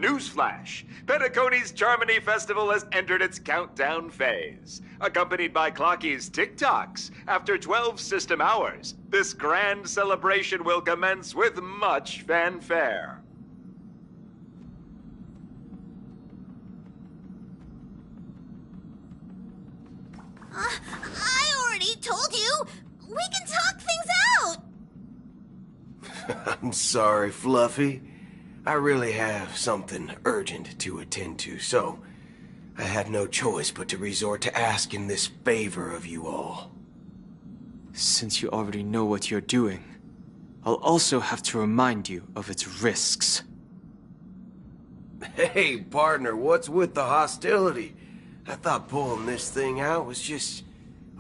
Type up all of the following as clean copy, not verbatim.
Newsflash! Penacony's Charmony Festival has entered its countdown phase. Accompanied by Clocky's TikToks, after 12 system hours, this grand celebration will commence with much fanfare. I already told you! We can talk things out! I'm sorry, Fluffy. I really have something urgent to attend to, so I had no choice but to resort to asking this favor of you all. Since you already know what you're doing, I'll also have to remind you of its risks. Hey, partner, what's with the hostility? I thought pulling this thing out was just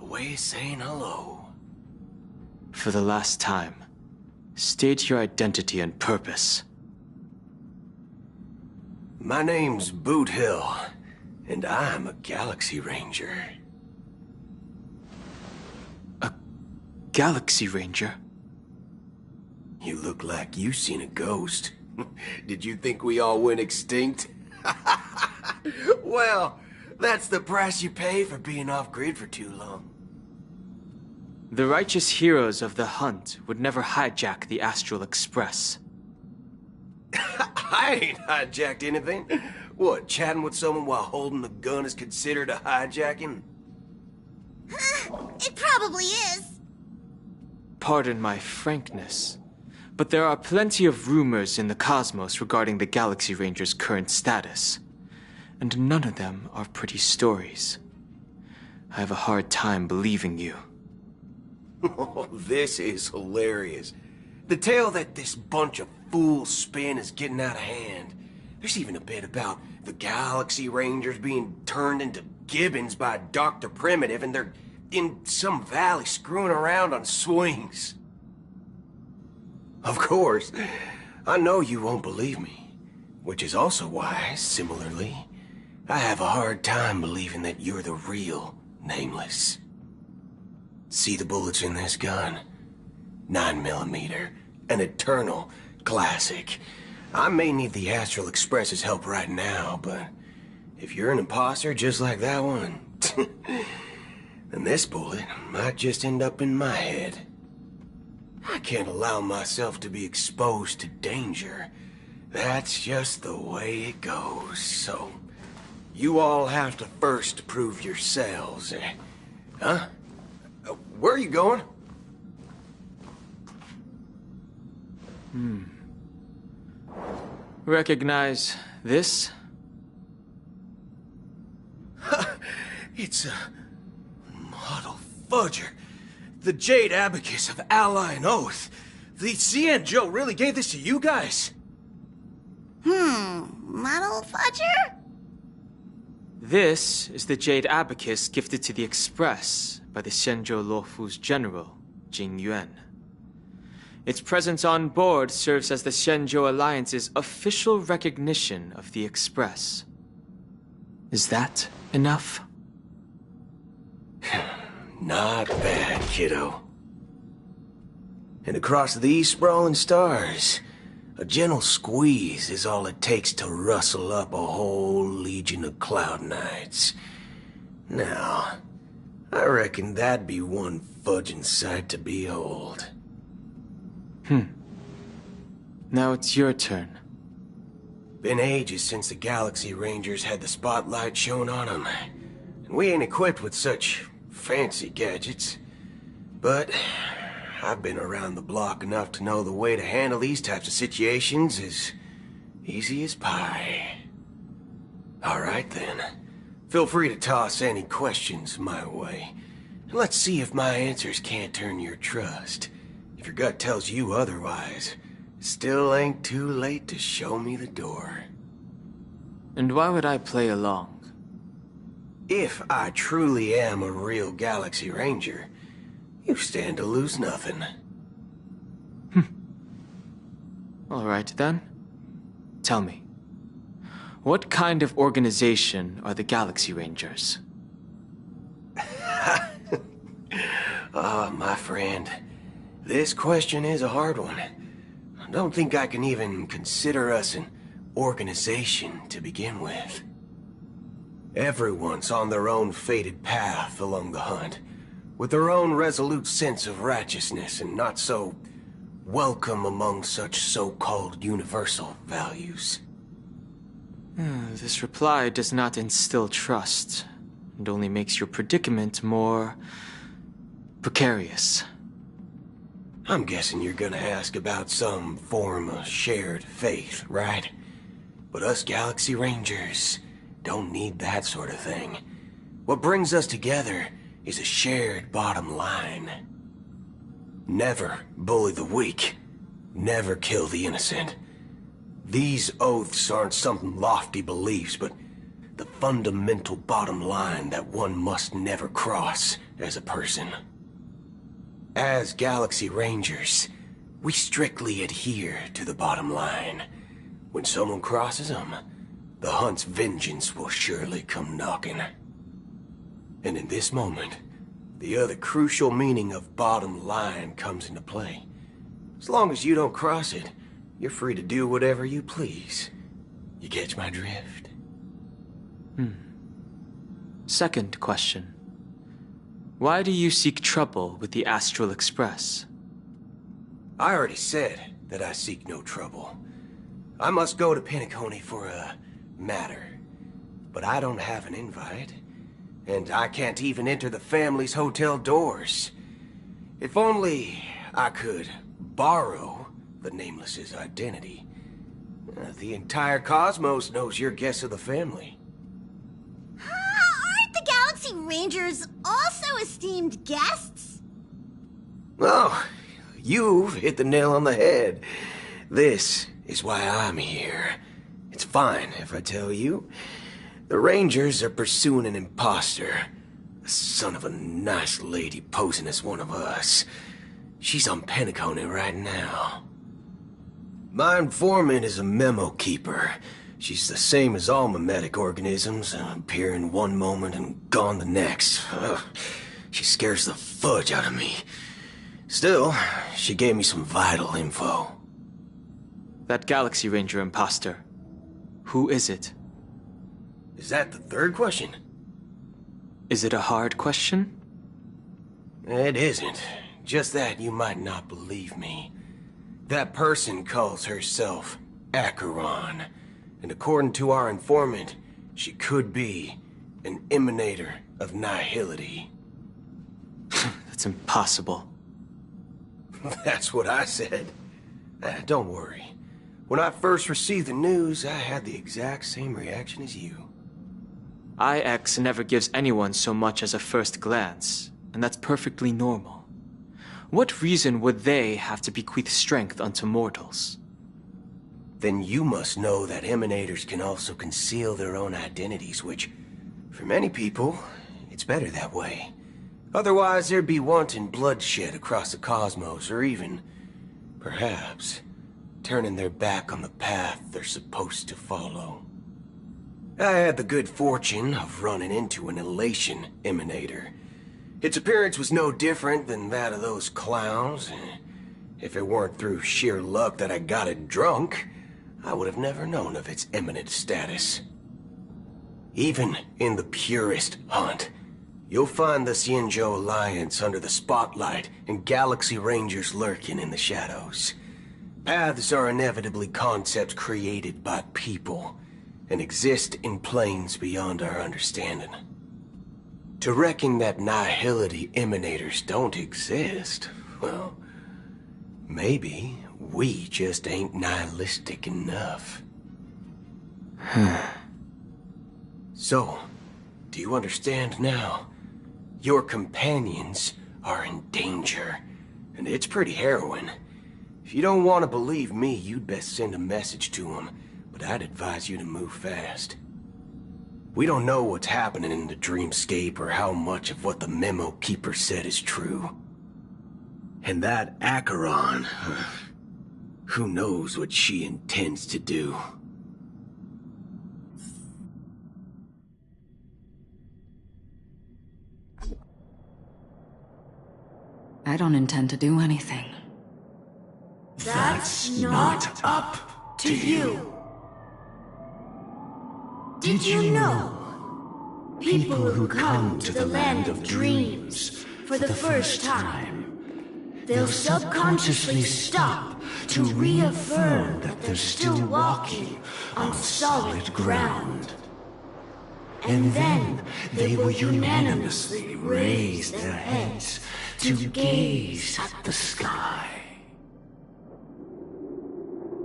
a way of saying hello. For the last time, state your identity and purpose. My name's Boot Hill, and I'm a Galaxy Ranger. A Galaxy Ranger? You look like you seen a ghost. Did you think we all went extinct? Well, that's the price you pay for being off-grid for too long. The righteous heroes of the hunt would never hijack the Astral Express. I ain't hijacked anything. What, chatting with someone while holding a gun is considered a hijacking? It probably is. Pardon my frankness, but there are plenty of rumors in the cosmos regarding the Galaxy Ranger's current status, and none of them are pretty stories. I have a hard time believing you. Oh, this is hilarious. The tale that this bunch of fools spin is getting out of hand. There's even a bit about the Galaxy Rangers being turned into gibbons by Dr. Primitive, and they're in some valley screwing around on swings. Of course, I know you won't believe me, which is also why, similarly, I have a hard time believing that you're the real Nameless. See the bullets in this gun? 9mm, an eternal classic. I may need the Astral Express's help right now, but if you're an imposter just like that one, then this bullet might just end up in my head. I can't allow myself to be exposed to danger. That's just the way it goes, so you all have to first prove yourselves. Huh? Where are you going? Recognize this? It's a model fudger. The Jade Abacus of Ally and Oath. The CN Joe really gave this to you guys? Model fudger? This is the Jade Abacus gifted to the Express by the Xianzhou Luofu's general, Jing Yuan. Its presence on board serves as the Xianzhou Alliance's official recognition of the Express. Is that enough? Not bad, kiddo. And across these sprawling stars, a gentle squeeze is all it takes to rustle up a whole legion of Cloud Knights. Now, I reckon that'd be one fudging sight to behold. Now it's your turn. Been ages since the Galaxy Rangers had the spotlight shone on them. And we ain't equipped with such fancy gadgets. But I've been around the block enough to know the way to handle these types of situations is easy as pie. Alright then. Feel free to toss any questions my way. And let's see if my answers can't turn your trust. If your gut tells you otherwise, still ain't too late to show me the door. And why would I play along? If I truly am a real Galaxy Ranger, you stand to lose nothing. All right then. Tell me, what kind of organization are the Galaxy Rangers? My friend, this question is a hard one. I don't think I can even consider us an organization to begin with. Everyone's on their own fated path along the hunt, with their own resolute sense of righteousness and not so welcome among such so-called universal values. This reply does not instill trust, and only makes your predicament more precarious. I'm guessing you're gonna ask about some form of shared faith, right? But us Galaxy Rangers don't need that sort of thing. What brings us together is a shared bottom line. Never bully the weak. Never kill the innocent. These oaths aren't some lofty beliefs, but the fundamental bottom line that one must never cross as a person. As Galaxy Rangers, we strictly adhere to the bottom line. When someone crosses them, the hunt's vengeance will surely come knocking. And in this moment, the other crucial meaning of bottom line comes into play. As long as you don't cross it, you're free to do whatever you please. You catch my drift? Second question. Why do you seek trouble with the Astral Express? I already said that I seek no trouble. I must go to Penacony for a matter. But I don't have an invite. And I can't even enter the family's hotel doors. If only I could borrow the Nameless's identity. The entire cosmos knows you're guests of the family. Aren't the Galaxy Rangers also esteemed guests? Oh, you've hit the nail on the head. This is why I'm here. It's fine if I tell you. The Rangers are pursuing an imposter. A son of a nice lady posing as one of us. She's on Penacony right now. My informant is a memo keeper. She's the same as all mimetic organisms, appearing one moment and gone the next. Ugh, she scares the fudge out of me. Still, she gave me some vital info. That Galaxy Ranger imposter. Who is it? Is that the third question? Is it a hard question? It isn't. Just that you might not believe me. That person calls herself Acheron. And according to our informant, she could be an emanator of nihility. That's impossible. That's what I said. Don't worry. When I first received the news, I had the exact same reaction as you. IX never gives anyone so much as a first glance, and that's perfectly normal. What reason would they have to bequeath strength unto mortals? Then you must know that emanators can also conceal their own identities, which, for many people, it's better that way. Otherwise, there'd be wanton bloodshed across the cosmos, or even, perhaps, turning their back on the path they're supposed to follow. I had the good fortune of running into an elation emanator. Its appearance was no different than that of those clowns. If it weren't through sheer luck that I got it drunk, I would have never known of its eminent status. Even in the purest hunt, you'll find the Xianzhou Alliance under the spotlight and Galaxy Rangers lurking in the shadows. Paths are inevitably concepts created by people and exist in planes beyond our understanding. To reckon that nihility emanators don't exist, well, maybe we just ain't nihilistic enough. So, do you understand now? Your companions are in danger, and it's pretty harrowing. If you don't want to believe me, you'd best send a message to them, but I'd advise you to move fast. We don't know what's happening in the dreamscape or how much of what the memo keeper said is true. And that Acheron, who knows what she intends to do. I don't intend to do anything. That's not up to you. Did you know? People who come to the land of dreams for the first time, they'll subconsciously stop to reaffirm that they're still walking on solid ground. And then they will unanimously raise their heads to gaze at the sky.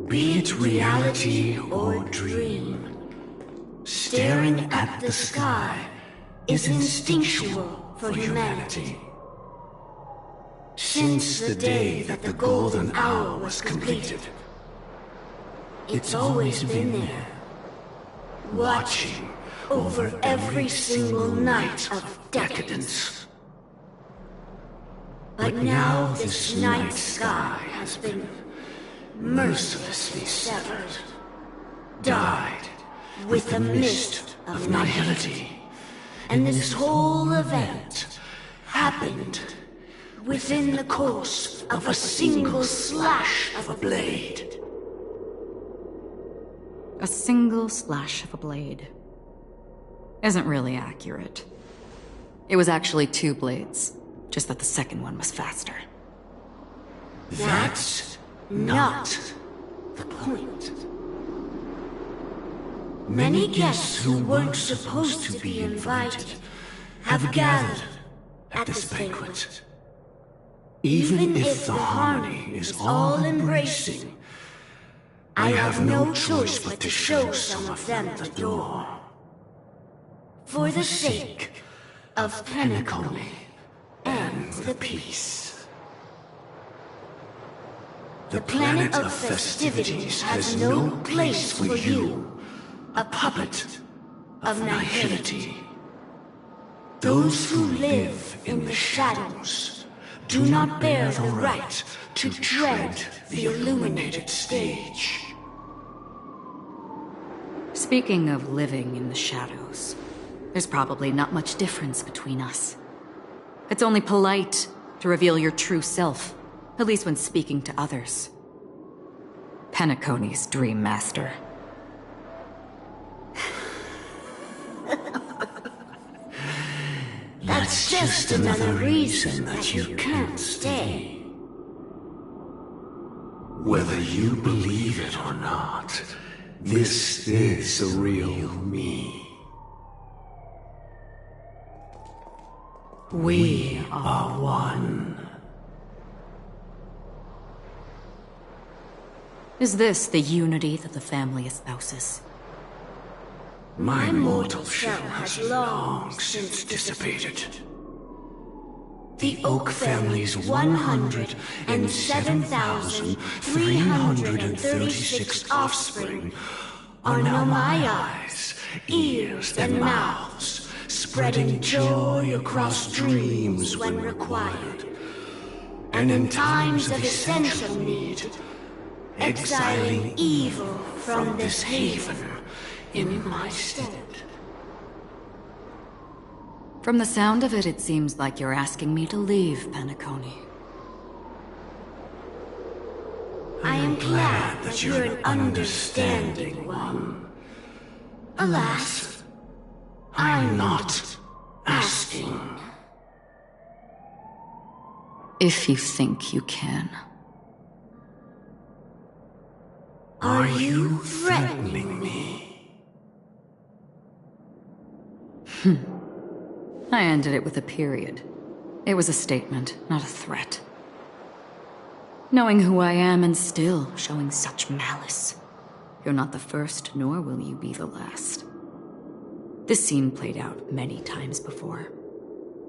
Be it reality or dream, staring at the sky is instinctual for humanity. Since the day that the golden hour was completed, it's always been there, watching over every single night of decadence. But now this night sky has been mercilessly severed, dyed with the mist of nihility. And this whole event happened within the course of a single slash of a blade. A single slash of a blade isn't really accurate. It was actually 2 blades, just that the second one was faster. That's not the point. Many guests who weren't supposed to be invited have gathered at this banquet. Even if the harmony is all-embracing, I have no choice but to show some of them the door. For the sake of Penacony and the peace. The planet of festivities has no place for you, a puppet of nihility. Those who live in the shadows do not bear the right to tread the illuminated stage. Speaking of living in the shadows, there's probably not much difference between us. It's only polite to reveal your true self, at least when speaking to others. Penacony's Dream Master. That's just another reason that you can't stay. Whether you believe it or not, this is the real me. We are one. Is this the unity that the family espouses? My mortal shell has long since dissipated. The Oak family's 107,336 offspring are now my eyes, ears, and mouths, spreading joy across dreams when required, and in times of essential need, exiling evil from this haven in my stead. From the sound of it, it seems like you're asking me to leave Penacony. I am glad that you're an understanding one. Alas, I'm not asking. If you think you can. Are you threatening me? I ended it with a period. It was a statement, not a threat. Knowing who I am and still showing such malice. You're not the first, nor will you be the last. This scene played out many times before.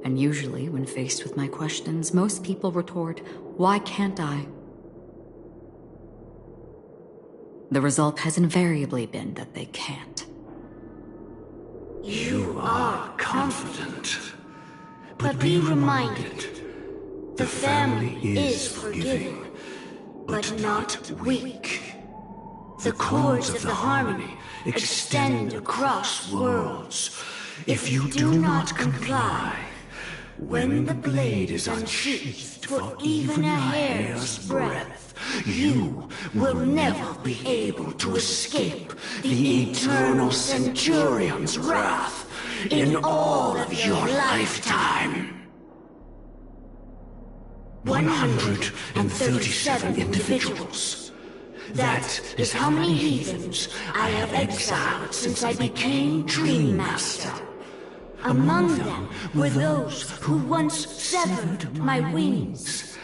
And usually, when faced with my questions, most people retort, "Why can't I?" The result has invariably been that they can't. You are confident. But be reminded, the family is forgiving, but not weak. The cords of the harmony extend across worlds. If you do not comply, when the blade is unsheathed for even a hair's breadth, you will never be able to escape the eternal Centurion's wrath in all of your lifetime. 137 individuals. That is how many heathens I have exiled since I became Dream Master. Among them were those who once severed my wings,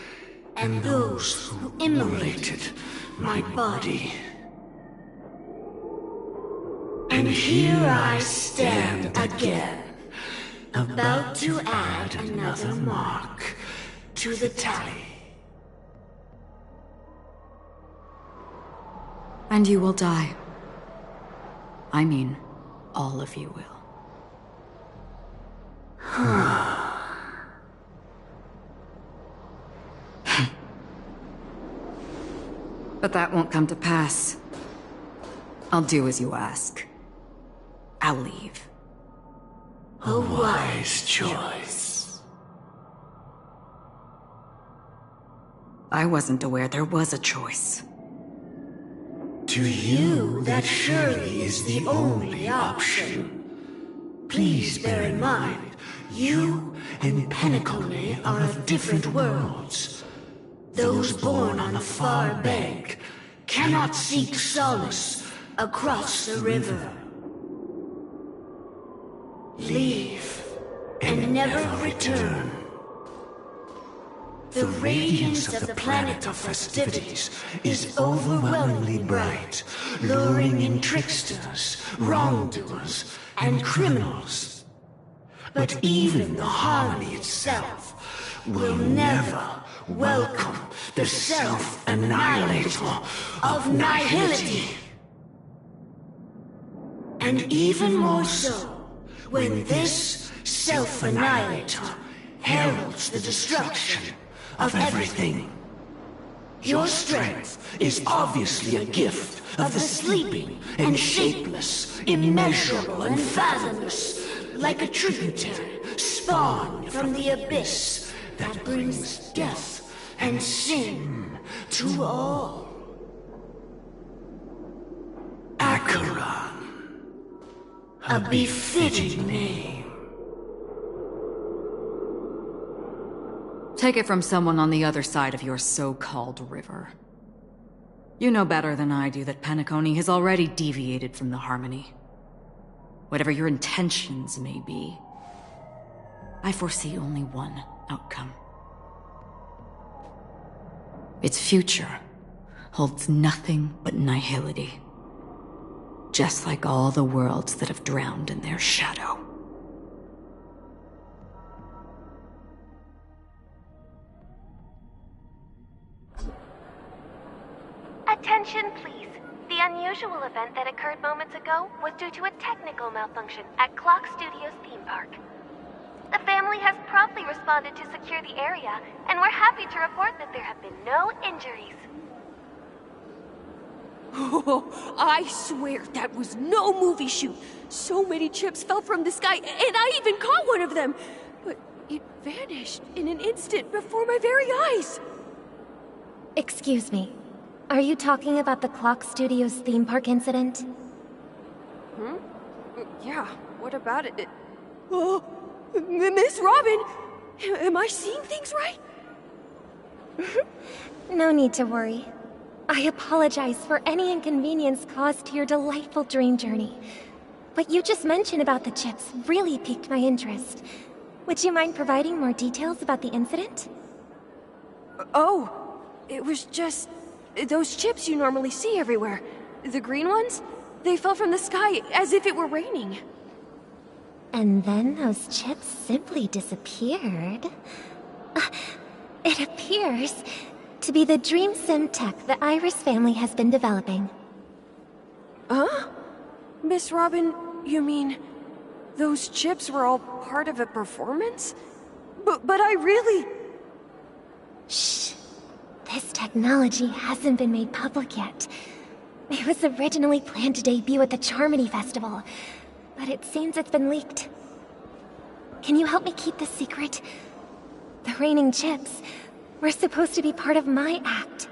and those who immolated my body. And here I stand again, about to add another mark to the tally. And you will die. I mean, all of you will. But that won't come to pass. I'll do as you ask. I'll leave. A wise choice. I wasn't aware there was a choice. To you, that surely is the only option. Please bear in mind, you and Penacony are of different worlds. Those born on the far bank cannot seek solace across the river. Leave and never return. The radiance of the planet of festivities is overwhelmingly bright, luring in tricksters, wrongdoers, and criminals. But even the harmony itself will never welcome the self-annihilator of nihility. And even more so, when this self-annihilator heralds the destruction of everything. Your strength is obviously a gift of the sleeping and shapeless, immeasurable and fathomless, like a tributary spawned from the abyss that brings death and sin to all. Acheron, a befitting name. Take it from someone on the other side of your so-called river. You know better than I do that Penacony has already deviated from the harmony. Whatever your intentions may be, I foresee only one outcome. Its future holds nothing but nihility. Just like all the worlds that have drowned in their shadow. Attention, please. The unusual event that occurred moments ago was due to a technical malfunction at Clock Studios theme park. The family has promptly responded to secure the area, and we're happy to report that there have been no injuries. Oh, I swear that was no movie shoot. So many chips fell from the sky, and I even caught one of them. But it vanished in an instant before my very eyes. Excuse me. Are you talking about the Clock Studios theme park incident? Yeah, what about it? Oh, Miss Robin! Am I seeing things right? No need to worry. I apologize for any inconvenience caused to your delightful dream journey. What you just mentioned about the chips really piqued my interest. Would you mind providing more details about the incident? Oh, it was just those chips you normally see everywhere. The green ones? They fell from the sky as if it were raining. And then those chips simply disappeared. It appears to be the dream sim tech the Iris family has been developing. Huh? Miss Robin, you mean those chips were all part of a performance? But I really... Shh. This technology hasn't been made public yet. It was originally planned to debut at the Charmony Festival, but it seems it's been leaked. can you help me keep this secret? The raining chips were supposed to be part of my act.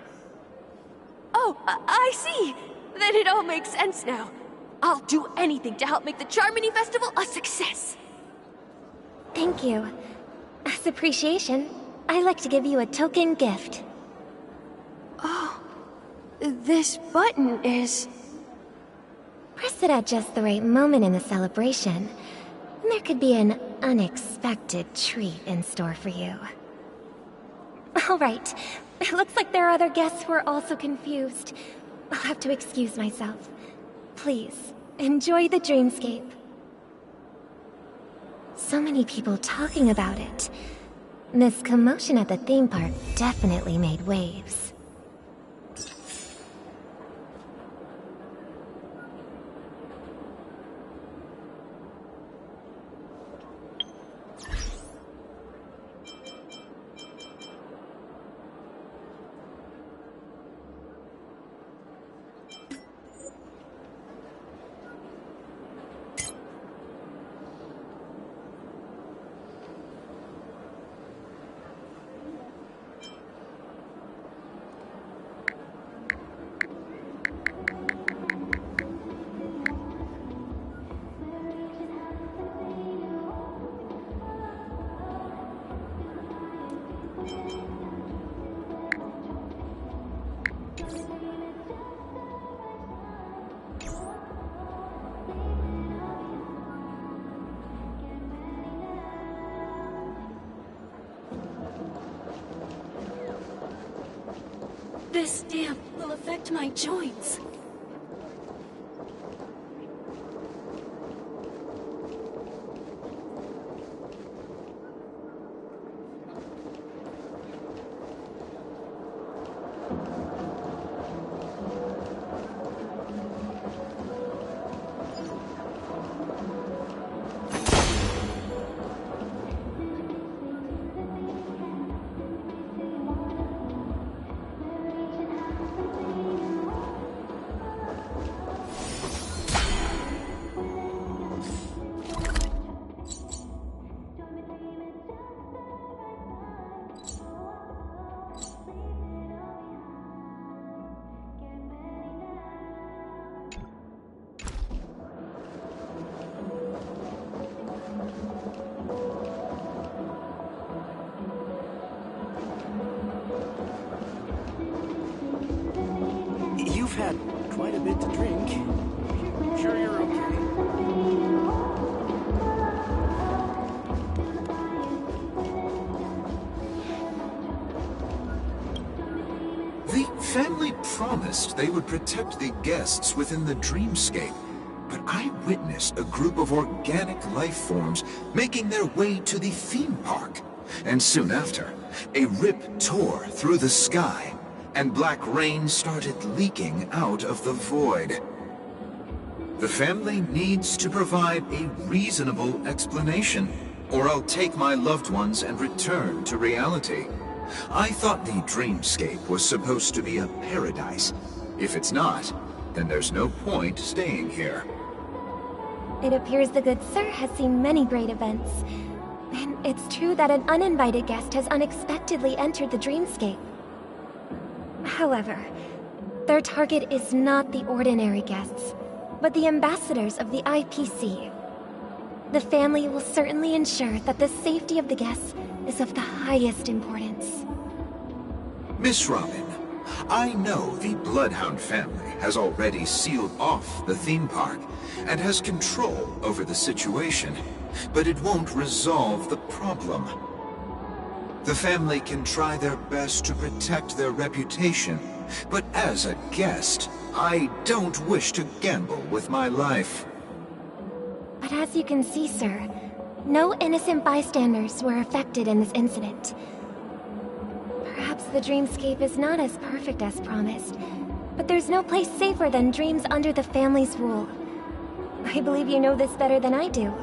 Oh, I see. Then it all makes sense now. I'll do anything to help make the Charmony Festival a success. Thank you. As appreciation, I'd like to give you a token gift. Oh, this button is... Press it at just the right moment in the celebration, and there could be an unexpected treat in store for you. All right. It looks like there are other guests who are also confused. I'll have to excuse myself. Please, enjoy the dreamscape. So many people talking about it. This commotion at the theme park definitely made waves. This damp will affect my joints. You've had quite a bit to drink. Sure you're okay? The family promised they would protect the guests within the dreamscape, but I witnessed a group of organic life forms making their way to the theme park. And soon after, a rip tore through the sky, and black rain started leaking out of the void. The family needs to provide a reasonable explanation, or I'll take my loved ones and return to reality. I thought the dreamscape was supposed to be a paradise. If it's not, then there's no point staying here. It appears the good sir has seen many great events. And it's true that an uninvited guest has unexpectedly entered the dreamscape. However, their target is not the ordinary guests, but the ambassadors of the IPC. The family will certainly ensure that the safety of the guests is of the highest importance. Miss Robin, I know the Bloodhound family has already sealed off the theme park and has control over the situation, but it won't resolve the problem. The family can try their best to protect their reputation, but as a guest, I don't wish to gamble with my life. But as you can see, sir, no innocent bystanders were affected in this incident. Perhaps the dreamscape is not as perfect as promised, but there's no place safer than dreams under the family's rule. I believe you know this better than I do.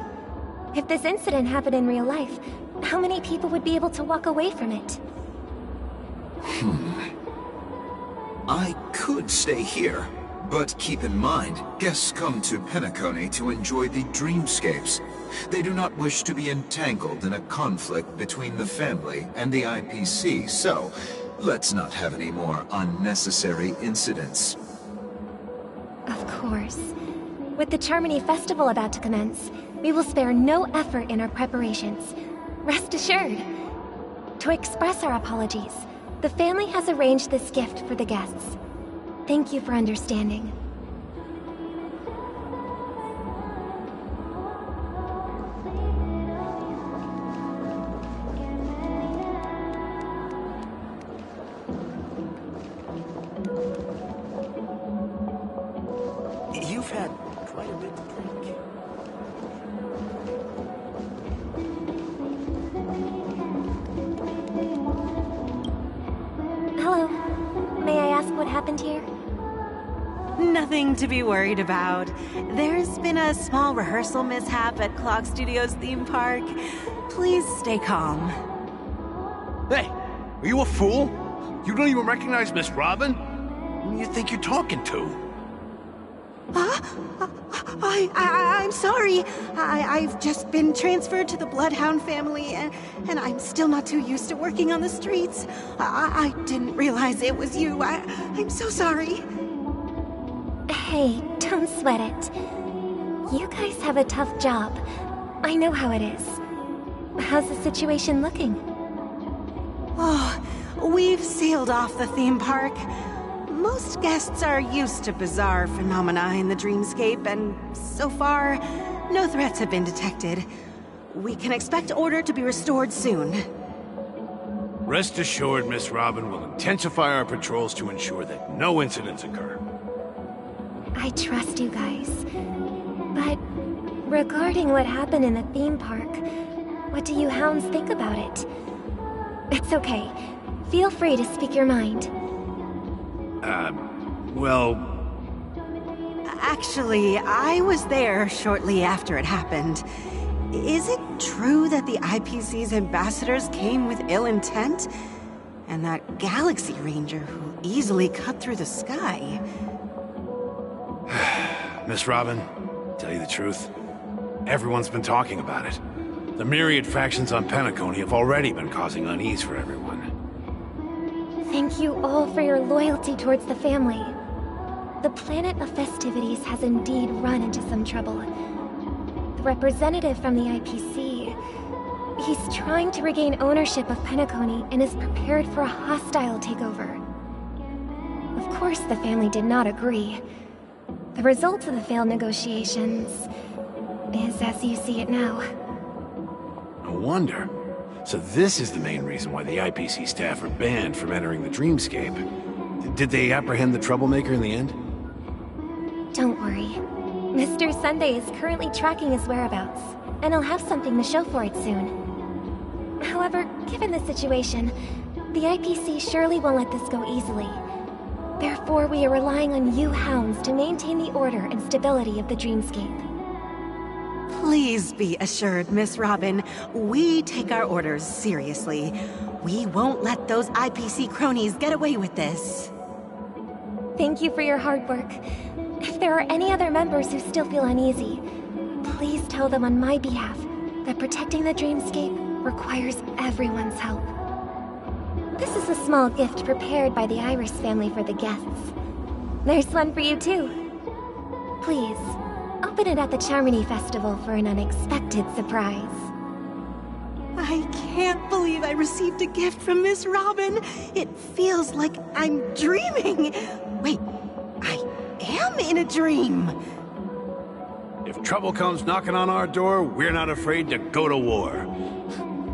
If this incident happened in real life, how many people would be able to walk away from it? I could stay here, but keep in mind, guests come to Penacony to enjoy the dreamscapes. They do not wish to be entangled in a conflict between the family and the IPC, so let's not have any more unnecessary incidents. Of course. With the Charmony Festival about to commence, we will spare no effort in our preparations. Rest assured. To express our apologies, the family has arranged this gift for the guests. Thank you for understanding. You've had quite a bit to drink. Hello. May I ask what happened here? Nothing to be worried about. There's been a small rehearsal mishap at Clock Studios theme park. Please stay calm. Hey, are you a fool? You don't even recognize Miss Robin? Who do you think you're talking to? I'm sorry. I've just been transferred to the Bloodhound family, and I'm still not too used to working on the streets. I didn't realize it was you. I'm so sorry. Hey, don't sweat it. You guys have a tough job. I know how it is. How's the situation looking? Oh, we've sealed off the theme park. Most guests are used to bizarre phenomena in the dreamscape, and so far, no threats have been detected. We can expect order to be restored soon. Rest assured, Miss Robin will intensify our patrols to ensure that no incidents occur. I trust you guys. But regarding what happened in the theme park, what do you hounds think about it? It's okay. Feel free to speak your mind. Well... Actually, I was there shortly after it happened. Is it true that the IPC's ambassadors came with ill intent? And that Galaxy Ranger who easily cut through the sky? Miss Robin, tell you the truth, everyone's been talking about it. The myriad factions on Penacony have already been causing unease for everyone. Thank you all for your loyalty towards the family. The planet of festivities has indeed run into some trouble. The representative from the IPC, he's trying to regain ownership of Penacony and is prepared for a hostile takeover. Of course, the family did not agree. The result of the failed negotiations is as you see it now. No wonder. So this is the main reason why the IPC staff are banned from entering the dreamscape. Did they apprehend the troublemaker in the end? Don't worry. Mr. Sunday is currently tracking his whereabouts, and he'll have something to show for it soon. However, given the situation, the IPC surely won't let this go easily. Therefore, we are relying on you hounds to maintain the order and stability of the dreamscape. Please be assured, Miss Robin, we take our orders seriously. We won't let those IPC cronies get away with this. Thank you for your hard work. If there are any other members who still feel uneasy, please tell them on my behalf that protecting the dreamscape requires everyone's help. This is a small gift prepared by the Iris family for the guests. There's one for you too. Please, open it at the Charmony Festival for an unexpected surprise. I can't believe I received a gift from Miss Robin. It feels like I'm dreaming. Wait, I am in a dream. If trouble comes knocking on our door, we're not afraid to go to war.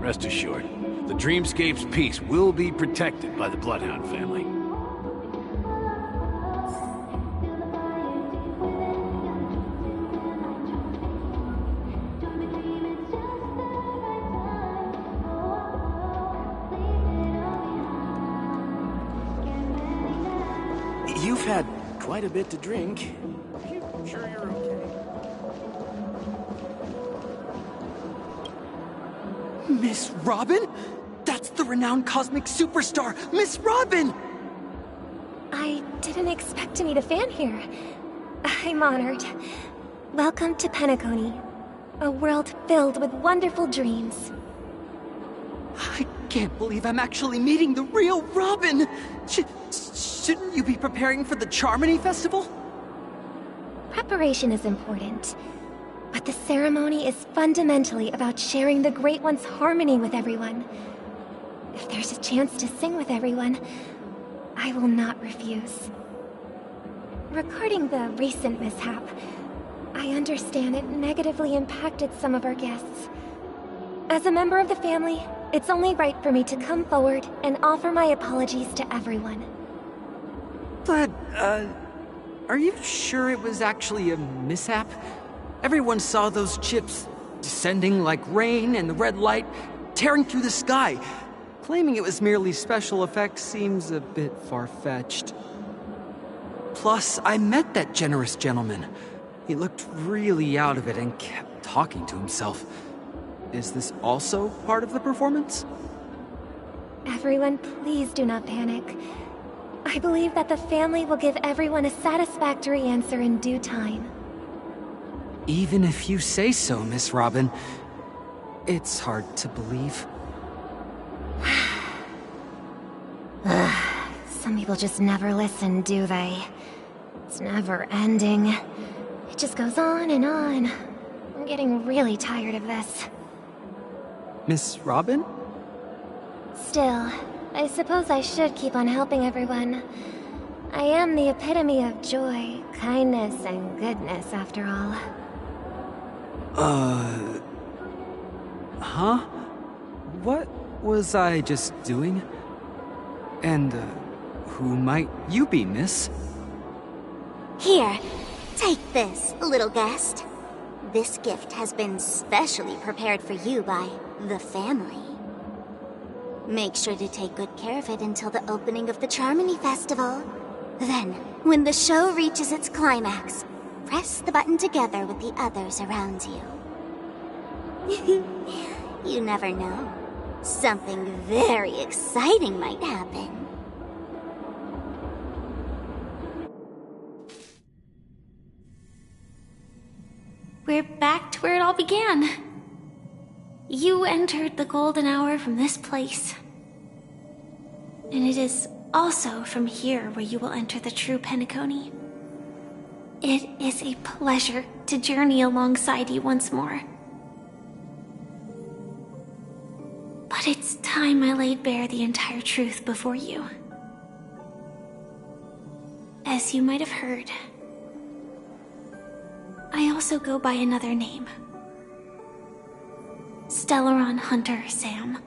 Rest assured, the Dreamscape's peace will be protected by the Bloodhound family. You've had quite a bit to drink. You sure you're okay? Miss Robin? That's the renowned cosmic superstar, Miss Robin! I didn't expect to meet a fan here. I'm honored. Welcome to Penacony. A world filled with wonderful dreams. I can't believe I'm actually meeting the real Robin! Shouldn't you be preparing for the Charmony Festival? Preparation is important, but the ceremony is fundamentally about sharing the Great One's harmony with everyone. If there's a chance to sing with everyone, I will not refuse. Regarding the recent mishap, I understand it negatively impacted some of our guests. As a member of the family, it's only right for me to come forward and offer my apologies to everyone. But, are you sure it was actually a mishap? Everyone saw those chips descending like rain and the red light tearing through the sky. Claiming it was merely special effects seems a bit far-fetched. Plus, I met that generous gentleman. He looked really out of it and kept talking to himself. Is this also part of the performance? Everyone, please do not panic. I believe that the family will give everyone a satisfactory answer in due time. Even if you say so, Miss Robin, it's hard to believe. Some people just never listen, do they? It's never ending. It just goes on and on. I'm getting really tired of this. Miss Robin? Still, I suppose I should keep on helping everyone. I am the epitome of joy, kindness, and goodness, after all. Huh? What was I just doing? And, who might you be, miss? Here, take this, little guest. This gift has been specially prepared for you by the family. Make sure to take good care of it until the opening of the Charmony Festival. Then, when the show reaches its climax, press the button together with the others around you. You never know. Something very exciting might happen. We're back to where it all began. You entered the golden hour from this place. And it is also from here where you will enter the true Penacony. It is a pleasure to journey alongside you once more. But it's time I laid bare the entire truth before you. As you might have heard, I also go by another name. Stellaron Hunter Sam.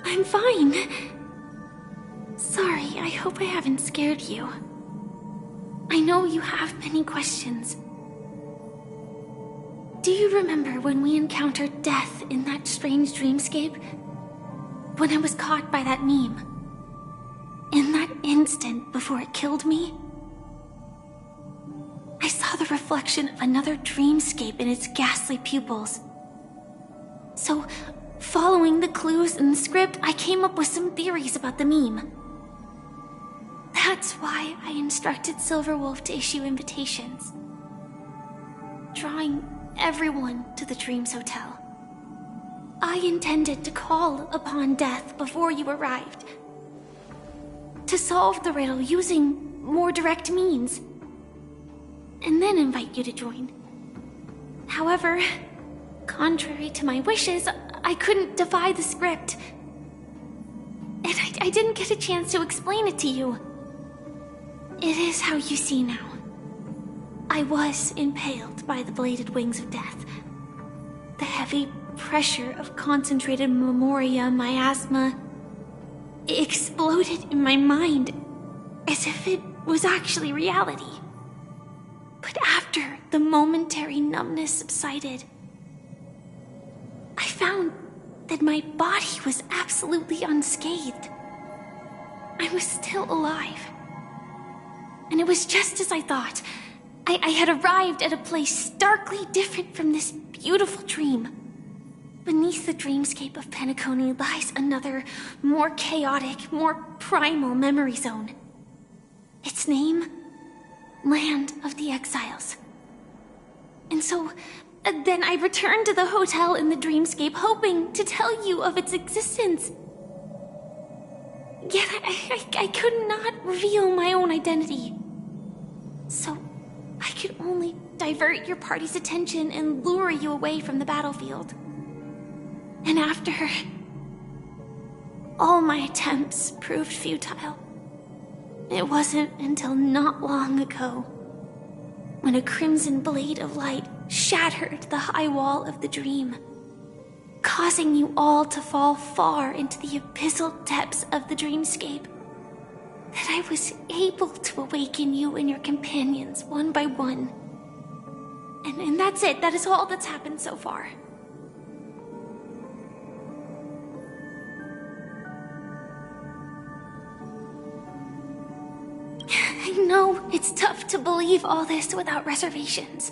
I'm fine. Sorry, I hope I haven't scared you. I know you have many questions. Do you remember when we encountered death in that strange dreamscape? When I was caught by that meme? In that instant before it killed me? I saw the reflection of another dreamscape in its ghastly pupils. So, following the clues in the script, I came up with some theories about the meme. That's why I instructed Silverwolf to issue invitations, drawing everyone to the Dreams Hotel. I intended to call upon death before you arrived, to solve the riddle using more direct means, and then invite you to join. However, contrary to my wishes, I couldn't defy the script, and I didn't get a chance to explain it to you. It is how you see now. I was impaled by the bladed wings of death. The heavy pressure of concentrated memoria miasma exploded in my mind as if it was actually reality. But after the momentary numbness subsided, I found that my body was absolutely unscathed. I was still alive. And it was just as I thought. I had arrived at a place starkly different from this beautiful dream. beneath the dreamscape of Penacony lies another, more chaotic, more primal memory zone. Its name? Land of the Exiles. And so, then I returned to the hotel in the dreamscape, hoping to tell you of its existence. Yet I could not reveal my own identity. So, I could only divert your party's attention and lure you away from the battlefield. And after, all my attempts proved futile. It wasn't until not long ago, when a crimson blade of light shattered the high wall of the dream, causing you all to fall far into the abyssal depths of the dreamscape, that I was able to awaken you and your companions one by one. And that's it. That is all that's happened so far. I know it's tough to believe all this without reservations.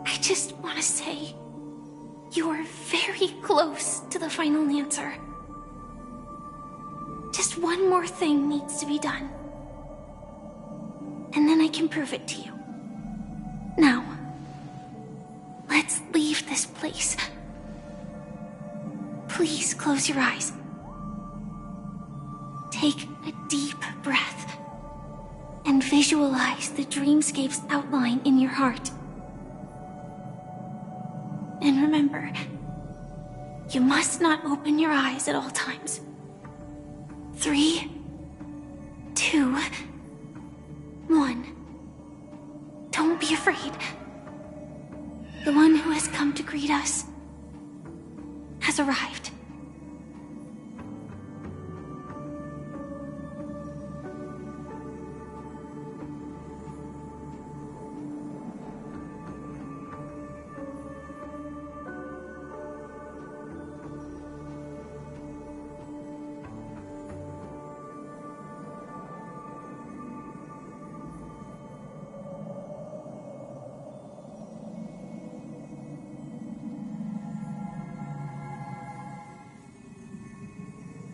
I just want to say, you are very close to the final answer. Just one more thing needs to be done. And then I can prove it to you. Now, let's leave this place. Please close your eyes. Take a deep breath and visualize the dreamscape's outline in your heart. And remember, you must not open your eyes at all times. 3, 2, 1. Don't be afraid. The one who has come to greet us has arrived.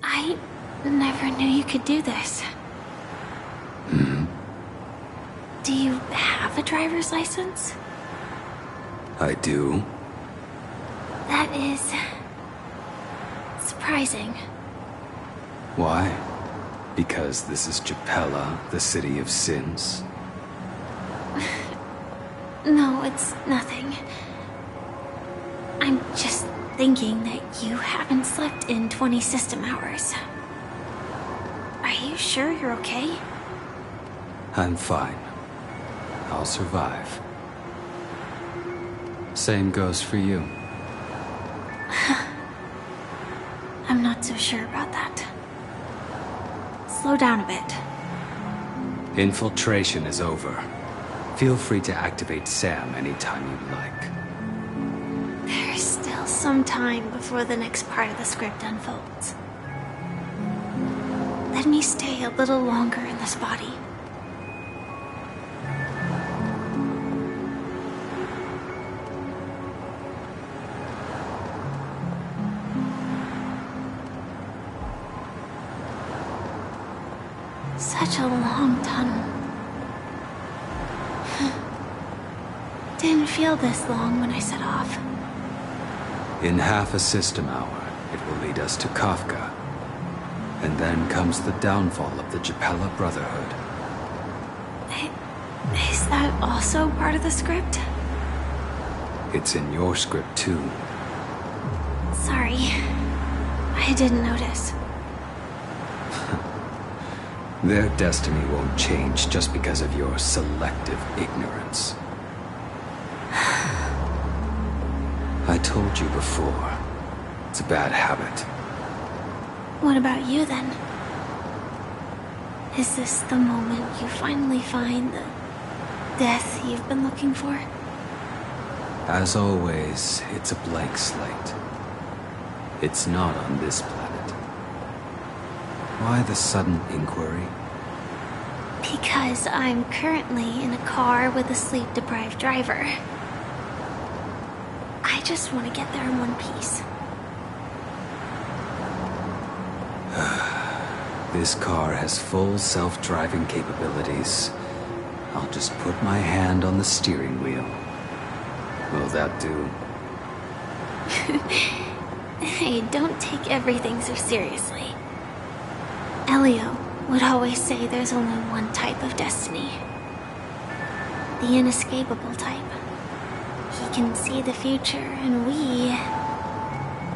I never knew you could do this. Do you have a driver's license? I do. That is surprising. Why? Because this is Japella, the city of sins? No, it's nothing. I'm just thinking that you haven't slept in 20 system hours. Are you sure you're okay? I'm fine. I'll survive. Same goes for you. I'm not so sure about that. Slow down a bit. Infiltration is over. Feel free to activate Sam anytime you'd like. There's still some time before the next part of the script unfolds. Let me stay a little longer in this body. Such a long tunnel. Didn't feel this long when I set off. In half a system hour, it will lead us to Kafka. And then comes the downfall of the Japella Brotherhood. Is that also part of the script? It's in your script too. Sorry. I didn't notice. Their destiny won't change just because of your selective ignorance. I told you before, it's a bad habit. What about you then? Is this the moment you finally find the death you've been looking for? As always, it's a blank slate. It's not on this planet. Why the sudden inquiry? Because I'm currently in a car with a sleep-deprived driver. I just want to get there in one piece. This car has full self-driving capabilities. I'll just put my hand on the steering wheel. Will that do? Hey, don't take everything so seriously. Elio would always say there's only one type of destiny. The inescapable type. He can see the future, and we,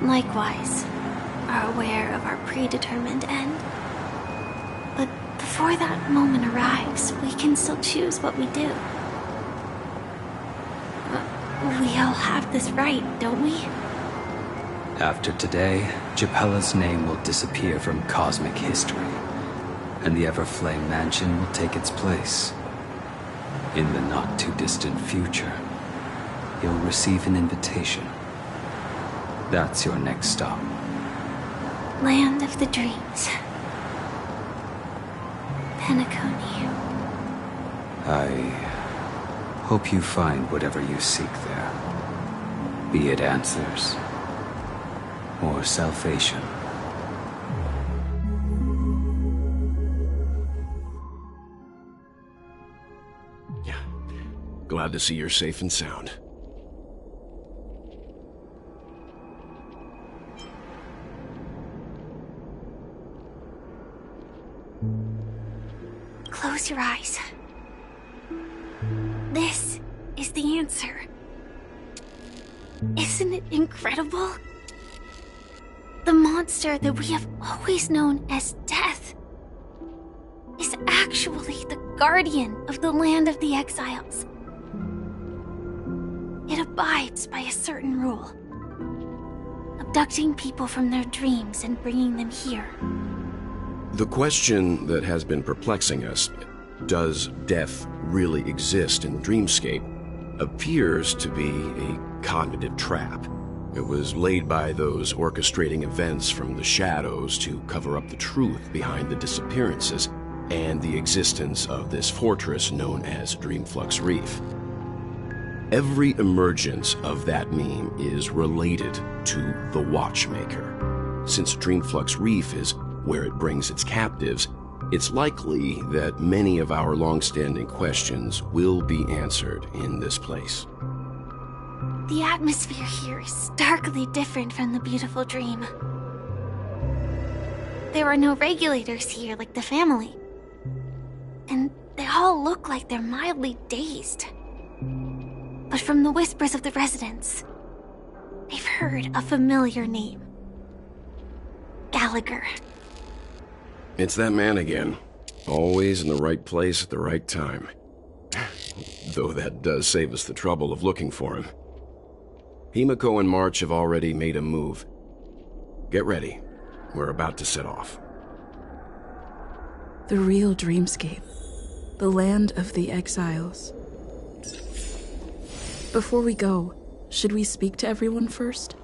likewise, are aware of our predetermined end. But before that moment arrives, we can still choose what we do. We all have this right, don't we? After today, Japella's name will disappear from cosmic history, and the Everflame Mansion will take its place. In the not-too-distant future, you'll receive an invitation. That's your next stop. Land of the Dreams. Penacony. I hope you find whatever you seek there. Be it answers or salvation. Yeah. Glad to see you're safe and sound. Close your eyes. This is the answer. Isn't it incredible? The monster that we have always known as Death is actually the guardian of the land of the exiles. It abides by a certain rule, abducting people from their dreams and bringing them here. The question that has been perplexing us, does death really exist in the dreamscape, appears to be a cognitive trap. It was laid by those orchestrating events from the shadows to cover up the truth behind the disappearances and the existence of this fortress known as Dreamflux Reef. Every emergence of that meme is related to the Watchmaker. Since Dreamflux Reef is where it brings its captives, it's likely that many of our long-standing questions will be answered in this place. The atmosphere here is starkly different from the beautiful dream. There are no regulators here like the family. And they all look like they're mildly dazed. But from the whispers of the residents, they've heard a familiar name. Gallagher. It's that man again. Always in the right place at the right time. Though that does save us the trouble of looking for him. Himiko and March have already made a move. Get ready. We're about to set off. The real dreamscape. The land of the exiles. Before we go, should we speak to everyone first?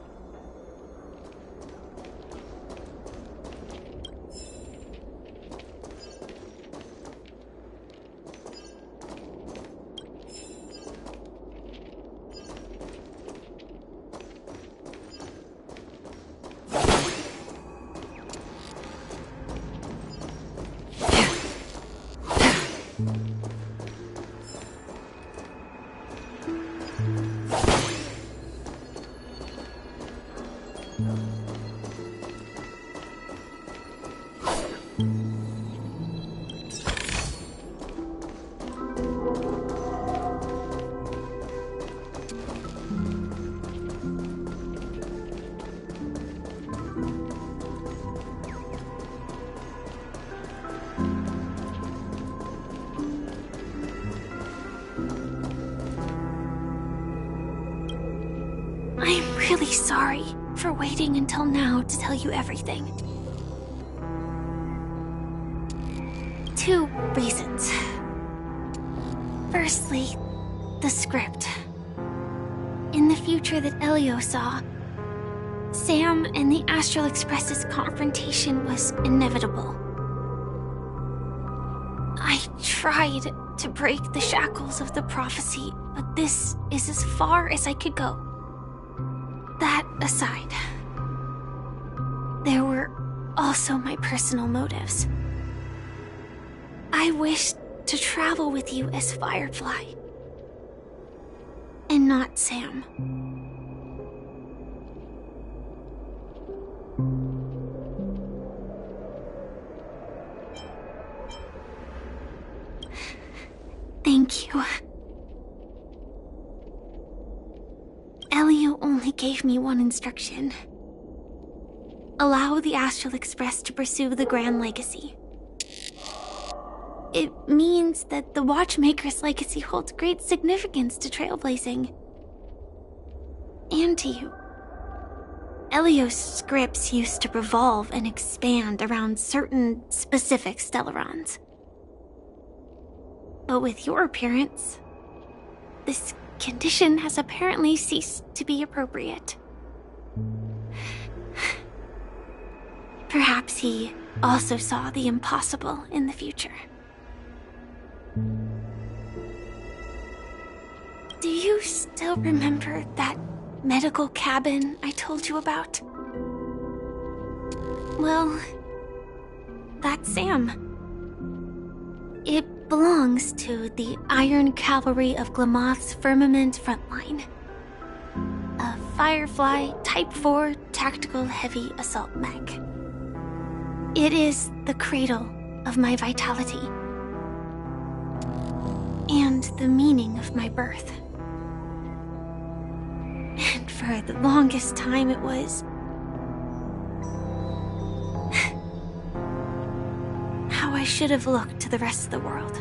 I'm really sorry for waiting until now to tell you everything. 2 reasons. Firstly, the script. In the future that Elio saw, Sam and the Astral Express's confrontation was inevitable. I tried to break the shackles of the prophecy, but this is as far as I could go. aside, there were also my personal motives. I wished to travel with you as Firefly, and not Sam. Thank you. Elio only gave me one instruction. Allow the Astral Express to pursue the Grand Legacy. It means that the Watchmaker's legacy holds great significance to trailblazing. And to you. Elio's scripts used to revolve and expand around certain specific Stellarons. But with your appearance, this condition has apparently ceased to be appropriate. Perhaps he also saw the impossible in the future. Do you still remember that medical cabin I told you about? Well, that's Sam. It belongs to the Iron Cavalry of Glamoth's Firmament Frontline. A Firefly Type 4 Tactical Heavy Assault Mech. It is the cradle of my vitality. And the meaning of my birth. And for the longest time it was how I should have looked to the rest of the world.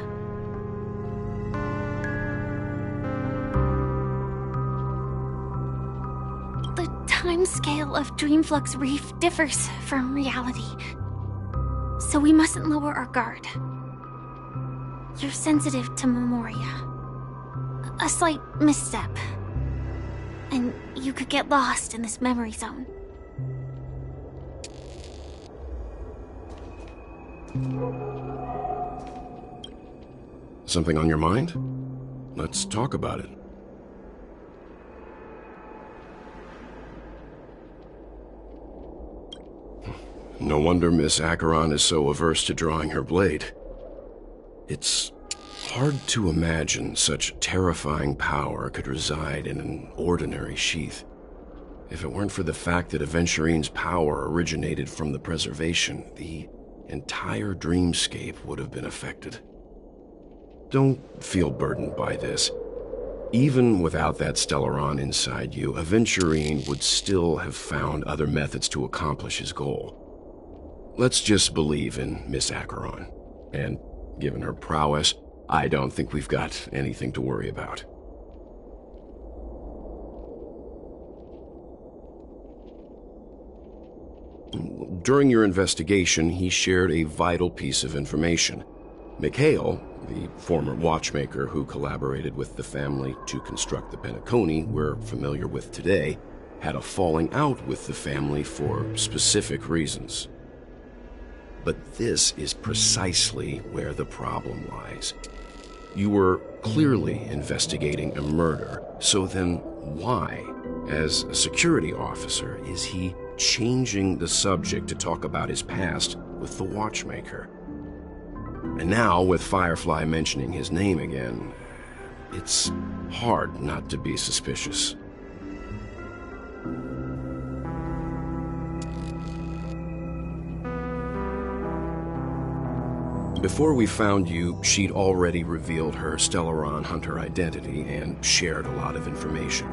The timescale of Dreamflux Reef differs from reality, so we mustn't lower our guard. You're sensitive to Memoria. A slight misstep, and you could get lost in this memory zone. Something on your mind? Let's talk about it. No wonder Miss Acheron is so averse to drawing her blade. It's hard to imagine such terrifying power could reside in an ordinary sheath. If it weren't for the fact that Aventurine's power originated from the preservation, the entire dreamscape would have been affected. Don't feel burdened by this. Even without that Stellaron inside you, Aventurine would still have found other methods to accomplish his goal. Let's just believe in Miss Acheron. And given her prowess, I don't think we've got anything to worry about. During your investigation, he shared a vital piece of information. Mikhail, the former watchmaker who collaborated with the family to construct the Penacony we're familiar with today, had a falling out with the family for specific reasons. But this is precisely where the problem lies. You were clearly investigating a murder, so then why, as a security officer, is he changing the subject to talk about his past with the watchmaker? And now, with Firefly mentioning his name again, it's hard not to be suspicious. Before we found you, she'd already revealed her Stellaron Hunter identity and shared a lot of information.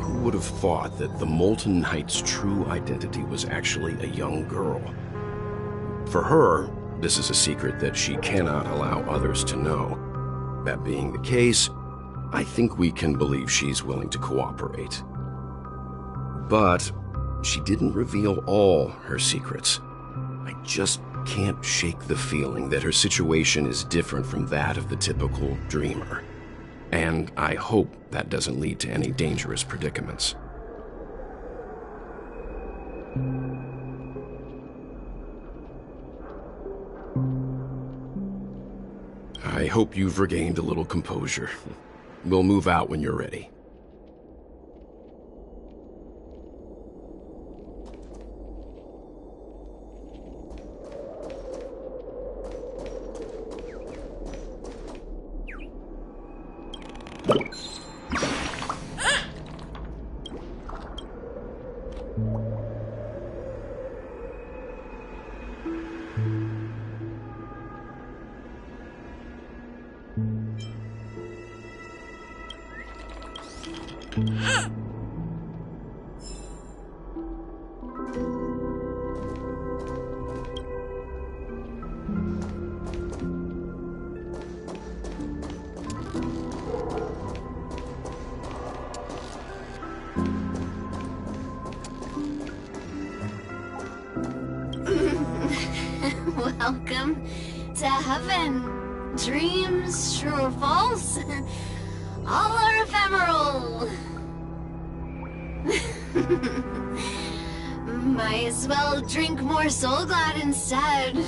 Who would have thought that the Molten Knight's true identity was actually a young girl? For her, this is a secret that she cannot allow others to know. That being the case, I think we can believe she's willing to cooperate. But she didn't reveal all her secrets. I just can't shake the feeling that her situation is different from that of the typical dreamer. And I hope that doesn't lead to any dangerous predicaments. I hope you've regained a little composure. We'll move out when you're ready. Welcome to heaven. Dreams, true or false, all are ephemeral. Might as well drink more Soul Glad instead.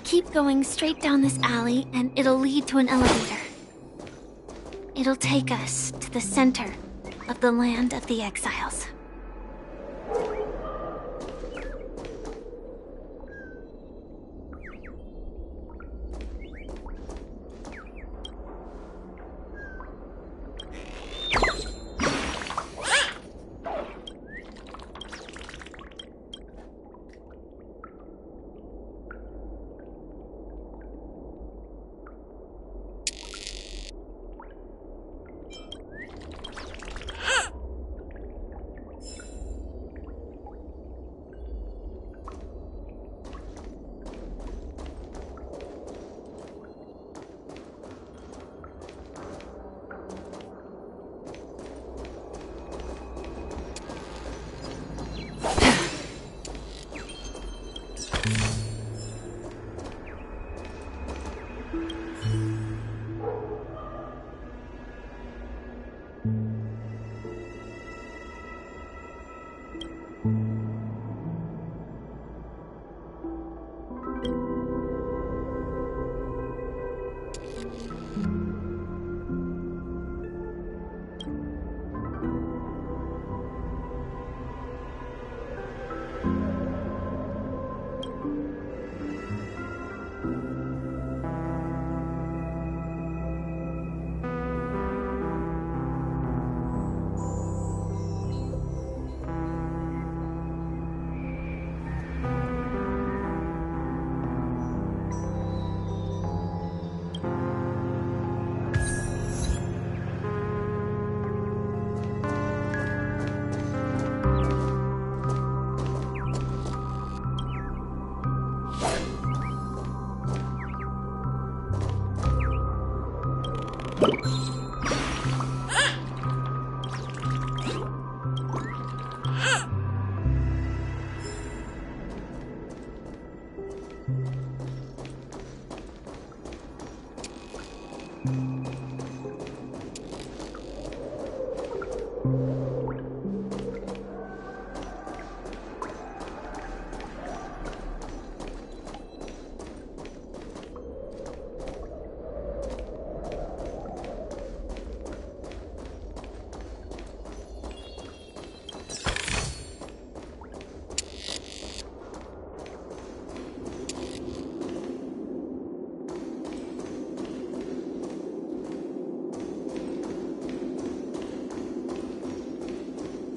Keep going straight down this alley, and it'll lead to an elevator. It'll take us to the center of the land of the exiles.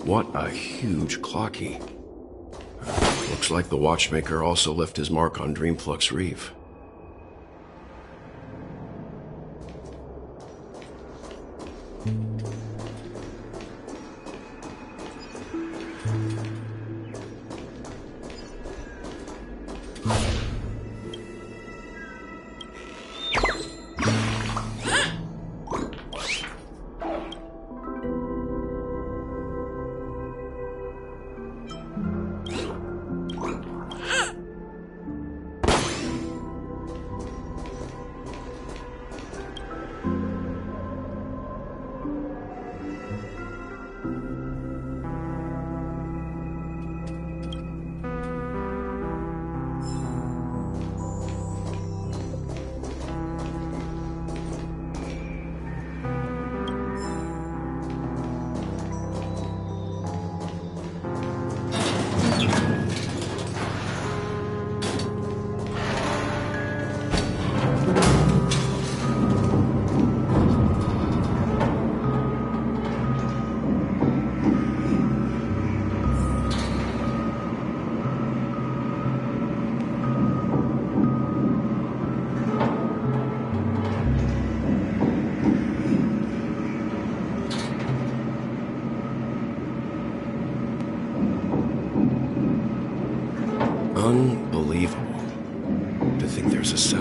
What a huge clocky. Looks like the watchmaker also left his mark on Dreamflux Reef.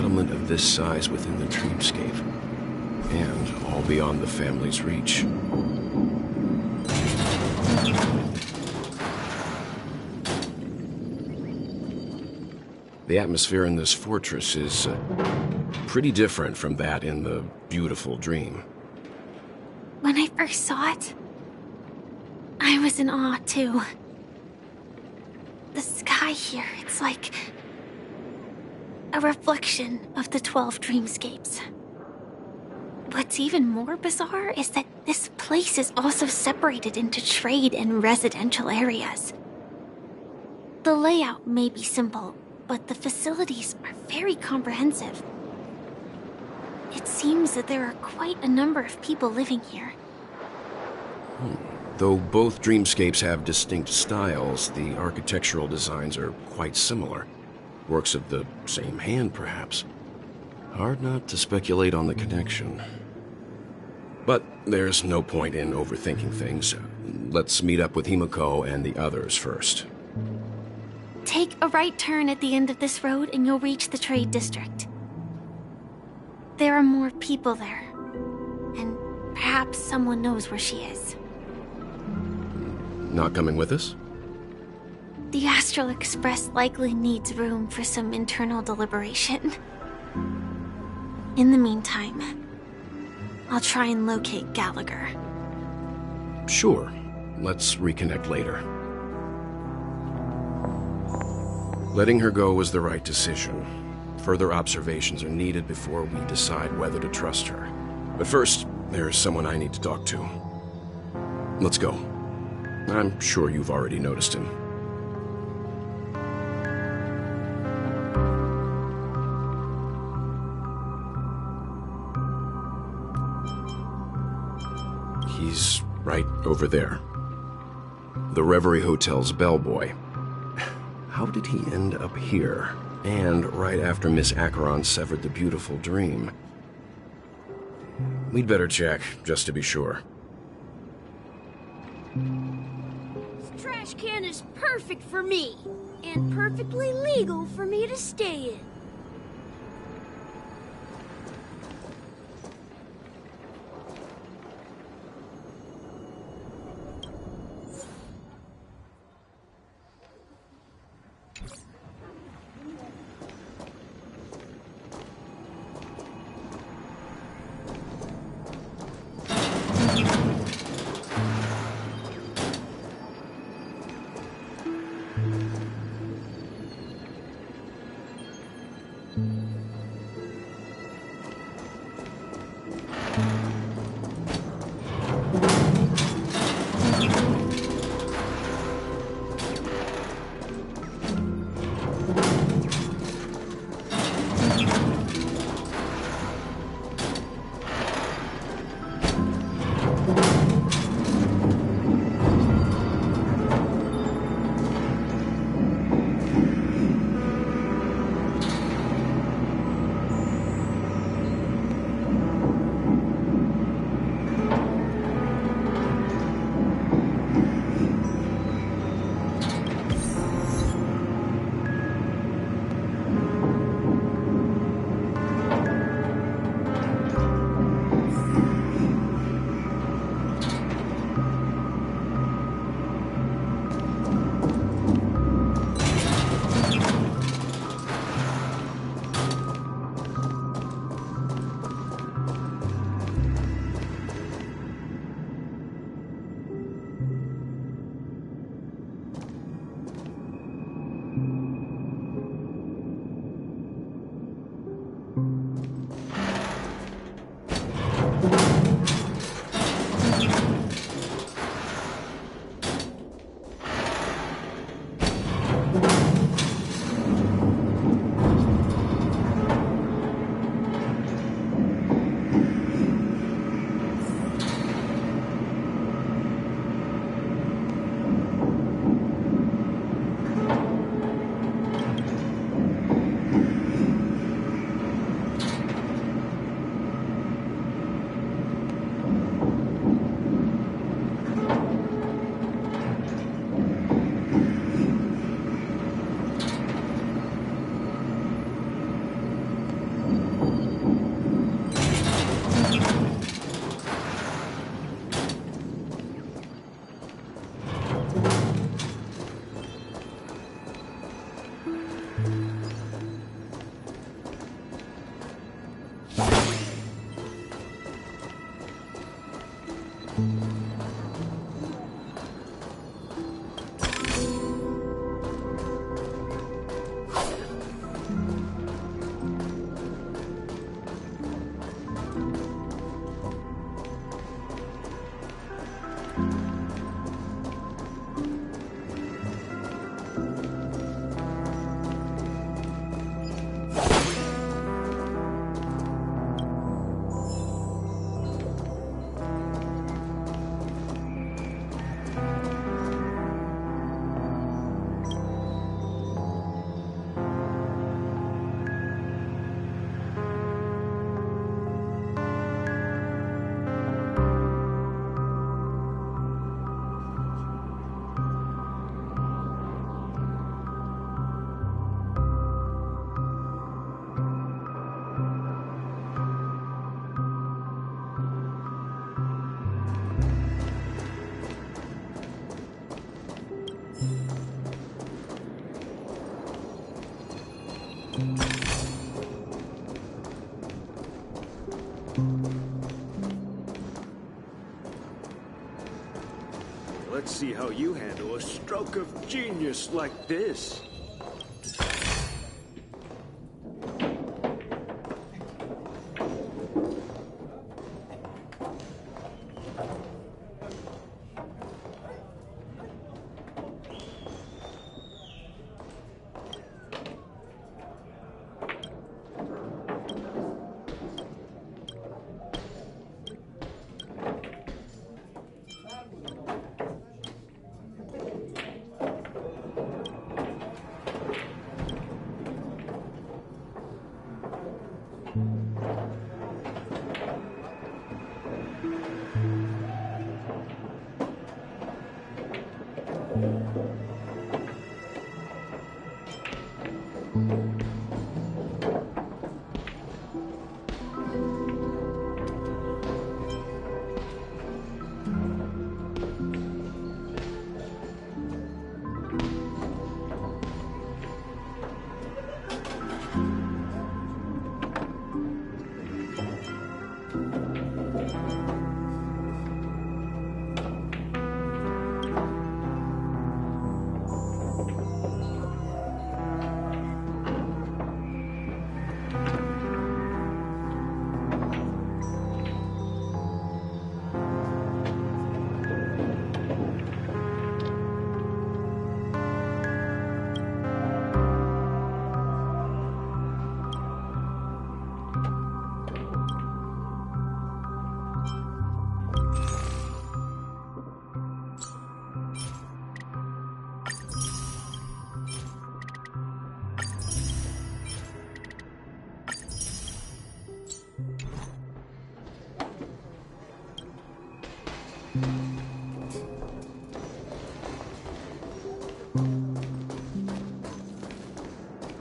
settlement of this size within the dreamscape, and all beyond the family's reach. The atmosphere in this fortress is pretty different from that in the beautiful dream. When I first saw it, I was in awe too. The sky here, it's like a reflection of the 12 dreamscapes. What's even more bizarre is that this place is also separated into trade and residential areas. The layout may be simple, but the facilities are very comprehensive. It seems that there are quite a number of people living here. Though both dreamscapes have distinct styles, the architectural designs are quite similar. Works of the same hand, perhaps. Hard not to speculate on the connection. But there's no point in overthinking things. Let's meet up with Himiko and the others first. Take a right turn at the end of this road and you'll reach the trade district. There are more people there. And perhaps someone knows where she is. Not coming with us? The Astral Express likely needs room for some internal deliberation. In the meantime, I'll try and locate Gallagher. Sure. Let's reconnect later. Letting her go was the right decision. Further observations are needed before we decide whether to trust her. But first, there's someone I need to talk to. Let's go. I'm sure you've already noticed him. He's right over there. The Reverie Hotel's bellboy. How did he end up here? And right after Miss Acheron severed the beautiful dream. We'd better check, just to be sure. This trash can is perfect for me, and perfectly legal for me to stay in. Let's see how you handle a stroke of genius like this.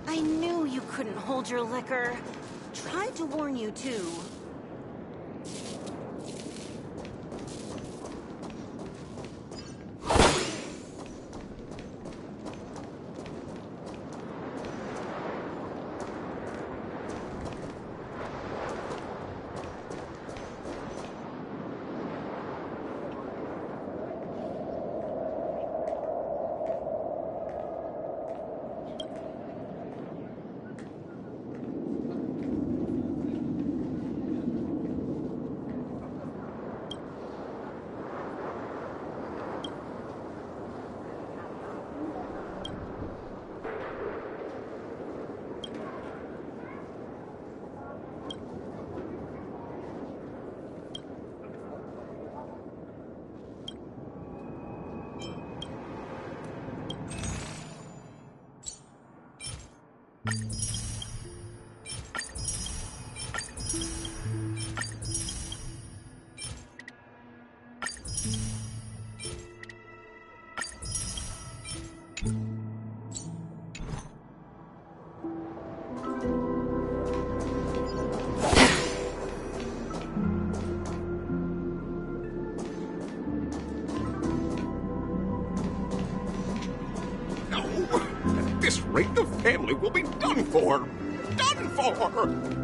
I knew you couldn't hold your liquor. Tried to warn you, too. At this rate, the family will be done for! Done for!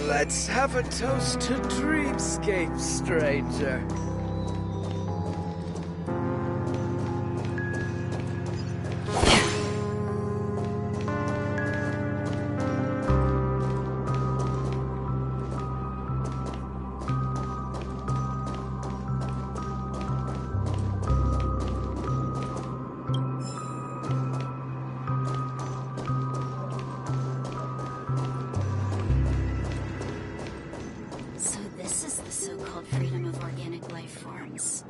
Let's have a toast to dreamscape, stranger. So this is the so-called freedom of organic life forms.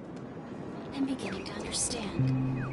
I'm beginning to understand.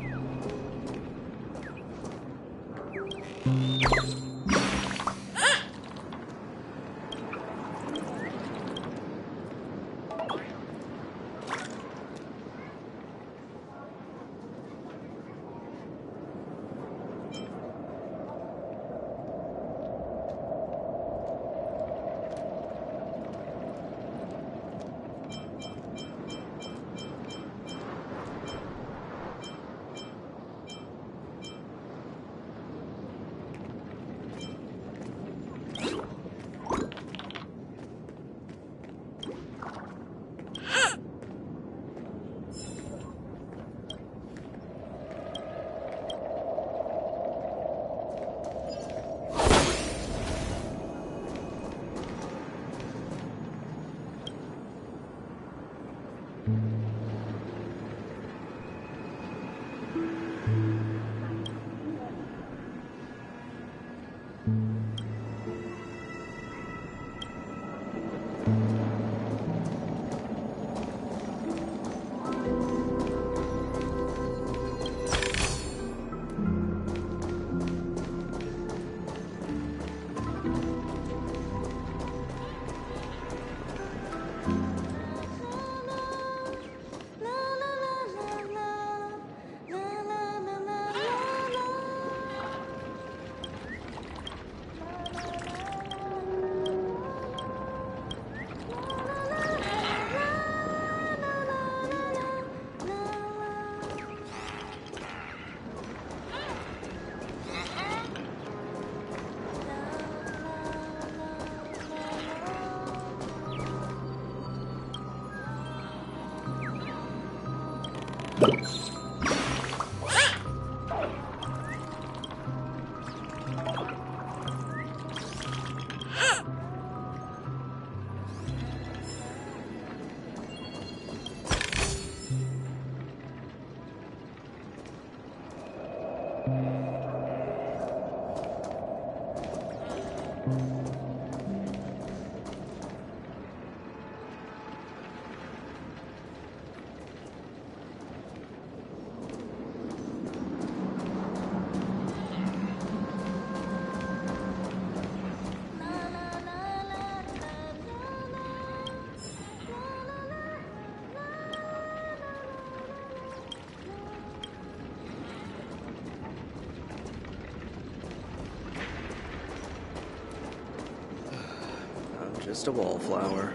Just a wallflower.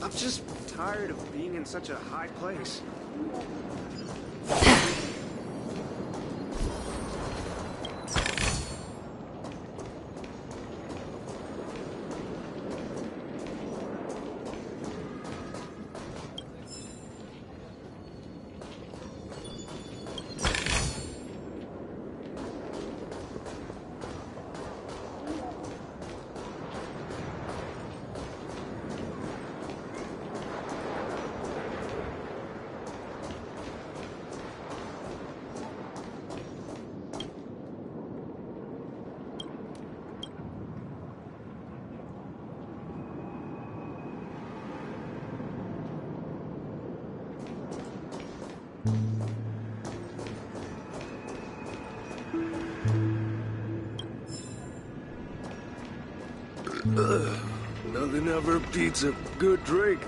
I'm just tired of being in such a high place. Nothing ever beats a good drink.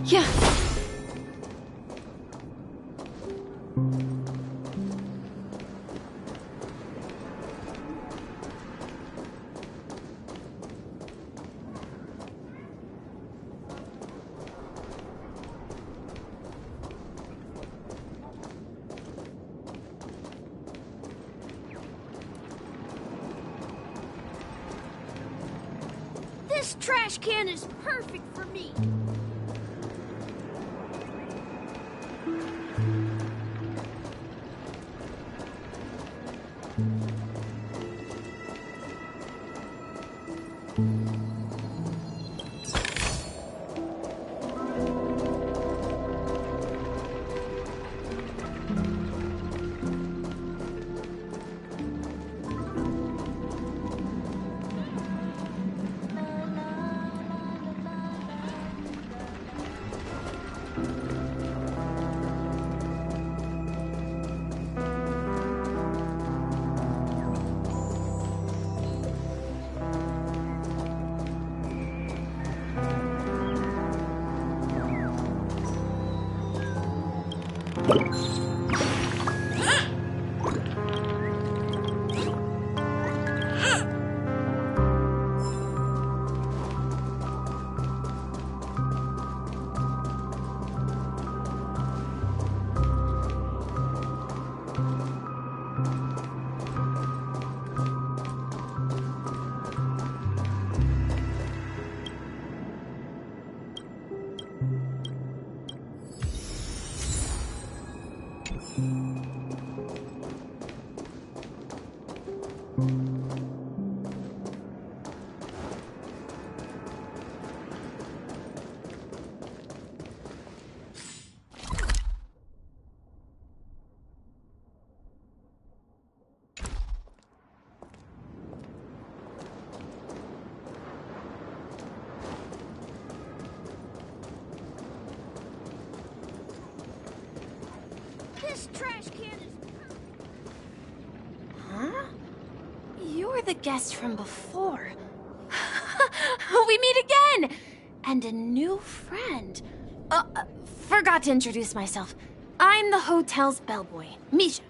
Yeah. This trash can is perfect for me. This trash can is... Huh? You're the guest from before. We meet again! And a new friend. Forgot to introduce myself. I'm the hotel's bellboy, Misha.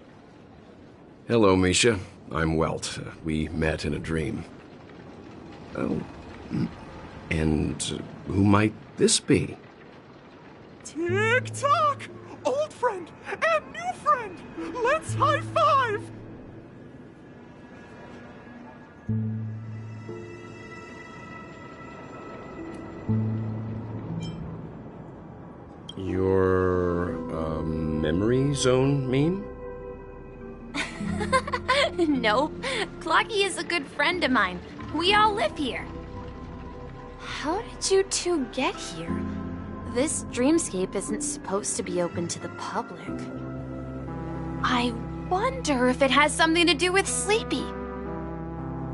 Hello, Misha. I'm Welt. We met in a dream. Oh. And who might this be? Tick-tock! Old friend and new friend! Let's high-five! memory zone meme? Nope. Clocky is a good friend of mine. We all live here. How did you two get here? This dreamscape isn't supposed to be open to the public. I wonder if it has something to do with Sleepy.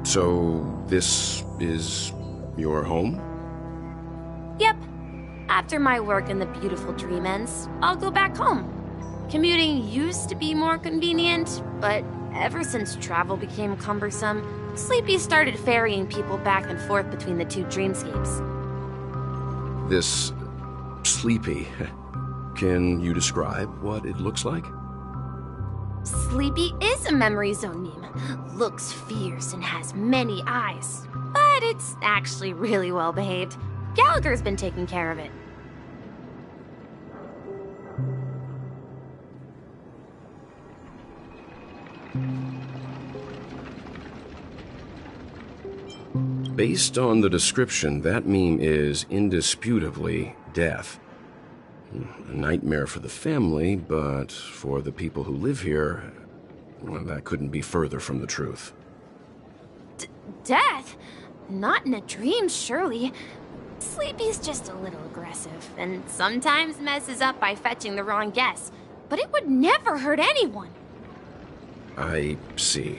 So, this is your home? Yep. After my work in the beautiful dream ends, I'll go back home. Commuting used to be more convenient, but ever since travel became cumbersome, Sleepy started ferrying people back and forth between the two dreamscapes. This Sleepy. Can you describe what it looks like? Sleepy is a memory zone meme. Looks fierce and has many eyes. But it's actually really well behaved. Gallagher's been taking care of it. Based on the description, that meme is indisputably death. A nightmare for the family, but for the people who live here, well, that couldn't be further from the truth. Death? Not in a dream, surely. Sleepy's just a little aggressive, and sometimes messes up by fetching the wrong guess. But it would never hurt anyone. I see.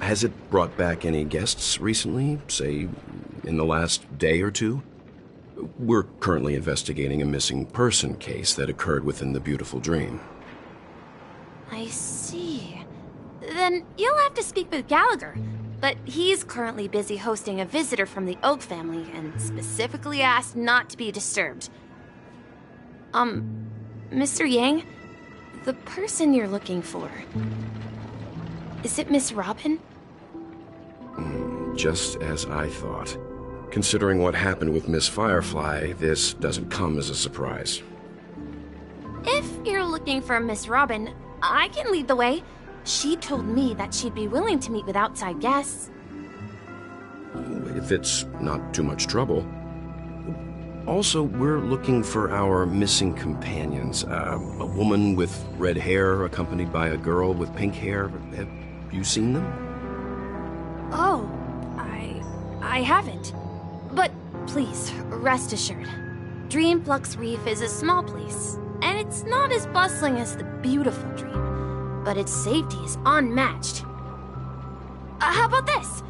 Has it brought back any guests recently, say, in the last day or two? We're currently investigating a missing person case that occurred within the beautiful dream. I see. Then you'll have to speak with Gallagher. But he's currently busy hosting a visitor from the Oak family and specifically asked not to be disturbed. Mr. Yang, the person you're looking for, is it Miss Robin? Just as I thought. Considering what happened with Miss Firefly, this doesn't come as a surprise. If you're looking for Miss Robin, I can lead the way. She told me that she'd be willing to meet with outside guests. If it's not too much trouble. Also, we're looking for our missing companions. A woman with red hair accompanied by a girl with pink hair. Have you seen them? Oh, I haven't. But please, rest assured. Dreamflux Reef is a small place, and it's not as bustling as the beautiful dream, but its safety is unmatched. How about this?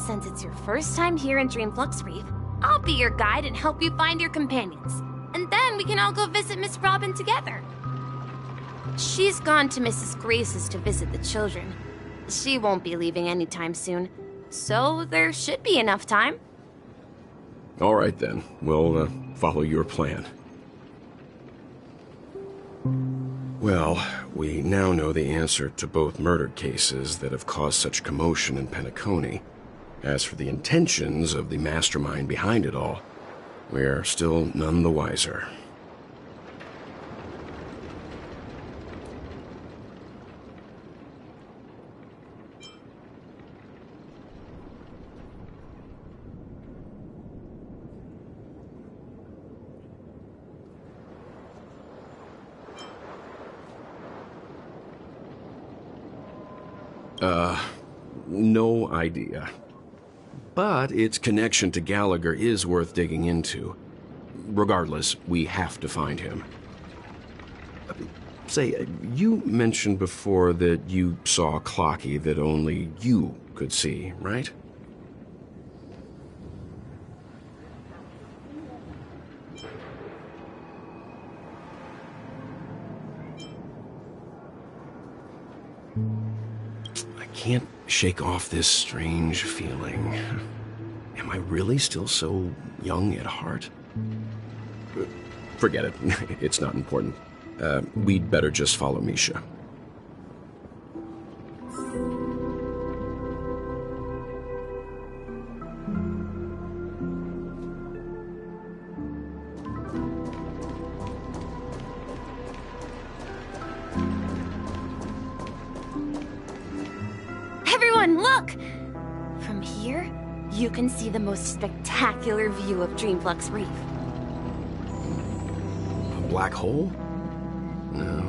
Since it's your first time here in Dreamflux Reef, I'll be your guide and help you find your companions. And then we can all go visit Miss Robin together. She's gone to Mrs. Grace's to visit the children. She won't be leaving anytime soon, so there should be enough time. All right then, we'll follow your plan. Well, we now know the answer to both murder cases that have caused such commotion in Penacony. As for the intentions of the mastermind behind it all, we're still none the wiser. No idea. But its connection to Gallagher is worth digging into. Regardless, we have to find him. Say, you mentioned before that you saw Clocky that only you could see, right? I can't shake off this strange feeling. Am I really still so young at heart? Forget it. It's not important. We'd better just follow Misha. Everyone, look! From here, you can see the most spectacular view of Dreamflux Reef. A black hole? No,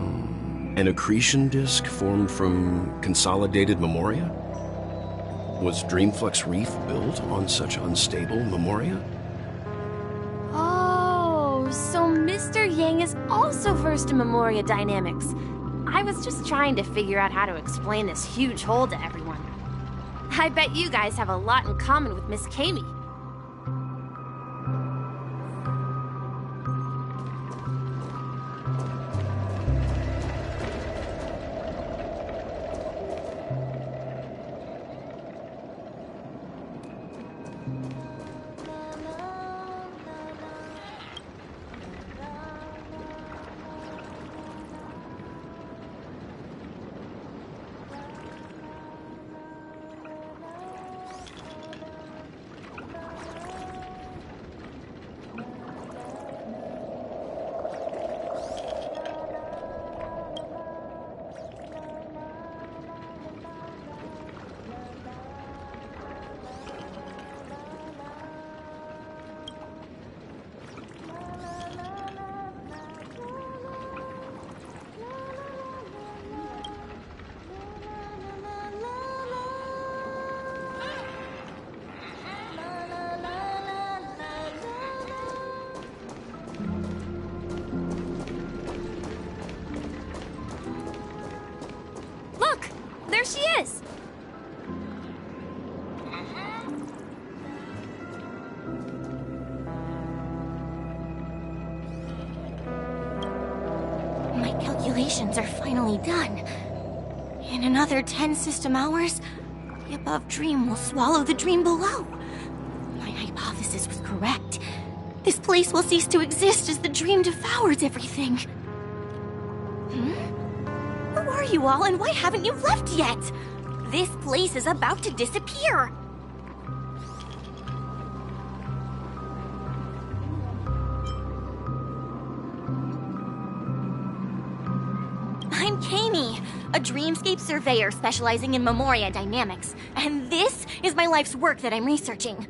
An accretion disk formed from consolidated memoria? Was Dreamflux Reef built on such unstable memoria? Oh, so Mr. Yang is also versed in Memoria dynamics. I was just trying to figure out how to explain this huge hole to everyone. I bet you guys have a lot in common with Miss Kami. There she is! My calculations are finally done. In another 10 system hours, the above dream will swallow the dream below. My hypothesis was correct. This place will cease to exist as the dream devours everything. Who are you all, and why haven't you left yet? This place is about to disappear. I'm Kami, a dreamscape surveyor specializing in Memoria dynamics, and this is my life's work that I'm researching.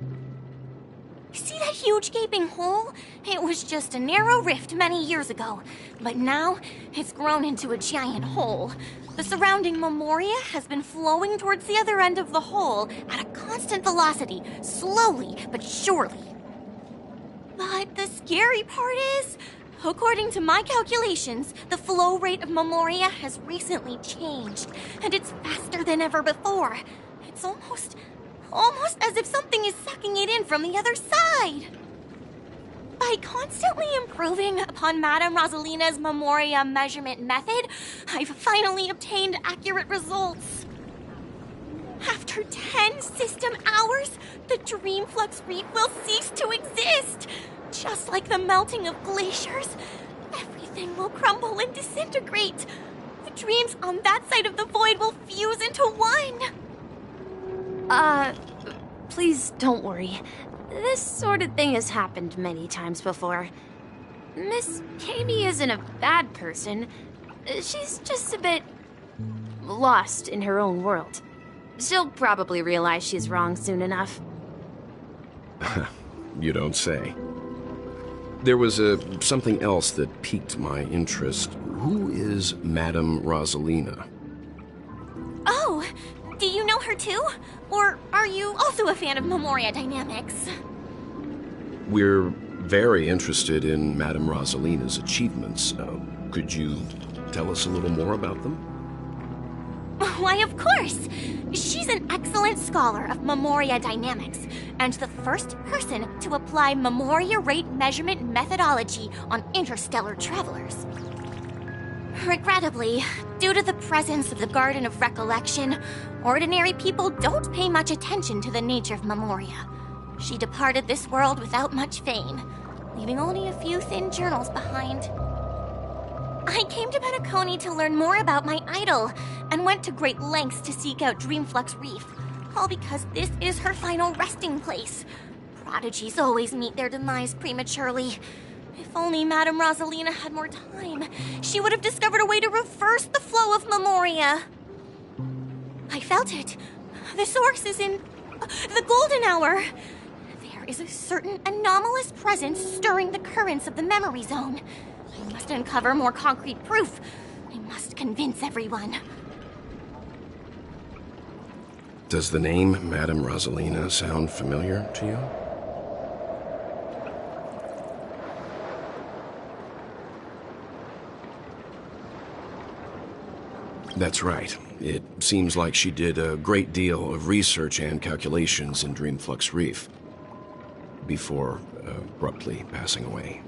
See that huge gaping hole? It was just a narrow rift many years ago, but now it's grown into a giant hole. The surrounding Memoria has been flowing towards the other end of the hole at a constant velocity, slowly but surely. But the scary part is, according to my calculations, the flow rate of Memoria has recently changed, and it's faster than ever before. It's almost as if something is sucking it in from the other side. By constantly improving upon Madame Rosalina's Memoria measurement method, I've finally obtained accurate results. After 10 system hours, the Dreamflux Reef will cease to exist. Just like the melting of glaciers, everything will crumble and disintegrate. The dreams on that side of the void will fuse into one. Please don't worry. This sort of thing has happened many times before. Miss Kami isn't a bad person. She's just a bit lost in her own world. She'll probably realize she's wrong soon enough. You don't say. There was something else that piqued my interest. Who is Madame Rosalina? Oh, do you know her too? Or are you also a fan of Memoria dynamics? We're very interested in Madame Rosalina's achievements. Could you tell us a little more about them? Why, of course! She's an excellent scholar of Memoria dynamics, and the first person to apply Memoria rate measurement methodology on interstellar travelers. Regrettably, due to the presence of the Garden of Recollection, ordinary people don't pay much attention to the nature of Memoria. She departed this world without much fame, leaving only a few thin journals behind. I came to Penacony to learn more about my idol, and went to great lengths to seek out Dreamflux Reef, all because this is her final resting place. Prodigies always meet their demise prematurely. If only Madame Rosalina had more time, she would have discovered a way to reverse the flow of Memoria. I felt it. The source is in the golden hour. There is a certain anomalous presence stirring the currents of the memory zone. I must uncover more concrete proof. I must convince everyone. Does the name Madame Rosalina sound familiar to you? That's right. It seems like she did a great deal of research and calculations in Dreamflux Reef before abruptly passing away.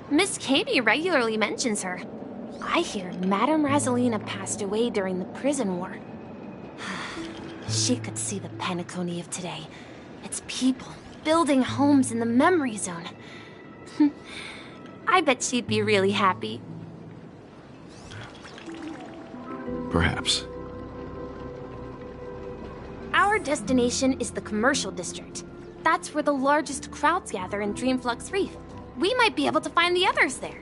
Miss Katie regularly mentions her. I hear Madame Rosalina passed away during the prison war. She could see the Penacony of today. It's people building homes in the memory zone. I bet she'd be really happy. Perhaps. Our destination is the commercial district. That's where the largest crowds gather in Dreamflux Reef. We might be able to find the others there.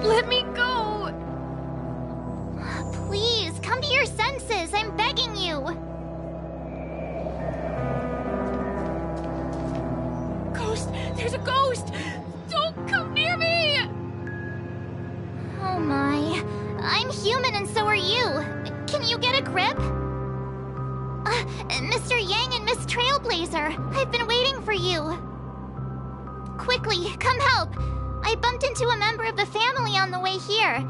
Let me go! Please, come to your senses. I'm begging you. Ghost! There's a ghost! Don't come near me! Oh my. I'm human and so are you. Can you get a grip? Mr. Yang and Miss Trailblazer, I've been waiting for you. Quickly, come help. I bumped into a member of the family on the way here.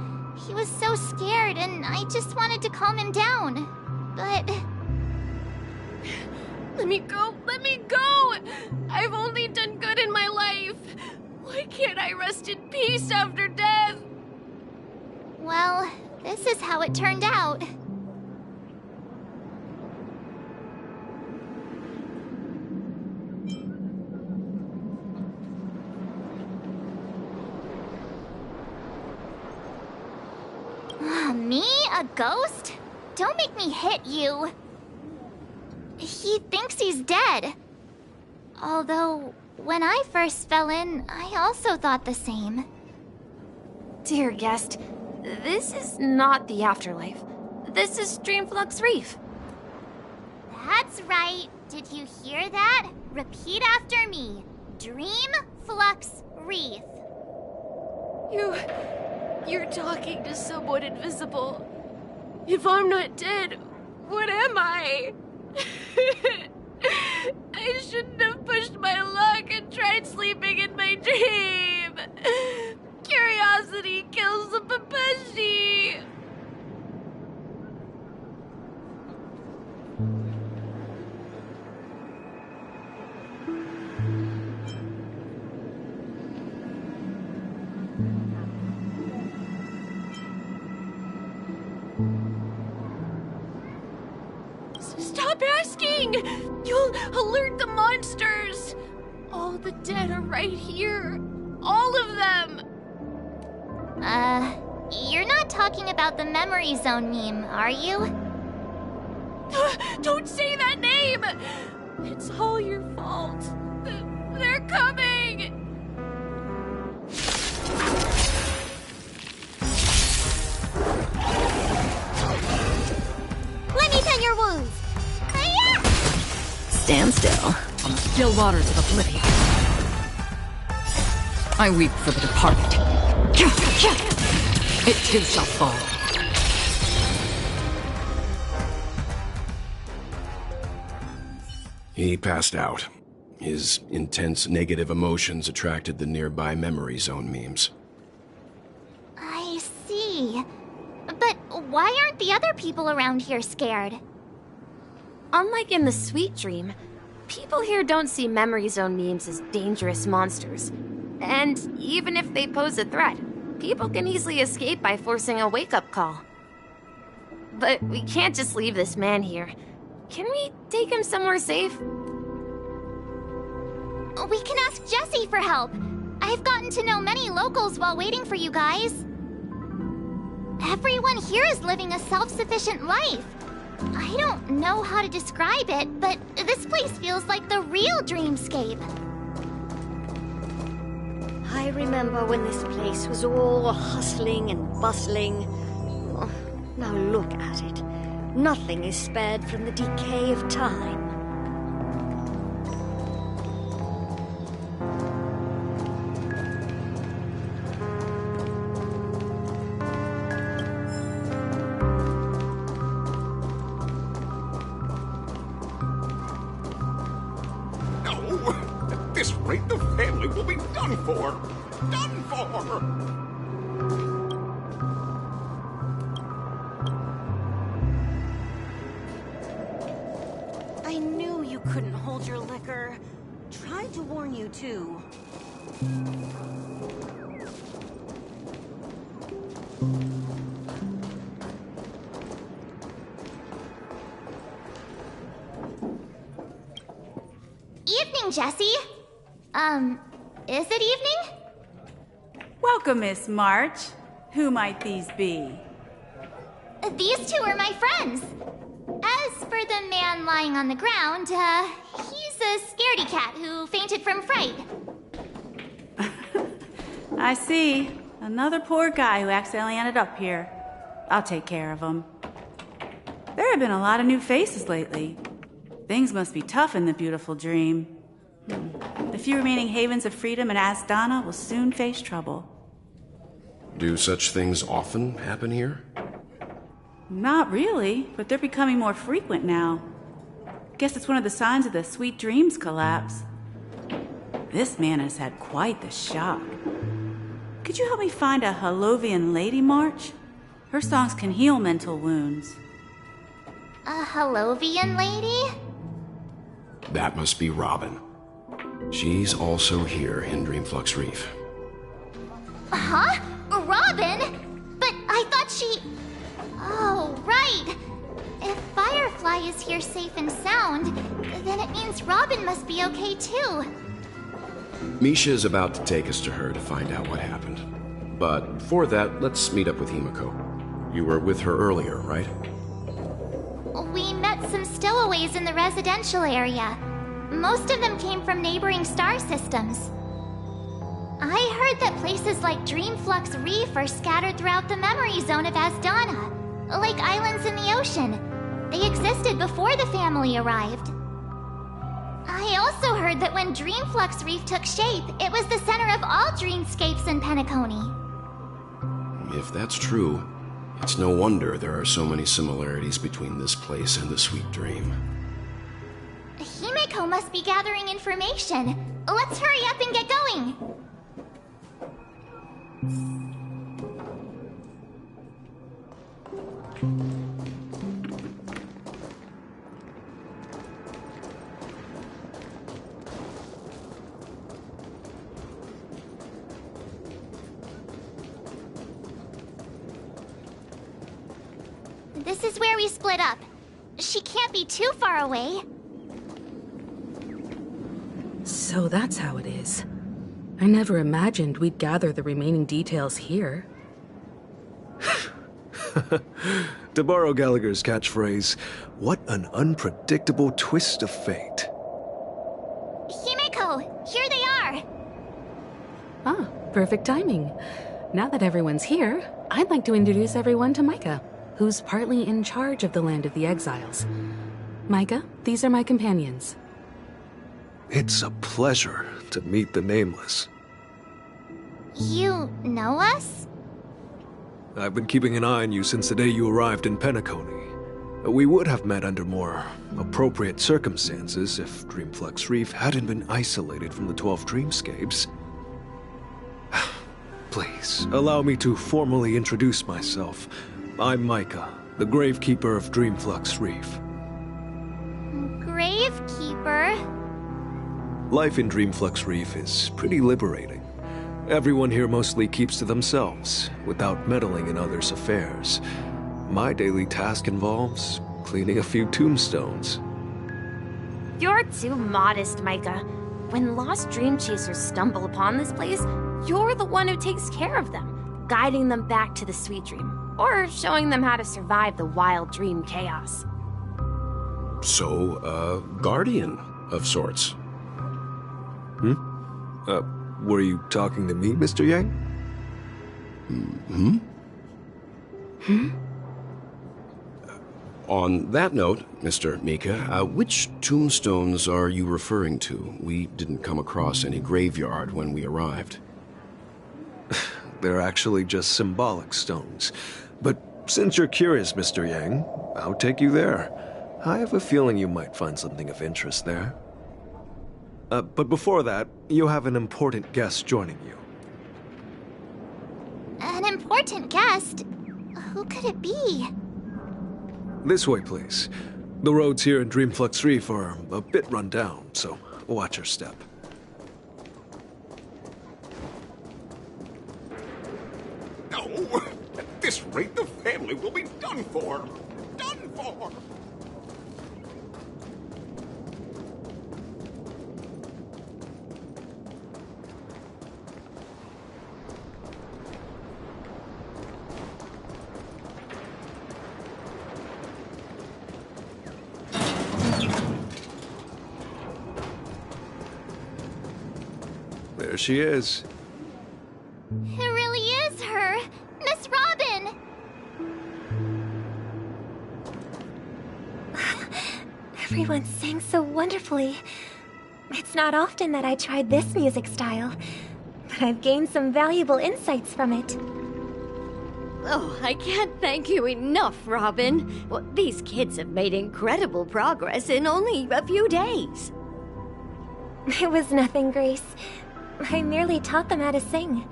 He was so scared and I just wanted to calm him down. But... Let me go! Let me go! I've only done good in my life. Why can't I rest in peace after death? well, this is how it turned out. Me? A ghost? Don't make me hit you. He thinks he's dead. Although, when I first fell in, I also thought the same. Dear guest, this is not the afterlife. This is Dreamflux Reef. That's right. Did you hear that? Repeat after me. Dreamflux Reef. You're talking to someone invisible. If I'm not dead, what am I? I shouldn't have pushed my luck and tried sleeping in my dream. Curiosity kills the Papeshi. Stop asking! You'll alert the monsters! All the dead are right here. All of them! You're not talking about the memory zone meme, are you? Don't say that name! It's all your fault. They're coming! Let me tend your wounds. Stand still on the still waters of oblivion. I weep for the departed. It too shall fall. He passed out. His intense negative emotions attracted the nearby memory zone memes. I see. But why aren't the other people around here scared? Unlike in the Sweet Dream, people here don't see memory zone memes as dangerous monsters. And even if they pose a threat, people can easily escape by forcing a wake-up call. But we can't just leave this man here. Can we take him somewhere safe? We can ask Jessie for help. I've gotten to know many locals while waiting for you guys. Everyone here is living a self-sufficient life. I don't know how to describe it, but this place feels like the real dreamscape. I remember when this place was all hustling and bustling. Oh, now look at it. Nothing is spared from the decay of time. this rate, the family will be done for. Done for! I knew you couldn't hold your liquor. Tried to warn you, too. Evening, Jessie. Is it evening? Welcome, Miss March. Who might these be? These two are my friends. As for the man lying on the ground, he's a scaredy cat who fainted from fright. I see. Another poor guy who accidentally ended up here. I'll take care of him. There have been a lot of new faces lately. Things must be tough in the beautiful dream. The few remaining havens of freedom in Asdana will soon face trouble. Do such things often happen here? Not really, but they're becoming more frequent now. Guess it's one of the signs of the Sweet Dreams collapse. This man has had quite the shock. Could you help me find a Halovian lady, March? Her songs can heal mental wounds. A Halovian lady? That must be Robin. She's also here in Dreamflux Reef. Huh? Robin? But I thought she... Oh, right. If Firefly is here safe and sound, then it means Robin must be okay too. Misha is about to take us to her to find out what happened. But before that, let's meet up with Himiko. You were with her earlier, right? We met some stowaways in the residential area. Most of them came from neighboring star systems. I heard that places like Dreamflux Reef are scattered throughout the memory zone of Asdana, like islands in the ocean. They existed before the family arrived. I also heard that when Dreamflux Reef took shape, it was the center of all dreamscapes in Penacony. If that's true, it's no wonder there are so many similarities between this place and the Sweet Dream. Himeko must be gathering information. Let's hurry up and get going. This is where we split up. She can't be too far away. So that's how it is. I never imagined we'd gather the remaining details here. To borrow Gallagher's catchphrase, what an unpredictable twist of fate. Himeko, here they are. Ah, perfect timing. Now that everyone's here, I'd like to introduce everyone to Micah, who's partly in charge of the Land of the Exiles. Micah, these are my companions. It's a pleasure to meet the Nameless. You know us? I've been keeping an eye on you since the day you arrived in Penacony. We would have met under more appropriate circumstances if Dreamflux Reef hadn't been isolated from the 12 dreamscapes. Please, allow me to formally introduce myself. I'm Micah, the Gravekeeper of Dreamflux Reef. Gravekeeper? Life in Dreamflux Reef is pretty liberating. Everyone here mostly keeps to themselves, without meddling in others' affairs. My daily task involves cleaning a few tombstones. You're too modest, Micah. When lost dream chasers stumble upon this place, you're the one who takes care of them, guiding them back to the Sweet Dream, or showing them how to survive the wild dream chaos. So, a guardian of sorts. Were you talking to me, Mr. Yang? On that note, Mr. Mika, which tombstones are you referring to? We didn't come across any graveyard when we arrived. They're actually just symbolic stones. But since you're curious, Mr. Yang, I'll take you there. I have a feeling you might find something of interest there. But before that, you have an important guest joining you. An important guest? Who could it be? This way, please. The roads here in Dreamflux Reef are a bit run down, so watch your step. No! At this rate, the family will be done for! Done for! There she is. It really is her! Miss Robin! Everyone sang so wonderfully. It's not often that I tried this music style, but I've gained some valuable insights from it. Oh, I can't thank you enough, Robin. Well, these kids have made incredible progress in only a few days. It was nothing, Grace. I merely taught them how to sing.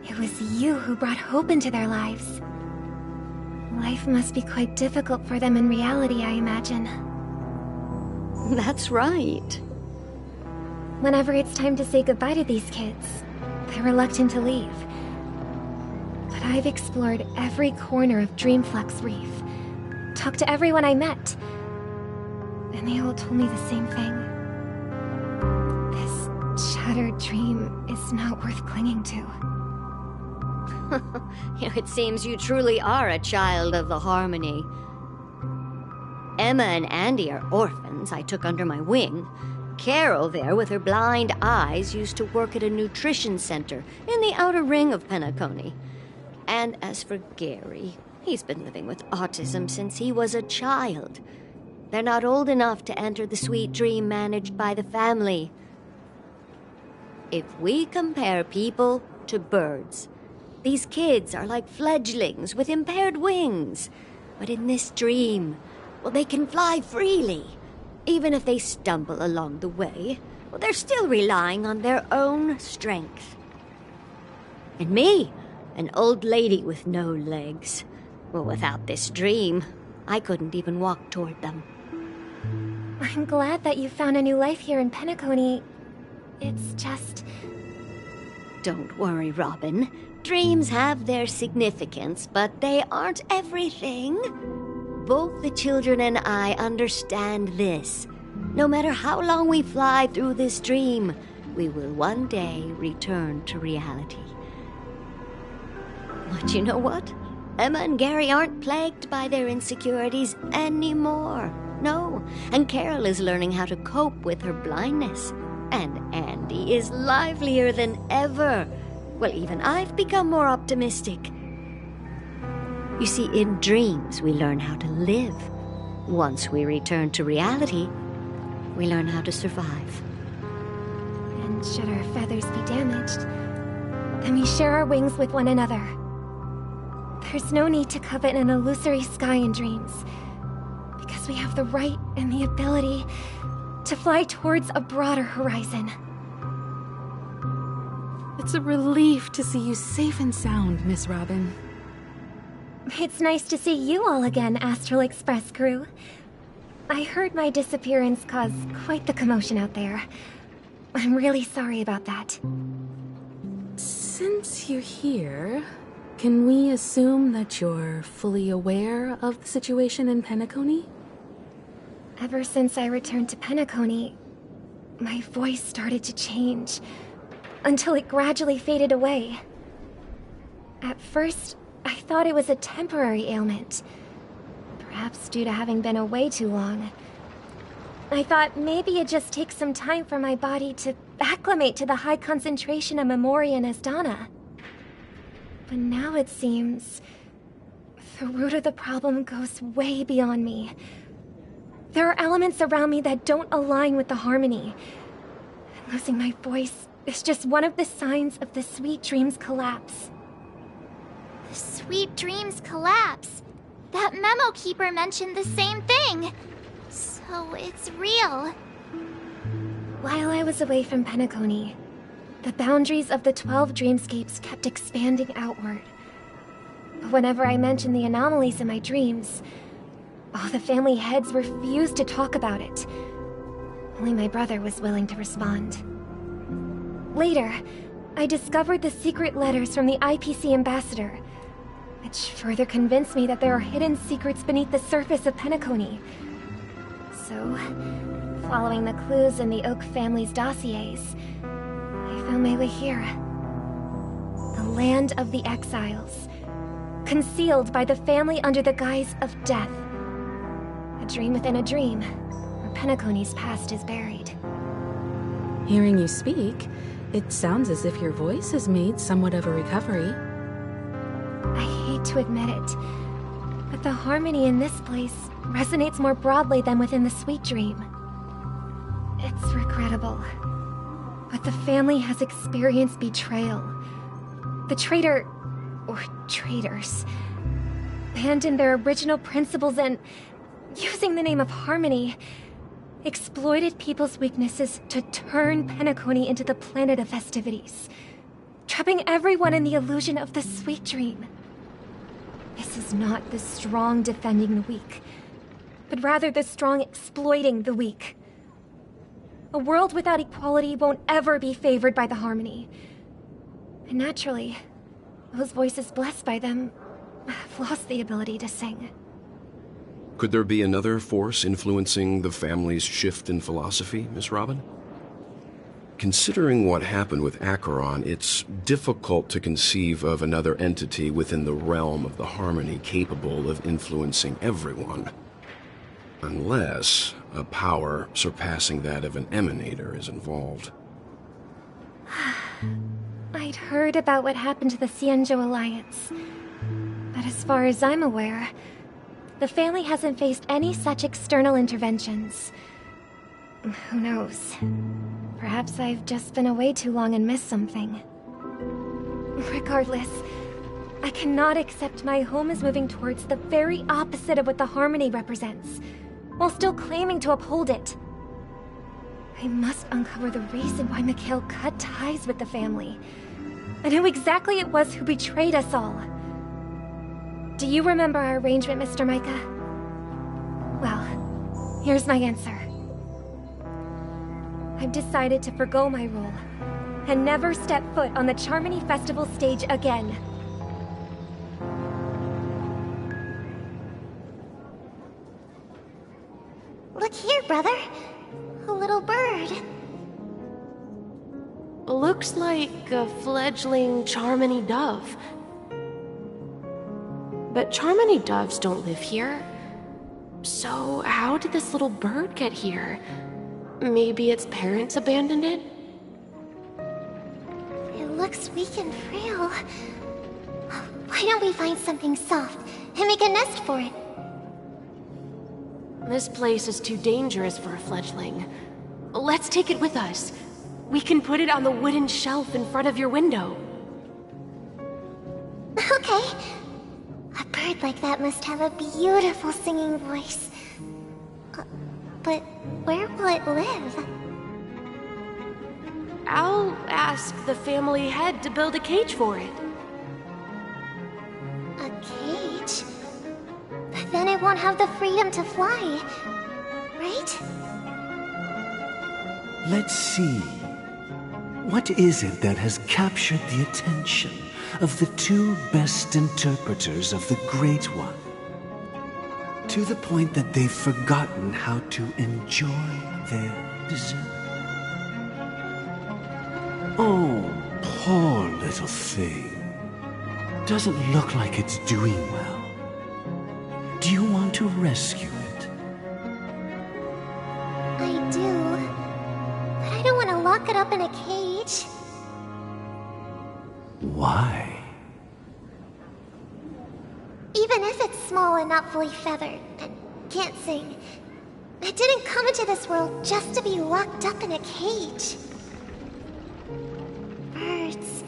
It was you who brought hope into their lives. Life must be quite difficult for them in reality, I imagine. That's right. Whenever it's time to say goodbye to these kids, they're reluctant to leave. But I've explored every corner of Dreamflux Reef, talked to everyone I met, and they all told me the same thing. This shattered dream is not worth clinging to. It seems you truly are a child of the Harmony. Emma and Andy are orphans I took under my wing. Carol there, with her blind eyes, used to work at a nutrition center in the outer ring of Penacony. And as for Gary, he's been living with autism since he was a child. They're not old enough to enter the sweet dream managed by the family. If we compare people to birds, these kids are like fledglings with impaired wings. But in this dream, well, they can fly freely. Even if they stumble along the way, well, they're still relying on their own strength. And me, an old lady with no legs. Well, without this dream, I couldn't even walk toward them. I'm glad that you found a new life here in Penacony. It's just... Don't worry, Robin. Dreams have their significance, but they aren't everything. Both the children and I understand this. No matter how long we fly through this dream, we will one day return to reality. But you know what? Emma and Gary aren't plagued by their insecurities anymore. No, and Carol is learning how to cope with her blindness. And Andy is livelier than ever. Well, even I've become more optimistic. You see, in dreams, we learn how to live. Once we return to reality, we learn how to survive. And should our feathers be damaged, then we share our wings with one another. There's no need to covet an illusory sky in dreams, because we have the right and the ability to fly towards a broader horizon. It's a relief to see you safe and sound, Miss Robin. It's nice to see you all again, Astral Express crew. I heard my disappearance caused quite the commotion out there. I'm really sorry about that. Since you're here, can we assume that you're fully aware of the situation in Penacony? Ever since I returned to Penacony, my voice started to change, until it gradually faded away. At first, I thought it was a temporary ailment, perhaps due to having been away too long. I thought maybe it just takes some time for my body to acclimate to the high concentration of Memoria and Asdana. But now it seems the root of the problem goes way beyond me. There are elements around me that don't align with the Harmony. And losing my voice is just one of the signs of the Sweet Dreams collapse. The Sweet Dreams collapse. That memo keeper mentioned the same thing. So it's real. While I was away from Penacony, the boundaries of the 12 dreamscapes kept expanding outward. But whenever I mentioned the anomalies in my dreams, all the family heads refused to talk about it. Only my brother was willing to respond. Later, I discovered the secret letters from the IPC ambassador, which further convinced me that there are hidden secrets beneath the surface of Penacony. So, following the clues in the Oak family's dossiers, I found my way here. The land of the exiles, concealed by the family under the guise of death. A dream within a dream, where Penacony's past is buried. Hearing you speak, it sounds as if your voice has made somewhat of a recovery. I hate to admit it, but the harmony in this place resonates more broadly than within the Sweet Dream. It's regrettable, but the family has experienced betrayal. The traitor, or traitors, abandoned their original principles and, using the name of harmony, exploited people's weaknesses to turn Penacony into the planet of festivities, trapping everyone in the illusion of the Sweet Dream. This is not the strong defending the weak, but rather the strong exploiting the weak. A world without equality won't ever be favored by the harmony. And naturally, those voices blessed by them have lost the ability to sing. Could there be another force influencing the family's shift in philosophy, Miss Robin? Considering what happened with Acheron, it's difficult to conceive of another entity within the realm of the harmony capable of influencing everyone. Unless a power surpassing that of an emanator is involved. I'd heard about what happened to the Cienjo Alliance, but as far as I'm aware, the family hasn't faced any such external interventions. Who knows? Perhaps I've just been away too long and missed something. Regardless, I cannot accept my home is moving towards the very opposite of what the harmony represents, while still claiming to uphold it. I must uncover the reason why Mikhail cut ties with the family, and who exactly it was who betrayed us all. Do you remember our arrangement, Mr. Micah? Well, here's my answer. I've decided to forgo my role, and never step foot on the Charmony Festival stage again. Look here, brother. A little bird. Looks like a fledgling Charmony dove. But Charmony doves don't live here. So how did this little bird get here? Maybe its parents abandoned it? It looks weak and frail. Why don't we find something soft and make a nest for it? This place is too dangerous for a fledgling. Let's take it with us. We can put it on the wooden shelf in front of your window. Okay. A bird like that must have a beautiful singing voice. But where will it live? I'll ask the family head to build a cage for it. A cage? But then it won't have the freedom to fly, right? Let's see. What is it that has captured the attention of the two best interpreters of the Great One? To the point that they've forgotten how to enjoy their dessert. Oh, poor little thing. Doesn't look like it's doing well. Do you want to rescue it? I do. But I don't want to lock it up in a cage. Why? Even if it's small and not fully feathered, and can't sing, it didn't come into this world just to be locked up in a cage. Birds,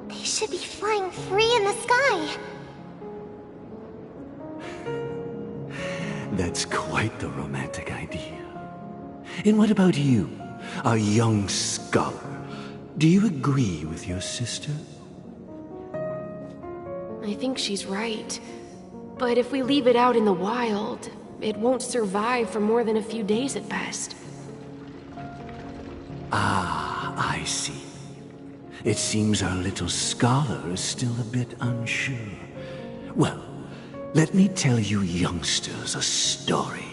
they should be flying free in the sky. That's quite the romantic idea. And what about you? a young scholar. Do you agree with your sister? I think she's right. But if we leave it out in the wild, it won't survive for more than a few days at best. Ah, I see. It seems our little scholar is still a bit unsure. Well, let me tell you youngsters a story.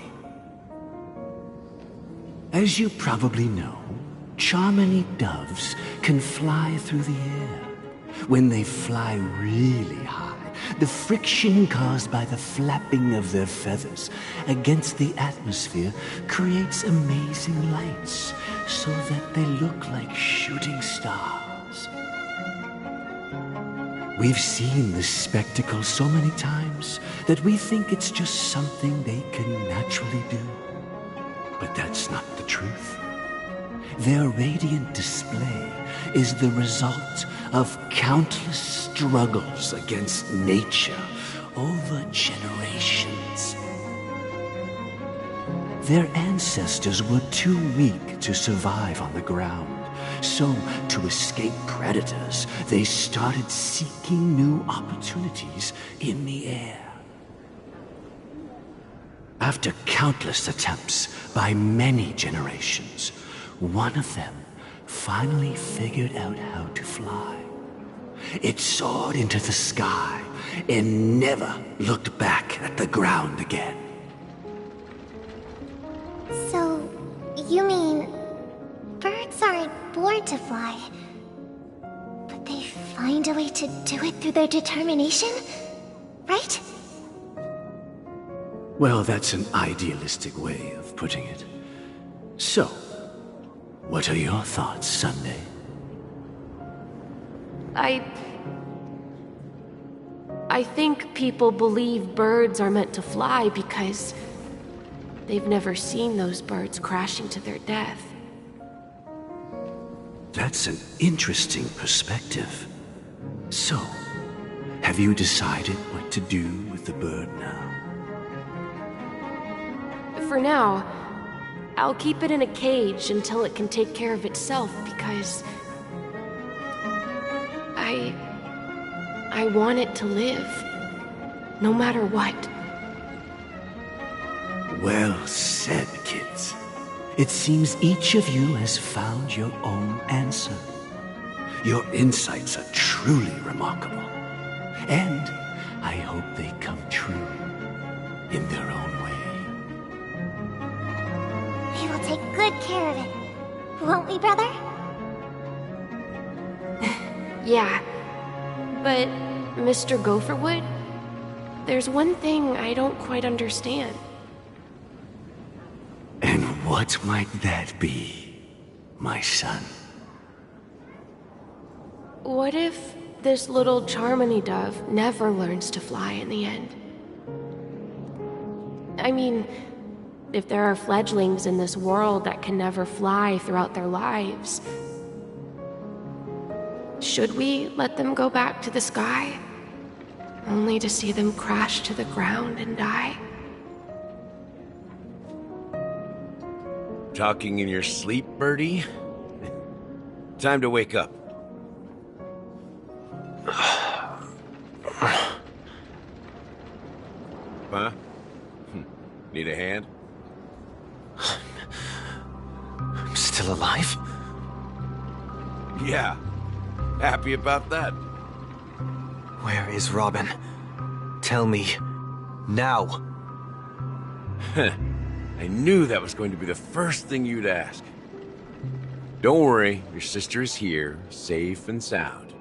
As you probably know, Charmony doves can fly through the air. When they fly really high, the friction caused by the flapping of their feathers against the atmosphere creates amazing lights, so that they look like shooting stars. We've seen this spectacle so many times that we think it's just something they can naturally do. But that's not the truth. Their radiant display is the result of countless struggles against nature over generations. Their ancestors were too weak to survive on the ground, so to escape predators, they started seeking new opportunities in the air. After countless attempts by many generations, one of them finally figured out how to fly. It soared into the sky and never looked back at the ground again. So, you mean birds aren't born to fly, but they find a way to do it through their determination, right? Well, that's an idealistic way of putting it. So, what are your thoughts, Sunday? I think people believe birds are meant to fly because they've never seen those birds crashing to their death. That's an interesting perspective. So, have you decided what to do with the bird now? For now, I'll keep it in a cage until it can take care of itself because I want it to live, no matter what. Well said, kids. It seems each of you has found your own answer. Your insights are truly remarkable. And I hope they come true in their own way. We will take good care of it. Won't we, brother? Yeah. But, Mr. Gopherwood, there's one thing I don't quite understand. And what might that be, my son? What if this little Charmony dove never learns to fly in the end? I mean, if there are fledglings in this world that can never fly throughout their lives, should we let them go back to the sky, only to see them crash to the ground and die? Talking in your sleep, Birdie? Time to wake up. Huh? Need a hand? I'm still alive? Yeah. Happy about that. Where is Robin? Tell me. Now. I knew that was going to be the first thing you'd ask. Don't worry, your sister is here, safe and sound.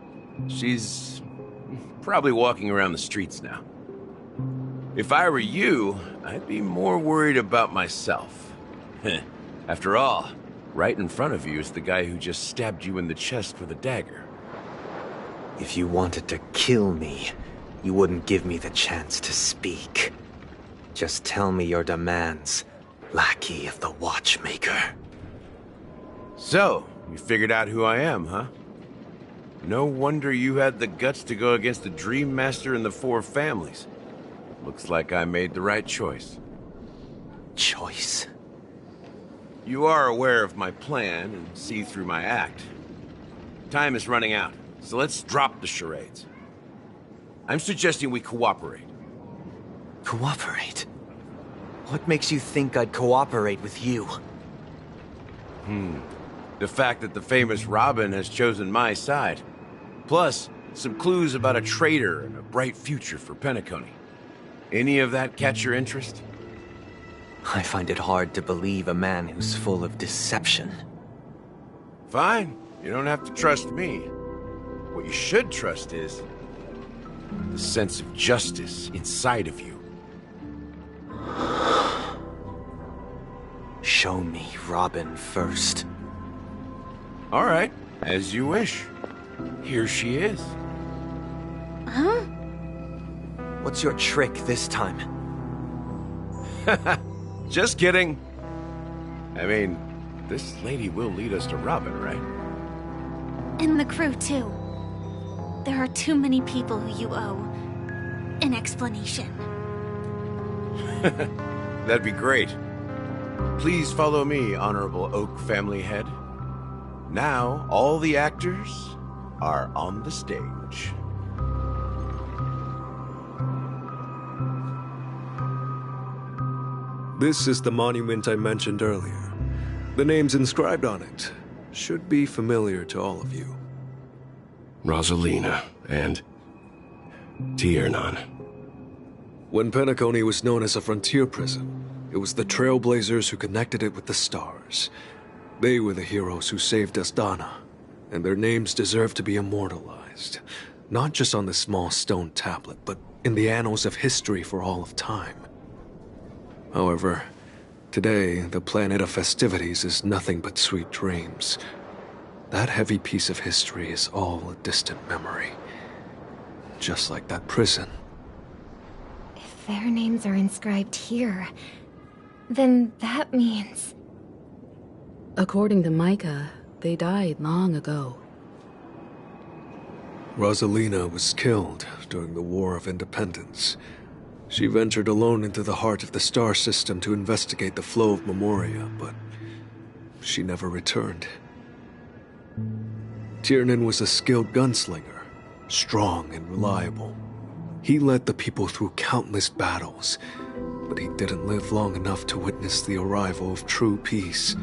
She's probably walking around the streets now. If I were you, I'd be more worried about myself. After all, right in front of you is the guy who just stabbed you in the chest with a dagger. If you wanted to kill me, you wouldn't give me the chance to speak. Just tell me your demands, lackey of the Watchmaker. So, you figured out who I am, huh? No wonder you had the guts to go against the Dream Master and the Four Families. Looks like I made the right choice. Choice? You are aware of my plan and see through my act. Time is running out, so let's drop the charades. I'm suggesting we cooperate. Cooperate? What makes you think I'd cooperate with you? The fact that the famous Robin has chosen my side. Plus, some clues about a traitor and a bright future for Penacony. Any of that catch your interest? I find it hard to believe a man who's full of deception. Fine. You don't have to trust me. What you should trust is the sense of justice inside of you. Show me Robin first. All right, as you wish. Here she is. Huh? What's your trick this time? Just kidding. I mean, this lady will lead us to Robin, right? And the crew, too. There are too many people who you owe an explanation. That'd be great. Please follow me, Honorable Oak family head. Now, all the actors are on the stage. This is the monument I mentioned earlier. The names inscribed on it should be familiar to all of you. Rosalina and Tiernan. When Penacony was known as a frontier prison, it was the Trailblazers who connected it with the stars. They were the heroes who saved Asdana, and their names deserve to be immortalized, not just on this small stone tablet, but in the annals of history for all of time. However, today, the planet of festivities is nothing but sweet dreams. That heavy piece of history is all a distant memory. Just like that prison. If their names are inscribed here, then that means... According to Micah, they died long ago. Rosalina was killed during the War of Independence. She ventured alone into the heart of the star system to investigate the flow of Memoria, but she never returned. Tiernan was a skilled gunslinger, strong and reliable. He led the people through countless battles, but he didn't live long enough to witness the arrival of true peace.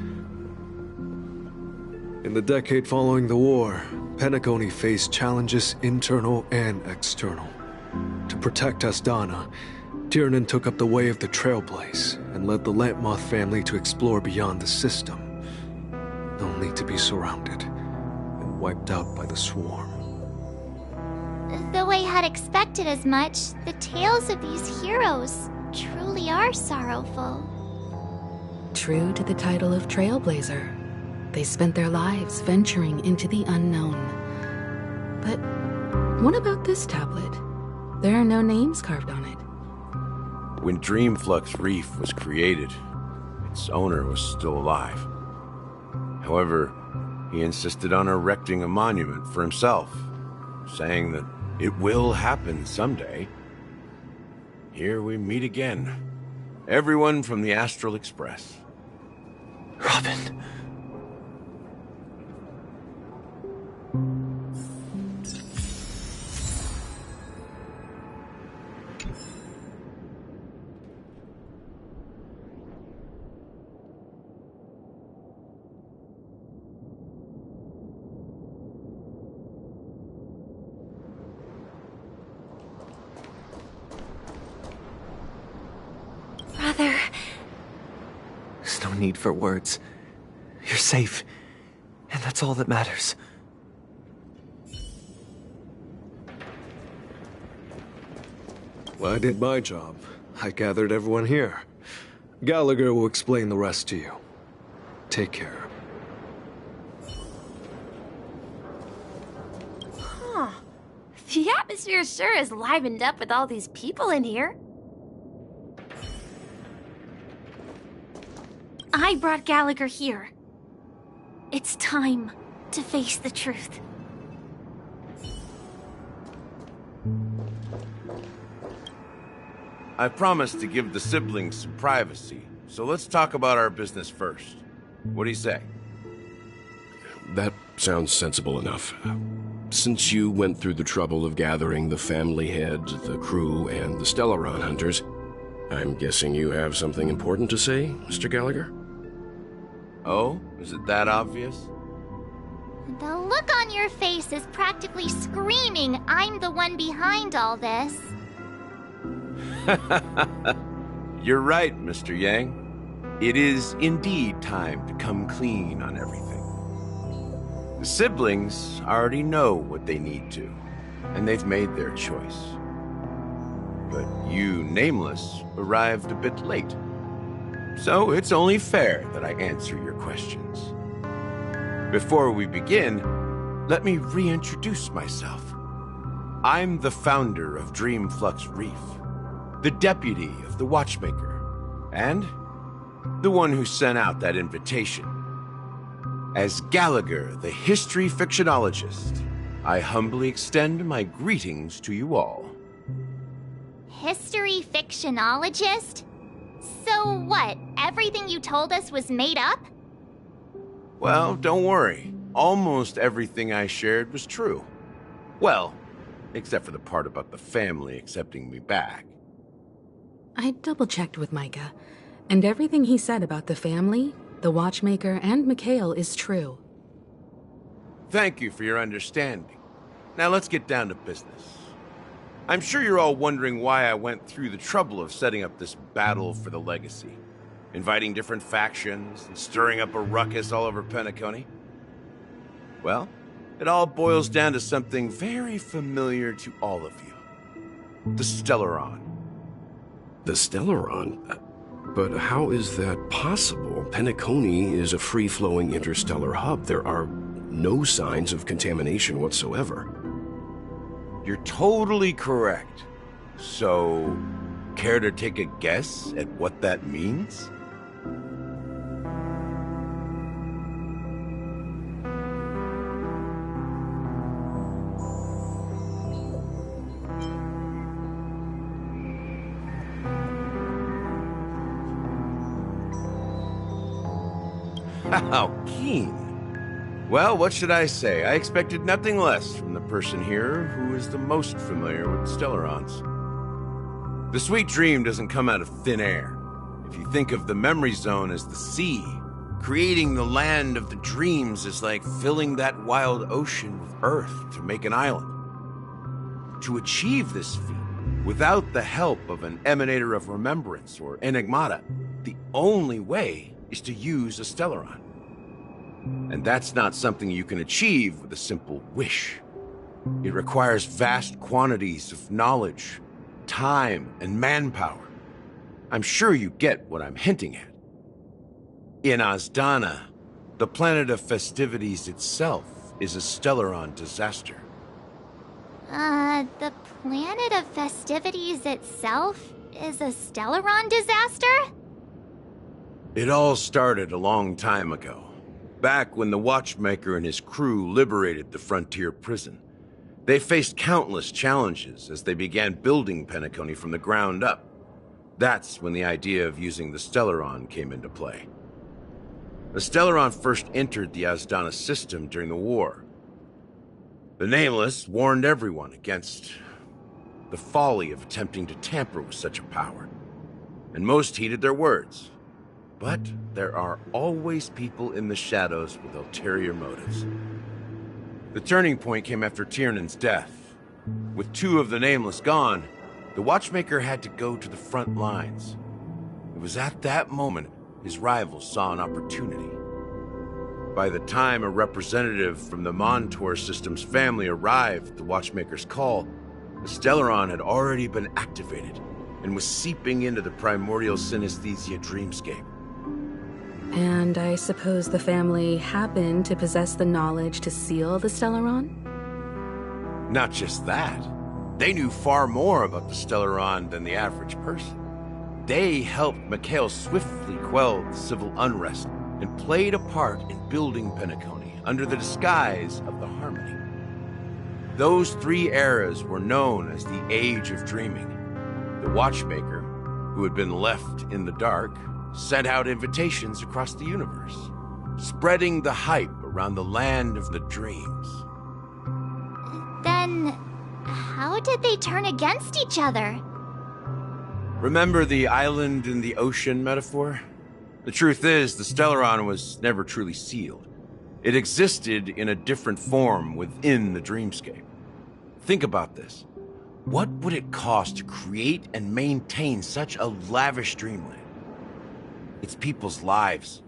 In the decade following the war, Penacony faced challenges internal and external. To protect Asdana, Tiernan took up the way of the Trailblaze and led the Lampmoth family to explore beyond the system, only to be surrounded and wiped out by the swarm. Though I had expected as much, the tales of these heroes truly are sorrowful. True to the title of Trailblazer, they spent their lives venturing into the unknown. But what about this tablet? There are no names carved on it. When Dreamflux Reef was created, its owner was still alive. However, he insisted on erecting a monument for himself, saying that it will happen someday. Here we meet again. Everyone from the Astral Express. Robin. Brother. There's no need for words. You're safe, and that's all that matters. Well, I did my job. I gathered everyone here. Gallagher will explain the rest to you. Take care. Huh. The atmosphere sure is livened up with all these people in here. I brought Gallagher here. It's time to face the truth. I promised to give the siblings some privacy, so let's talk about our business first. What do you say? That sounds sensible enough. Since you went through the trouble of gathering the family head, the crew, and the Stellaron hunters, I'm guessing you have something important to say, Mr. Gallagher? Oh? Is it that obvious? The look on your face is practically screaming, I'm the one behind all this. You're right, Mr. Yang. It is indeed time to come clean on everything. The siblings already know what they need to, and they've made their choice. But you, Nameless, arrived a bit late. So it's only fair that I answer your questions. Before we begin, let me reintroduce myself. I'm the founder of Dreamflux Reef, the deputy of the Watchmaker, and the one who sent out that invitation. As Gallagher, the history fictionologist, I humbly extend my greetings to you all. History fictionologist? So what, everything you told us was made up? Well, don't worry. Almost everything I shared was true. Well, except for the part about the family accepting me back. I double-checked with Micah, and everything he said about the family, the Watchmaker, and Mikhail is true. Thank you for your understanding. Now let's get down to business. I'm sure you're all wondering why I went through the trouble of setting up this battle for the legacy, inviting different factions and stirring up a ruckus all over Penacony. Well, it all boils down to something very familiar to all of you. The Stellaron. The Stellaron? But how is that possible? Penacony is a free-flowing interstellar hub. There are no signs of contamination whatsoever. You're totally correct. So, care to take a guess at what that means? How keen. Well, what should I say? I expected nothing less from the person here who is the most familiar with Stellarons. The sweet dream doesn't come out of thin air. If you think of the memory zone as the sea, creating the land of the dreams is like filling that wild ocean with earth to make an island. To achieve this feat, without the help of an emanator of remembrance or enigmata, the only way is to use a Stellaron. And that's not something you can achieve with a simple wish. It requires vast quantities of knowledge, time, and manpower. I'm sure you get what I'm hinting at. In Azdana, the planet of festivities itself is a Stellaron disaster. The planet of festivities itself is a Stellaron disaster? It all started a long time ago, back when the Watchmaker and his crew liberated the frontier prison. They faced countless challenges as they began building Penacony from the ground up. That's when the idea of using the Stellaron came into play. The Stellaron first entered the Azdana system during the war. The Nameless warned everyone against the folly of attempting to tamper with such a power, and most heeded their words. But there are always people in the shadows with ulterior motives. The turning point came after Tiernan's death. With two of the Nameless gone, the Watchmaker had to go to the front lines. It was at that moment his rivals saw an opportunity. By the time a representative from the Montour Systems family arrived at the Watchmaker's call, the Stellaron had already been activated and was seeping into the primordial synesthesia dreamscape. And I suppose the family happened to possess the knowledge to seal the Stellaron? Not just that. They knew far more about the Stellaron than the average person. They helped Mikhail swiftly quell the civil unrest and played a part in building Penacony under the disguise of the Harmony. Those three eras were known as the Age of Dreaming. The Watchmaker, who had been left in the dark, sent out invitations across the universe. spreading the hype around the land of the dreams. Then, how did they turn against each other? Remember the island in the ocean metaphor? The truth is, the Stellaron was never truly sealed. It existed in a different form within the dreamscape. Think about this. What would it cost to create and maintain such a lavish dreamland? It's people's lives.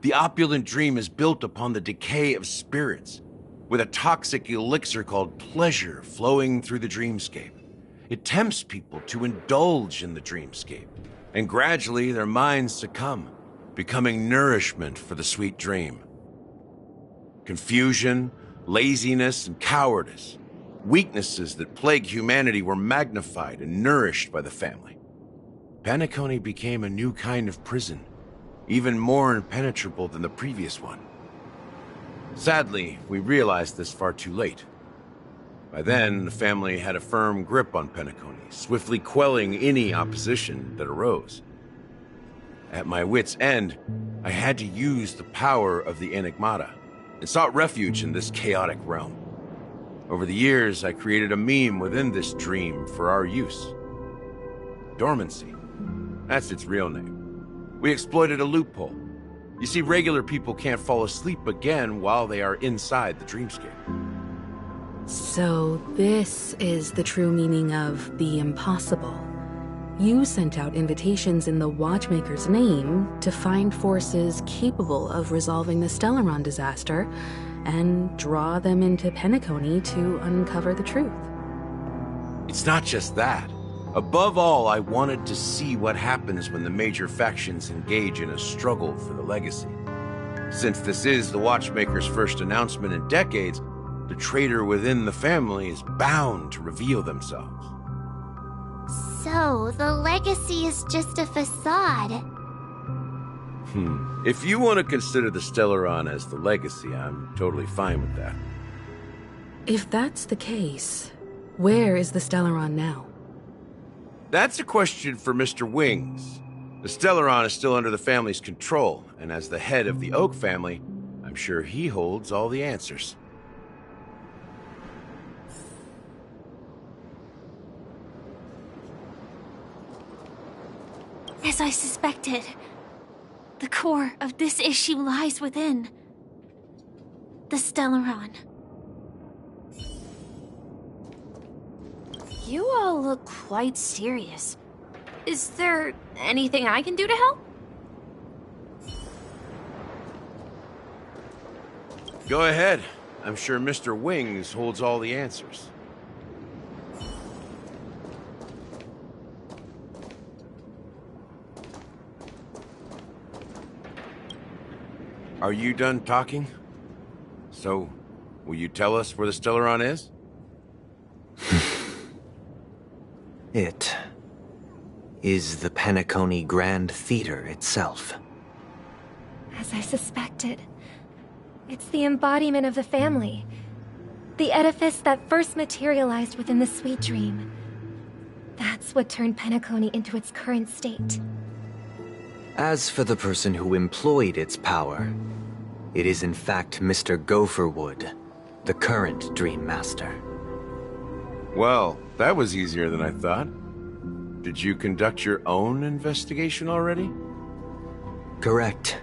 The opulent dream is built upon the decay of spirits, with a toxic elixir called pleasure flowing through the dreamscape. It tempts people to indulge in the dreamscape, and gradually their minds succumb, becoming nourishment for the sweet dream. Confusion, laziness, and cowardice, weaknesses that plague humanity, were magnified and nourished by the family. Penacony became a new kind of prison, even more impenetrable than the previous one. Sadly, we realized this far too late. By then, the family had a firm grip on Penacony, swiftly quelling any opposition that arose. At my wit's end, I had to use the power of the Enigmata, and sought refuge in this chaotic realm. Over the years, I created a meme within this dream for our use. Dormancy. That's its real name. We exploited a loophole. You see, regular people can't fall asleep again while they are inside the dreamscape. So this is the true meaning of the impossible. You sent out invitations in the Watchmaker's name to find forces capable of resolving the Stellaron disaster and draw them into Penacony to uncover the truth. It's not just that. Above all, I wanted to see what happens when the major factions engage in a struggle for the legacy. Since this is the Watchmaker's first announcement in decades, the traitor within the family is bound to reveal themselves. So, the legacy is just a facade. If you want to consider the Stellaron as the legacy, I'm totally fine with that. If that's the case, where is the Stellaron now? That's a question for Mr. Wings. The Stellaron is still under the family's control, and as the head of the Oak family, I'm sure he holds all the answers. As I suspected, the core of this issue lies within the Stellaron. You all look quite serious. Is there anything I can do to help? Go ahead. I'm sure Mr. Wings holds all the answers. Are you done talking? So, will you tell us where the Stellaron is? It is the Penacony Grand Theater itself. As I suspected, it's the embodiment of the family. The edifice that first materialized within the Sweet Dream. That's what turned Penacony into its current state. As for the person who employed its power, it is in fact Mr. Gopherwood, the current Dream Master. Well, that was easier than I thought. Did you conduct your own investigation already? Correct.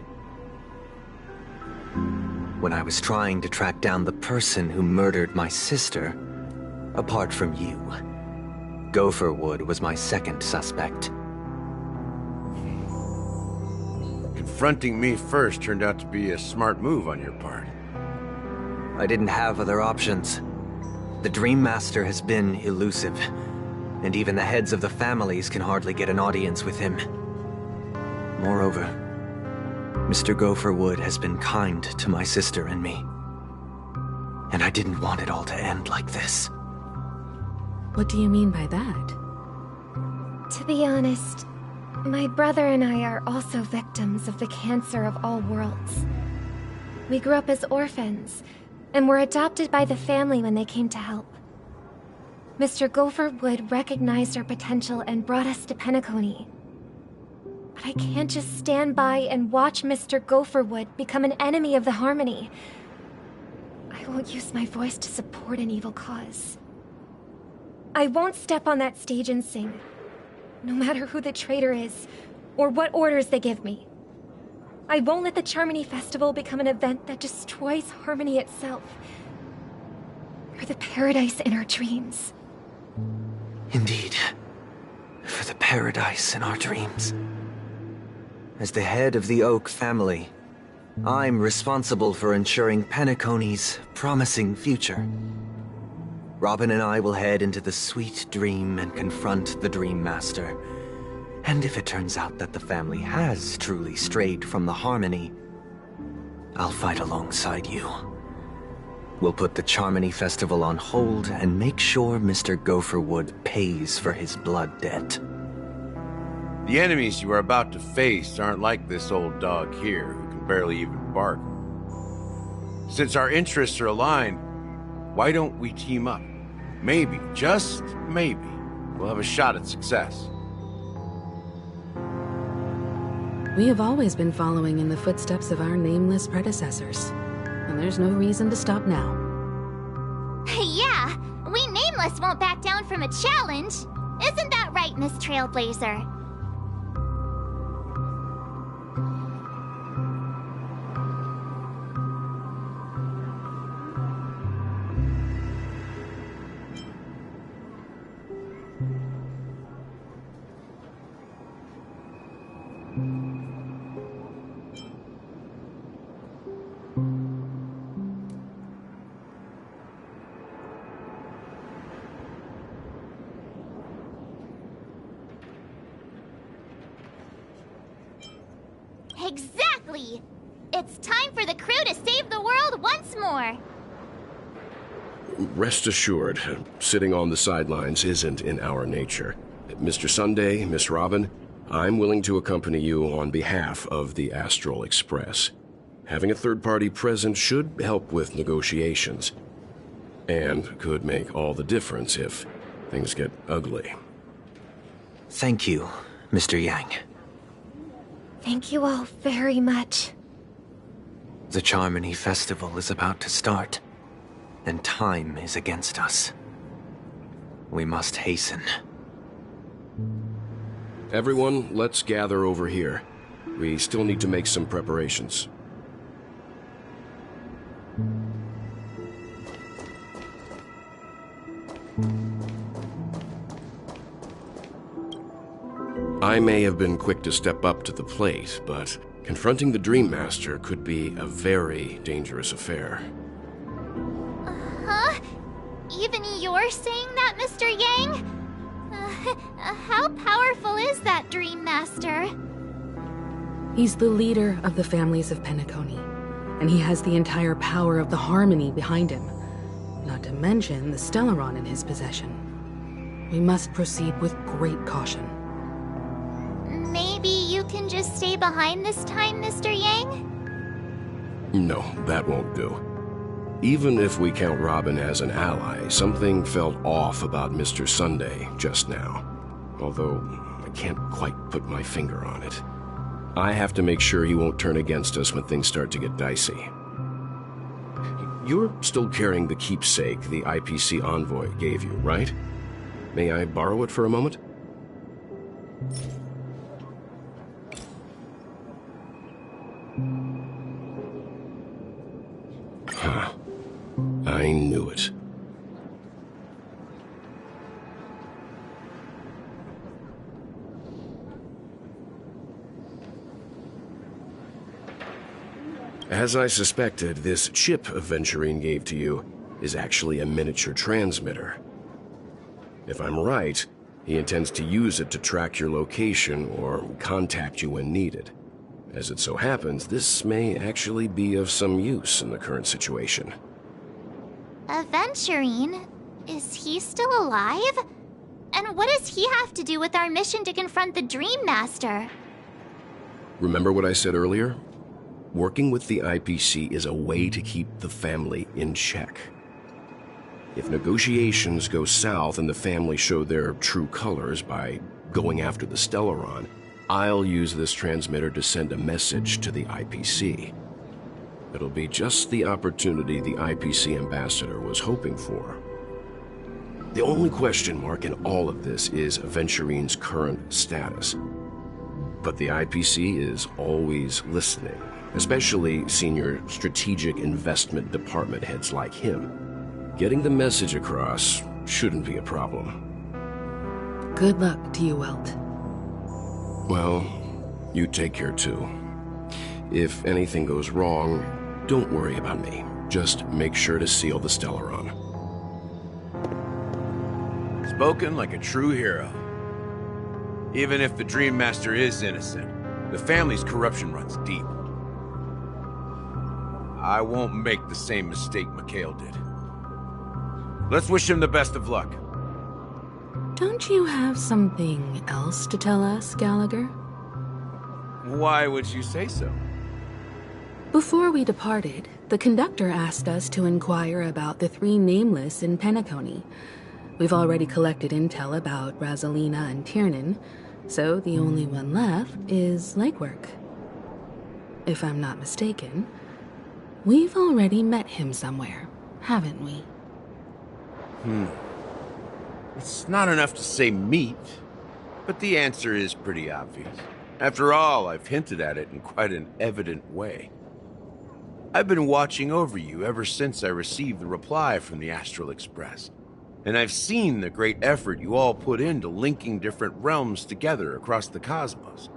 When I was trying to track down the person who murdered my sister, apart from you, Gopherwood was my second suspect. Confronting me first turned out to be a smart move on your part. I didn't have other options. The Dream Master has been elusive, and even the heads of the families can hardly get an audience with him. Moreover, Mr. Gopherwood has been kind to my sister and me. And I didn't want it all to end like this. What do you mean by that? To be honest, my brother and I are also victims of the cancer of all worlds. We grew up as orphans, and were adopted by the family when they came to help. Mr. Gopherwood recognized our potential and brought us to Penacony. But I can't just stand by and watch Mr. Gopherwood become an enemy of the Harmony. I will use my voice to support an evil cause. I won't step on that stage and sing, no matter who the traitor is, or what orders they give me. I won't let the Charmony Festival become an event that destroys Harmony itself, or the paradise in our dreams. Indeed. For the paradise in our dreams. As the head of the Oak family, I'm responsible for ensuring Penacony's promising future. Robin and I will head into the Sweet Dream and confront the Dream Master. And if it turns out that the family has truly strayed from the Harmony, I'll fight alongside you. We'll put the Charmony Festival on hold and make sure Mr. Gopherwood pays for his blood debt. The enemies you are about to face aren't like this old dog here, who can barely even bark. Since our interests are aligned, why don't we team up? Maybe, just maybe, we'll have a shot at success. We have always been following in the footsteps of our nameless predecessors, and there's no reason to stop now. Yeah, we Nameless won't back down from a challenge. Isn't that right, Miss Trailblazer? Exactly! It's time for the crew to save the world once more! Rest assured, sitting on the sidelines isn't in our nature. Mr. Sunday, Miss Robin, I'm willing to accompany you on behalf of the Astral Express. Having a third party present should help with negotiations, and could make all the difference if things get ugly. Thank you, Mr. Yang. Thank you all very much. The Charmony Festival is about to start, and time is against us. We must hasten. Everyone, let's gather over here. We still need to make some preparations. I may have been quick to step up to the plate, but confronting the Dream Master could be a very dangerous affair. Huh? Even you're saying that, Mr. Yang? How powerful is that Dream Master? He's the leader of the families of Penacony, and he has the entire power of the Harmony behind him, not to mention the Stellaron in his possession. We must proceed with great caution. Maybe you can just stay behind this time, Mr. Yang? No, that won't do. Even if we count Robin as an ally, something felt off about Mr. Sunday just now. Although, I can't quite put my finger on it. I have to make sure he won't turn against us when things start to get dicey. You're still carrying the keepsake the IPC envoy gave you, right? May I borrow it for a moment? Huh. I knew it. As I suspected, this chip Aventurine gave to you is actually a miniature transmitter. If I'm right, he intends to use it to track your location or contact you when needed. As it so happens, this may actually be of some use in the current situation. Aventurine? Is he still alive? And what does he have to do with our mission to confront the Dream Master? Remember what I said earlier? Working with the IPC is a way to keep the family in check. If negotiations go south and the family show their true colors by going after the Stellaron, I'll use this transmitter to send a message to the IPC. It'll be just the opportunity the IPC ambassador was hoping for. The only question mark in all of this is Venturine's current status. But the IPC is always listening, especially senior strategic investment department heads like him. Getting the message across shouldn't be a problem. Good luck to you, Welt. Well, you take care too. If anything goes wrong, don't worry about me. Just make sure to seal the Stellaron. Spoken like a true hero. Even if the Dream Master is innocent, the family's corruption runs deep. I won't make the same mistake Mikhail did. Let's wish him the best of luck. Don't you have something else to tell us, Gallagher? Why would you say so? Before we departed, the conductor asked us to inquire about the 3 nameless in Penacony. We've already collected intel about Rosalina and Tiernan, so the only one left is legwork. If I'm not mistaken, we've already met him somewhere, haven't we? It's not enough to say meet, but the answer is pretty obvious. After all, I've hinted at it in quite an evident way. I've been watching over you ever since I received the reply from the Astral Express, and I've seen the great effort you all put into linking different realms together across the cosmos.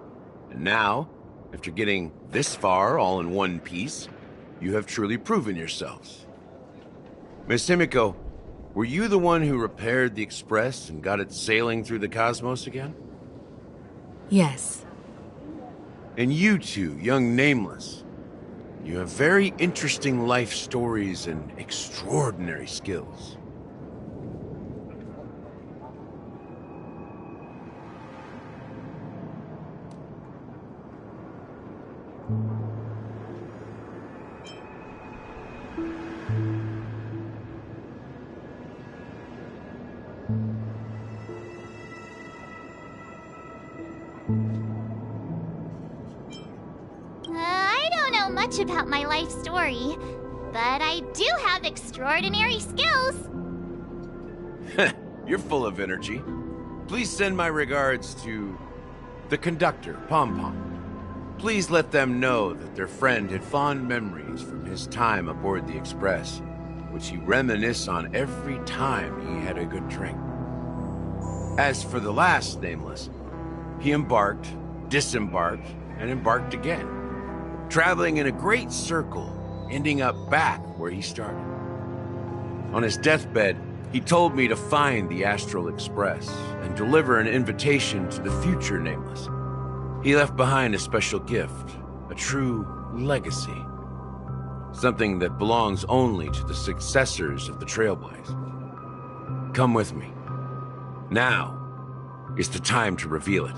And now, after getting this far all in one piece, you have truly proven yourselves. Miss Himiko, were you the one who repaired the Express and got it sailing through the cosmos again? Yes. And you two, young Nameless, you have very interesting life stories and extraordinary skills. I don't know much about my life story, but I do have extraordinary skills. You're full of energy. Please send my regards to the conductor, Pom Pom. Please let them know that their friend had fond memories from his time aboard the Express, which he reminisced on every time he had a good drink. As for the last Nameless, he embarked, disembarked, and embarked again, traveling in a great circle, ending up back where he started. On his deathbed, he told me to find the Astral Express and deliver an invitation to the future Nameless. He left behind a special gift, a true legacy. Something that belongs only to the successors of the Trailblaze. Come with me. Now is the time to reveal it.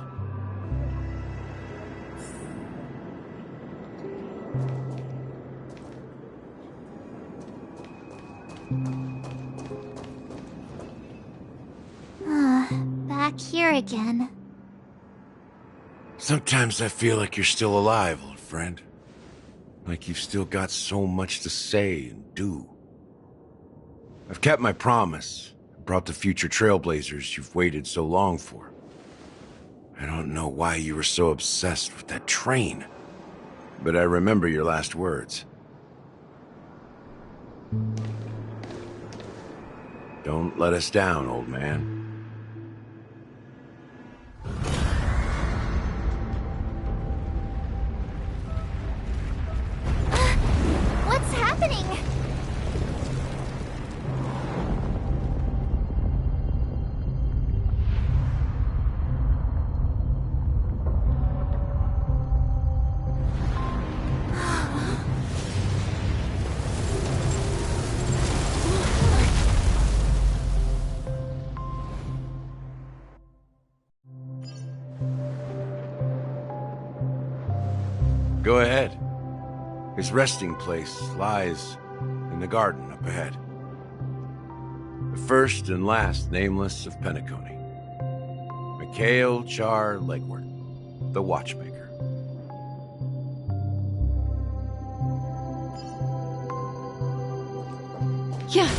Back here again. Sometimes I feel like you're still alive, old friend. Like you've still got so much to say and do. I've kept my promise and brought the future Trailblazers you've waited so long for. I don't know why you were so obsessed with that train, but I remember your last words. Don't let us down, old man. What's happening? Go ahead. His resting place lies in the garden up ahead. The first and last Nameless of Penacony. Mikhail Char Legward, the Watchmaker. Yeah.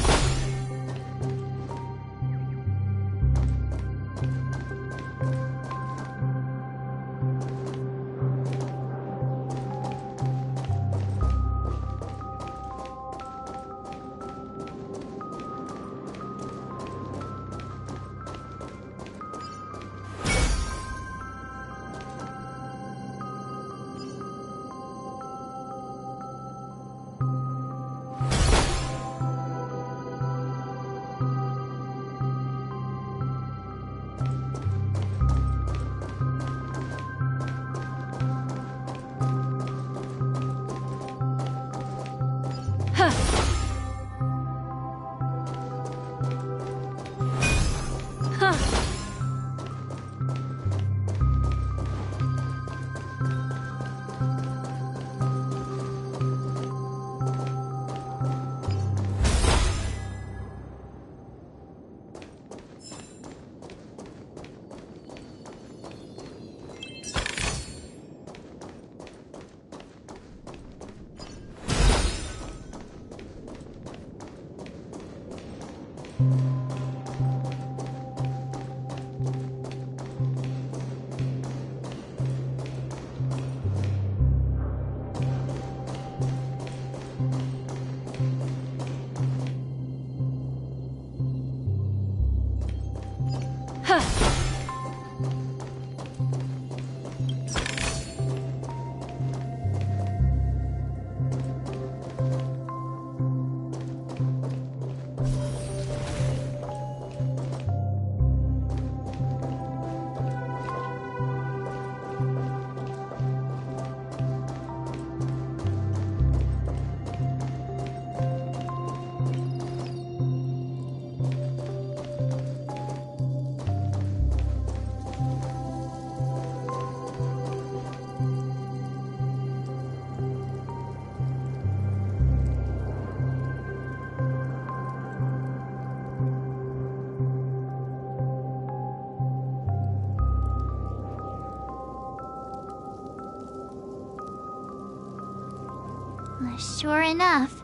Sure enough,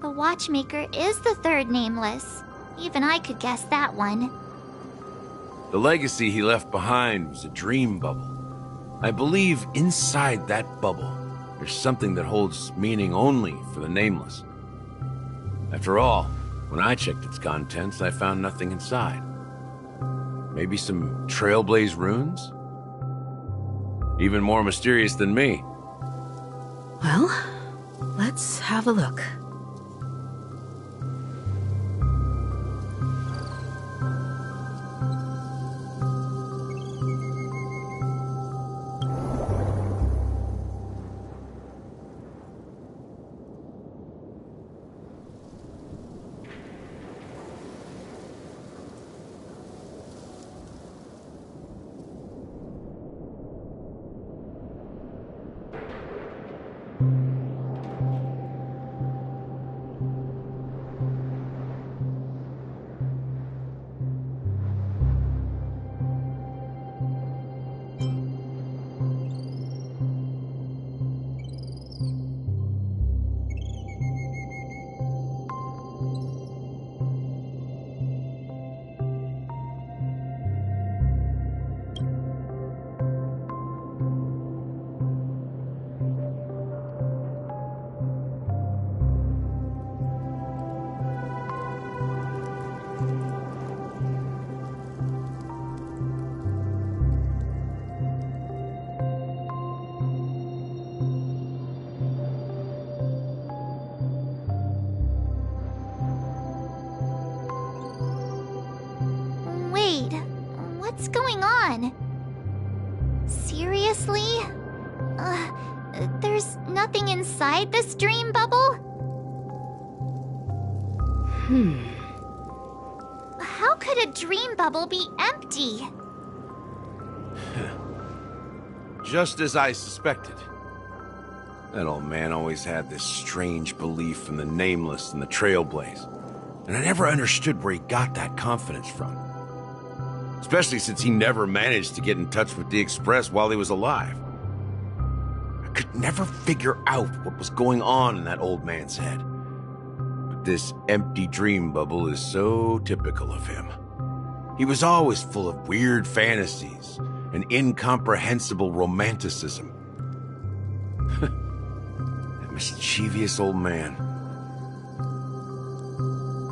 the Watchmaker is the third nameless. Even I could guess that one. The legacy he left behind was a dream bubble. I believe inside that bubble, there's something that holds meaning only for the nameless. After all, when I checked its contents, I found nothing inside. Maybe some Trailblaze runes? Even more mysterious than me. Well, let's have a look. Wait, what's going on? Seriously? There's nothing inside this dream bubble? How could a dream bubble be empty? Just as I suspected. That old man always had this strange belief in the nameless and the Trailblaze, and I never understood where he got that confidence from. Especially since he never managed to get in touch with the Express while he was alive. I could never figure out what was going on in that old man's head. But this empty dream bubble is so typical of him. He was always full of weird fantasies and incomprehensible romanticism. That mischievous old man.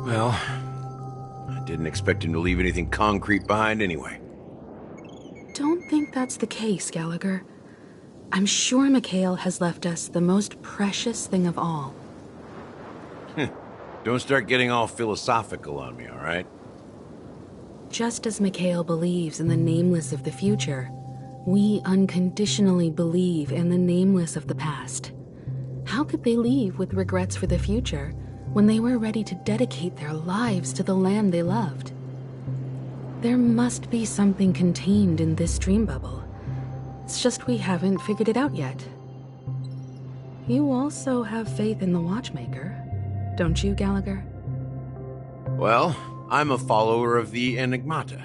Well, I didn't expect him to leave anything concrete behind anyway. Don't think that's the case, Gallagher. I'm sure Mikhail has left us the most precious thing of all. Don't start getting all philosophical on me, all right? Just as Mikhail believes in the nameless of the future, we unconditionally believe in the nameless of the past. How could they leave with regrets for the future when they were ready to dedicate their lives to the land they loved? There must be something contained in this dream bubble. It's just we haven't figured it out yet. You also have faith in the Watchmaker, don't you, Gallagher? Well, I'm a follower of the Enigmata.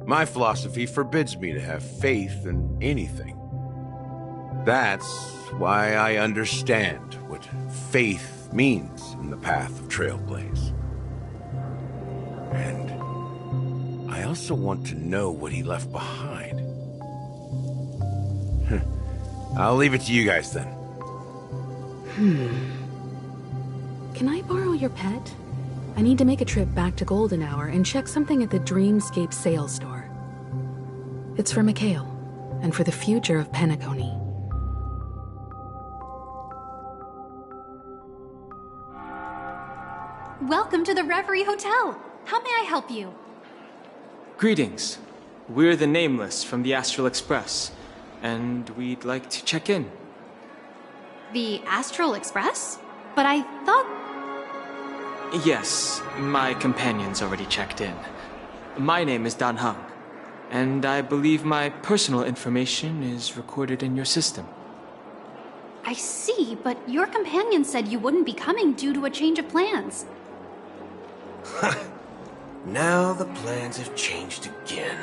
My philosophy forbids me to have faith in anything. That's why I understand what faith means in the path of Trailblaze. And I also want to know what he left behind. I'll leave it to you guys then. Can I borrow your pet? I need to make a trip back to Golden Hour and check something at the Dreamscape sales store. It's for Mikhail, and for the future of Penacony. Welcome to the Reverie Hotel. How may I help you? Greetings. We're the Nameless from the Astral Express, and we'd like to check in. The Astral Express? But I thought... Yes, my companion's already checked in. My name is Dan Hung, and I believe my personal information is recorded in your system. I see, but your companion said you wouldn't be coming due to a change of plans. Now the plans have changed again.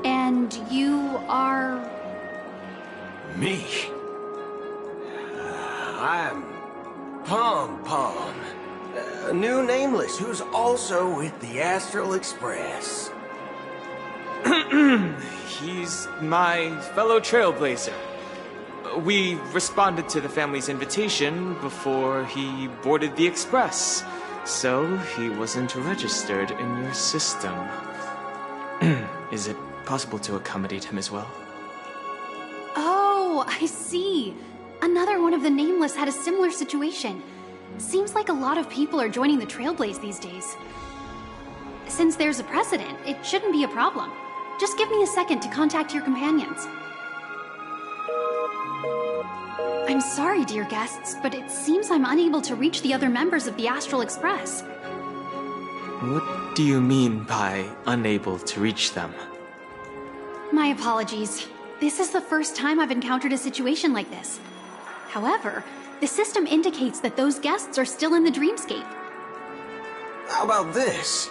And you are... Me? I'm Pom Pom, a new Nameless who's also with the Astral Express. He's my fellow Trailblazer. We responded to the family's invitation before he boarded the Express, so he wasn't registered in your system. Is it possible to accommodate him as well? Oh, I see. Another one of the Nameless had a similar situation. Seems like a lot of people are joining the Trailblaze these days. Since there's a precedent, it shouldn't be a problem. Just give me a second to contact your companions. I'm sorry, dear guests, but it seems I'm unable to reach the other members of the Astral Express. What do you mean by unable to reach them? My apologies. This is the first time I've encountered a situation like this. However, the system indicates that those guests are still in the dreamscape. How about this?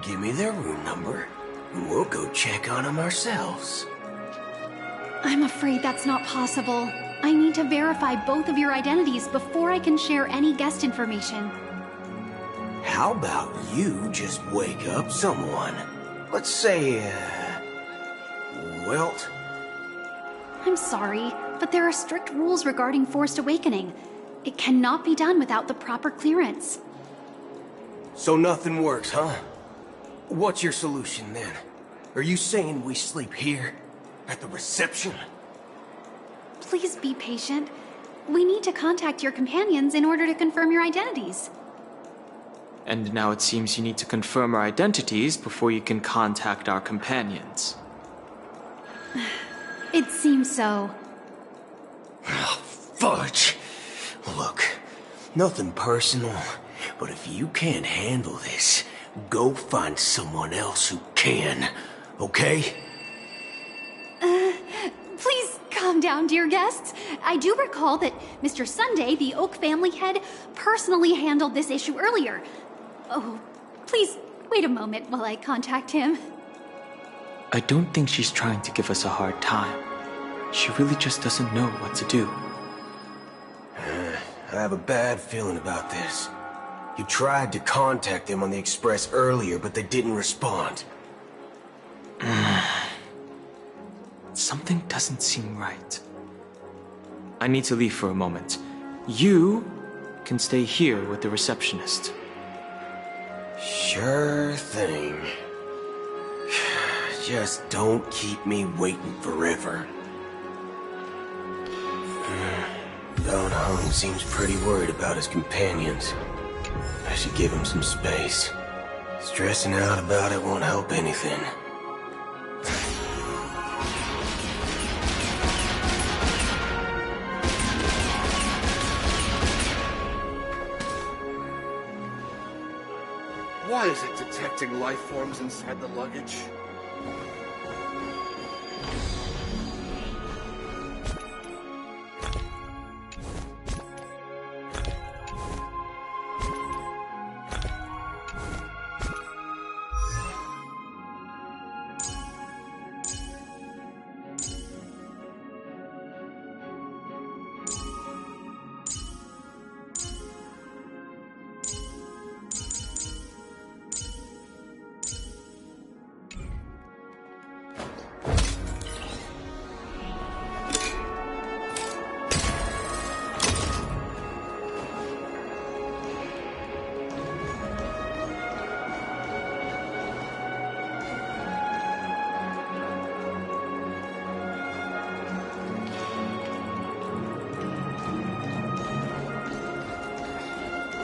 Give me their room number, and we'll go check on them ourselves. I'm afraid that's not possible. I need to verify both of your identities before I can share any guest information. How about you just wake up someone? Let's say, Welt? I'm sorry, but there are strict rules regarding forced awakening. It cannot be done without the proper clearance. So nothing works, huh? What's your solution then? Are you saying we sleep here? At the reception? Please be patient. We need to contact your companions in order to confirm your identities. And now it seems you need to confirm our identities before you can contact our companions. It seems so. Oh, fudge! Look, nothing personal, but if you can't handle this, go find someone else who can, okay? Please calm down, dear guests. I do recall that Mr. Sunday, the Oak family head, personally handled this issue earlier. Oh, please wait a moment while I contact him. I don't think she's trying to give us a hard time. She really just doesn't know what to do. I have a bad feeling about this. You tried to contact them on the Express earlier, but they didn't respond. Something doesn't seem right. I need to leave for a moment. You can stay here with the receptionist. Sure thing. Just don't keep me waiting forever. Don Hung seems pretty worried about his companions. I should give him some space. Stressing out about it won't help anything. Why is it detecting life forms inside the luggage?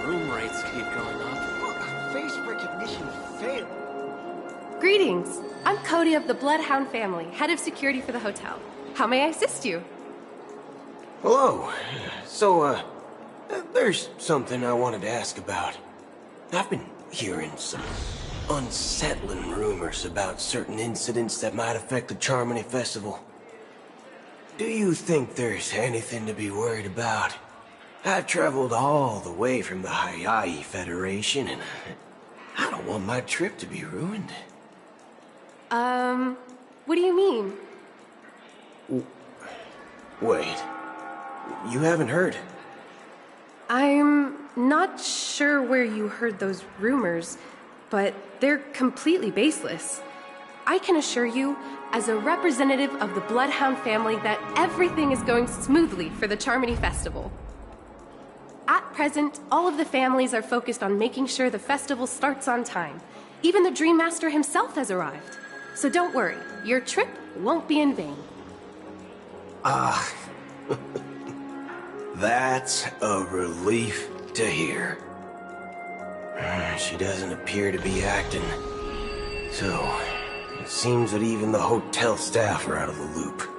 Room rates keep going up. Face recognition failed. Greetings. I'm Cody of the Bloodhound family, head of security for the hotel. How may I assist you? Hello. So, there's something I wanted to ask about. I've been hearing some unsettling rumors about certain incidents that might affect the Charmony Festival. Do you think there's anything to be worried about? I've traveled all the way from the Hayahi Federation, and I don't want my trip to be ruined. What do you mean? Wait. You haven't heard? I'm not sure where you heard those rumors, but they're completely baseless. I can assure you, as a representative of the Bloodhound family, that everything is going smoothly for the Charmony Festival. At present, all of the families are focused on making sure the festival starts on time. Even the Dream Master himself has arrived. So don't worry, your trip won't be in vain. Ah, that's a relief to hear. She doesn't appear to be acting. So, it seems that even the hotel staff are out of the loop.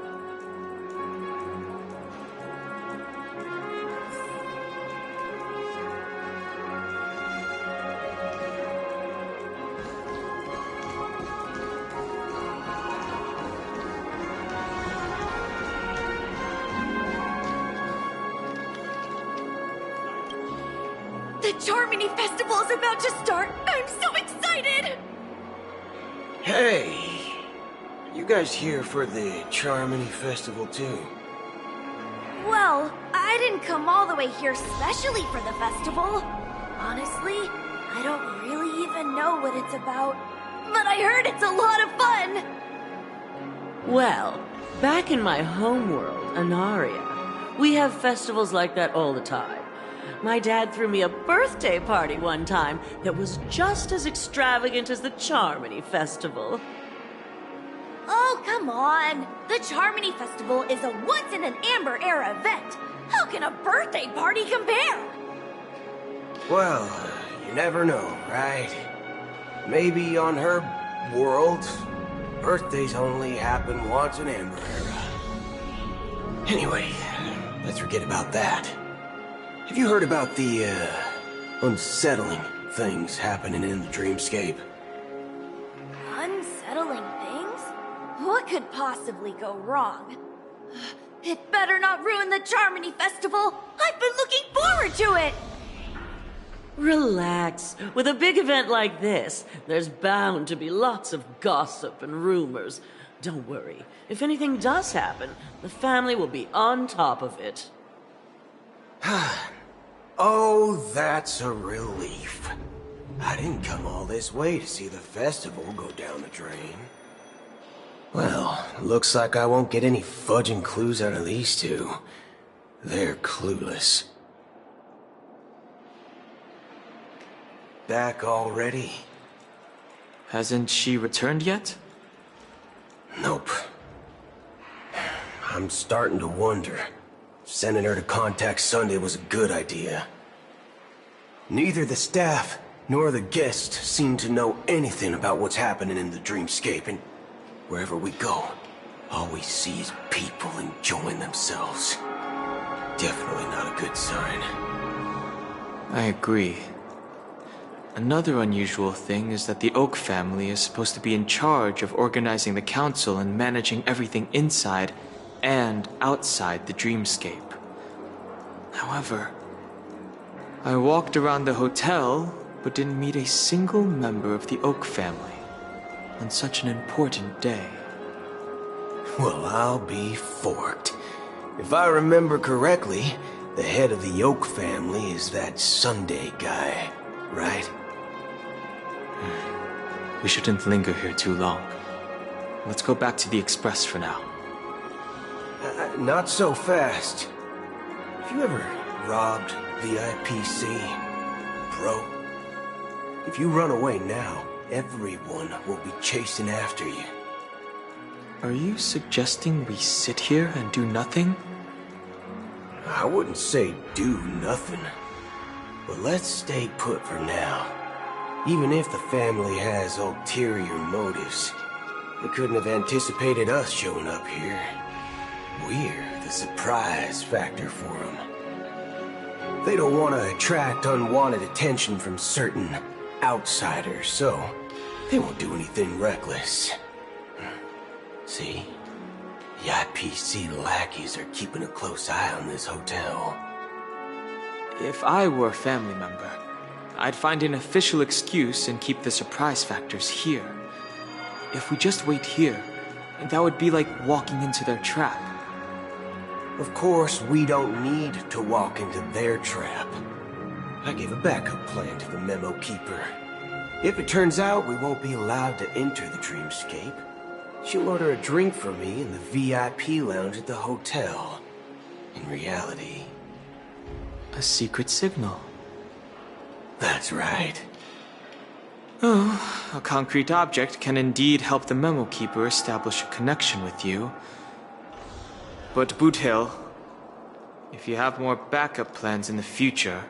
The Charmony Festival is about to start! I'm so excited! Hey! You guys here for the Charmony Festival too? Well, I didn't come all the way here specially for the festival. Honestly, I don't really even know what it's about. But I heard it's a lot of fun! Well, back in my homeworld, Anaria, we have festivals like that all the time. My dad threw me a birthday party one time that was just as extravagant as the Charmony Festival. Oh, come on! The Charmony Festival is a once-in-an-Amber Era event! How can a birthday party compare? Well, you never know, right? Maybe on her world, birthdays only happen once in Amber Era. Anyway, let's forget about that. Have you heard about the, unsettling things happening in the dreamscape? Unsettling things? What could possibly go wrong? It better not ruin the Charmony Festival! I've been looking forward to it! Relax. With a big event like this, there's bound to be lots of gossip and rumors. Don't worry. If anything does happen, the family will be on top of it. Oh, that's a relief. I didn't come all this way to see the festival go down the drain. Well, looks like I won't get any fudging clues out of these two. They're clueless. Back already? Hasn't she returned yet? Nope. I'm starting to wonder. Sending her to contact Sunday was a good idea. Neither the staff nor the guests seem to know anything about what's happening in the dreamscape, and wherever we go, all we see is people enjoying themselves. Definitely not a good sign. I agree. Another unusual thing is that the Oak family is supposed to be in charge of organizing the council and managing everything inside and outside the dreamscape. However, I walked around the hotel but didn't meet a single member of the Oak family on such an important day. Well, I'll be forked. If I remember correctly, the head of the Oak family is that Sunday guy, right? We shouldn't linger here too long. Let's go back to the Express for now. Not so fast. Have you ever robbed VIPC, bro? If you run away now, everyone will be chasing after you. Are you suggesting we sit here and do nothing? I wouldn't say do nothing. But let's stay put for now. Even if the family has ulterior motives, they couldn't have anticipated us showing up here. We're the surprise factor for them. They don't want to attract unwanted attention from certain outsiders, so they won't do anything reckless. See? The IPC lackeys are keeping a close eye on this hotel. If I were a family member, I'd find an official excuse and keep the surprise factors here. If we just wait here, that would be like walking into their trap. Of course, we don't need to walk into their trap. I gave a backup plan to the memo keeper. If it turns out we won't be allowed to enter the dreamscape, she'll order a drink for me in the VIP lounge at the hotel. In reality, a secret signal. That's right. Oh, a concrete object can indeed help the memo keeper establish a connection with you. But Boot Hill, if you have more backup plans in the future,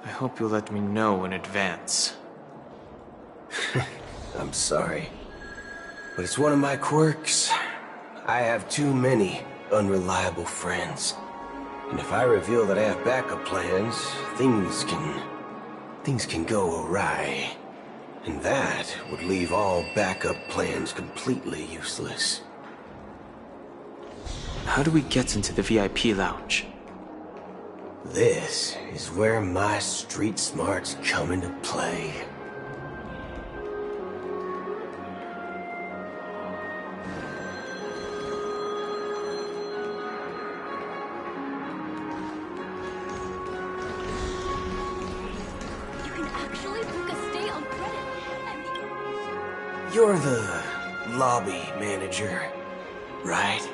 I hope you'll let me know in advance. I'm sorry, but it's one of my quirks. I have too many unreliable friends. And if I reveal that I have backup plans, things can go awry. And that would leave all backup plans completely useless. How do we get into the VIP lounge? This is where my street smarts come into play. You can actually book a stay on credit. You're the lobby manager, right?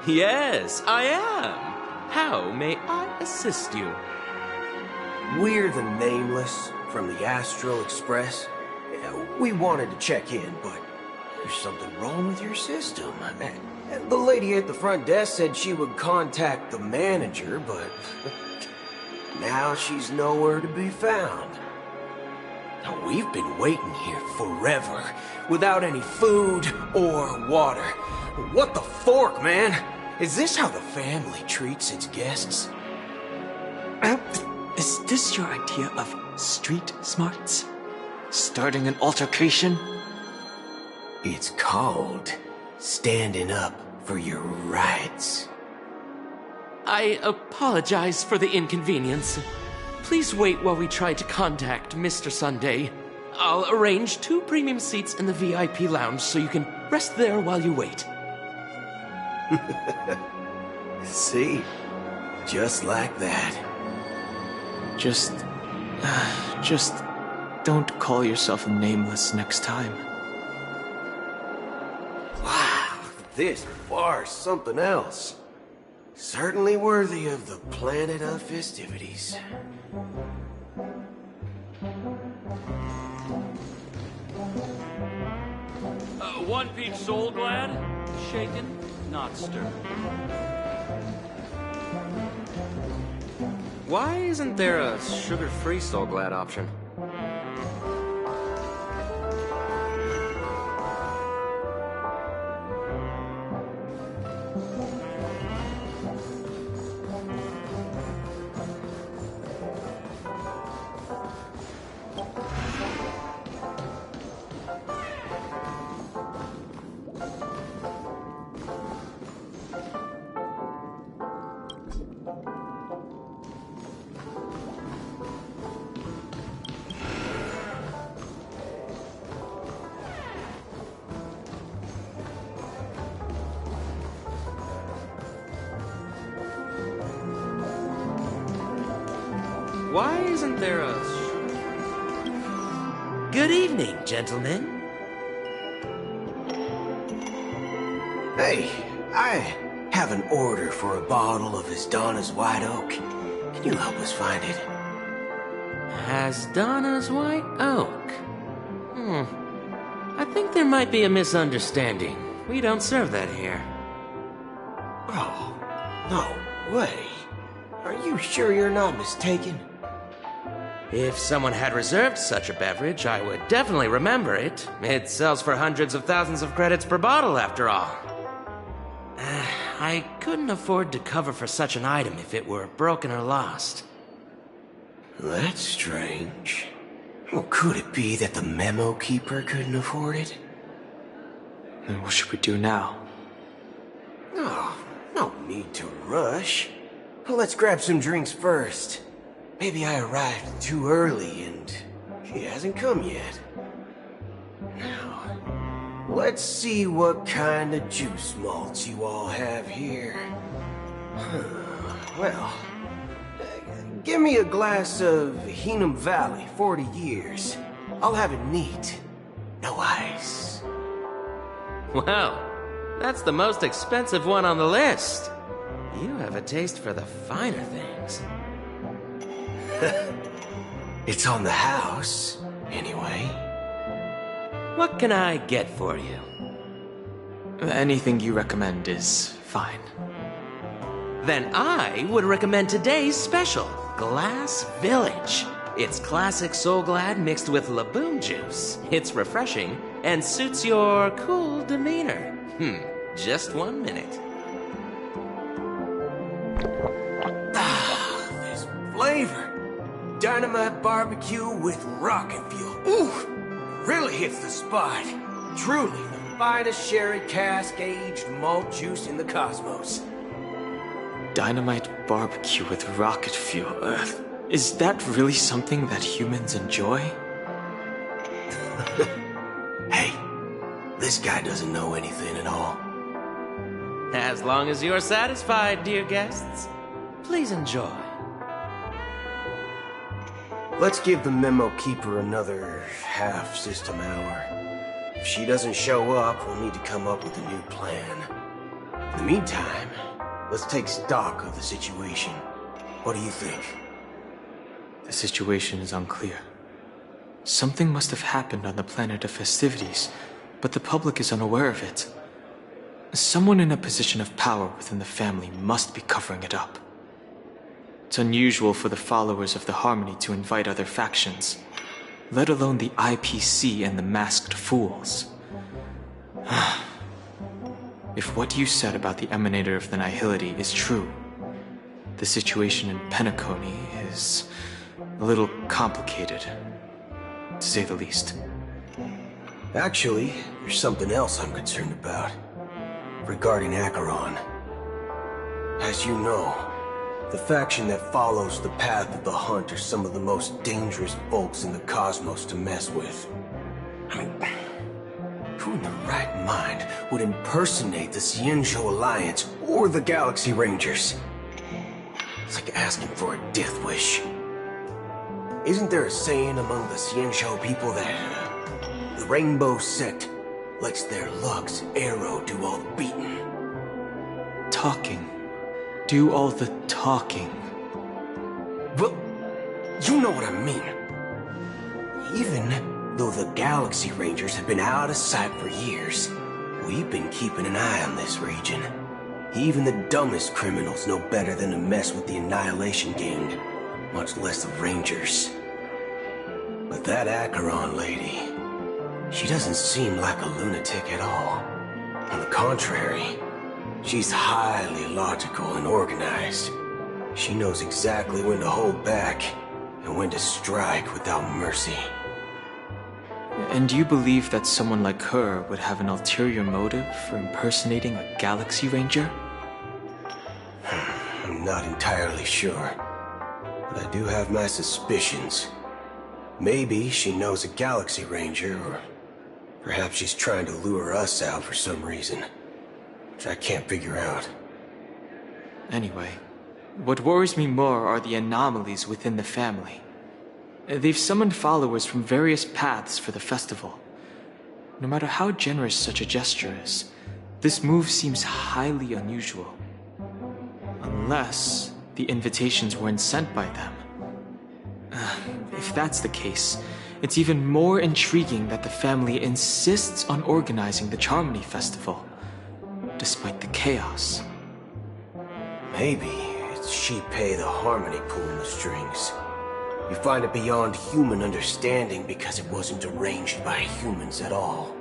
Yes, I am. How may I assist you? We're the Nameless from the Astral Express. We wanted to check in, but there's something wrong with your system. The lady at the front desk said she would contact the manager, but now she's nowhere to be found. Now, we've been waiting here forever, without any food or water. What the fork, man? Is this how the family treats its guests? Is this your idea of street smarts? Starting an altercation? It's called standing up for your rights. I apologize for the inconvenience. Please wait while we try to contact Mr. Sunday. I'll arrange 2 premium seats in the VIP lounge so you can rest there while you wait. See? Just like that. Just don't call yourself nameless next time. Wow, this bar's something else. Certainly worthy of the planet of festivities. One peach soul glad, shaken, not stirred. Why isn't there a sugar-free Soul Glad option? Why isn't there a... Good evening, gentlemen. Hey, I have an order for a bottle of Donna's White Oak. Can you help us find it? Donna's White Oak? I think there might be a misunderstanding. We don't serve that here. Oh, no way. Are you sure you're not mistaken? If someone had reserved such a beverage, I would definitely remember it. It sells for hundreds of thousands of credits per bottle, after all. I couldn't afford to cover for such an item if it were broken or lost. That's strange. Well, could it be that the memo keeper couldn't afford it? Then what should we do now? Oh, no need to rush. Well, let's grab some drinks first. Maybe I arrived too early and he hasn't come yet. Now, let's see what kind of juice malts you all have here. Well, give me a glass of Heenum Valley, 40 years. I'll have it neat. No ice. Well, that's the most expensive one on the list. You have a taste for the finer things. It's on the house, anyway. What can I get for you? Anything you recommend is fine. Then I would recommend today's special, Glass Village. It's classic Soul Glad mixed with Laboon juice. It's refreshing and suits your cool demeanor. Just 1 minute. This flavor. Dynamite barbecue with rocket fuel. Ooh, really hits the spot. Truly the finest sherry cask-aged malt juice in the cosmos. Dynamite barbecue with rocket fuel. Is that really something that humans enjoy? Hey, this guy doesn't know anything at all. As long as you're satisfied, dear guests, please enjoy. Let's give the memo keeper another half-system hour. If she doesn't show up, we'll need to come up with a new plan. In the meantime, let's take stock of the situation. What do you think? The situation is unclear. Something must have happened on the planet of festivities, but the public is unaware of it. Someone in a position of power within the family must be covering it up. It's unusual for the followers of the Harmony to invite other factions, let alone the IPC and the Masked Fools. If what you said about the Emanator of the Nihility is true, the situation in Penacony is a little complicated, to say the least. Actually, there's something else I'm concerned about. Regarding Acheron. As you know, The faction that follows the path of the hunt are some of the most dangerous folks in the cosmos to mess with. I mean, who in the right mind would impersonate the Xianzhou Alliance or the Galaxy Rangers? It's like asking for a death wish. Isn't there a saying among the Xianzhou people that the Rainbow Sect lets their luck's arrow do all the beating? Talking. Do all the talking. Well, you know what I mean. Even though the Galaxy Rangers have been out of sight for years, we've been keeping an eye on this region. Even the dumbest criminals know better than to mess with the Annihilation Gang, much less the Rangers. But that Acheron lady, she doesn't seem like a lunatic at all. On the contrary, she's highly logical and organized. She knows exactly when to hold back and when to strike without mercy. And do you believe that someone like her would have an ulterior motive for impersonating a Galaxy Ranger? I'm not entirely sure, but I do have my suspicions. Maybe she knows a Galaxy Ranger, or perhaps she's trying to lure us out for some reason, which I can't figure out. Anyway, what worries me more are the anomalies within the family. They've summoned followers from various paths for the festival. No matter how generous such a gesture is, this move seems highly unusual. Unless the invitations weren't sent by them. If that's the case, it's even more intriguing that the family insists on organizing the Charmony Festival, despite the chaos. Maybe it's Shipei the Harmony pulling the strings. You find it beyond human understanding because it wasn't arranged by humans at all.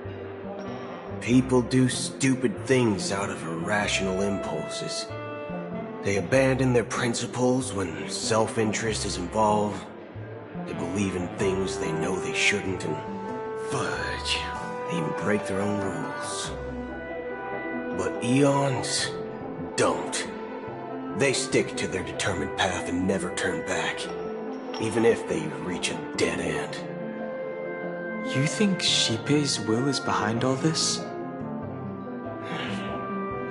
People do stupid things out of irrational impulses. They abandon their principles when self-interest is involved. They believe in things they know they shouldn't, and fudge, they even break their own rules. But Eons don't. They stick to their determined path and never turn back, even if they reach a dead end. You think Shipei's will is behind all this?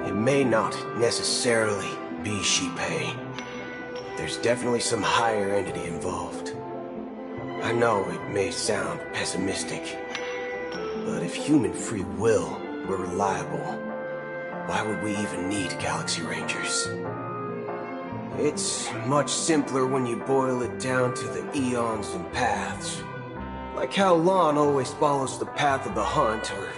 It may not necessarily be Shipei. There's definitely some higher entity involved. I know it may sound pessimistic, but if human free will were reliable, why would we even need Galaxy Rangers? It's much simpler when you boil it down to the eons and paths. Like how Lon always follows the path of the hunt, or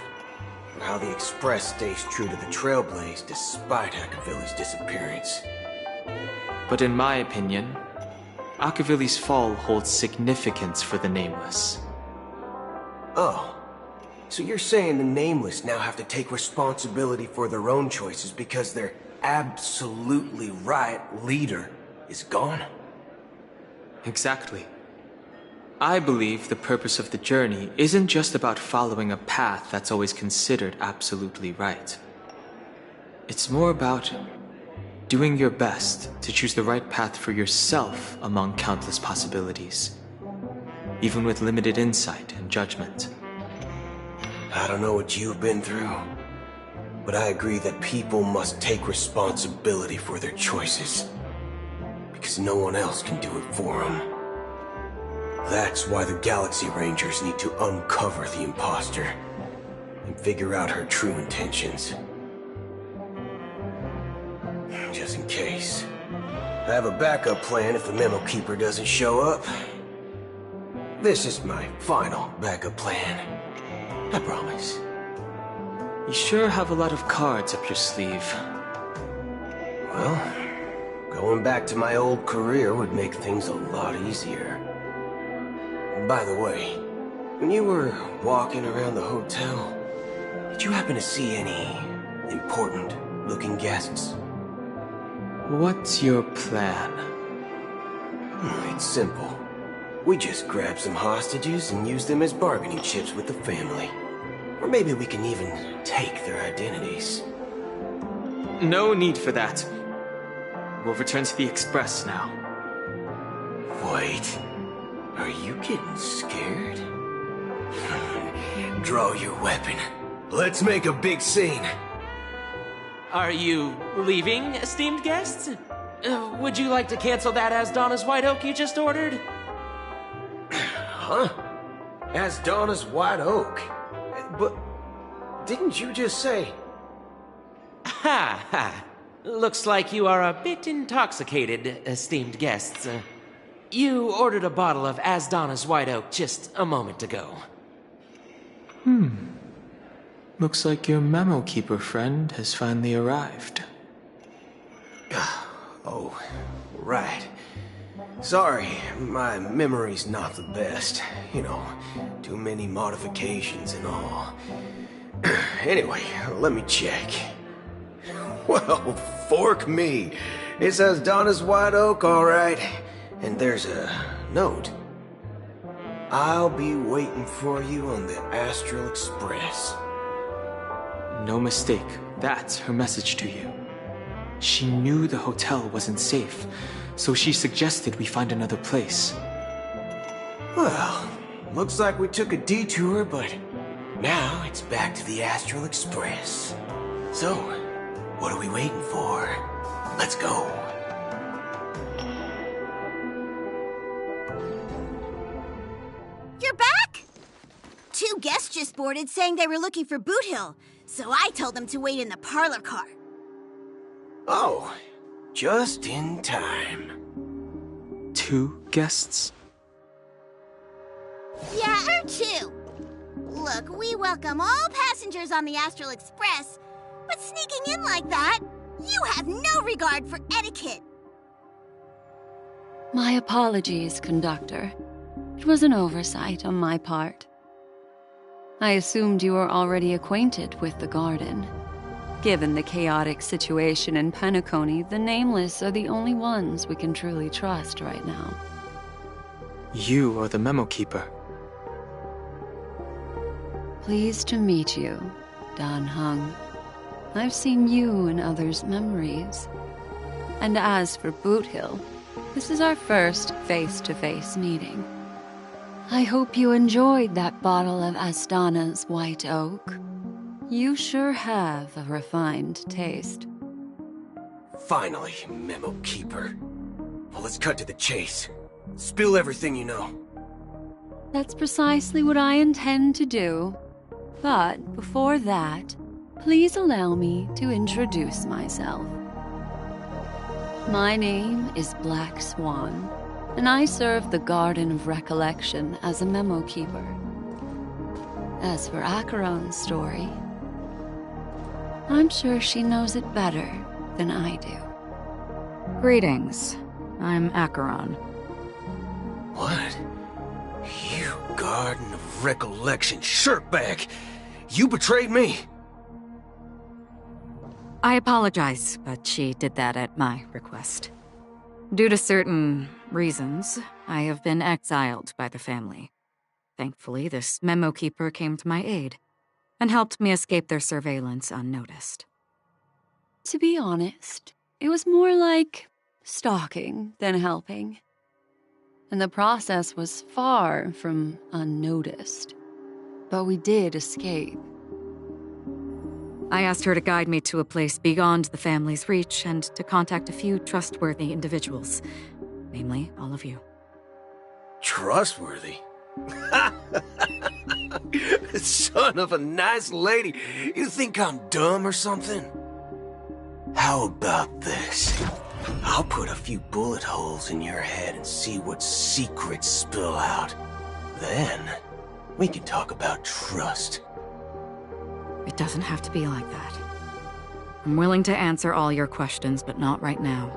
how the Express stays true to the Trailblaze despite Akavili's disappearance. But in my opinion, Akavili's fall holds significance for the Nameless. Oh, so you're saying the Nameless now have to take responsibility for their own choices because their absolutely right leader is gone? Exactly. I believe the purpose of the journey isn't just about following a path that's always considered absolutely right. It's more about doing your best to choose the right path for yourself among countless possibilities, even with limited insight and judgment. I don't know what you've been through, but I agree that people must take responsibility for their choices, because no one else can do it for them. That's why the Galaxy Rangers need to uncover the imposter and figure out her true intentions. Just in case. I have a backup plan if the Memo Keeper doesn't show up. This is my final backup plan. I promise. You sure have a lot of cards up your sleeve. Well, going back to my old career would make things a lot easier. By the way, when you were walking around the hotel, did you happen to see any important-looking guests? What's your plan? It's simple. We just grab some hostages and use them as bargaining chips with the family. Or maybe we can even take their identities. No need for that. We'll return to the Express now. Wait. Are you getting scared? Draw your weapon. Let's make a big scene. Are you leaving, esteemed guests? Would you like to cancel that As Donna's White Oak you just ordered? Huh? As Donna's White Oak? But didn't you just say... Ha ha. Looks like you are a bit intoxicated, esteemed guests. You ordered a bottle of As Donna's White Oak just a moment ago. Looks like your memo keeper friend has finally arrived. Oh, right. Sorry, my memory's not the best. You know, too many modifications and all. Anyway, let me check. Well, fork me. It says Donna's White Oak, all right. And there's a note. I'll be waiting for you on the Astral Express. No mistake, that's her message to you. She knew the hotel wasn't safe, so she suggested we find another place. Well, looks like we took a detour, but now it's back to the Astral Express. So, what are we waiting for? Let's go. You're back? Two guests just boarded saying they were looking for Boot Hill, so I told them to wait in the parlor car. Oh, just in time. Two guests? Yeah, or two. Look, we welcome all passengers on the Astral Express, but sneaking in like that, you have no regard for etiquette. My apologies, conductor. It was an oversight on my part. I assumed you were already acquainted with the garden. Given the chaotic situation in Penacony, the Nameless are the only ones we can truly trust right now. You are the memo keeper. Pleased to meet you, Dan Hung. I've seen you in others' memories. And as for Boot Hill, this is our first face-to-face meeting. I hope you enjoyed that bottle of Astana's White Oak. You sure have a refined taste. Finally, Memo Keeper. Well, let's cut to the chase. Spill everything you know. That's precisely what I intend to do. But before that, please allow me to introduce myself. My name is Black Swan, and I serve the Garden of Recollection as a memo keeper. As for Acheron's story, I'm sure she knows it better than I do. Greetings. I'm Acheron. What? You Garden of Recollection shirtbag! You betrayed me! I apologize, but she did that at my request. Due to certain reasons, I have been exiled by the family. Thankfully, this memo keeper came to my aid and helped me escape their surveillance unnoticed. To be honest, it was more like stalking than helping. And the process was far from unnoticed. But we did escape. I asked her to guide me to a place beyond the family's reach and to contact a few trustworthy individuals, namely all of you. Trustworthy? Son of a nice lady. You think I'm dumb or something? How about this? I'll put a few bullet holes in your head and see what secrets spill out. Then, we can talk about trust. It doesn't have to be like that. I'm willing to answer all your questions, but not right now.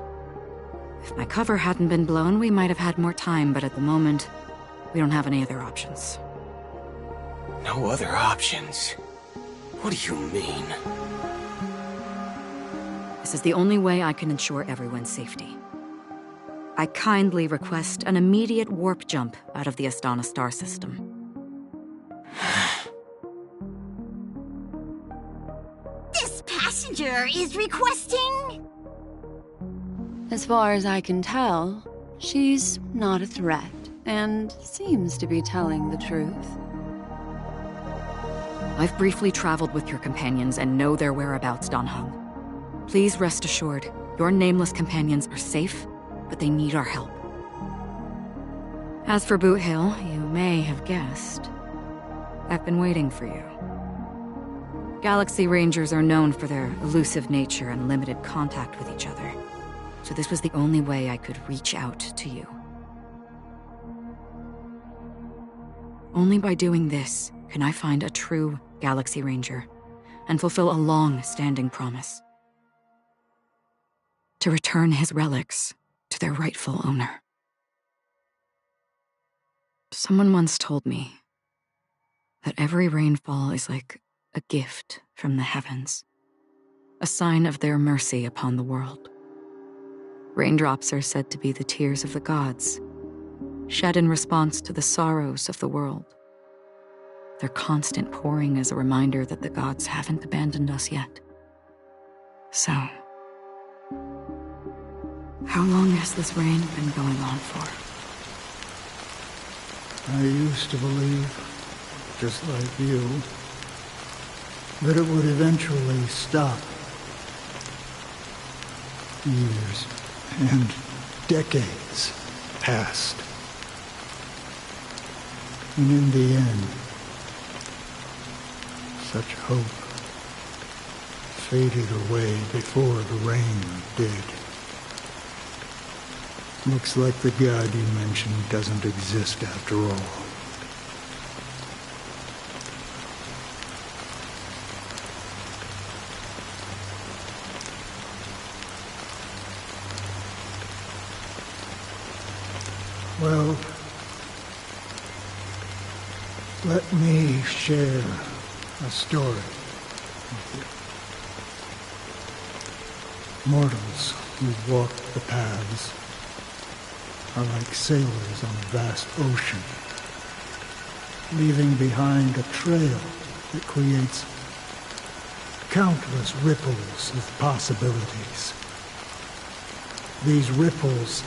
If my cover hadn't been blown, we might have had more time, but at the moment, we don't have any other options. No other options? What do you mean? This is the only way I can ensure everyone's safety. I kindly request an immediate warp jump out of the Astana star system. This passenger is requesting... As far as I can tell, she's not a threat, and seems to be telling the truth. I've briefly traveled with your companions and know their whereabouts, Dan Heng. Please rest assured, your nameless companions are safe, but they need our help. As for Boot Hill, you may have guessed. I've been waiting for you. Galaxy Rangers are known for their elusive nature and limited contact with each other, so this was the only way I could reach out to you. Only by doing this can I find a true Galaxy Ranger and fulfill a long-standing promise. To return his relics to their rightful owner. Someone once told me that every rainfall is like a gift from the heavens, a sign of their mercy upon the world. Raindrops are said to be the tears of the gods, shed in response to the sorrows of the world. Their constant pouring is a reminder that the gods haven't abandoned us yet. So, how long has this rain been going on for? I used to believe, just like you, that it would eventually stop. Years and decades passed. And in the end, such hope faded away before the rain did. Looks like the god you mentioned doesn't exist after all. Well, let me share a story with you. Mortals who walk the paths are like sailors on a vast ocean, leaving behind a trail that creates countless ripples of possibilities. These ripples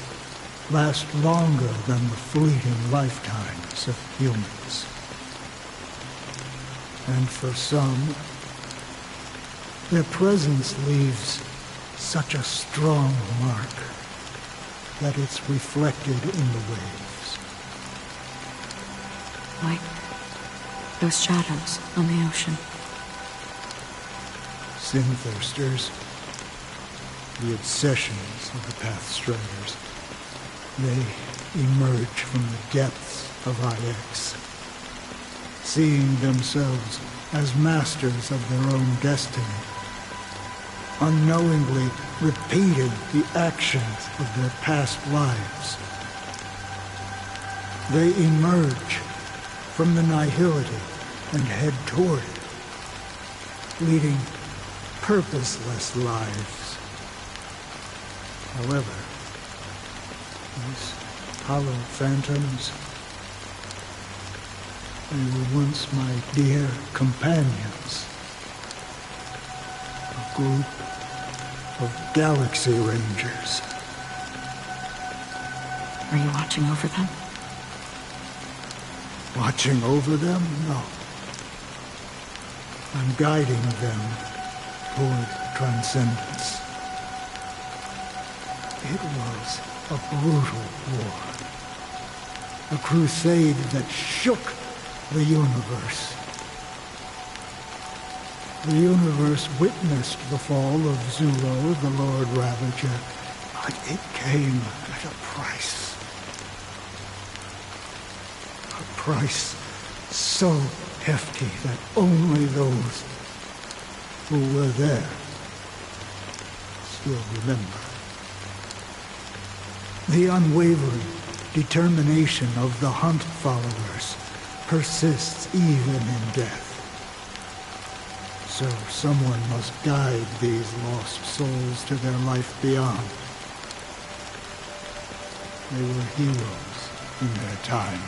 last longer than the fleeting lifetimes of humans. And for some, their presence leaves such a strong mark that it's reflected in the waves. Like those shadows on the ocean. Sin-thirsters, the obsessions of the Pathstriders, they emerge from the depths of IX, seeing themselves as masters of their own destiny, unknowingly repeating the actions of their past lives. They emerge from the nihility and head toward it, leading purposeless lives. However, these hollow phantoms, they were once my dear companions. A group of Galaxy Rangers. Are you watching over them? Watching over them? No. I'm guiding them toward transcendence. It was a brutal war. A crusade that shook the universe. The universe witnessed the fall of Zulo, the Lord Ravager, but it came at a price. A price so hefty that only those who were there still remember. The unwavering determination of the Hunt followers persists even in death. So someone must guide these lost souls to their life beyond. They were heroes in their time,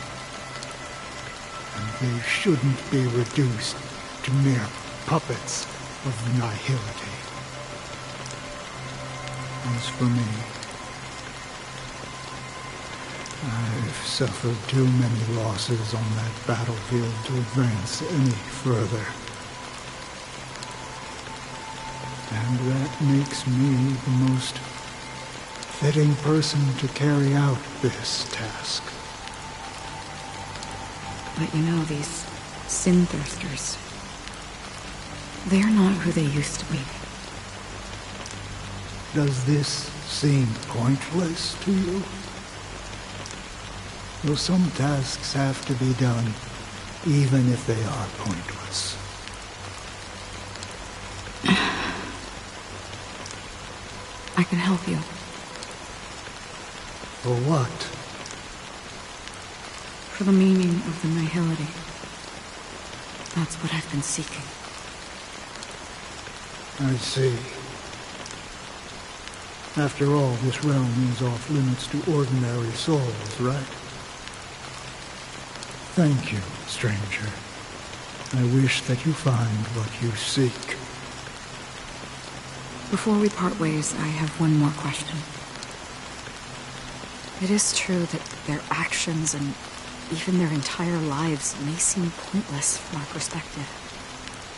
and they shouldn't be reduced to mere puppets of nihility. As for me, I've suffered too many losses on that battlefield to advance any further. And that makes me the most fitting person to carry out this task. But you know, these sin thirsters, they're not who they used to be. Does this seem pointless to you? Well, some tasks have to be done, even if they are pointless. I can help you. For what? For the meaning of the nihility. That's what I've been seeking. I see. After all, this realm is off limits to ordinary souls, right? Thank you, stranger. I wish that you find what you seek. Before we part ways, I have one more question. It is true that their actions and even their entire lives may seem pointless from our perspective.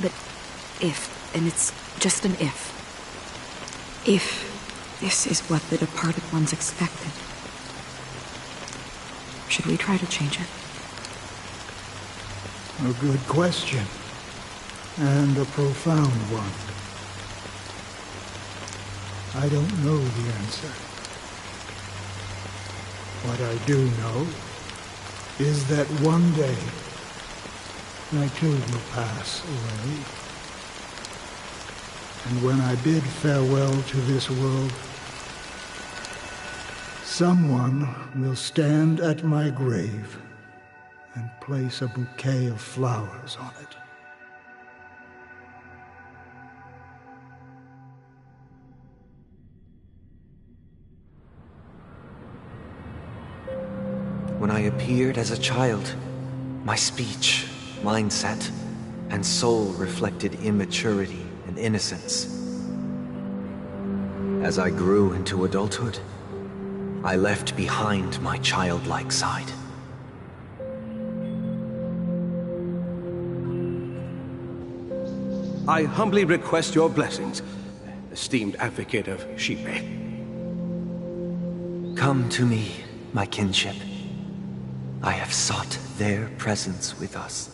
But if, and it's just an if this is what the departed ones expected, should we try to change it? A good question. And a profound one. I don't know the answer. What I do know is that one day I too will pass away. And when I bid farewell to this world, someone will stand at my grave and place a bouquet of flowers on it. When I appeared as a child, my speech, mindset, and soul reflected immaturity and innocence. As I grew into adulthood, I left behind my childlike side. I humbly request your blessings, esteemed advocate of Shipe. Come to me, my kinship. I have sought their presence with us.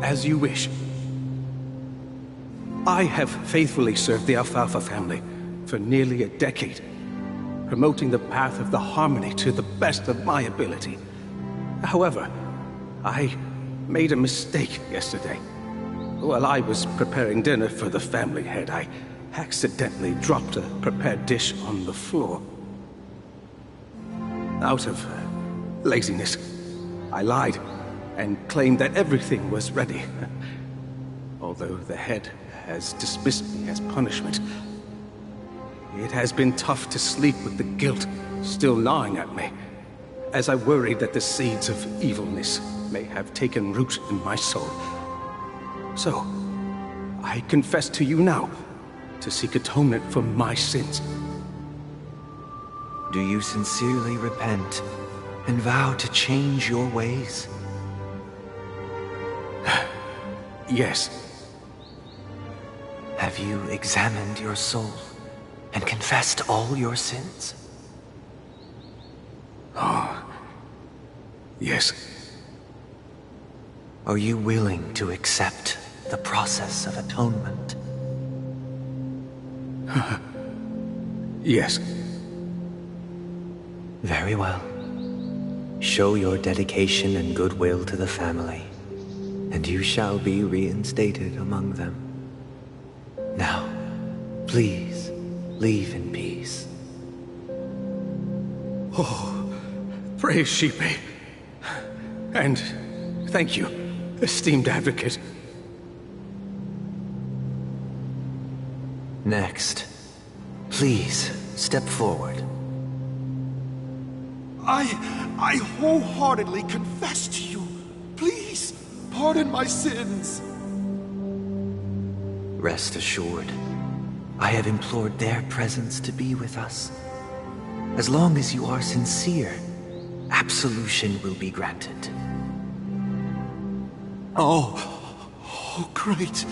As you wish. I have faithfully served the Alfalfa family for nearly a decade, promoting the path of the harmony to the best of my ability. However, I made a mistake yesterday. While I was preparing dinner for the family head, I accidentally dropped a prepared dish on the floor. Out of laziness, I lied and claimed that everything was ready. Although the head has dismissed me as punishment, it has been tough to sleep with the guilt still gnawing at me, as I worried that the seeds of evilness may have taken root in my soul. So, I confess to you now to seek atonement for my sins. Do you sincerely repent and vow to change your ways? Yes. Have you examined your soul and confessed all your sins? Oh, yes. Are you willing to accept the process of atonement? Yes. Very well. Show your dedication and goodwill to the family, and you shall be reinstated among them. Now, please, leave in peace. Oh, praise Shipe. And thank you, esteemed advocate. Next, please step forward. I wholeheartedly confess to you. Please, pardon my sins. Rest assured, I have implored their presence to be with us. As long as you are sincere, absolution will be granted. Oh, great.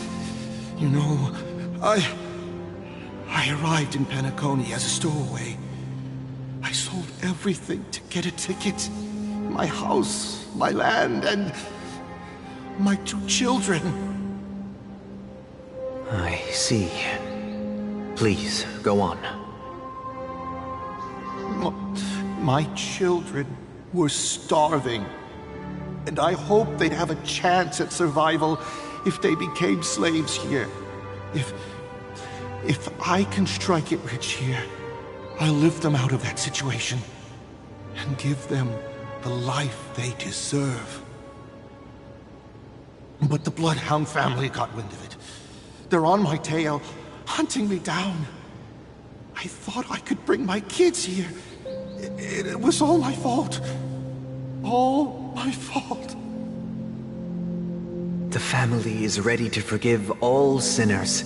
You know, I arrived in Penacony as a stowaway. I sold everything to get a ticket. My house, my land, and my 2 children. I see. Please, go on. My children were starving. And I hoped they'd have a chance at survival if they became slaves here. If I can strike it rich here, I'll lift them out of that situation and give them the life they deserve. But the Bloodhound family got wind of it. They're on my tail, hunting me down. I thought I could bring my kids here. It was all my fault. All my fault. The family is ready to forgive all sinners.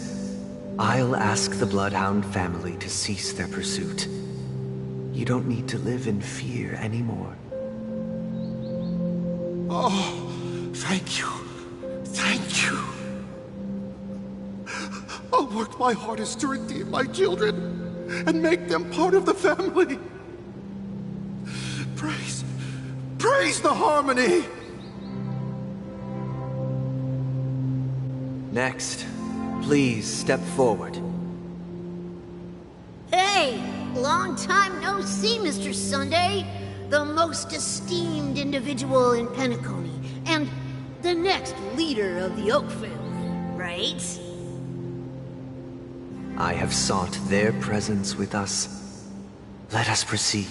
I'll ask the Bloodhound family to cease their pursuit. You don't need to live in fear anymore. Oh, thank you. Thank you. I'll work my hardest to redeem my children and make them part of the family. Praise the harmony! Next, please step forward. Hey! Long time no see, Mr. Sunday. The most esteemed individual in Penacony, and the next leader of the Oak family, right? I have sought their presence with us. Let us proceed.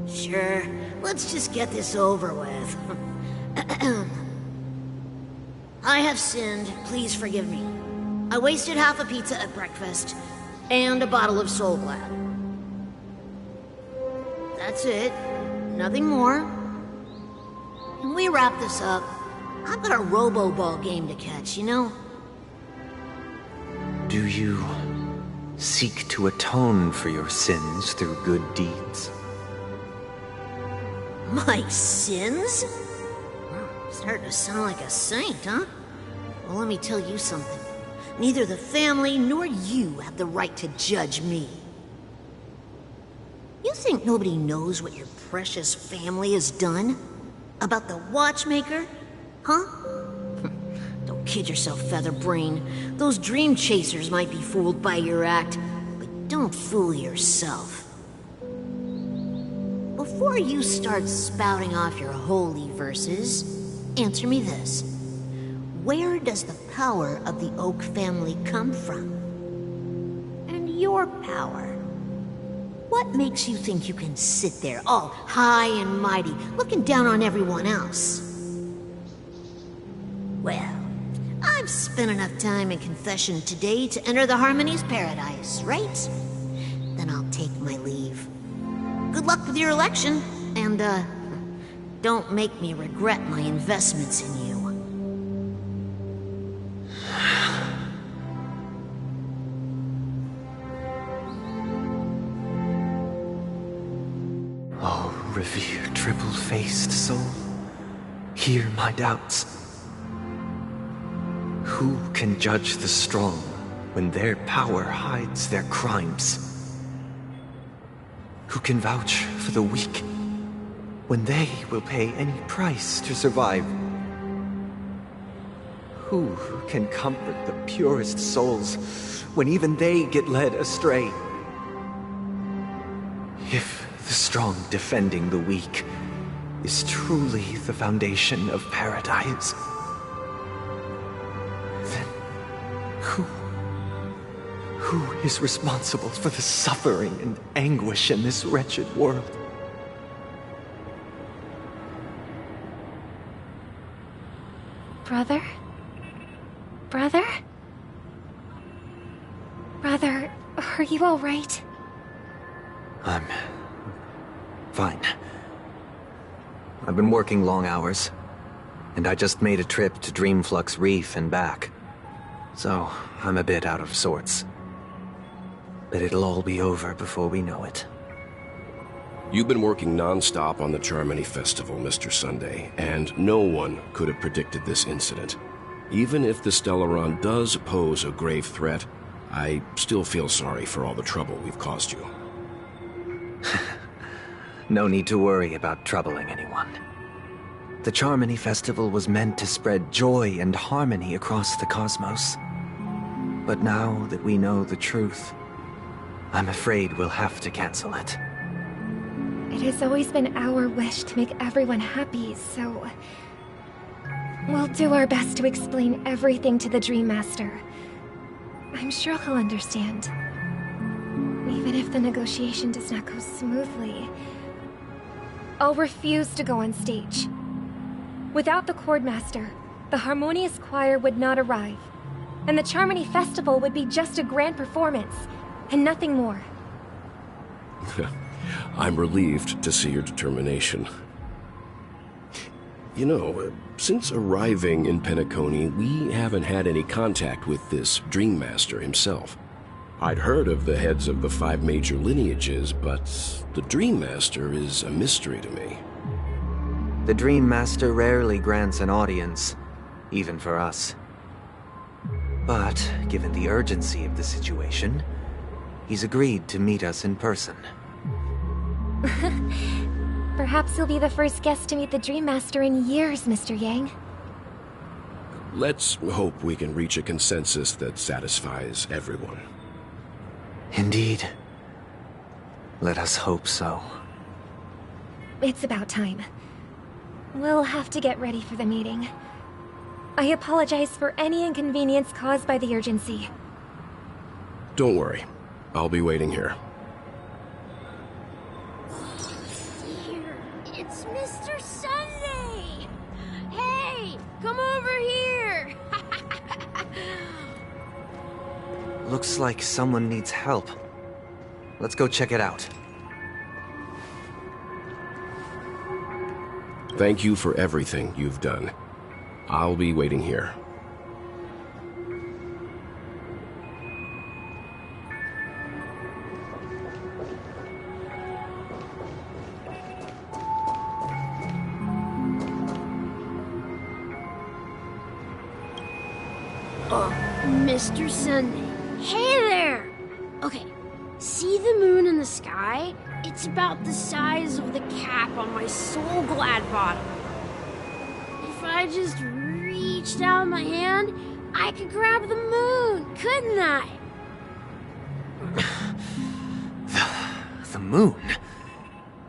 Sure. Let's just get this over with. I have sinned. Please forgive me. I wasted half a pizza at breakfast, and a bottle of Soul Glad. That's it. Nothing more. When we wrap this up, I've got a robo-ball game to catch, you know? Do you seek to atone for your sins through good deeds? My sins? Starting to sound like a saint, huh? Well, let me tell you something. Neither the family nor you have the right to judge me. You think nobody knows what your precious family has done? About the watchmaker? Huh? Don't kid yourself, Featherbrain. Those dream chasers might be fooled by your act, but don't fool yourself. Before you start spouting off your holy verses, answer me this. Where does the power of the Oak family come from? And your power? What makes you think you can sit there all high and mighty, looking down on everyone else? Well, I've spent enough time in confession today to enter the Harmony's paradise, right? Then I'll take my leave. Good luck with your election, and, don't make me regret my investments in you. Oh, revered triple-faced soul, hear my doubts. Who can judge the strong when their power hides their crimes? Who can vouch for the weak when they will pay any price to survive? Who can comfort the purest souls when even they get led astray? If the strong defending the weak is truly the foundation of paradise, then who is responsible for the suffering and anguish in this wretched world? Brother? Brother? Brother, are you all right? I'm fine. I've been working long hours, and I just made a trip to Dreamflux Reef and back. So, I'm a bit out of sorts. but it'll all be over before we know it. You've been working non-stop on the Charmony Festival, Mr. Sunday, and no one could have predicted this incident. Even if the Stellaron does pose a grave threat, I still feel sorry for all the trouble we've caused you. No need to worry about troubling anyone. The Charmony Festival was meant to spread joy and harmony across the cosmos. But now that we know the truth, I'm afraid we'll have to cancel it. It has always been our wish to make everyone happy, so... we'll do our best to explain everything to the Dream Master. I'm sure he'll understand. Even if the negotiation does not go smoothly, I'll refuse to go on stage. Without the Chordmaster, the Harmonious Choir would not arrive, and the Charmony Festival would be just a grand performance, and nothing more. I'm relieved to see your determination. You know, since arriving in Penacony, we haven't had any contact with this Dream Master himself. I'd heard of the heads of the 5 major lineages, but the Dream Master is a mystery to me. The Dream Master rarely grants an audience, even for us. But, given the urgency of the situation, he's agreed to meet us in person. Perhaps you'll be the first guest to meet the Dream Master in years, Mr. Yang. Let's hope we can reach a consensus that satisfies everyone. Indeed. Let us hope so. It's about time. We'll have to get ready for the meeting. I apologize for any inconvenience caused by the urgency. Don't worry. I'll be waiting here. Dear, it's Mr. Sunday! Hey, come over here! Looks like someone needs help. Let's go check it out. Thank you for everything you've done. I'll be waiting here. Mr. Sunday. Hey there! Okay, see the moon in the sky? It's about the size of the cap on my Soul Glad bottle. If I just reached out my hand, I could grab the moon, couldn't I? The moon?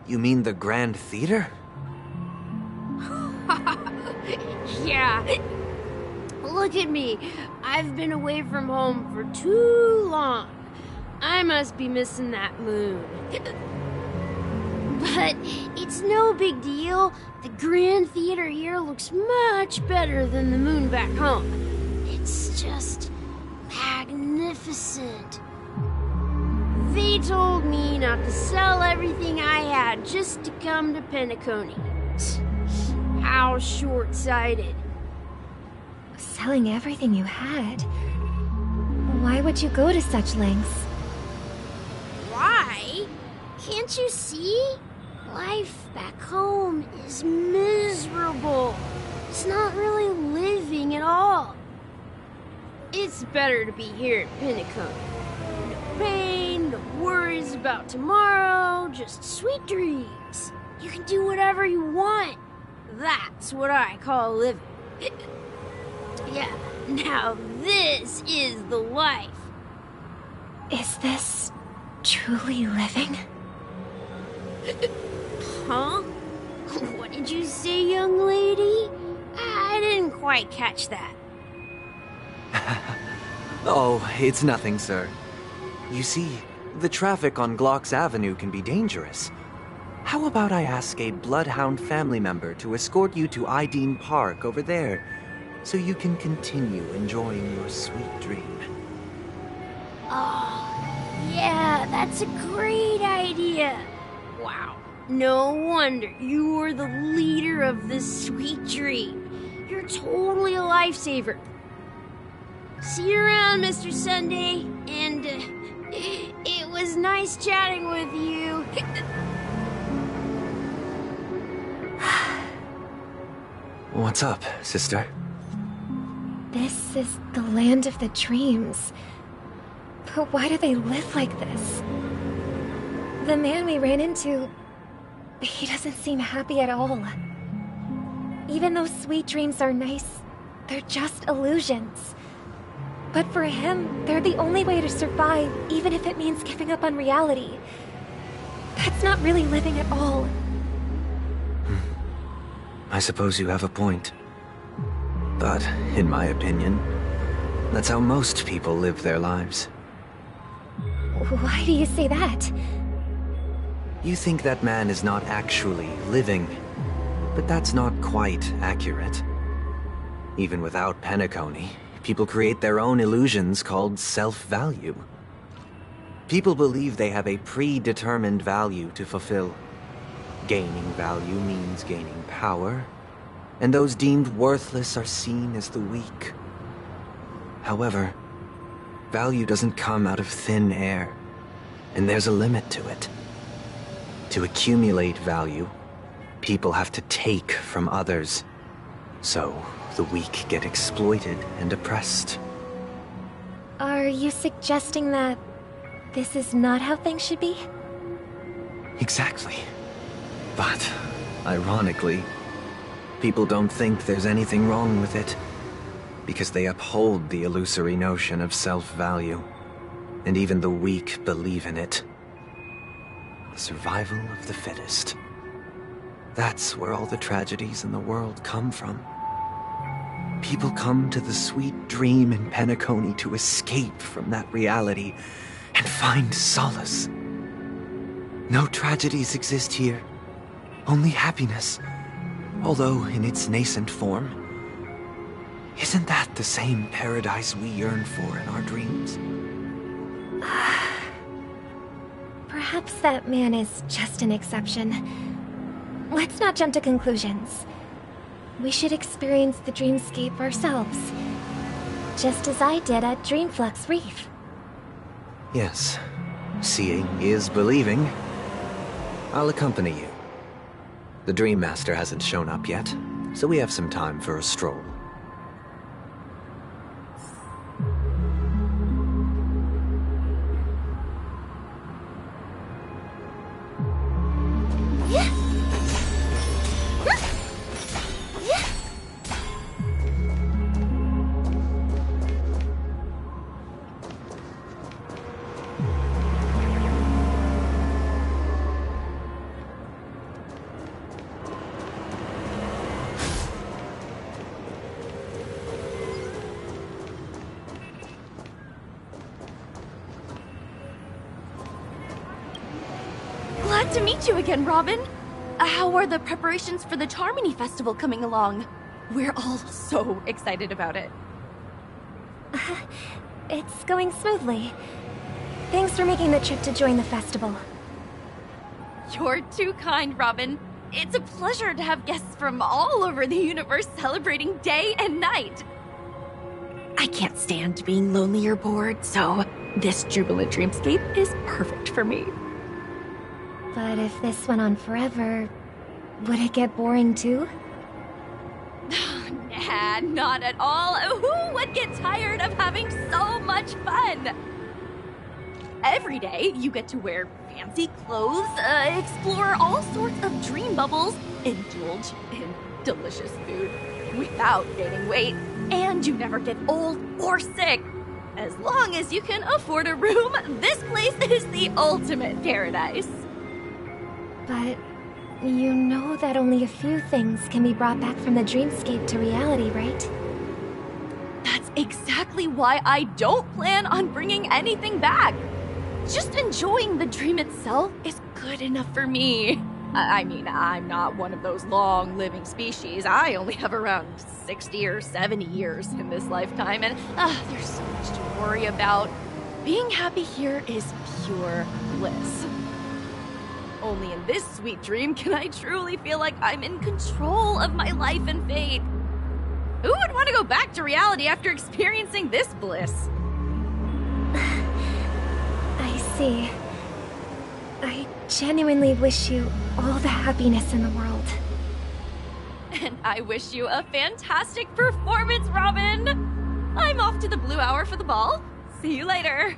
You mean the Grand Theater? Yeah. Look at me. I've been away from home for too long. I must be missing that moon. But it's no big deal. The Grand Theater here looks much better than the moon back home. It's just magnificent. They told me not to sell everything I had just to come to Penacony. How short-sighted. Selling everything you had? Why would you go to such lengths? Why? Can't you see? Life back home is miserable. It's not really living at all. It's better to be here at Penacony. No pain, no worries about tomorrow, just sweet dreams. You can do whatever you want. That's what I call living. Yeah, now this is the life. Is this truly living? Huh? What did you say, young lady? I didn't quite catch that. Oh, it's nothing, sir. You see, the traffic on Glock's Avenue can be dangerous. How about I ask a Bloodhound family member to escort you to Ideen Park over there, so you can continue enjoying your sweet dream? Oh, yeah, that's a great idea. Wow, no wonder you were the leader of this sweet dream. You're totally a lifesaver. See you around, Mr. Sunday, and was nice chatting with you. What's up, sister? This is the land of the dreams. But why do they live like this? The man we ran into, he doesn't seem happy at all. Even though sweet dreams are nice, they're just illusions. But for him, they're the only way to survive, even if it means giving up on reality. That's not really living at all. I suppose you have a point. But, in my opinion, that's how most people live their lives. Why do you say that? You think that man is not actually living, but that's not quite accurate. Even without Penacony, people create their own illusions called self-value. People believe they have a predetermined value to fulfill. Gaining value means gaining power, and those deemed worthless are seen as the weak. However, value doesn't come out of thin air, and there's a limit to it. To accumulate value, people have to take from others. So, the weak get exploited and oppressed. Are you suggesting that this is not how things should be? Exactly. But, ironically, people don't think there's anything wrong with it, because they uphold the illusory notion of self-value, and even the weak believe in it. The survival of the fittest. That's where all the tragedies in the world come from. People come to the sweet dream in Penacony to escape from that reality and find solace. No tragedies exist here, only happiness, although in its nascent form. Isn't that the same paradise we yearn for in our dreams? Perhaps that man is just an exception. Let's not jump to conclusions. We should experience the dreamscape ourselves, just as I did at Dreamflux Reef. Yes, seeing is believing. I'll accompany you. The Dream Master hasn't shown up yet, so we have some time for a stroll. Glad to meet you again, Robin. How are the preparations for the Charmony Festival coming along? We're all so excited about it. It's going smoothly. Thanks for making the trip to join the festival. You're too kind, Robin. It's a pleasure to have guests from all over the universe celebrating day and night. I can't stand being lonely or bored, so this jubilant dreamscape is perfect for me. But if this went on forever, would it get boring too? Nah, not at all. Who would get tired of having so much fun? Every day, you get to wear fancy clothes, explore all sorts of dream bubbles, indulge in delicious food without gaining weight, and you never get old or sick. As long as you can afford a room, this place is the ultimate paradise. But you know that only a few things can be brought back from the dreamscape to reality, right? That's exactly why I don't plan on bringing anything back. Just enjoying the dream itself is good enough for me. I mean, I'm not one of those long-living species. I only have around 60 or 70 years in this lifetime, and there's so much to worry about. Being happy here is pure bliss. Only in this sweet dream can I truly feel like I'm in control of my life and fate. Who would want to go back to reality after experiencing this bliss? I see. I genuinely wish you all the happiness in the world. And I wish you a fantastic performance, Robin! I'm off to the Blue Hour for the ball. See you later.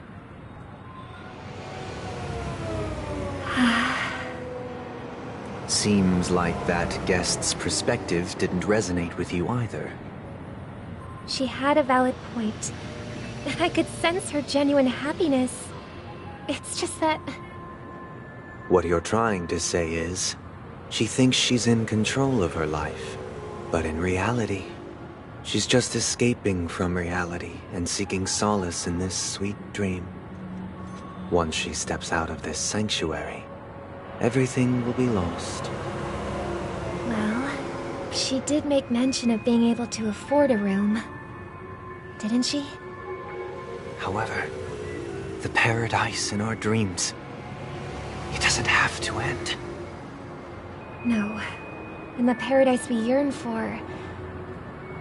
Seems like that guest's perspective didn't resonate with you either. She had a valid point. And I could sense her genuine happiness. It's just that... What you're trying to say is, she thinks she's in control of her life. But in reality, she's just escaping from reality and seeking solace in this sweet dream. Once she steps out of this sanctuary, everything will be lost. Well, she did make mention of being able to afford a room. Didn't she? However, the paradise in our dreams, it doesn't have to end. No. And the paradise we yearn for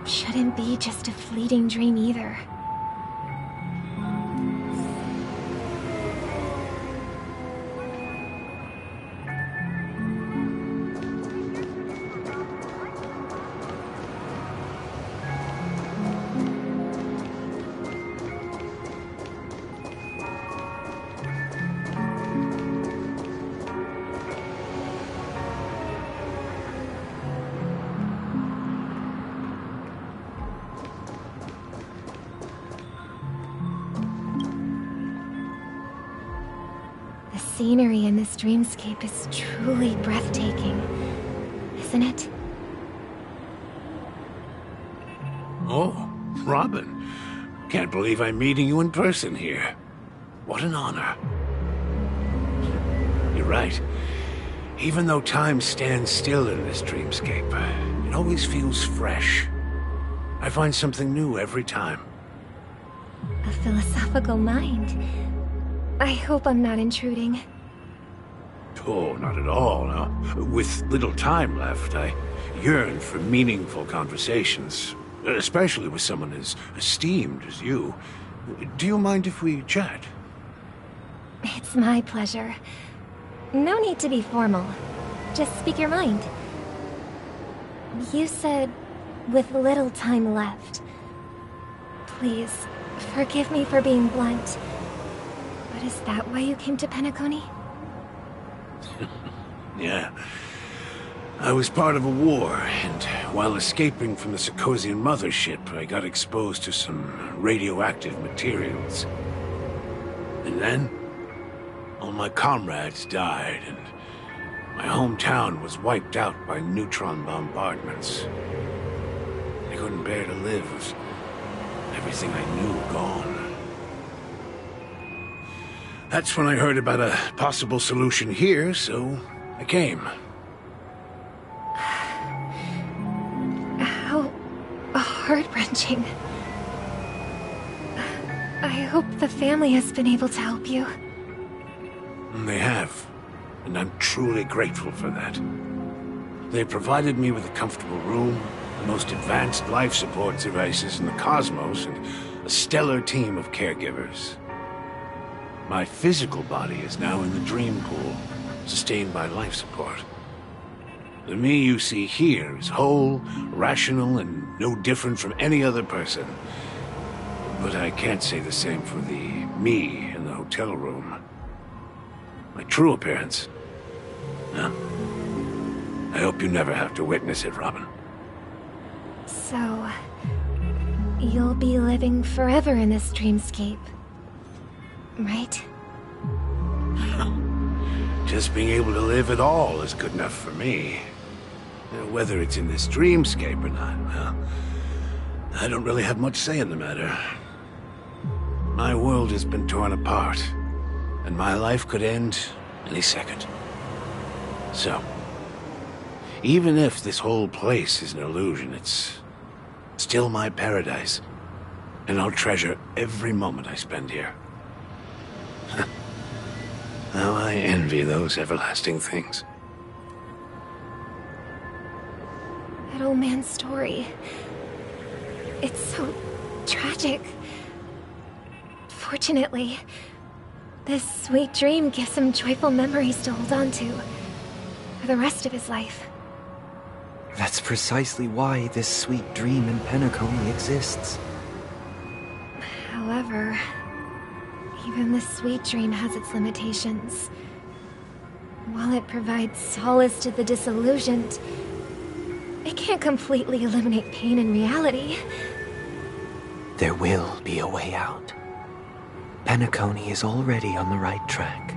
shouldn't be just a fleeting dream either. The scenery in this dreamscape is truly breathtaking, isn't it? Oh, Robin. Can't believe I'm meeting you in person here. What an honor. You're right. Even though time stands still in this dreamscape, it always feels fresh. I find something new every time. A philosophical mind. I hope I'm not intruding. Oh, not at all, no. With little time left, I yearn for meaningful conversations, especially with someone as esteemed as you. Do you mind if we chat? It's my pleasure. No need to be formal. Just speak your mind. You said, with little time left. Please, forgive me for being blunt. But is that why you came to Penacony? Yeah. I was part of a war, and while escaping from the Sarkosian mothership, I got exposed to some radioactive materials. And then, all my comrades died, and my hometown was wiped out by neutron bombardments. I couldn't bear to live with everything I knew gone. That's when I heard about a possible solution here, so I came. How heart-wrenching. I hope the family has been able to help you. They have, and I'm truly grateful for that. They provided me with a comfortable room, the most advanced life support devices in the cosmos, and a stellar team of caregivers. My physical body is now in the dream pool, sustained by life support. The me you see here is whole, rational, and no different from any other person. But I can't say the same for the me in the hotel room. My true appearance. No. I hope you never have to witness it, Robin. So, you'll be living forever in this dreamscape, right? Just being able to live at all is good enough for me. Whether it's in this dreamscape or not, well, I don't really have much say in the matter. My world has been torn apart, and my life could end any second. So, even if this whole place is an illusion, it's still my paradise, and I'll treasure every moment I spend here. How I envy those everlasting things. That old man's story. It's so tragic. Fortunately, This sweet dream gives him joyful memories to hold on to for the rest of his life. That's precisely why this sweet dream in Penacony exists. However, even this sweet dream has its limitations. While it provides solace to the disillusioned, it can't completely eliminate pain in reality. There will be a way out. Penacony is already on the right track.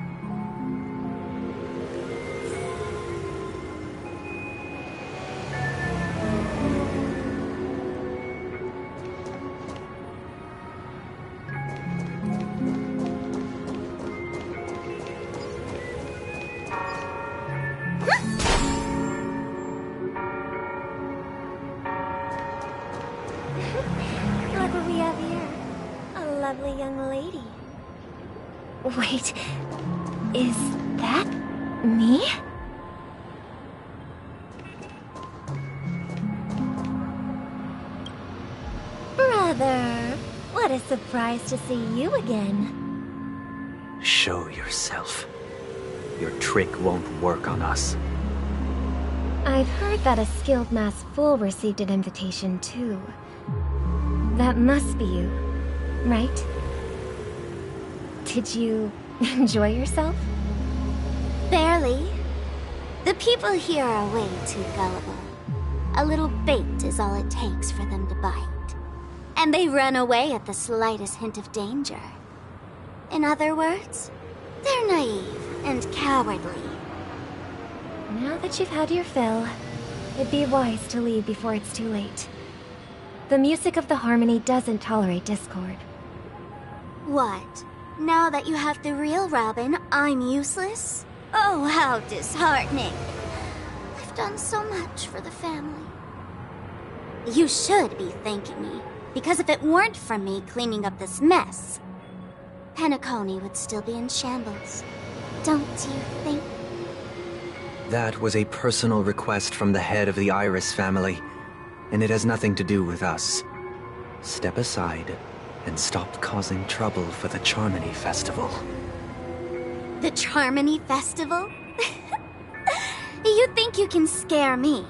Look what we have here. A lovely young lady. Wait, is that me? Brother, what a surprise to see you again. Show yourself. Your trick won't work on us. I've heard that a skilled mass fool received an invitation too. That must be you, right? Did you enjoy yourself? Barely. The people here are way too gullible. A little bait is all it takes for them to bite. And they run away at the slightest hint of danger. In other words, they're naive and cowardly. Now that you've had your fill, it'd be wise to leave before it's too late. The music of the harmony doesn't tolerate discord. What? Now that you have the real Robin, I'm useless? Oh, how disheartening. I've done so much for the family. You should be thanking me, because if it weren't for me cleaning up this mess, Penacony would still be in shambles. Don't you think? That was a personal request from the head of the Iris family, and it has nothing to do with us. Step aside and stop causing trouble for the Charmony Festival. The Charmony Festival? You think you can scare me?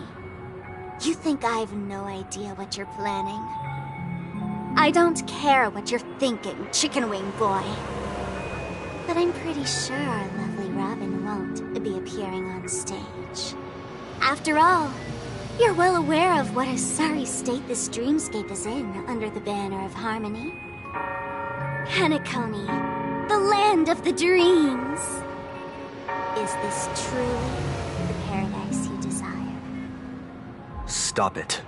You think I have no idea what you're planning? I don't care what you're thinking, Chicken Wing Boy. But I'm pretty sure our lovely Robin won't be appearing on stage. After all, you're well aware of what a sorry state this dreamscape is in under the banner of harmony. Penacony, the land of the dreams. Is this truly the paradise you desire? Stop it.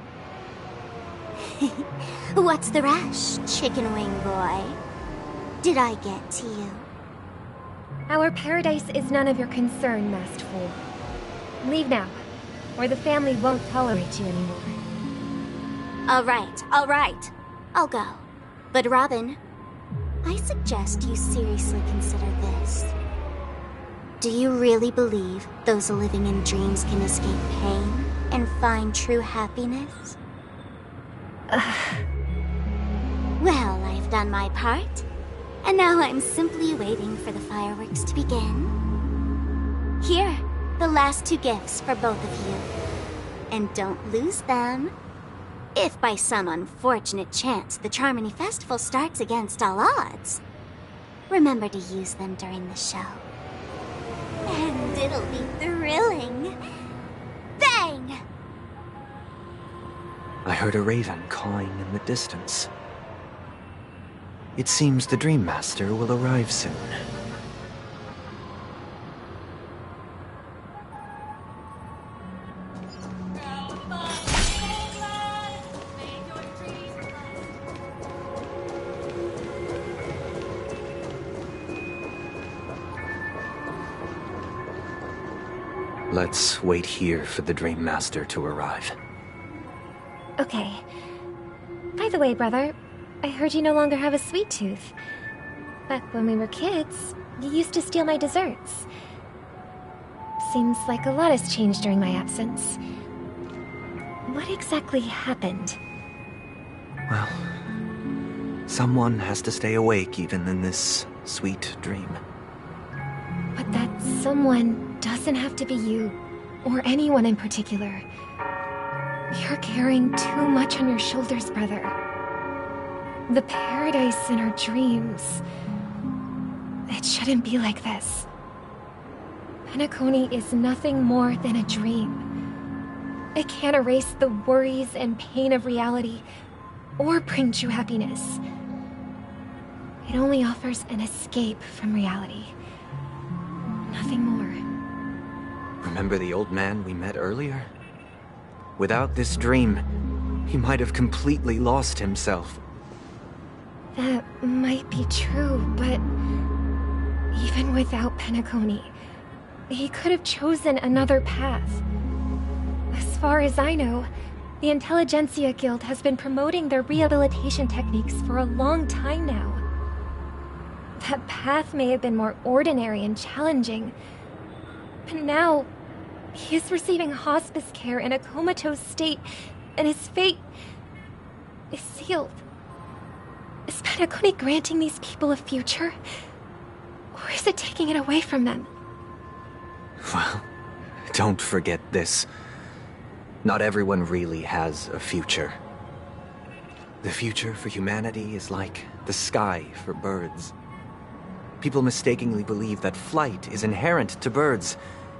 What's the rush, Chicken Wing Boy? Did I get to you? Our paradise is none of your concern, masked fool. Leave now, or the family won't tolerate you anymore. All right. I'll go. But Robin, I suggest you seriously consider this. Do you really believe those living in dreams can escape pain and find true happiness? Well, I've done my part, and now I'm simply waiting for the fireworks to begin. Here, the last 2 gifts for both of you. And don't lose them. If by some unfortunate chance the Charmony Festival starts against all odds, remember to use them during the show. And it'll be thrilling. Bang! I heard a raven cawing in the distance. It seems the Dream Master will arrive soon. Let's wait here for the Dream Master to arrive. Okay. By the way, brother, I heard you no longer have a sweet tooth. Back when we were kids, you used to steal my desserts. Seems like a lot has changed during my absence. What exactly happened? Well, someone has to stay awake even in this sweet dream. But that someone doesn't have to be you, or anyone in particular. You're carrying too much on your shoulders, brother. The paradise in our dreams... It shouldn't be like this. Penacony is nothing more than a dream. It can't erase the worries and pain of reality, or bring true happiness. It only offers an escape from reality. Nothing more. Remember the old man we met earlier? Without this dream, he might have completely lost himself. That might be true, but... even without Penacony, he could have chosen another path. As far as I know, the Intelligentsia Guild has been promoting their rehabilitation techniques for a long time now. That path may have been more ordinary and challenging, but now he is receiving hospice care in a comatose state, and his fate is sealed. Is Penacony granting these people a future? Or is it taking it away from them? Well, don't forget this. Not everyone really has a future. The future for humanity is like the sky for birds. People mistakenly believe that flight is inherent to birds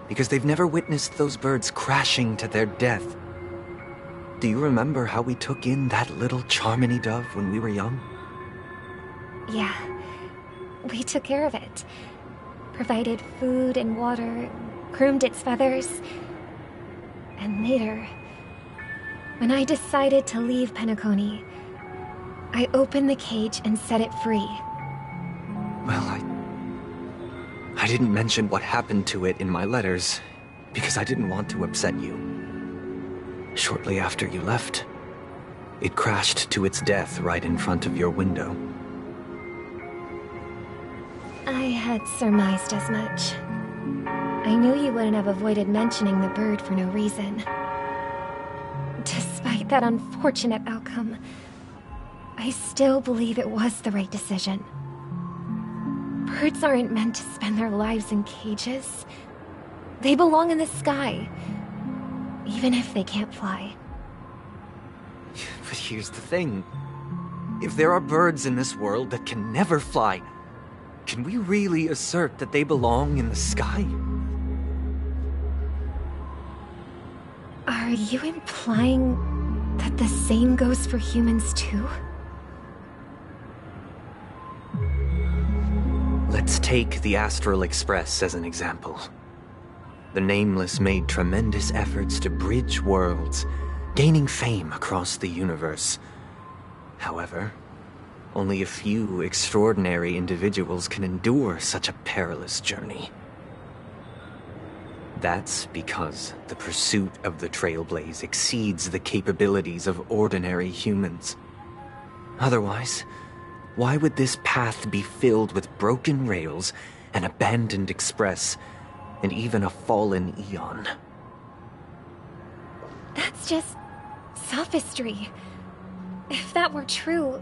because they've never witnessed those birds crashing to their death. Do you remember how we took in that little Charmony dove when we were young? Yeah. We took care of it. Provided food and water, groomed its feathers. And later, when I decided to leave Penacony, I opened the cage and set it free. Well, I didn't mention what happened to it in my letters, because I didn't want to upset you. Shortly after you left, it crashed to its death right in front of your window. I had surmised as much. I knew you wouldn't have avoided mentioning the bird for no reason. Despite that unfortunate outcome, I still believe it was the right decision. Birds aren't meant to spend their lives in cages. They belong in the sky, even if they can't fly. But here's the thing. If there are birds in this world that can never fly, can we really assert that they belong in the sky? Are you implying that the same goes for humans too? Let's take the Astral Express as an example. The Nameless made tremendous efforts to bridge worlds, gaining fame across the universe. However, only a few extraordinary individuals can endure such a perilous journey. That's because the pursuit of the Trailblaze exceeds the capabilities of ordinary humans. Otherwise, why would this path be filled with broken rails, an abandoned express, and even a fallen Eon? That's just sophistry. If that were true,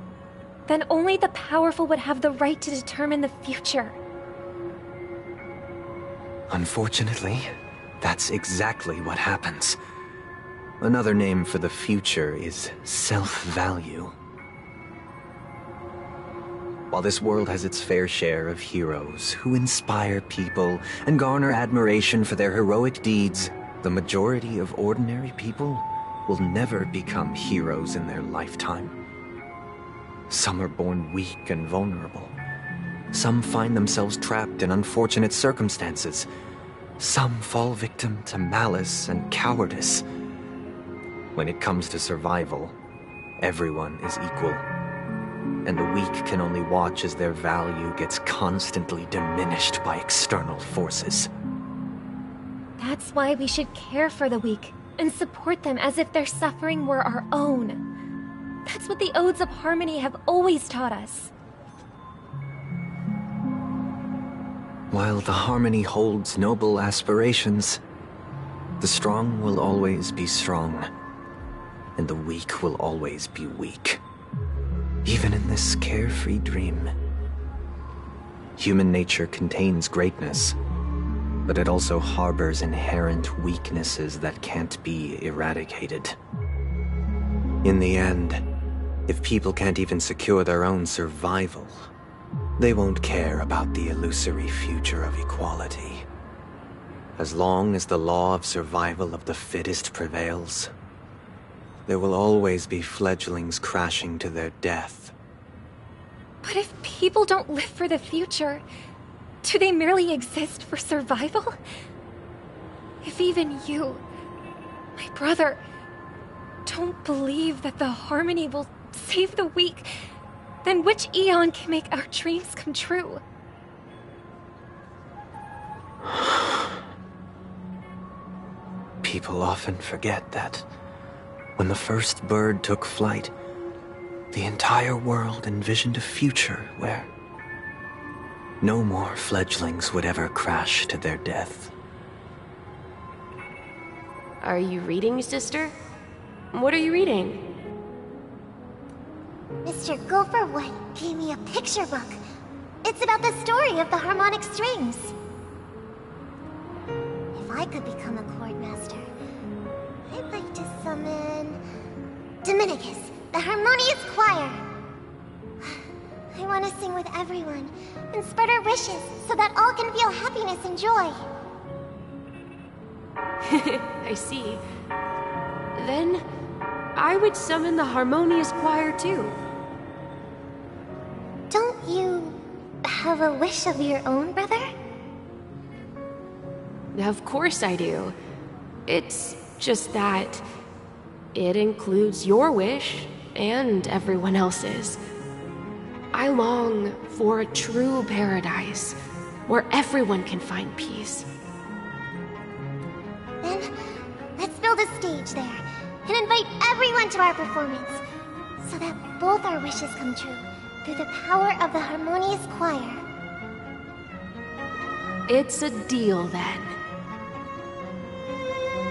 then only the powerful would have the right to determine the future. Unfortunately, that's exactly what happens. Another name for the future is self-value. While this world has its fair share of heroes who inspire people and garner admiration for their heroic deeds, the majority of ordinary people will never become heroes in their lifetime. Some are born weak and vulnerable. Some find themselves trapped in unfortunate circumstances. Some fall victim to malice and cowardice. When it comes to survival, everyone is equal. And the weak can only watch as their value gets constantly diminished by external forces. That's why we should care for the weak and support them as if their suffering were our own. That's what the Odes of Harmony have always taught us. While the Harmony holds noble aspirations, the strong will always be strong, and the weak will always be weak. Even in this carefree dream. Human nature contains greatness, but it also harbors inherent weaknesses that can't be eradicated. In the end, if people can't even secure their own survival, they won't care about the illusory future of equality. As long as the law of survival of the fittest prevails, there will always be fledglings crashing to their death. But if people don't live for the future, do they merely exist for survival? If even you, my brother, don't believe that the harmony will save the weak, then which Eon can make our dreams come true? People often forget that when the first bird took flight, the entire world envisioned a future where no more fledglings would ever crash to their death. Are you reading, sister? What are you reading? Mr. Gopherwood gave me a picture book. It's about the story of the harmonic strings. If I could become a chord master, I'd like to summon Dominicus, the harmonious choir. I want to sing with everyone and spread our wishes so that all can feel happiness and joy. I see. Then, I would summon the harmonious choir too. Don't you have a wish of your own, brother? Of course I do. It's just that it includes your wish and everyone else's. I long for a true paradise where everyone can find peace. Then, let's build a stage there and invite everyone to our performance so that both our wishes come true through the power of the harmonious choir. It's a deal then.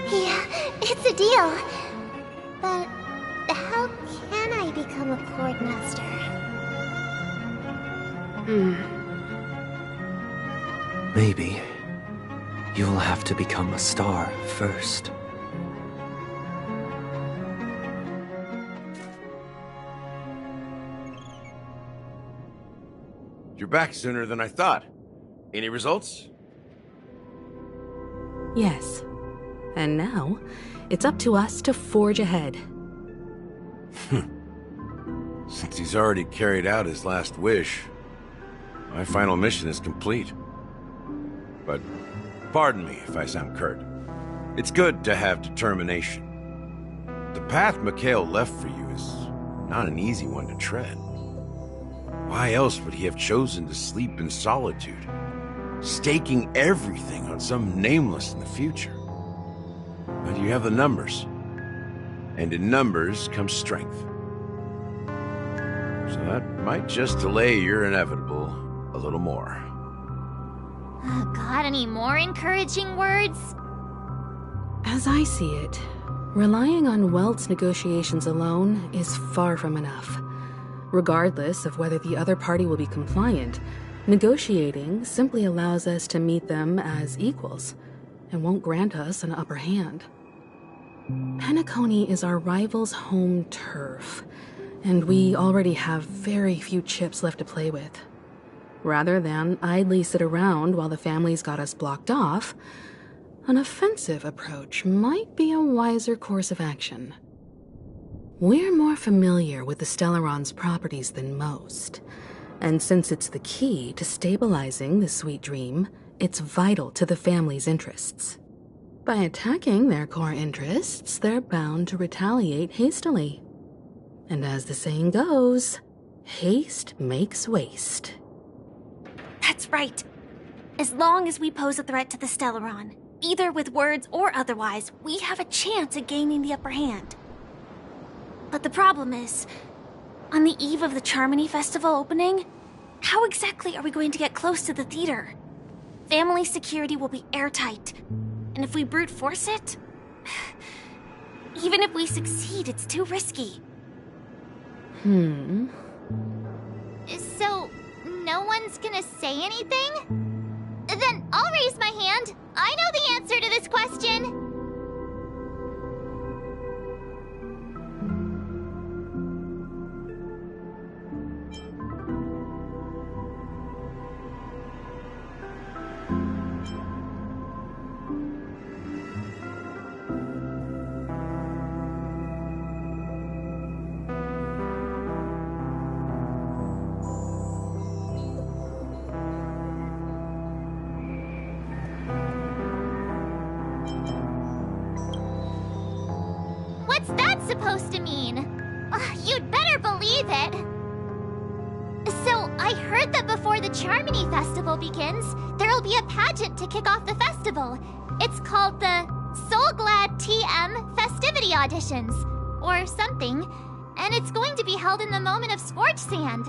Yeah, it's a deal. But how can I become a chord master? Maybe you'll have to become a star first. You're back sooner than I thought. Any results? Yes. And now, it's up to us to forge ahead. Since he's already carried out his last wish, my final mission is complete. But pardon me if I sound curt. It's good to have determination. The path Mikhail left for you is not an easy one to tread. Why else would he have chosen to sleep in solitude, staking everything on some nameless in the future? But you have the numbers, and in numbers comes strength. So that might just delay your inevitable a little more. Got any more encouraging words? As I see it, relying on Welt's negotiations alone is far from enough. Regardless of whether the other party will be compliant, negotiating simply allows us to meet them as equals and won't grant us an upper hand. Penacony is our rival's home turf, and we already have very few chips left to play with. Rather than idly sit around while the family's got us blocked off, an offensive approach might be a wiser course of action. We're more familiar with the Stellaron's properties than most, and since it's the key to stabilizing the sweet dream, it's vital to the family's interests. By attacking their core interests, they're bound to retaliate hastily. And as the saying goes, haste makes waste. That's right. As long as we pose a threat to the Stellaron, either with words or otherwise, we have a chance at gaining the upper hand. But the problem is, on the eve of the Charmony Festival opening, how exactly are we going to get close to the theater? Family security will be airtight, and if we brute force it, even if we succeed, it's too risky. So, no one's gonna say anything? Then I'll raise my hand. I know the answer to this question. What's that supposed to mean? You'd better believe it. So, I heard that before the Charmony Festival begins, there'll be a pageant to kick off the festival. It's called the Soul Glad TM Festivity Auditions, or something, and it's going to be held in the moment of Scorch Sand.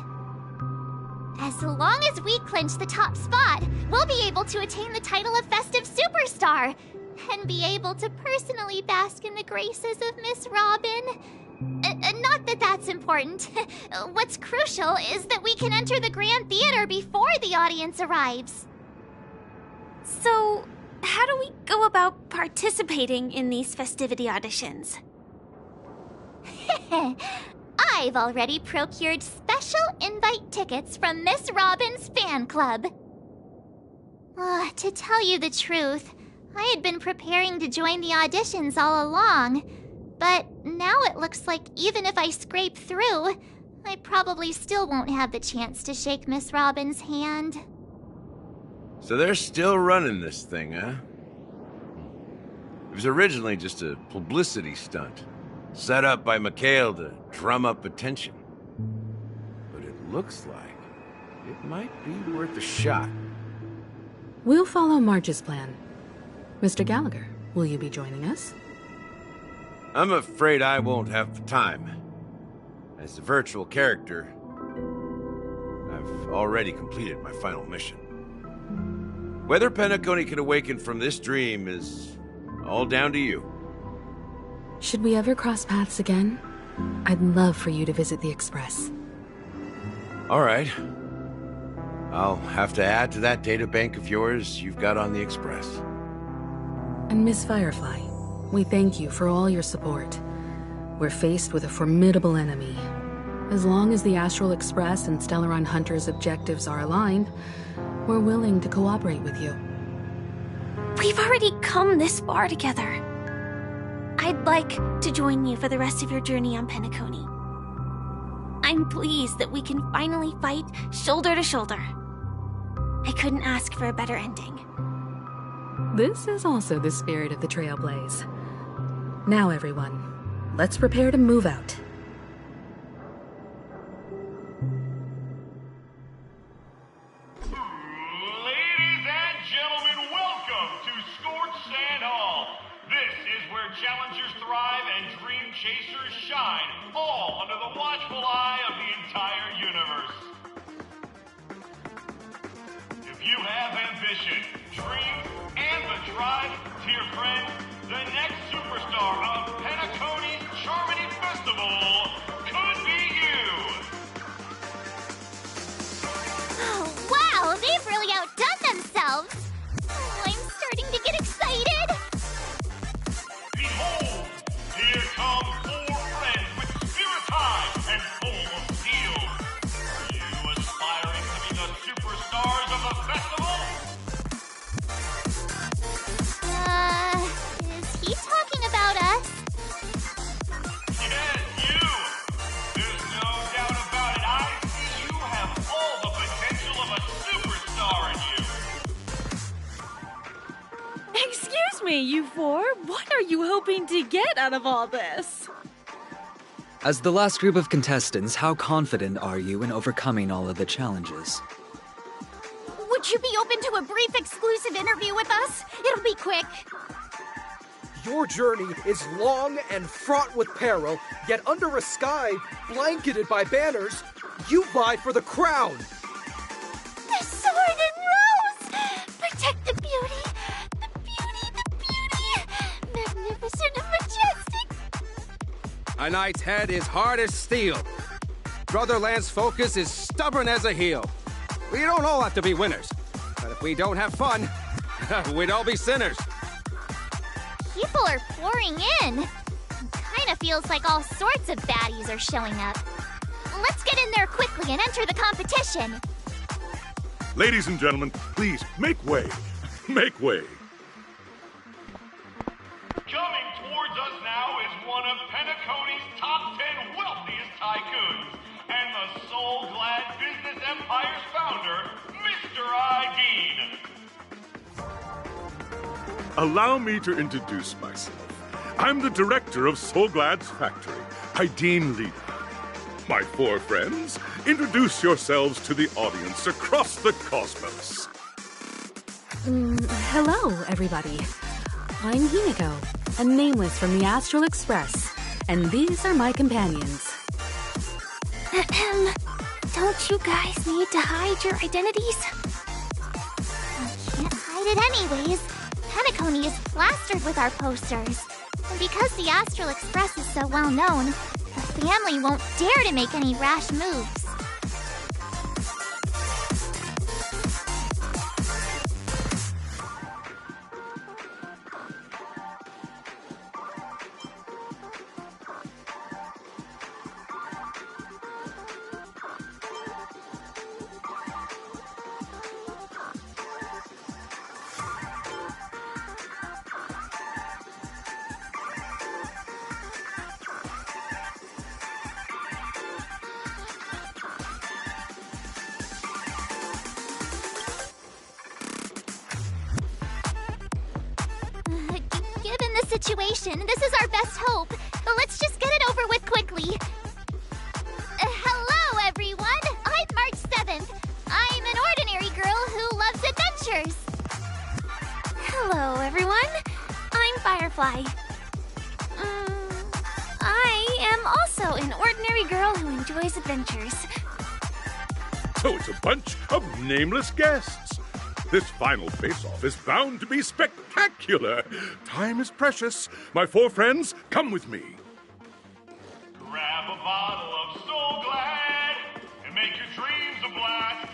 As long as we clinch the top spot, we'll be able to attain the title of Festive Superstar, and be able to personally bask in the graces of Miss Robin. Not that that's important. What's crucial is that we can enter the Grand Theater before the audience arrives. So, how do we go about participating in these festivity auditions? I've already procured special invite tickets from Miss Robin's fan club. To tell you the truth, I had been preparing to join the auditions all along, but now it looks like even if I scrape through, I probably still won't have the chance to shake Miss Robin's hand. So they're still running this thing, huh? It was originally just a publicity stunt, set up by Mikhail to drum up attention. But it looks like it might be worth a shot. We'll follow Marge's plan. Mr. Gallagher, will you be joining us? I'm afraid I won't have the time. As a virtual character, I've already completed my final mission. Whether Penacony can awaken from this dream is all down to you. Should we ever cross paths again? I'd love for you to visit the Express. All right. I'll have to add to that data bank of yours you've got on the Express. And Miss Firefly, we thank you for all your support. We're faced with a formidable enemy. As long as the Astral Express and Stellaron Hunter's objectives are aligned, we're willing to cooperate with you. We've already come this far together. I'd like to join you for the rest of your journey on Penacony. I'm pleased that we can finally fight shoulder to shoulder. I couldn't ask for a better ending. This is also the spirit of the Trailblaze. Now, everyone, let's prepare to move out. Ladies and gentlemen, welcome to Scorch Sand Hall. This is where challengers thrive and dream chasers shine, all under the watchful eye of the entire universe. If you have ambition, dreams, and the drive, dear friend, the next superstar of Penacony's Charmony Festival could be you. Oh, wow, they've really outdone themselves. Oh, I'm starting to get excited. Behold, here come 4 friends with spirit high and full of steel. Are you aspiring to be the superstars of the festival? Is he talking about us? Yes, you! There's no doubt about it. I see you have all the potential of a superstar in you. Excuse me, you 4. What are you hoping to get out of all this? As the last group of contestants, how confident are you in overcoming all of the challenges? Would you be open to a brief exclusive interview with us? It'll be quick. Your journey is long and fraught with peril, yet under a sky blanketed by banners, you vie for the crown. The sword and rose! Protect the beauty! The beauty! The beauty! Magnificent and majestic! A knight's head is hard as steel. Brother Lance's focus is stubborn as a heel. We don't all have to be winners. But if we don't have fun, we'd all be sinners. People are pouring in. Kinda feels like all sorts of baddies are showing up. Let's get in there quickly and enter the competition. Ladies and gentlemen, please, make way. Make way. Coming towards us now is one of Penacony's top 10 wealthiest tycoons, and the soul-glad business empire's founder, Mr. Ideen. Allow me to introduce myself. I'm the director of Soulglad's factory, Ideen Lida. My four friends, introduce yourselves to the audience across the cosmos. Hello, everybody. I'm Himiko, a nameless from the Astral Express, and these are my companions. Don't you guys need to hide your identities? Can't hide it anyways. Penacony is plastered with our posters. And because the Astral Express is so well known, the family won't dare to make any rash moves. Given the situation, this is our best hope. But let's just get it over with quickly. Hello, everyone! I'm March 7th. I'm an ordinary girl who loves adventures. Hello, everyone. I'm Firefly. I am also an ordinary girl who enjoys adventures. So it's a bunch of nameless guests. This final face-off is bound to be spectacular. Time is precious. My four friends, come with me. Grab a bottle of Soul Glad and make your dreams a blast.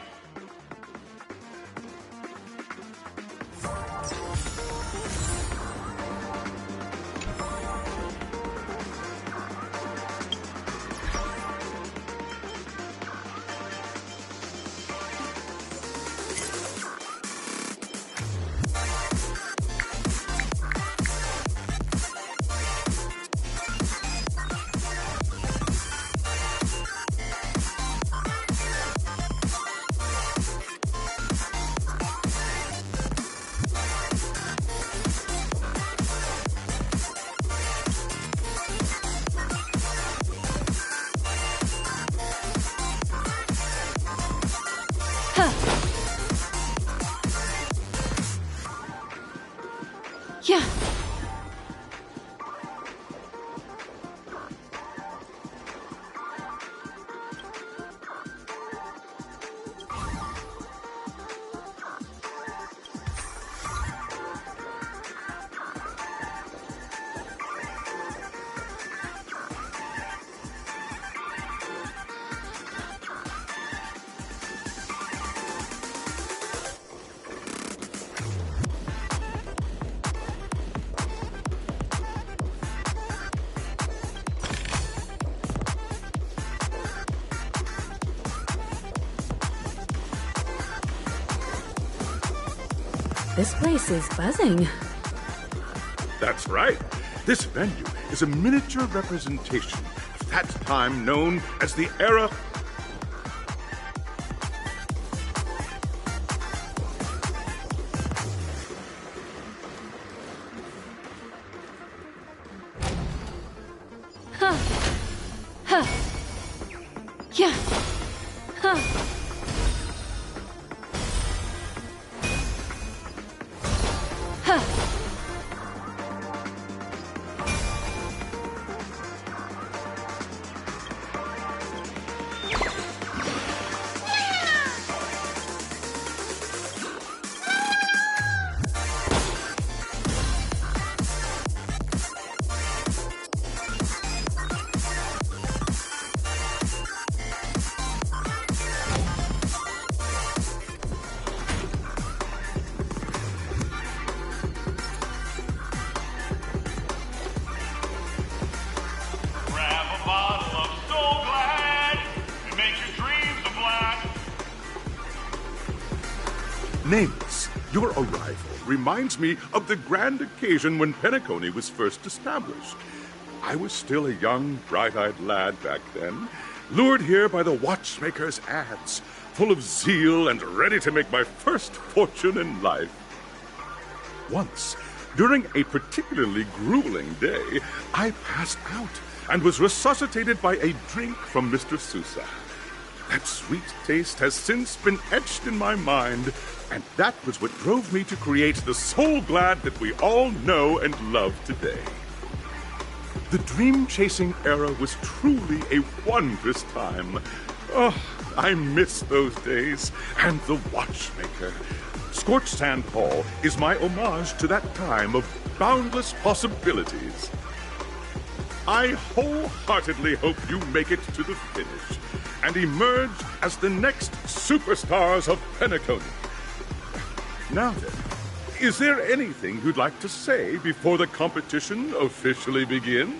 Yeah. This place is buzzing. That's right. This venue is a miniature representation of that time known as the era. Huh. Huh. Yeah. Huh. Huh. Nameless, your arrival reminds me of the grand occasion when Penacony was first established. I was still a young, bright-eyed lad back then, lured here by the watchmaker's ads, full of zeal and ready to make my first fortune in life. Once, during a particularly grueling day, I passed out and was resuscitated by a drink from Mr. Sousa. That sweet taste has since been etched in my mind, and that was what drove me to create the Soul Glad that we all know and love today. The dream-chasing era was truly a wondrous time. Oh, I miss those days, and the watchmaker. Scorched Sand Hall is my homage to that time of boundless possibilities. I wholeheartedly hope you make it to the finish and emerge as the next superstars of Penacony. Now then, is there anything you'd like to say before the competition officially begins?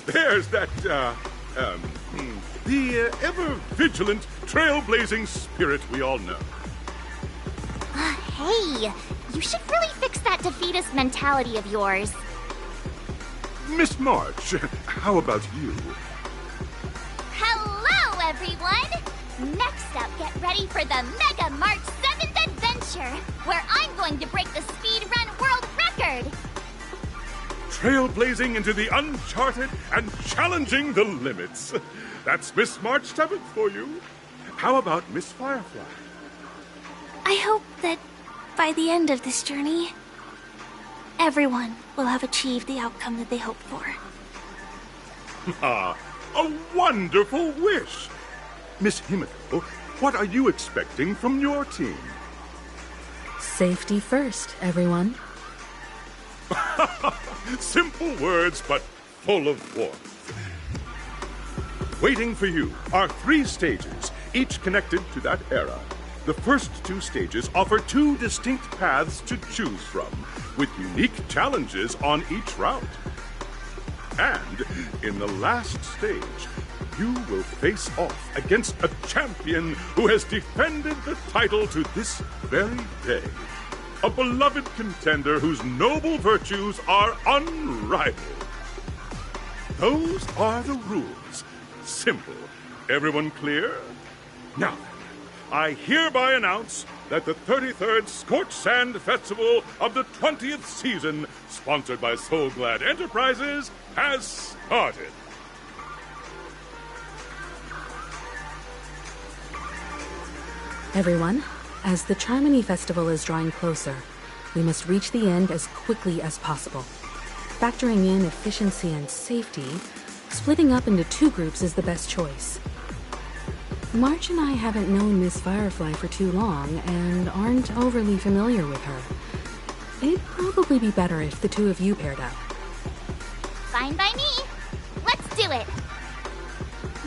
There's that, the ever-vigilant, trailblazing spirit we all know. Hey, you should really fix that defeatist mentality of yours. Miss March, how about you? Hello, everyone! Next up, get ready for the Mega March 7th adventure, where I'm going to break the speedrun world record! Trailblazing into the uncharted and challenging the limits. That's Miss March 7th for you. How about Miss Firefly? I hope that by the end of this journey, everyone will have achieved the outcome that they hoped for. Ah, a wonderful wish! Miss Himiko, what are you expecting from your team? Safety first, everyone. Simple words, but full of warmth. Waiting for you are 3 stages, each connected to that era. The first 2 stages offer 2 distinct paths to choose from, with unique challenges on each route. And in the last stage, you will face off against a champion who has defended the title to this very day. A beloved contender whose noble virtues are unrivaled. Those are the rules. Simple. Everyone clear? Now then, I hereby announce that the 33rd Scorched Sand Festival of the 20th season, sponsored by Soul Glad Enterprises, has started. Everyone, as the Charmony Festival is drawing closer, we must reach the end as quickly as possible. Factoring in efficiency and safety, splitting up into 2 groups is the best choice. March and I haven't known Miss Firefly for too long and aren't overly familiar with her. It'd probably be better if the 2 of you paired up. Fine by me. Let's do it.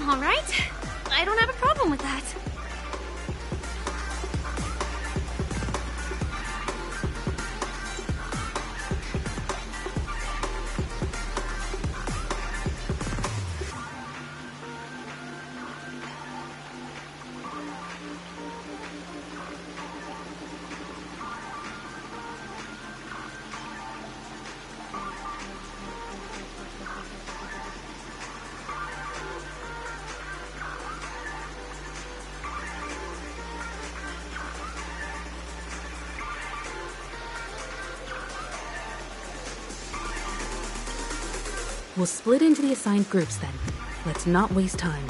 All right. I don't have a problem with that. We'll split into the assigned groups then. Let's not waste time.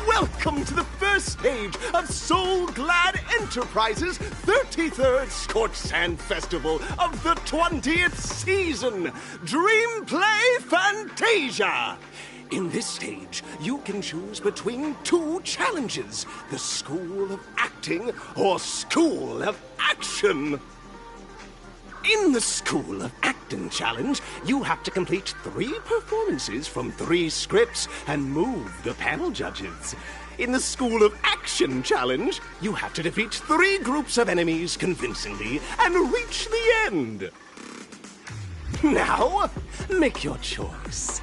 Welcome to the first stage of Soul Glad Enterprises' 33rd Scorched Sand Festival of the 20th season, Dream Play Fantasia. In this stage, you can choose between two challenges, the School of Acting or School of Action. In the School of Acting challenge, you have to complete 3 performances from 3 scripts and move the panel judges. In the School of Action challenge, you have to defeat 3 groups of enemies convincingly and reach the end. Now, make your choice.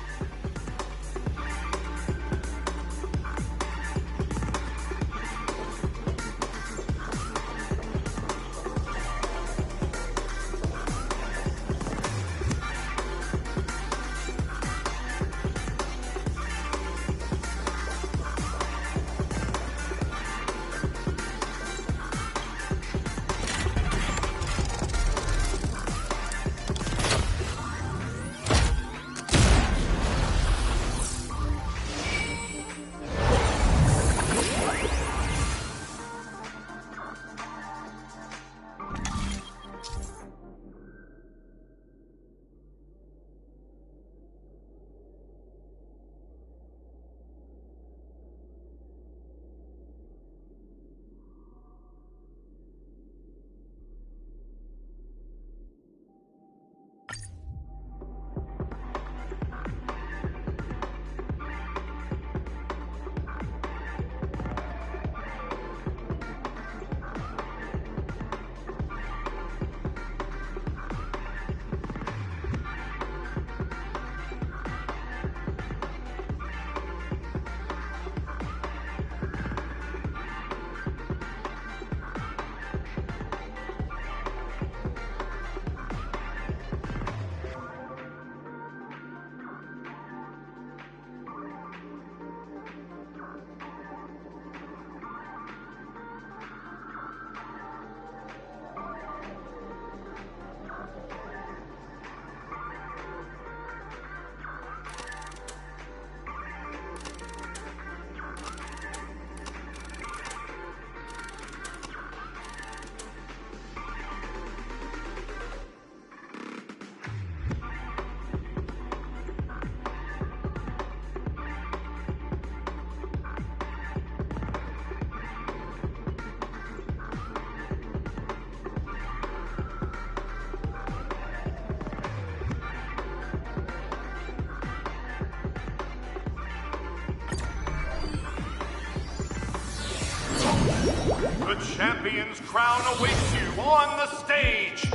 The champion's crown awaits you on the stage.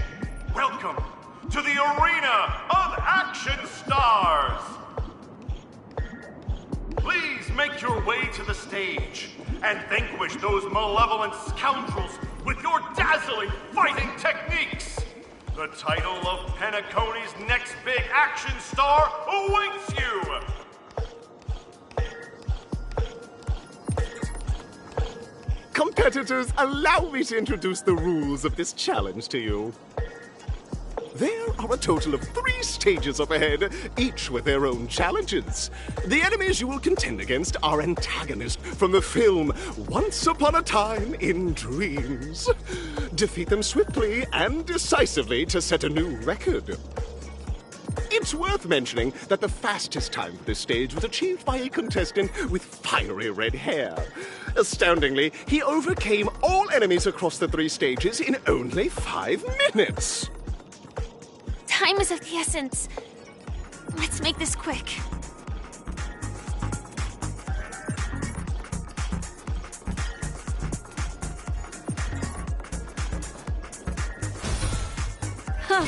Welcome to the Arena of Action Stars. Please make your way to the stage and vanquish those malevolent scoundrels with your dazzling fighting techniques. The title of Penacony's next big action star awaits you. Competitors, allow me to introduce the rules of this challenge to you. There are a total of 3 stages up ahead, each with their own challenges. The enemies you will contend against are antagonists from the film Once Upon a Time in Dreams. Defeat them swiftly and decisively to set a new record. It's worth mentioning that the fastest time for this stage was achieved by a contestant with fiery red hair. Astoundingly, he overcame all enemies across the 3 stages in only 5 minutes. Time is of the essence. Let's make this quick. Huh.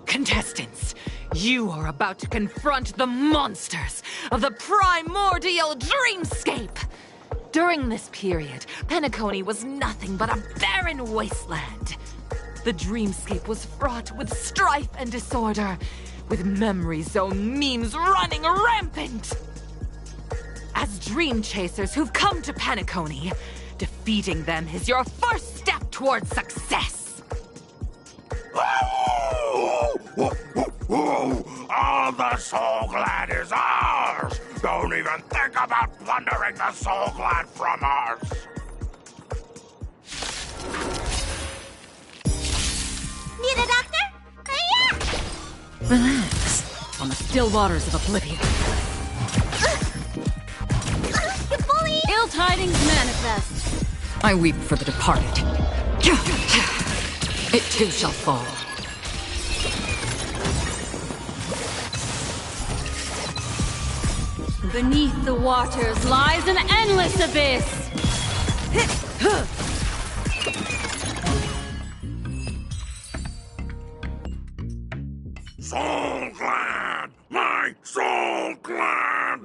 Contestants, you are about to confront the monsters of the primordial dreamscape. During this period, Penacony was nothing but a barren wasteland. the dreamscape was fraught with strife and disorder, with memory zone memes running rampant. As dream chasers who've come to Penacony, defeating them is your first step towards success. All the Soul Glad is ours! Don't even think about plundering the Soul Glad from us! Need a doctor? Yeah! Relax. On the still waters of oblivion. You bully! Ill tidings manifest. I weep for the departed. It too shall fall. Beneath the waters lies an endless abyss. Soul Glad! My Soul Glad!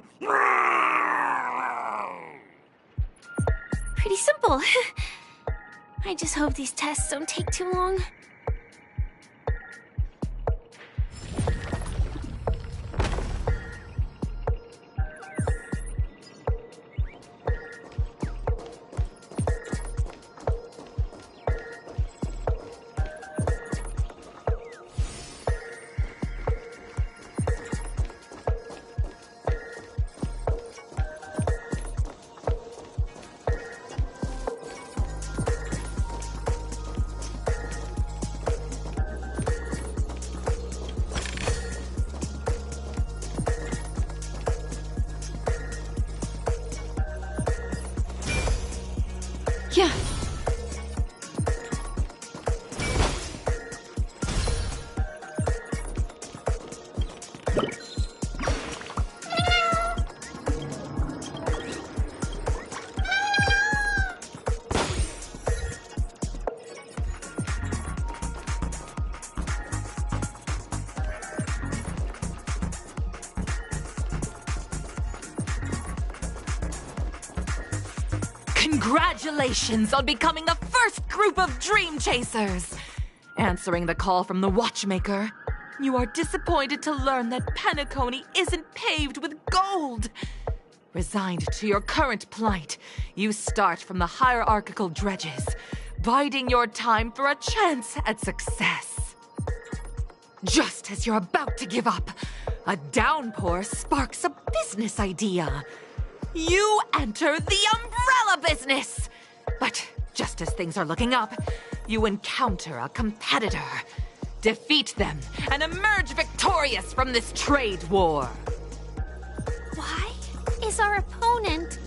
Pretty simple. I just hope these tests don't take too long. Yeah. Congratulations on becoming the first group of dream chasers! Answering the call from the watchmaker, you are disappointed to learn that Penacony isn't paved with gold. Resigned to your current plight, you start from the hierarchical dredges, biding your time for a chance at success. Just as you're about to give up, a downpour sparks a business idea. You enter the umbrella business! But just as things are looking up, you encounter a competitor. Defeat them and emerge victorious from this trade war. Why is our opponent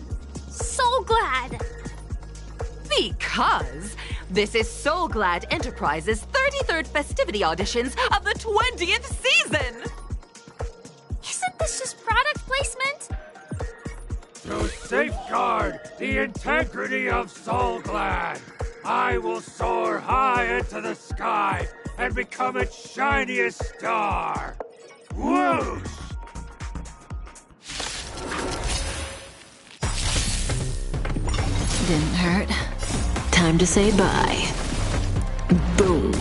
Soul Glad? Because this is Soul Glad Enterprises' 33rd festivity auditions of the 20th season! Isn't this just product placement? To safeguard the integrity of Soul Glad, I will soar high into the sky and become its shiniest star. Whoosh! Didn't hurt. Time to say bye. Boom.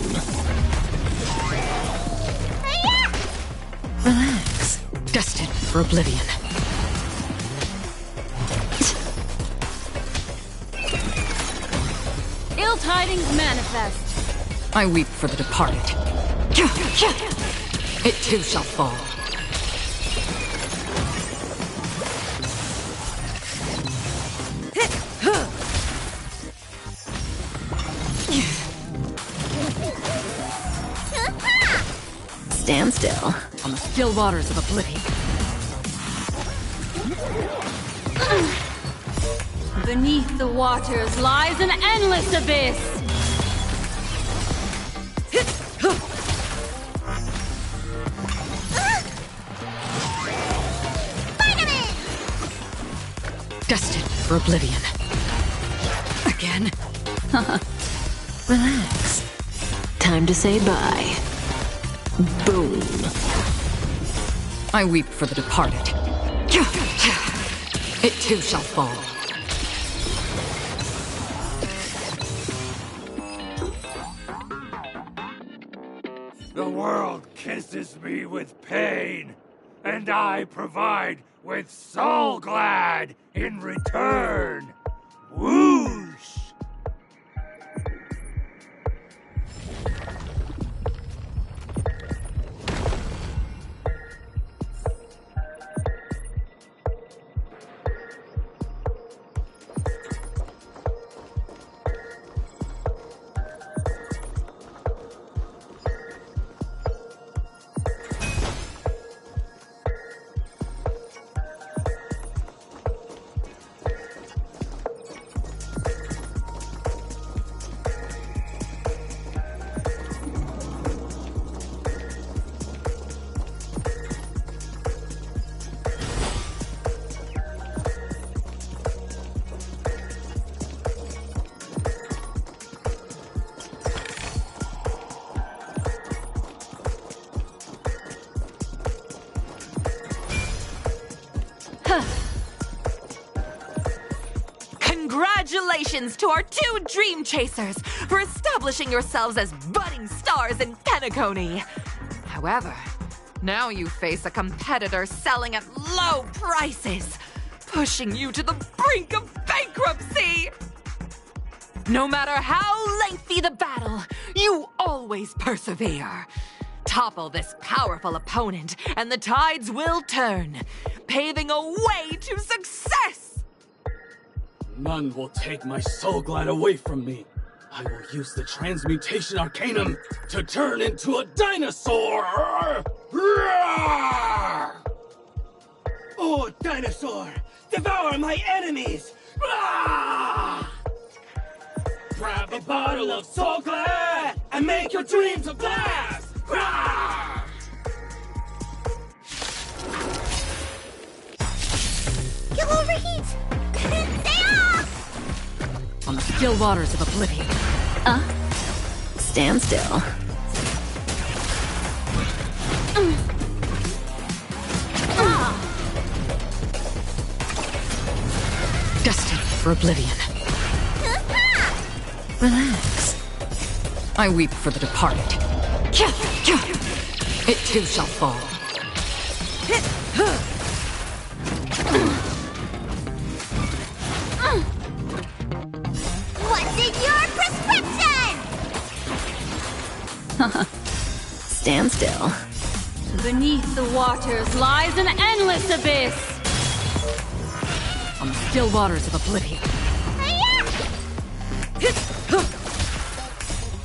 Relax. Destined for oblivion. Ill tidings manifest. I weep for the departed. It too shall fall. Stand still. On the still waters of oblivion. Beneath the waters lies an endless abyss. Destined for oblivion. Again? Relax. Time to say bye. Boom. I weep for the departed. It too shall fall. The world kisses me with pain, and I provide with Soul Glad in return. Whoosh! Congratulations to our two Dream Chasers for establishing yourselves as budding stars in Penacony. However, now you face a competitor selling at low prices, pushing you to the brink of bankruptcy. No matter how lengthy the battle, you always persevere. Topple this powerful opponent, and the tides will turn, paving a way to success. None will take my Soul Glad away from me. I will use the Transmutation Arcanum to turn into a dinosaur! Oh, dinosaur! Devour my enemies! Grab a bottle of Soul Glad and make your dreams a blast! You'll overheat! Stay off! On the still waters of oblivion. Stand still. Destined for oblivion. Relax. I weep for the departed. It too shall fall. What's in your prescription? Stand still. Beneath the waters lies an endless abyss. On the still waters of oblivion.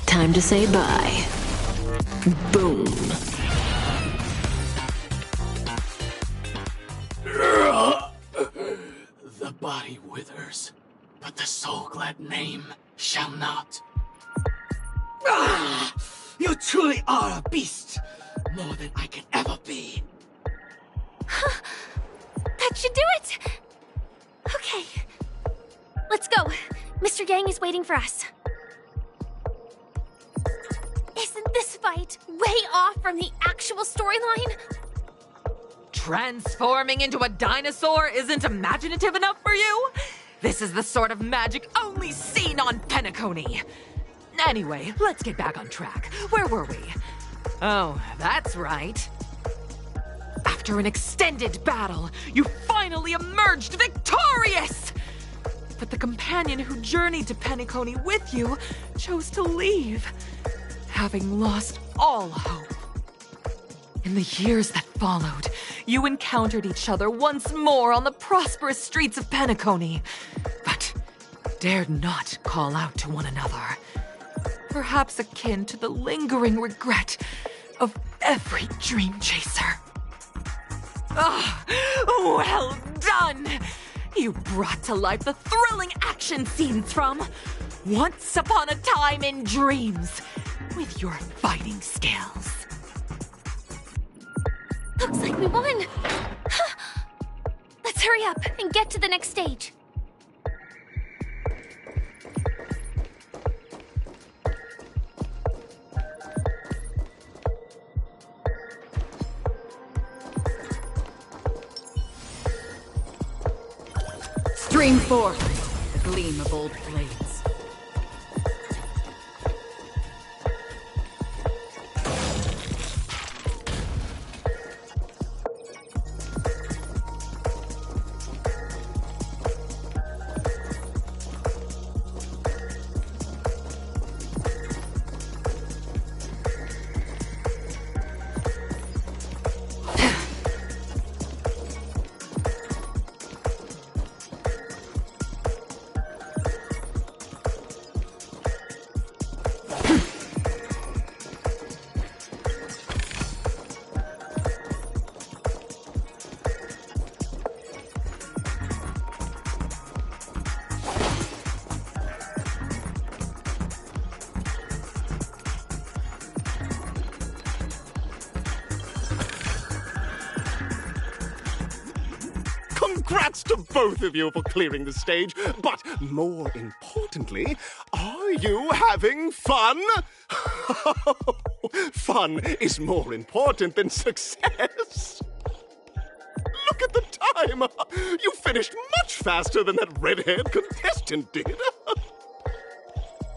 Time to say bye. Boom. The body withers, but the Soul Glad name shall not. You truly are a beast! More than I can ever be. That should do it! Okay. Let's go. Mr. Yang is waiting for us. Isn't this fight way off from the actual storyline? Transforming into a dinosaur isn't imaginative enough for you? This is the sort of magic only seen on Penacony. Anyway, let's get back on track. Where were we? Oh, that's right. After an extended battle, you finally emerged victorious! But the companion who journeyed to Penacony with you chose to leave, having lost all hope. In the years that followed, you encountered each other once more on the prosperous streets of Penacony, but dared not call out to one another. Perhaps akin to the lingering regret of every dream chaser. Ah, well done! You brought to life the thrilling action scenes from Once Upon a Time in Dreams with your fighting skills. Looks like we won! Let's hurry up and get to the next stage. Stream forth the gleam of old blades. Congrats to both of you for clearing the stage. But more importantly, are you having fun? Fun is more important than success. Look at the time. You finished much faster than that red-haired contestant did.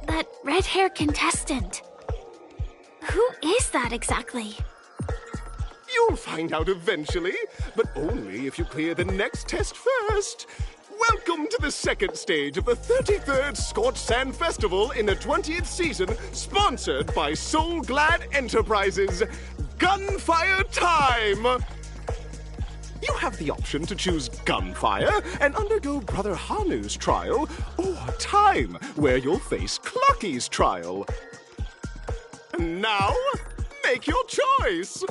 That red-haired contestant. Who is that exactly? You'll find out eventually, but only if you clear the next test first. Welcome to the second stage of the 33rd Scorched Sand Festival in the 20th season, sponsored by Soul Glad Enterprises. Gunfire time! You have the option to choose gunfire and undergo Brother Hanu's trial, or time, where you'll face Clucky's trial. And now, make your choice!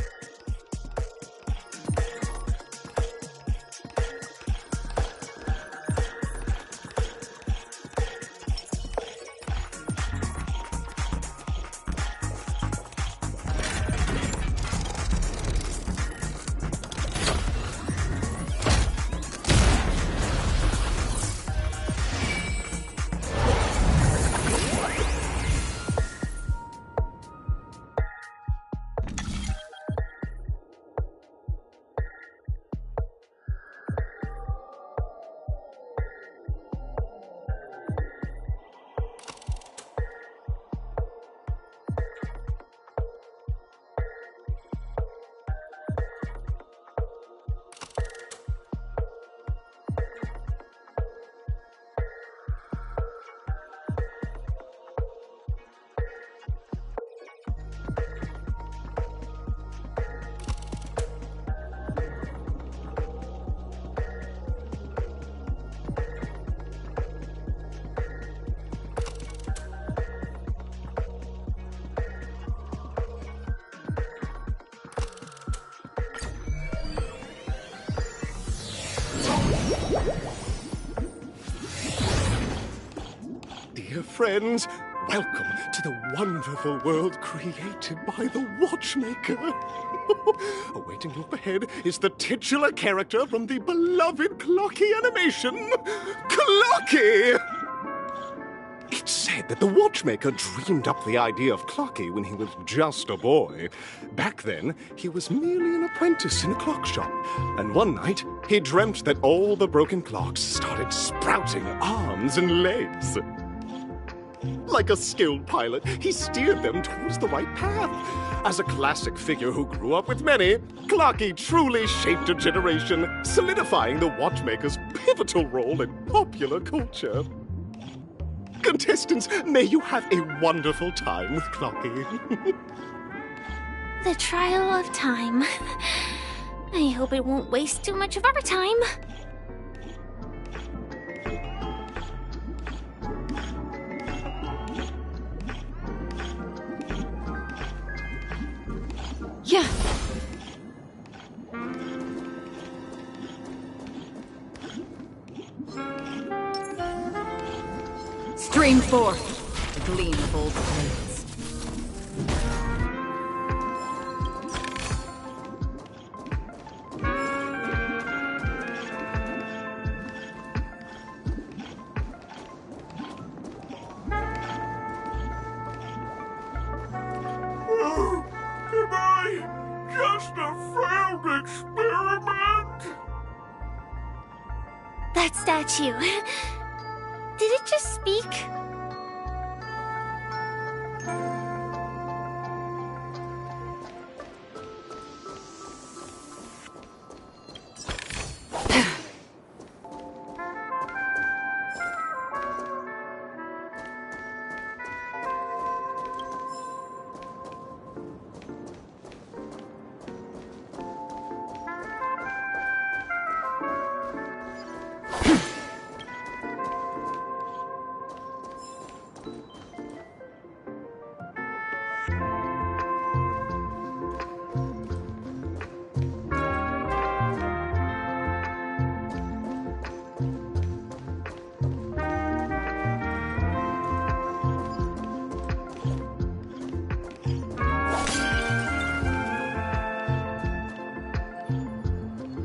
Dear friends, welcome to the wonderful world created by the Watchmaker. Awaiting you up ahead is the titular character from the beloved Clocky animation, Clocky! It's said that the Watchmaker dreamed up the idea of Clocky when he was just a boy. Back then, he was merely an apprentice in a clock shop, and one night, he dreamt that all the broken clocks started sprouting arms and legs. Like a skilled pilot, he steered them towards the right path. As a classic figure who grew up with many, Clocky truly shaped a generation, solidifying the Watchmaker's pivotal role in popular culture. Contestants, may you have a wonderful time with Clocky. The trial of time. I hope it won't waste too much of our time. Yeah. Stream forth the gleam of old blades. Just a failed experiment? That statue. Did it just speak?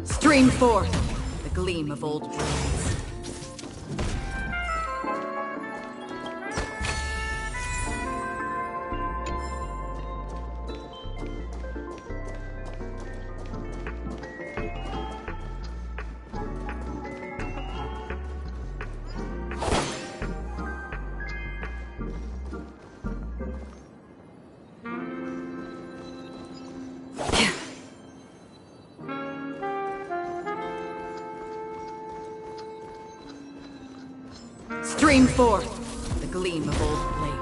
Stream forth the gleam of old blades. Stream forth the gleam of old blades.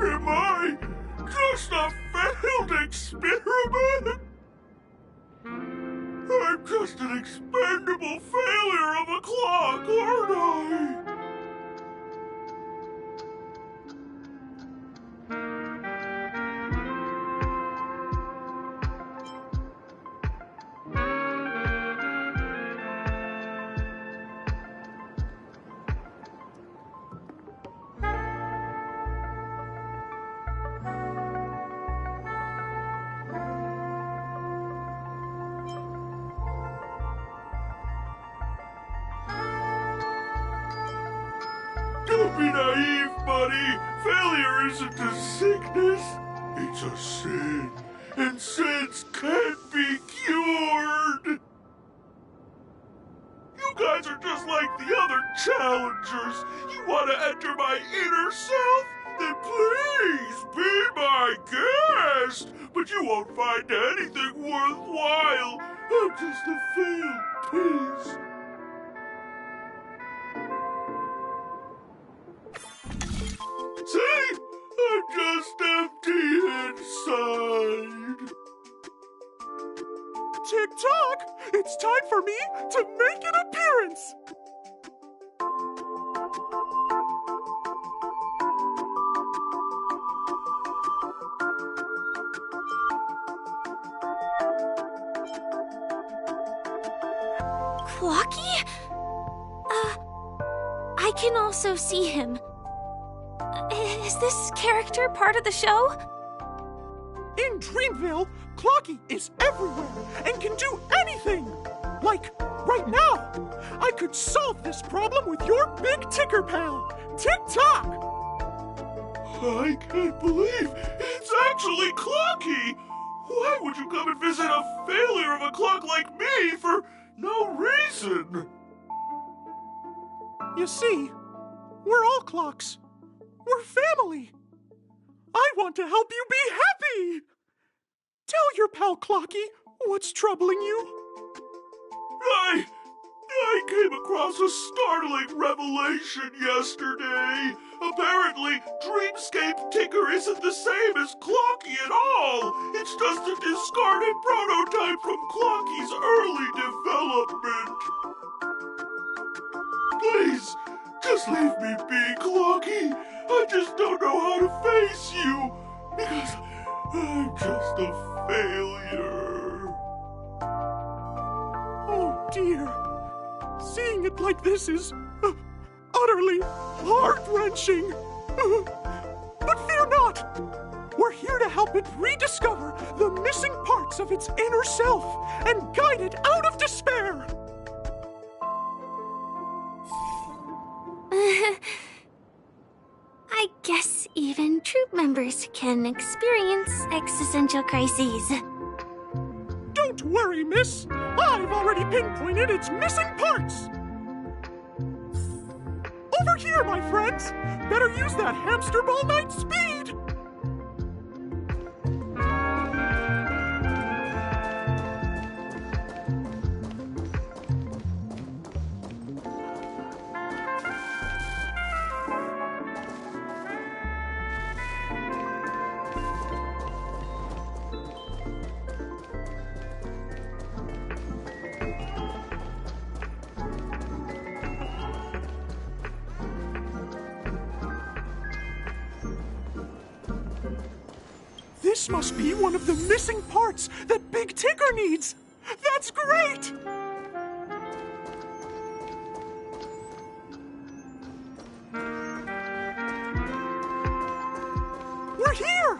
Am I just a failed experiment? I'm just an expendable failure of a clock, aren't I? Don't be naive, buddy. Failure isn't a sickness. It's a sin. And sins can't be cured. You guys are just like the other challengers. You want to enter my inner self? Then please be my guest. But you won't find anything worthwhile. I'm just a failed piece. See? I'm just empty inside. Tick-tock! It's time for me to make an appearance! Clocky? I can also see him. Is this character part of the show? In Dreamville, Clocky is everywhere and can do anything! Like, right now, I could solve this problem with your big ticker pal, Tick-tock! I can't believe it's actually Clocky! Why would you come and visit a failure of a clock like me for no reason? You see, we're all clocks. We're family. I want to help you be happy. Tell your pal Clocky what's troubling you. I came across a startling revelation yesterday. Apparently, Dreamscape Ticker isn't the same as Clocky at all. It's just a discarded prototype from Clocky's early development. Please, just leave me be, Clocky. I just don't know how to face you, because I'm just a failure. Oh dear. Seeing it like this is utterly heart-wrenching. But fear not. We're here to help it rediscover the missing parts of its inner self and guide it out of despair. I guess even troop members can experience existential crises. Don't worry, miss. I've already pinpointed its missing parts. Over here, my friends. Better use that hamster ball night speed. This must be one of the missing parts that Big Ticker needs. That's great! We're here!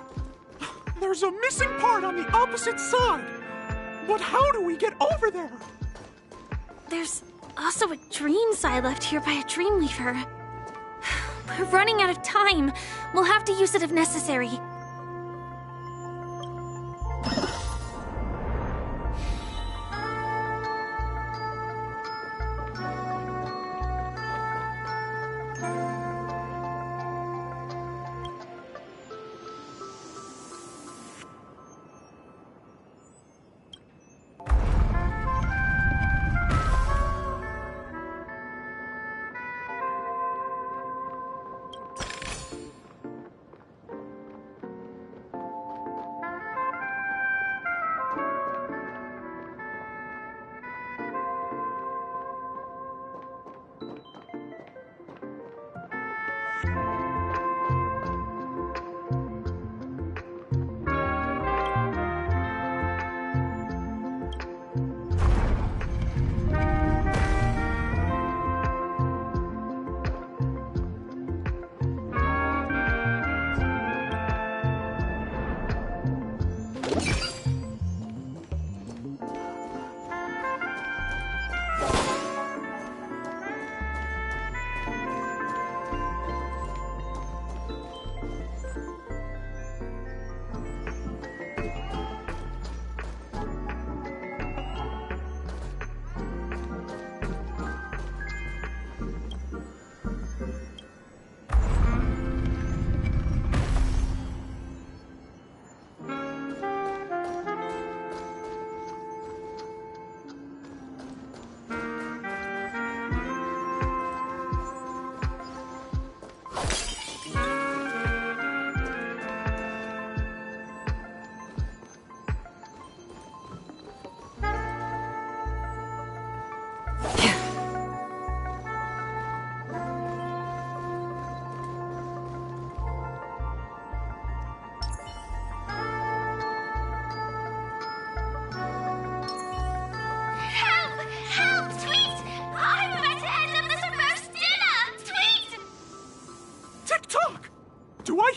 There's a missing part on the opposite side. But how do we get over there? There's also a dream side left here by a Dreamweaver. We're running out of time. We'll have to use it if necessary.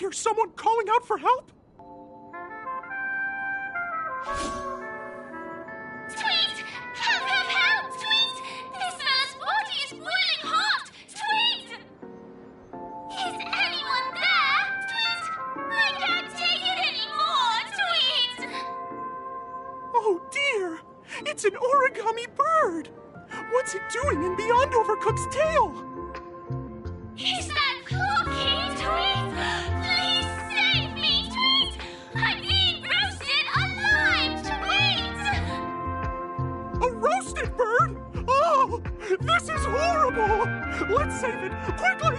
hear someone calling out for help? Tweet! Help, help, help! Tweet! This fella's body is boiling hot! Tweet! Is anyone there? Tweet! I can't take it anymore! Tweet! Oh dear! It's an origami bird! What's it doing in Beyond Overcook's tail? Is that Clorky? Tweet! Please save me! Tweet! I'm being roasted alive! Tweet! A roasted bird? Oh! This is horrible! Let's save it! Quickly!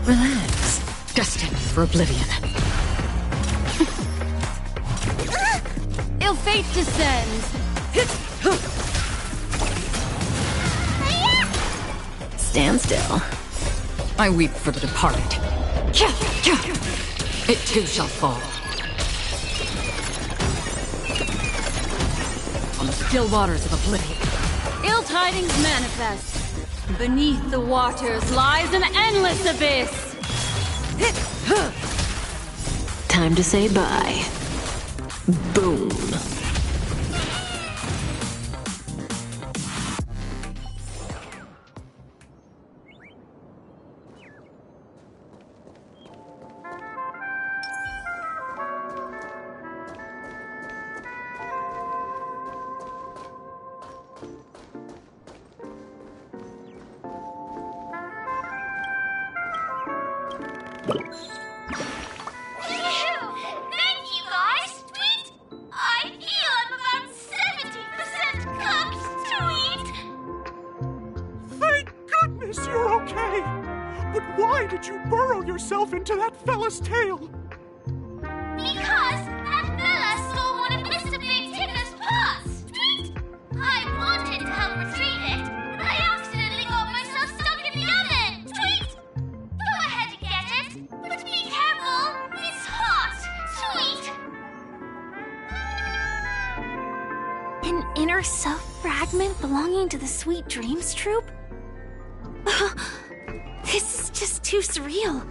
Relax. Destined for oblivion. Ill fate descends. Stand still. I weep for the departed. It too shall fall. On the still waters of oblivion. Ill tidings manifest. Beneath the waters lies an endless abyss. Time to say bye. Boom. Thank you, guys! Tweet! I feel I'm about 70% cooked! Tweet! Thank goodness you're okay! But why did you burrow yourself into that fella's tail? Because that fella stole one of Mr. Big Ticker's parts! Tweet! I wanted to help retrieve it, but I accidentally got myself stuck in the oven! Tweet! Go ahead and get it, but be careful! It's hot! Tweet! An inner self fragment belonging to the Sweet Dreams troupe? This is just too surreal.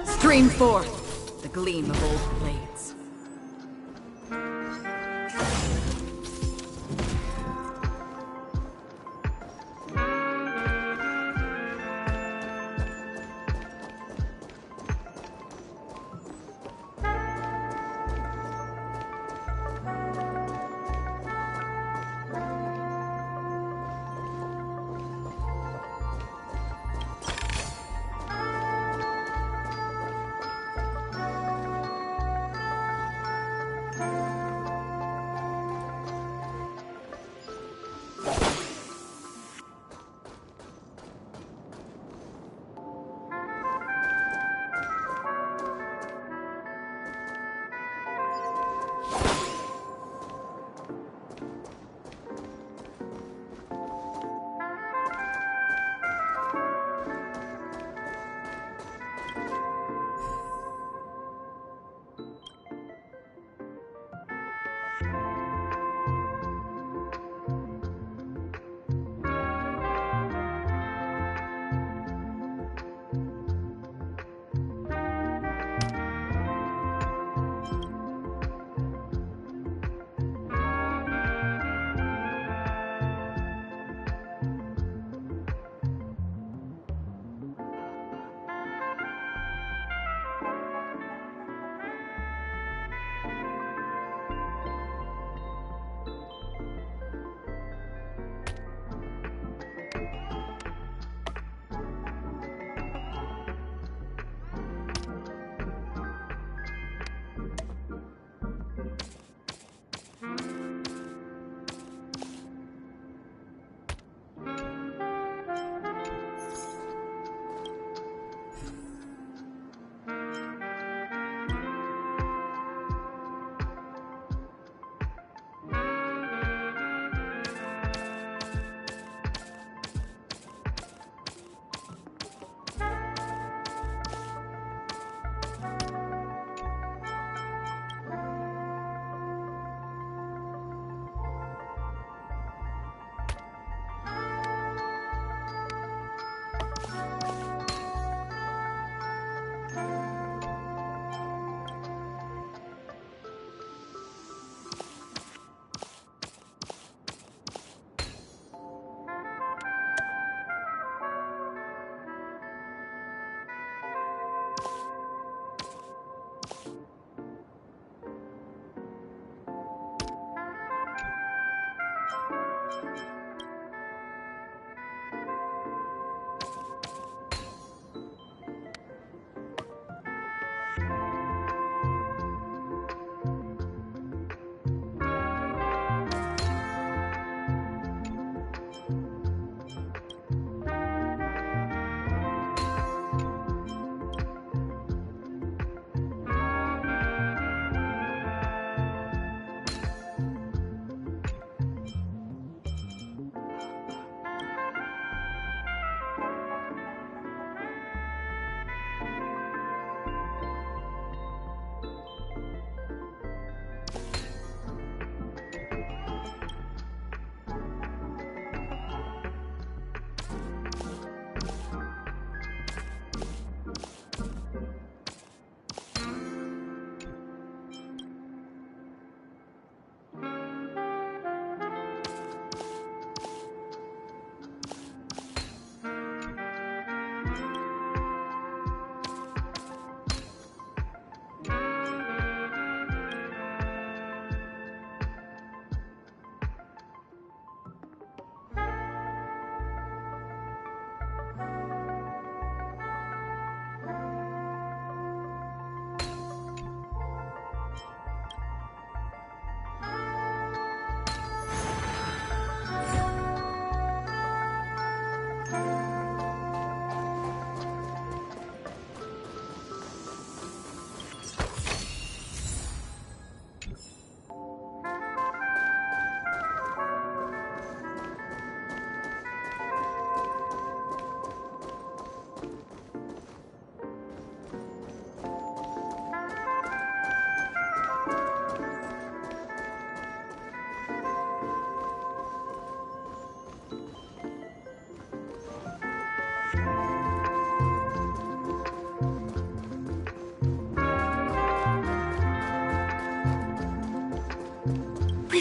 Stream forth the gleam of old blades.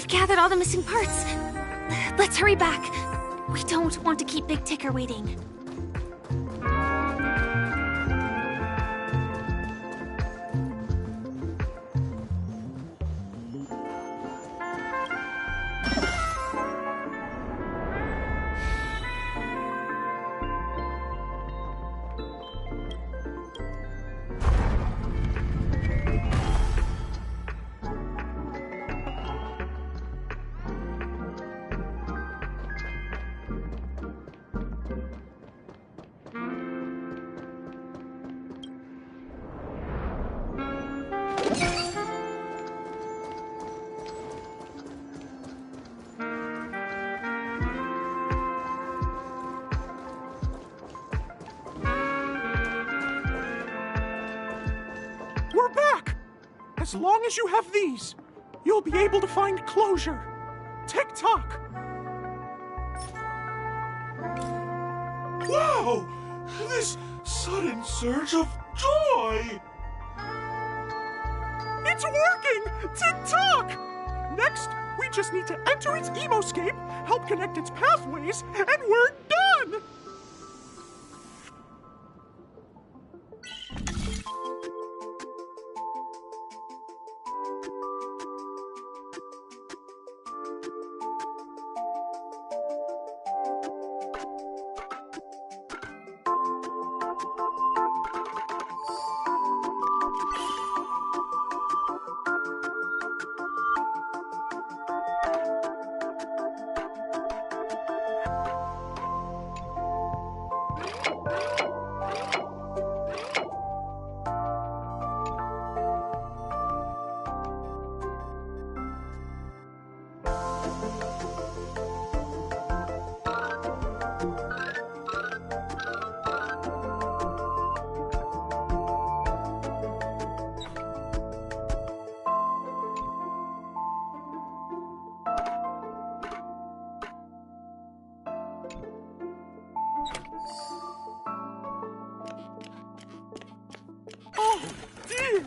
We've gathered all the missing parts. Let's hurry back. We don't want to keep Big Ticker waiting. We're back! As long as you have these, you'll be able to find closure. Tick-tock! Wow! This sudden surge of joy! It's working! Tick-tock! Next, we just need to enter its emoscape, help connect its pathways, and we're done! Oh, dear!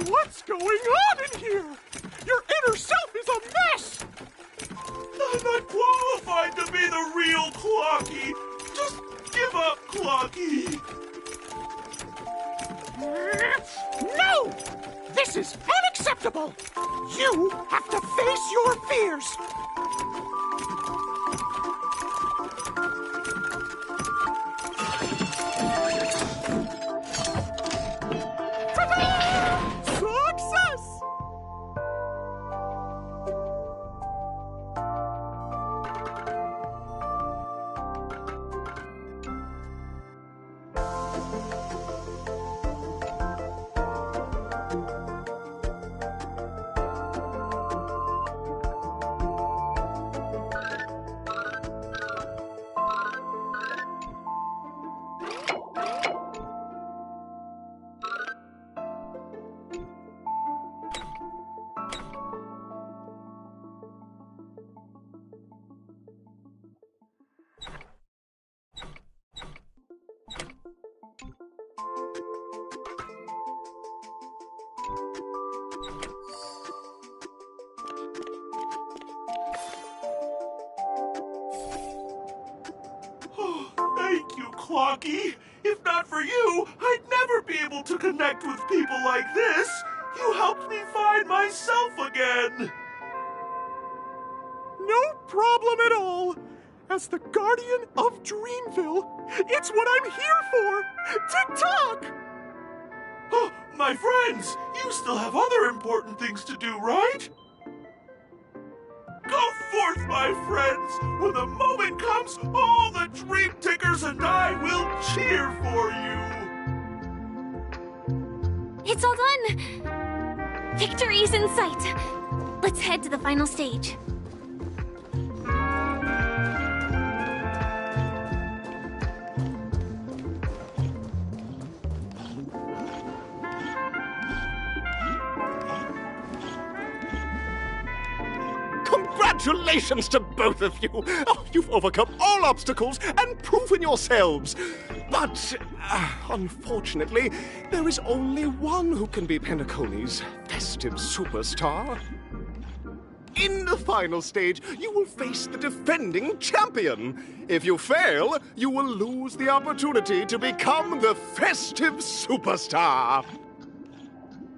What's going on in here? Your inner self is a mess! I'm not qualified to be the real Clocky. Just give up, Clocky. No! This is unacceptable! You have to face your fears! Success! Thank you, Clocky. If not for you, I'd never be able to connect with people like this. You helped me find myself again. No problem at all. As the guardian of Dreamville, it's what I'm here for. Tick-tock! Oh, my friends, you still have other important things to do, right? Go forth, my friends! When the moment comes, all the Dream Tickers and I will cheer for you! It's all done! Victory's in sight! Let's head to the final stage. Congratulations to both of you! Oh, you've overcome all obstacles and proven yourselves. But, unfortunately, there is only one who can be Penacony's festive superstar. In the final stage, you will face the defending champion. If you fail, you will lose the opportunity to become the festive superstar.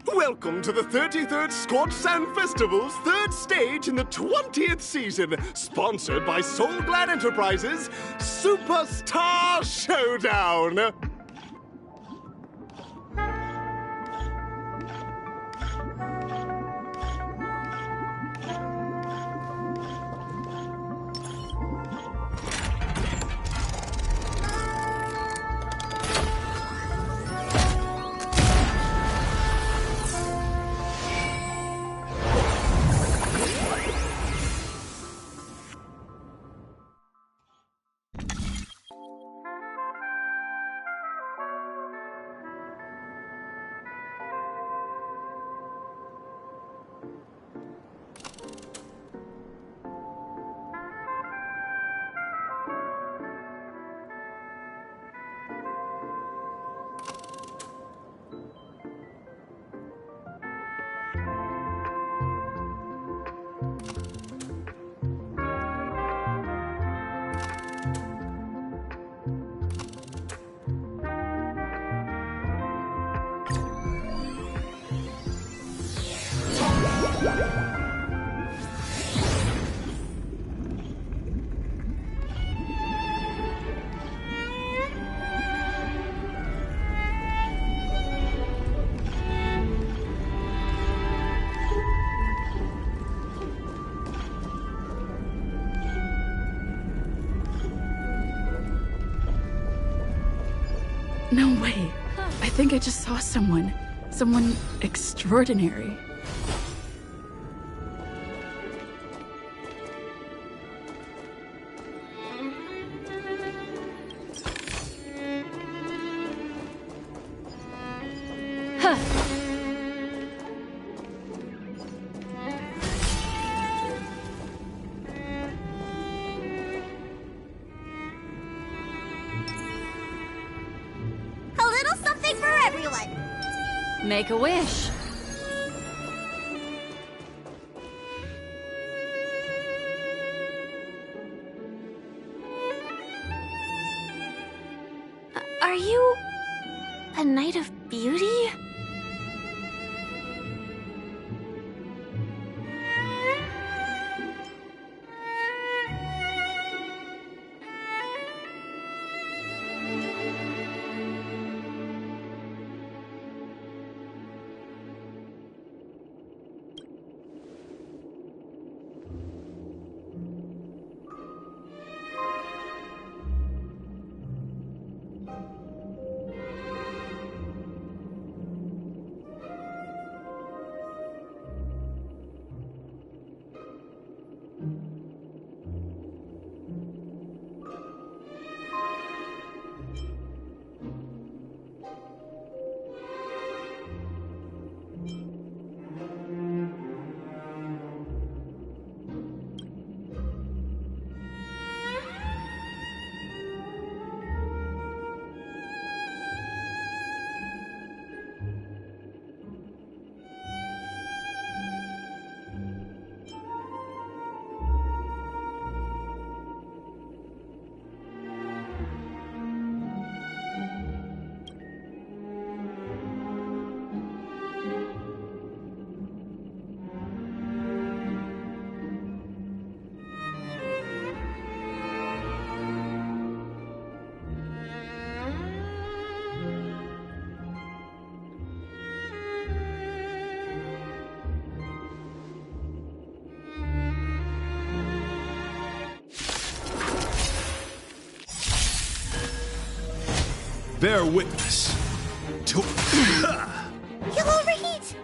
Welcome to the 33rd Scorched Sand Festival's third stage in the 20th season, sponsored by Soul Glad Enterprises, Superstar Showdown. No way. I think I just saw someone. Someone extraordinary. Make a wish. Are you a Knight of Beauty? Bear witness to... You'll overheat!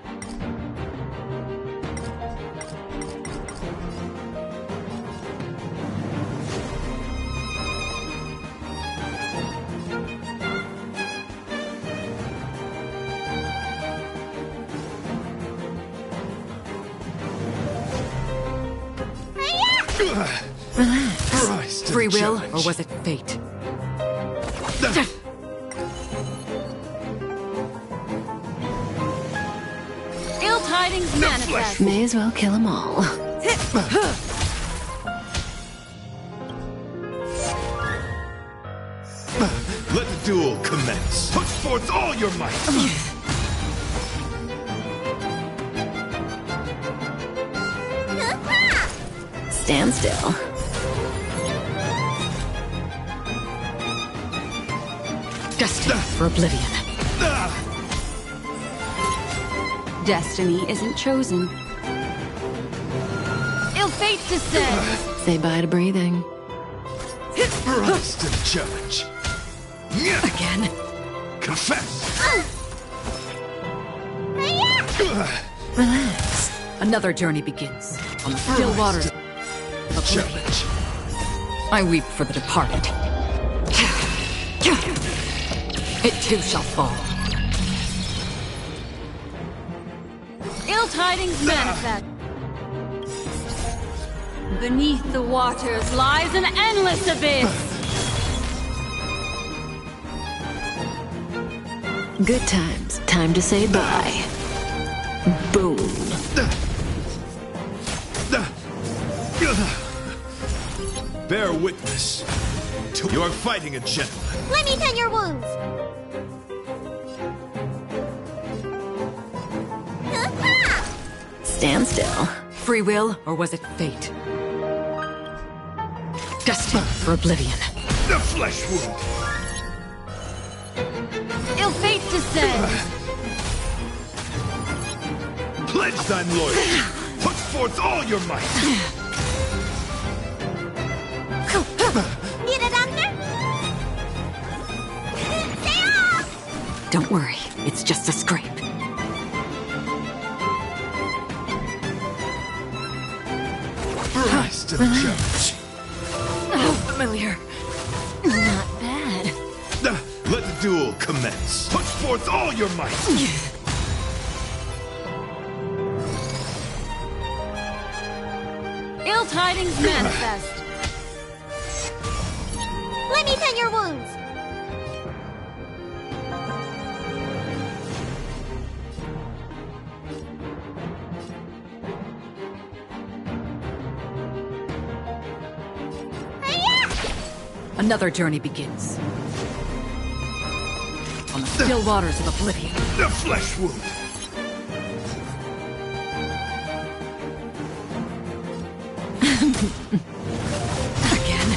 Relax. Rise to Free the will, challenge. or was it fate? Ill tidings manifest. May as well kill them all. Let the duel commence. Put forth all your might. Stand still. Destiny for oblivion. Destiny isn't chosen. Ill fate descends. Say bye to breathing. Rise to the challenge. Again. Confess. Relax. Another journey begins on the still waters of oblivion. I weep for the departed. It too shall fall. Ill tidings manifest. Beneath the waters lies an endless abyss. Good times. Time to say bye. Boom. Bear witness to your fighting a gentleman. Let me tend your wounds. Stand still. Free will, or was it fate? Destiny for oblivion. The flesh wound. Ill fate descends. Pledge thine loyalty. Put forth all your might. Need a doctor? Stay off! Don't worry, it's just a scrape. Rise to the challenge. Oh, familiar. Not bad. Let the duel commence. Put forth all your might. Ill tidings manifest. Let me tend your wounds. Another journey begins on the still waters of oblivion. The flesh wound. Again.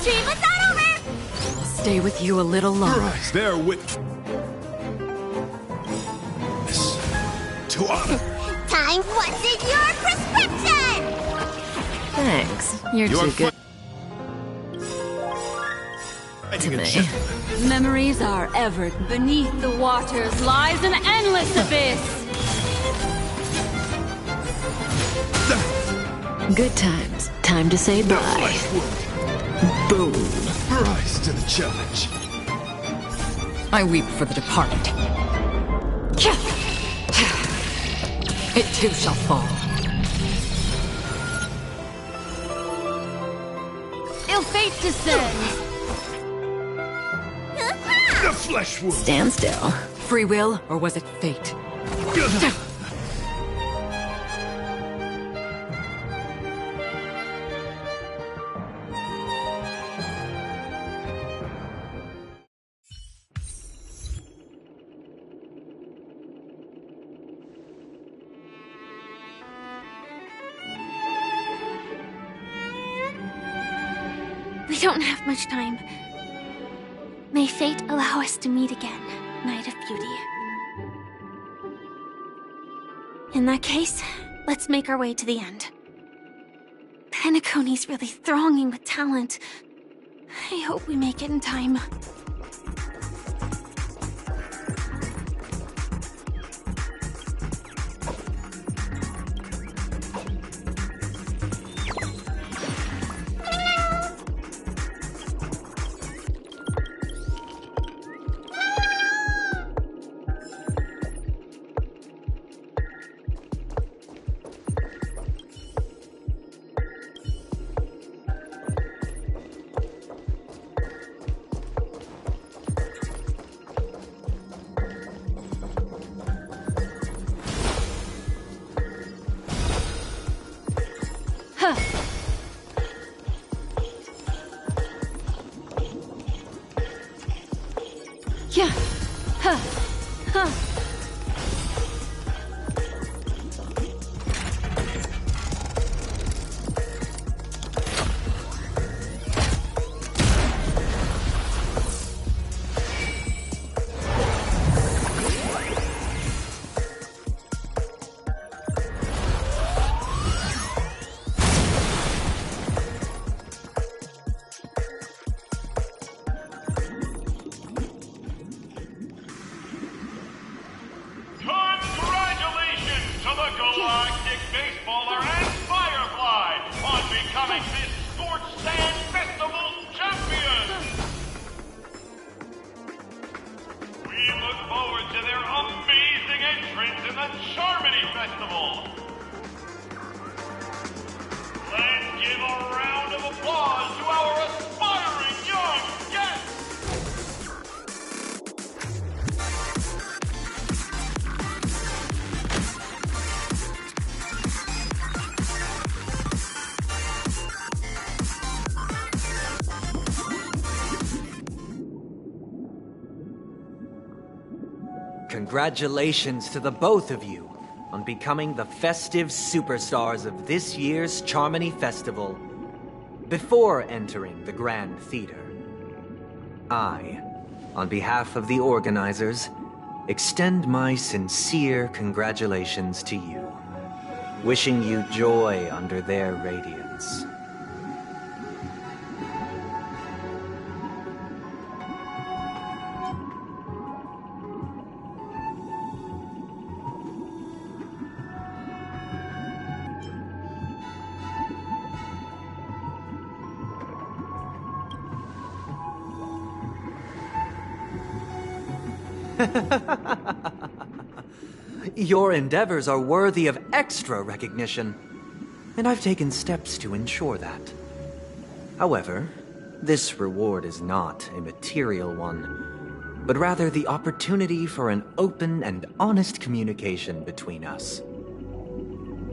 Team, it's not over! I'll stay with you a little longer. Rise there with to honor. Time, what's in your prescription? Thanks. You're too good to me. Memories are ever. Beneath the waters lies an endless abyss. Good times. Time to say bye. Boom. Rise to the challenge. I weep for the departed. It too shall fall. Ill fate descends. The flesh wound. Stand still. Free will, or was it fate? We don't have much time. May fate allow us to meet again, Night of Beauty. In that case, let's make our way to the end. Penacony's really thronging with talent. I hope we make it in time. Galactic Baseballer and Firefly on becoming this Scorched Sand Festival's champion. We look forward to their amazing entrance in the Charmony Festival. Let's give a round of applause to our aspiring young guests. Congratulations to the both of you on becoming the festive superstars of this year's Charmony Festival. Before entering the Grand Theater, I, on behalf of the organizers, extend my sincere congratulations to you, wishing you joy under their radiance. Your endeavors are worthy of extra recognition, and I've taken steps to ensure that. However, this reward is not a material one, but rather the opportunity for an open and honest communication between us.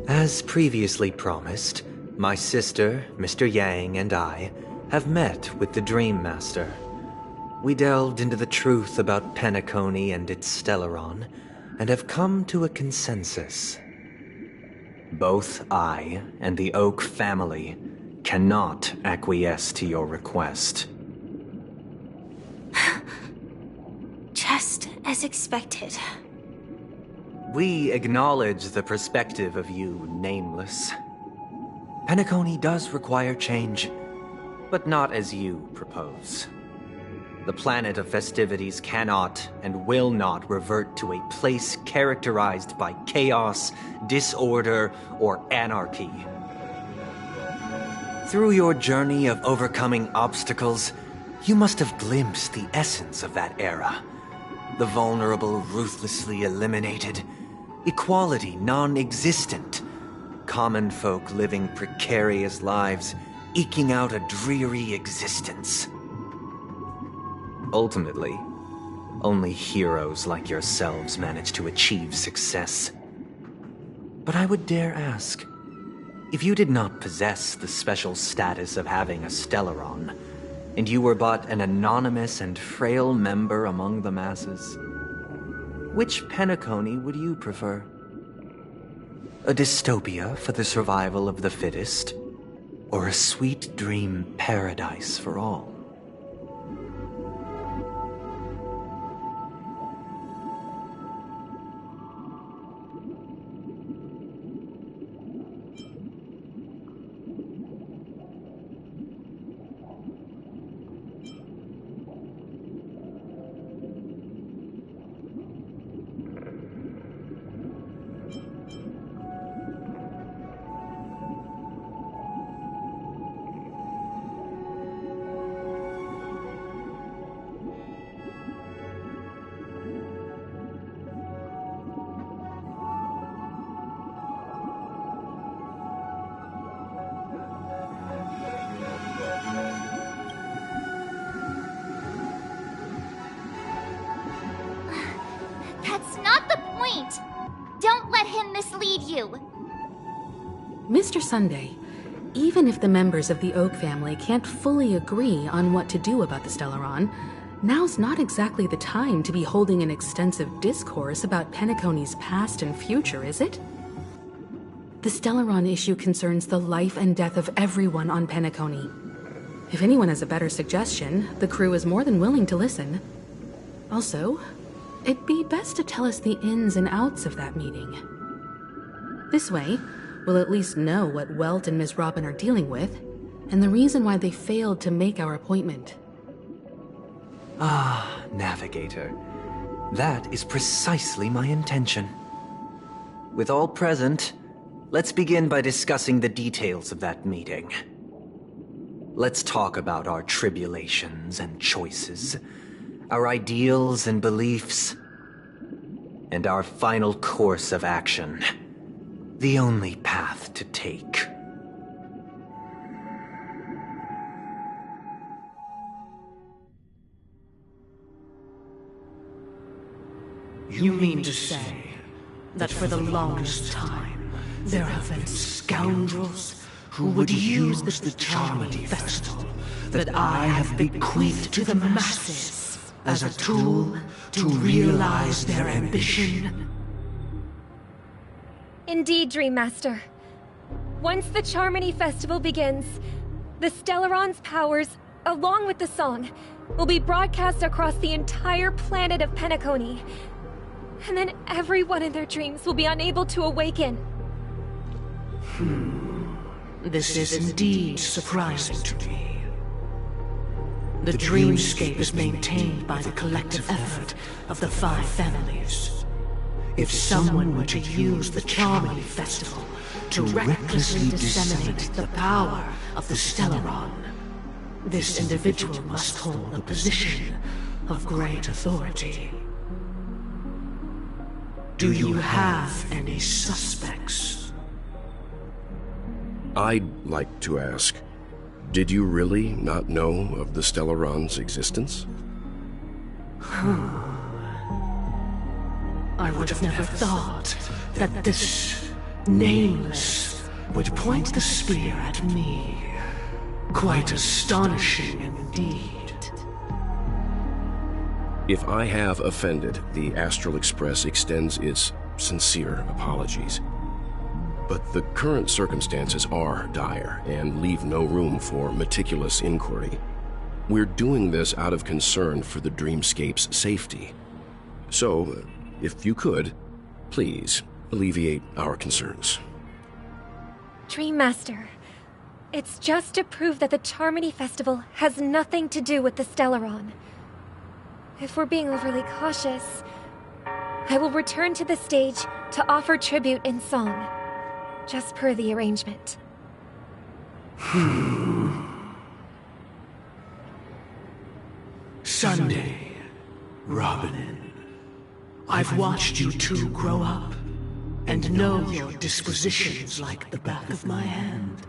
As previously promised, my sister, Mr. Yang, and I have met with the Dream Master. We delved into the truth about Penacony and its Stellaron, and have come to a consensus. Both I and the Oak family cannot acquiesce to your request. Just as expected. We acknowledge the perspective of you, Nameless. Penacony does require change, but not as you propose. The planet of festivities cannot and will not revert to a place characterized by chaos, disorder, or anarchy. Through your journey of overcoming obstacles, you must have glimpsed the essence of that era. The vulnerable ruthlessly eliminated, equality non-existent, common folk living precarious lives, eking out a dreary existence. Ultimately, only heroes like yourselves manage to achieve success. But I would dare ask, if you did not possess the special status of having a Stellaron, and you were but an anonymous and frail member among the masses, which Penacony would you prefer? A dystopia for the survival of the fittest, or a sweet dream paradise for all? That's not the point! Don't let him mislead you! Mr. Sunday, even if the members of the Oak family can't fully agree on what to do about the Stellaron, now's not exactly the time to be holding an extensive discourse about Penacony's past and future, is it? The Stellaron issue concerns the life and death of everyone on Penacony. If anyone has a better suggestion, the crew is more than willing to listen. Also, it'd be best to tell us the ins and outs of that meeting. This way, we'll at least know what Welt and Ms. Robin are dealing with, and the reason why they failed to make our appointment. Ah, Navigator. That is precisely my intention. With all present, let's begin by discussing the details of that meeting. Let's talk about our tribulations and choices, our ideals and beliefs, and our final course of action. The only path to take. You mean to say that for the longest time, there have been scoundrels who would use the Charmony Festival that I have bequeathed to the masses as a tool to realize their ambition? Indeed, Dream Master. Once the Charmony Festival begins, the Stellaron's powers, along with the song, will be broadcast across the entire planet of Penacony. And then everyone in their dreams will be unable to awaken. This is indeed surprising to me. The dreamscape is maintained by the collective effort of the 5 families. If someone were to use the Charmony Festival to recklessly disseminate the power of the Stellaron, this individual must hold a position of great authority. Do you have any suspects? I'd like to ask, did you really not know of the Stellaron's existence? I would have never thought that this Nameless would point the spear at me. Quite astonishing indeed. If I have offended, the Astral Express extends its sincere apologies. But the current circumstances are dire and leave no room for meticulous inquiry. We're doing this out of concern for the Dreamscape's safety. So, if you could, please alleviate our concerns. Dream Master, it's just to prove that the Charmony Festival has nothing to do with the Stellaron. If we're being overly cautious, I will return to the stage to offer tribute in song, just per the arrangement. Sunday, Robin. I've watched you two grow up, and know your dispositions like the back of my hand.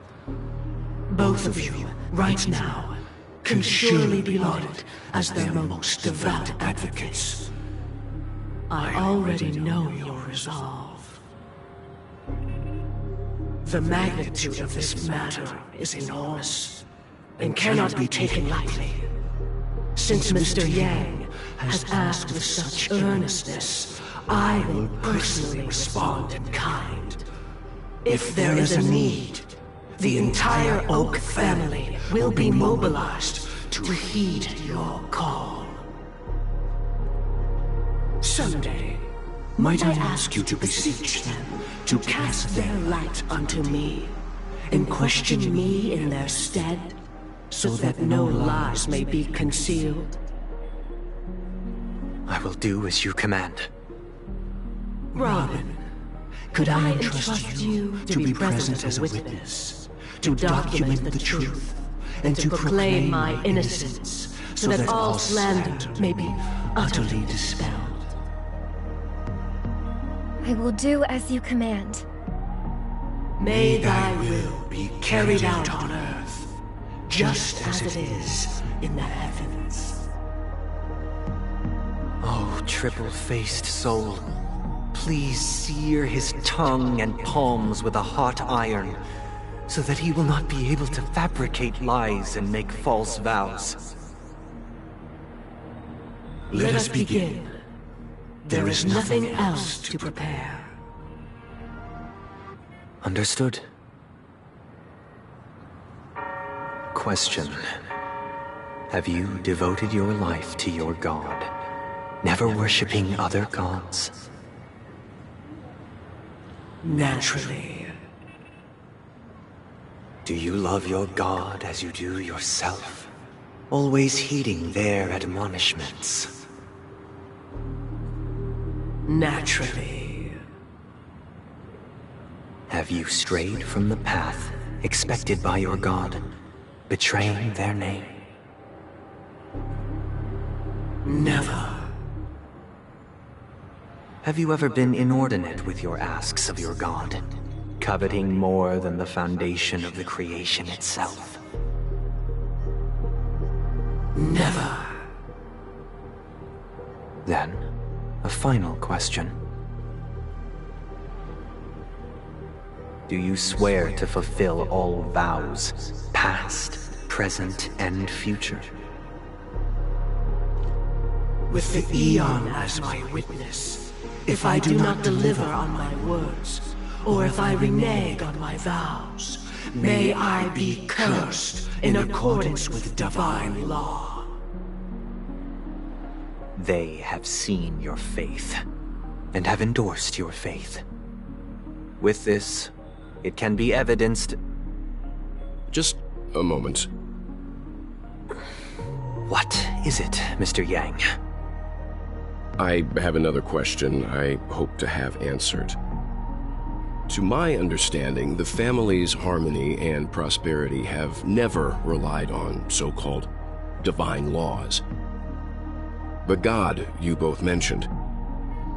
Both of you, right now, can surely be lauded as their most devout advocates. I already know your resolve. The magnitude of this matter is enormous, and cannot be taken lightly. Since Mr. Yang has asked with such earnestness, I will personally respond in kind. If there is a need, the entire Oak family will be mobilized to heed your call. Someday, might I ask you to beseech them to cast their light unto me, and question me in their stead, so that no lies may be concealed? I will do as you command. Robin, could I entrust you to be present as a witness, to document the truth, and to proclaim my innocence, so that all slander may be utterly dispelled? I will do as you command. May thy will be carried out on earth, just as it is in the heavens. Oh, triple-faced soul, please sear his tongue and palms with a hot iron, so that he will not be able to fabricate lies and make false vows. Let us begin. There is nothing else to prepare. Understood. Question. Have you devoted your life to your god, never worshipping other gods? Naturally. Do you love your god as you do yourself, always heeding their admonishments? Naturally. have you strayed from the path expected by your god, betraying their name? Never. Have you ever been inordinate with your asks of your god, coveting more than the foundation of the creation itself? Never. Then, a final question. Do you swear to fulfill all vows, past, present, and future? With the Eon as my witness, if I do not deliver on my words, or if I renege on my vows, may I be cursed in accordance with divine law. They have seen your faith, and have endorsed your faith. With this, it can be evidenced... Just a moment. What is it, Mr. Yang? I have another question I hope to have answered. To my understanding, the family's harmony and prosperity have never relied on so-called divine laws. The god you both mentioned,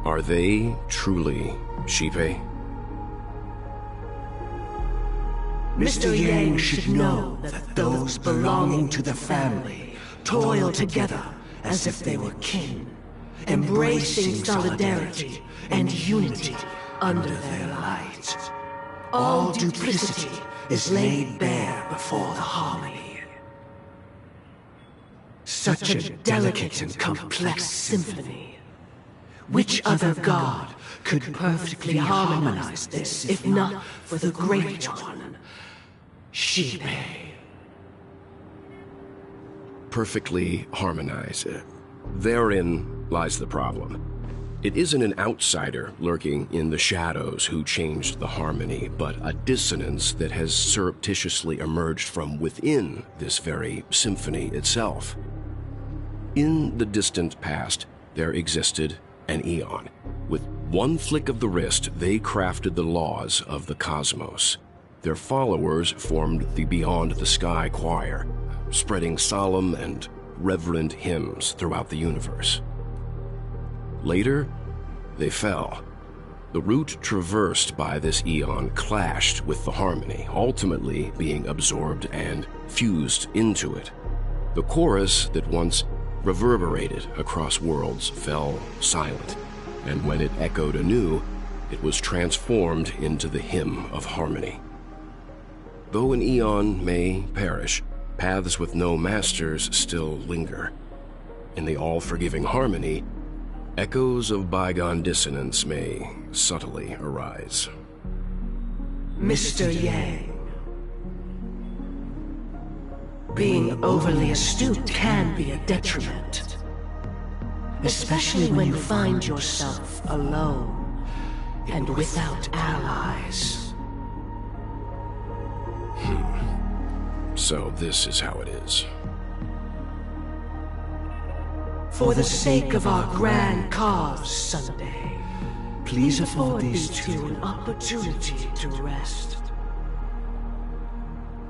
are they truly Shipe? Mr. Yang should know that those belonging to the family toil together as if they were kin, embracing solidarity and unity under their light. All duplicity is laid bare before the harmony. Such a delicate and complex symphony. Which other god could perfectly harmonize this, if not for the Great One, Shipe? Perfectly harmonized. Therein lies the problem. It isn't an outsider lurking in the shadows who changed the harmony, but a dissonance that has surreptitiously emerged from within this very symphony itself. In the distant past, there existed an Eon. With one flick of the wrist, they crafted the laws of the cosmos. Their followers formed the Beyond the Sky Choir, spreading solemn and reverent hymns throughout the universe. Later, they fell. The route traversed by this Eon clashed with the harmony, ultimately being absorbed and fused into it. The chorus that once reverberated across worlds fell silent, and when it echoed anew, it was transformed into the hymn of harmony. Though an Eon may perish, paths with no masters still linger. In the all-forgiving harmony, echoes of bygone dissonance may subtly arise. Mr. Yang, being overly astute can be a detriment, especially when you find yourself alone and without allies. So this is how it is. For the sake of our grand cause, Sunday, please afford these two an opportunity to rest.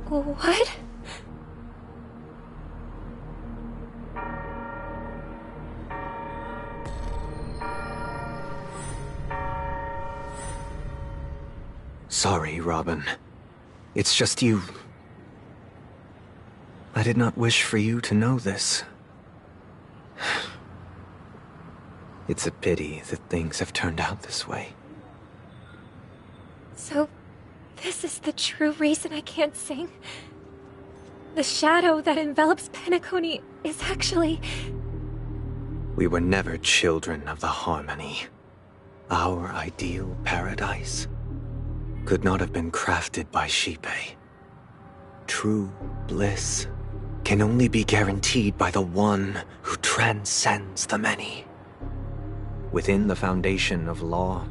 What? Sorry, Robin. It's just you. I did not wish for you to know this. It's a pity that things have turned out this way. So, this is the true reason I can't sing? The shadow that envelops Penacony is actually... We were never children of the harmony. Our ideal paradise could not have been crafted by Shipe. True bliss can only be guaranteed by the one who transcends the many. Within the foundation of law,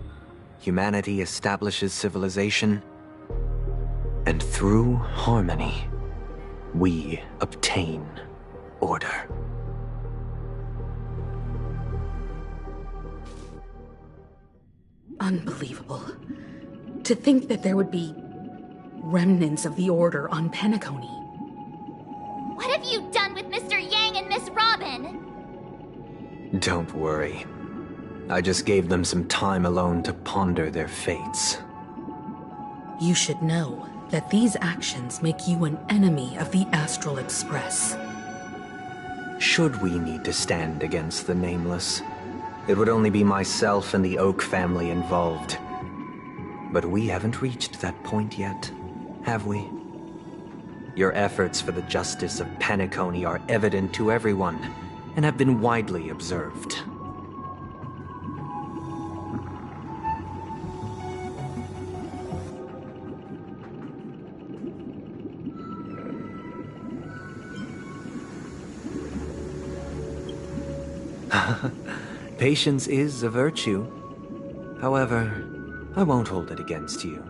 humanity establishes civilization, and through harmony, we obtain order. Unbelievable. To think that there would be remnants of the Order on Penacony. What have you done with Mr. Yang and Miss Robin? Don't worry. I just gave them some time alone to ponder their fates. You should know that these actions make you an enemy of the Astral Express. Should we need to stand against the Nameless, it would only be myself and the Oak family involved. But we haven't reached that point yet, have we? Your efforts for the justice of Penacony are evident to everyone, and have been widely observed. Patience is a virtue. However, I won't hold it against you.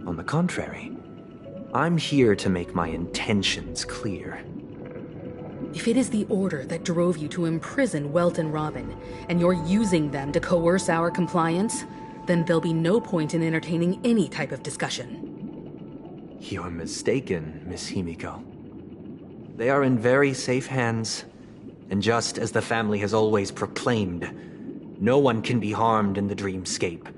On the contrary, I'm here to make my intentions clear. If it is the Order that drove you to imprison Welt and Robin, and you're using them to coerce our compliance, then there'll be no point in entertaining any type of discussion. You're mistaken, Miss Himiko. They are in very safe hands, and just as the family has always proclaimed, no one can be harmed in the dreamscape,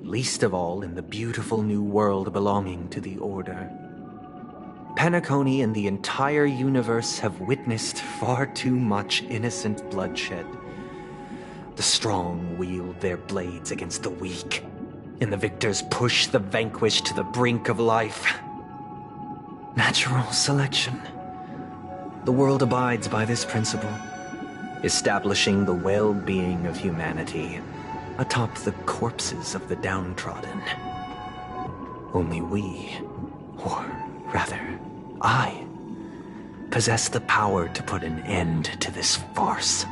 least of all in the beautiful new world belonging to the Order. Penacony and the entire universe have witnessed far too much innocent bloodshed. The strong wield their blades against the weak, and the victors push the vanquished to the brink of life. Natural selection. The world abides by this principle, establishing the well-being of humanity atop the corpses of the downtrodden. Only we, or rather, I, possess the power to put an end to this farce.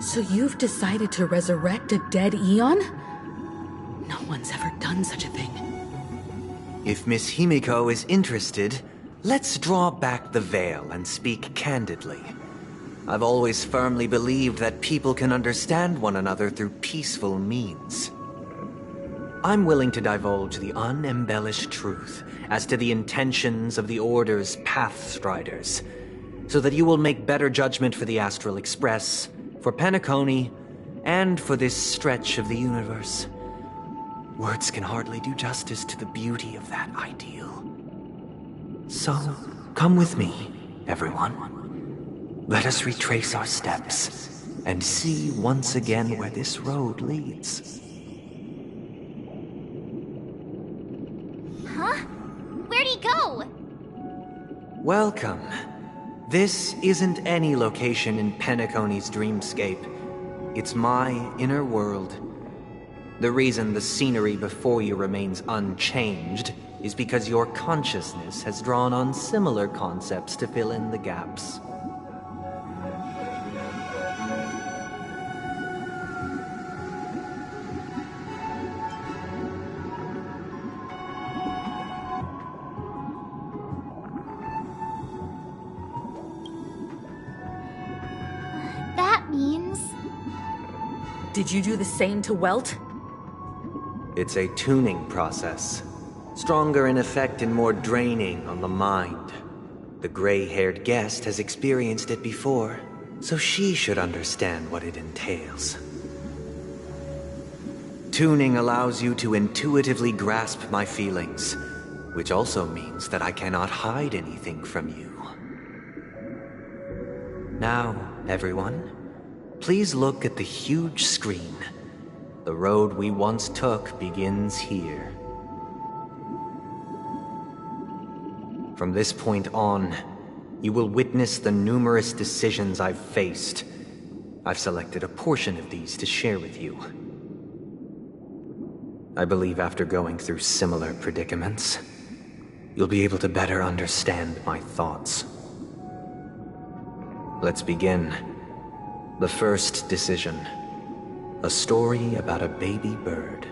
So you've decided to resurrect a dead Eon? No one's ever done such a thing. If Miss Himiko is interested, let's draw back the veil and speak candidly. I've always firmly believed that people can understand one another through peaceful means. I'm willing to divulge the unembellished truth as to the intentions of the Order's Pathstriders, so that you will make better judgment for the Astral Express, for Penacony, and for this stretch of the universe. Words can hardly do justice to the beauty of that ideal. So, come with me, everyone. Let us retrace our steps, and see once again where this road leads. Huh? Where'd he go? Welcome. This isn't any location in Penacony's dreamscape. It's my inner world. The reason the scenery before you remains unchanged is because your consciousness has drawn on similar concepts to fill in the gaps. That means... Did you do the same to Welt? It's a tuning process. Stronger in effect and more draining on the mind. The gray-haired guest has experienced it before, so she should understand what it entails. Tuning allows you to intuitively grasp my feelings, which also means that I cannot hide anything from you. Now, everyone, please look at the huge screen. The road we once took begins here. From this point on, you will witness the numerous decisions I've faced. I've selected a portion of these to share with you. I believe after going through similar predicaments, you'll be able to better understand my thoughts. Let's begin. The first decision. A story about a baby bird.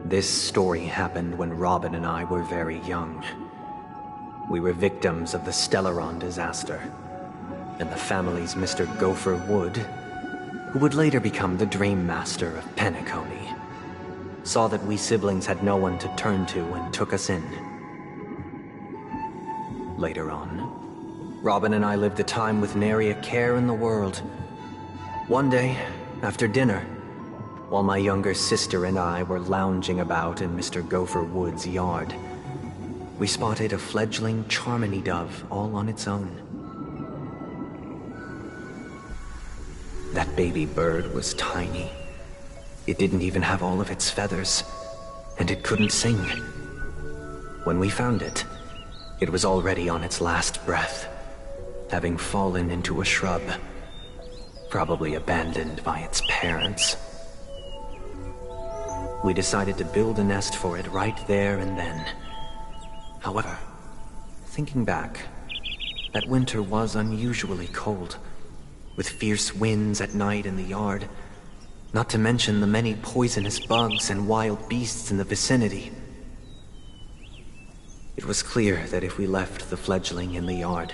This story happened when Robin and I were very young. We were victims of the Stellaron disaster, and the family's Mr. Gopher Wood who would later become the Dream Master of Penacony, saw that we siblings had no one to turn to and took us in. Later on, Robin and I lived a time with nary a care in the world. One day, after dinner, while my younger sister and I were lounging about in Mr. Gopher Wood's yard, we spotted a fledgling Charmony dove all on its own. That baby bird was tiny. It didn't even have all of its feathers, and it couldn't sing. When we found it, it was already on its last breath, having fallen into a shrub, probably abandoned by its parents. We decided to build a nest for it right there and then. However, thinking back, that winter was unusually cold, with fierce winds at night in the yard, not to mention the many poisonous bugs and wild beasts in the vicinity. It was clear that if we left the fledgling in the yard,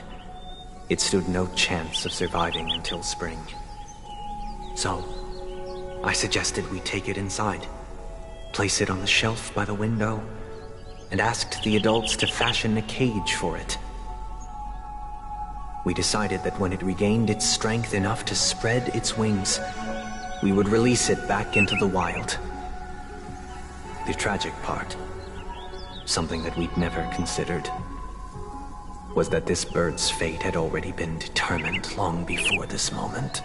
it stood no chance of surviving until spring. So, I suggested we take it inside, place it on the shelf by the window, and asked the adults to fashion a cage for it. We decided that when it regained its strength enough to spread its wings, we would release it back into the wild. The tragic part, something that we'd never considered, was that this bird's fate had already been determined long before this moment.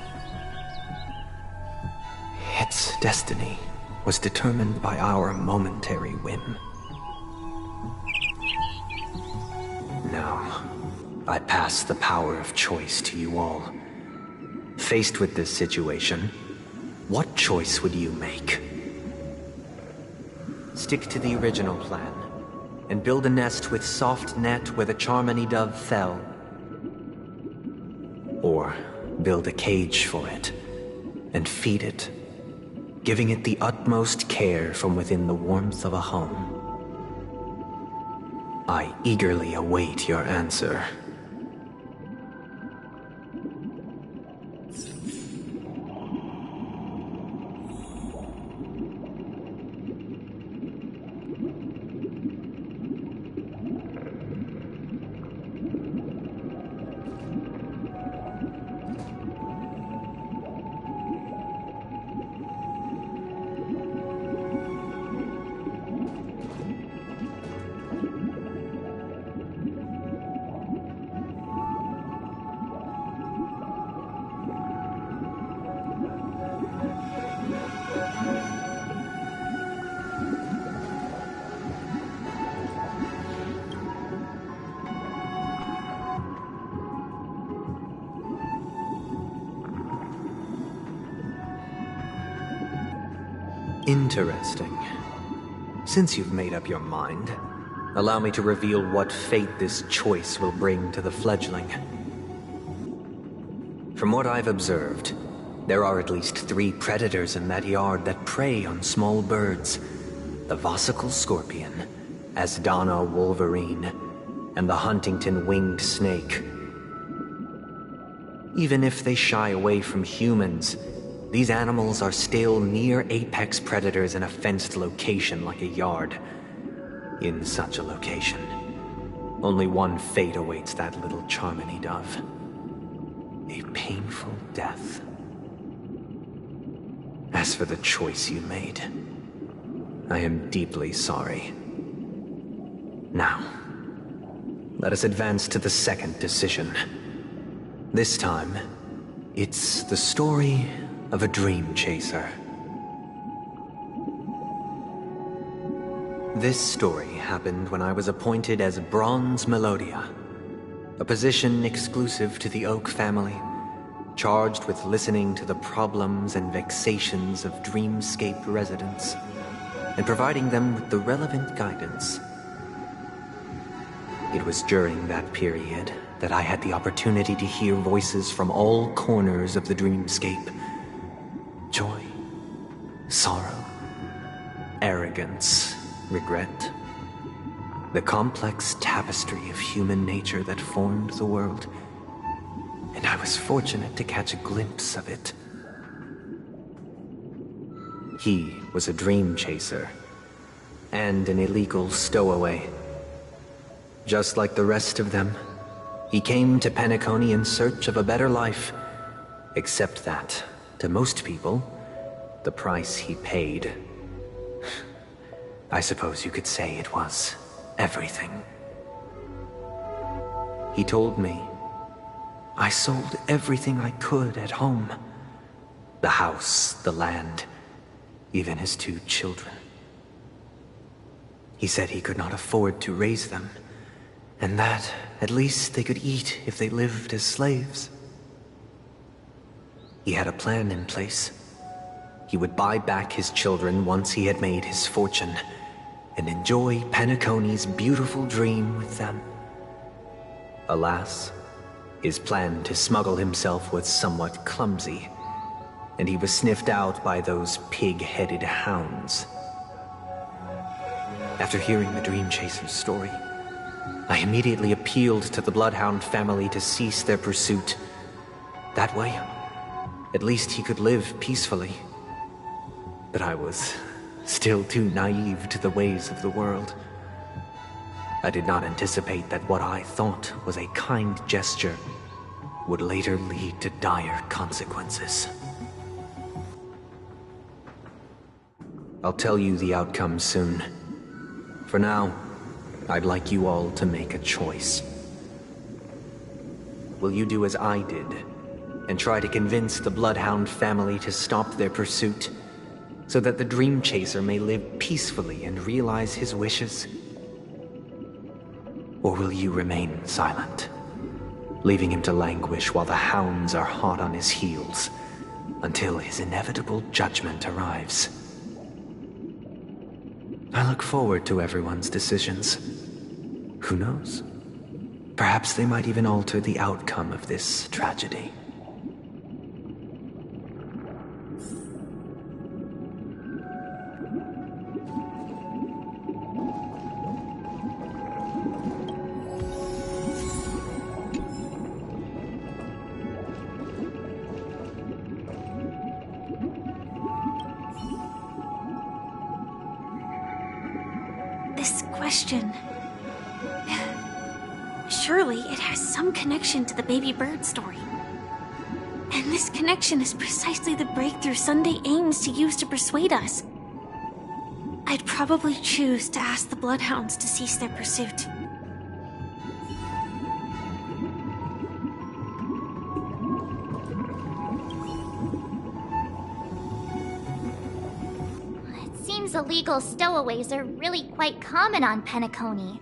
Its destiny was determined by our momentary whim. Now, I pass the power of choice to you all. Faced with this situation, what choice would you make? Stick to the original plan, and build a nest with soft net where the Charmony dove fell. Or build a cage for it, and feed it, giving it the utmost care from within the warmth of a home. I eagerly await your answer. Interesting. Since you've made up your mind, allow me to reveal what fate this choice will bring to the fledgling. From what I've observed, there are at least 3 predators in that yard that prey on small birds. The Vossicle scorpion, Asdana wolverine, and the Huntington winged snake. Even if they shy away from humans, these animals are still near apex predators in a fenced location like a yard. In such a location, only one fate awaits that little Charmony dove. A painful death. As for the choice you made, I am deeply sorry. Now, let us advance to the second decision. This time, it's the story of a dream chaser. This story happened when I was appointed as Bronze Melodia, a position exclusive to the Oak family, charged with listening to the problems and vexations of Dreamscape residents, and providing them with the relevant guidance. It was during that period that I had the opportunity to hear voices from all corners of the Dreamscape. Joy, sorrow, arrogance, regret. The complex tapestry of human nature that formed the world. And I was fortunate to catch a glimpse of it He was a dream chaser, and an illegal stowaway. Just like the rest of them, he came to Penacony in search of a better life, except that, to most people, the price he paid, I suppose you could say it was everything. He told me, I sold everything I could at home. The house, the land, even his 2 children. He said he could not afford to raise them, and that at least they could eat if they lived as slaves. He had a plan in place. He would buy back his children once he had made his fortune, and enjoy Penacony's beautiful dream with them. Alas, his plan to smuggle himself was somewhat clumsy, and he was sniffed out by those pig-headed hounds. After hearing the Dream Chaser's story, I immediately appealed to the Bloodhound family to cease their pursuit. That way, at least he could live peacefully. But I was still too naive to the ways of the world. I did not anticipate that what I thought was a kind gesture would later lead to dire consequences. I'll tell you the outcome soon. For now, I'd like you all to make a choice. Will you do as I did, and try to convince the Bloodhound family to stop their pursuit, so that the Dream Chaser may live peacefully and realize his wishes? Or will you remain silent, leaving him to languish while the hounds are hot on his heels, until his inevitable judgment arrives? I look forward to everyone's decisions. Who knows? Perhaps they might even alter the outcome of this tragedy. This question... Surely it has some connection to the baby bird story. And this connection is precisely the breakthrough Sunday aims to use to persuade us. I'd probably choose to ask the Bloodhounds to cease their pursuit. It seems illegal stowaways are really quite common on Penacony.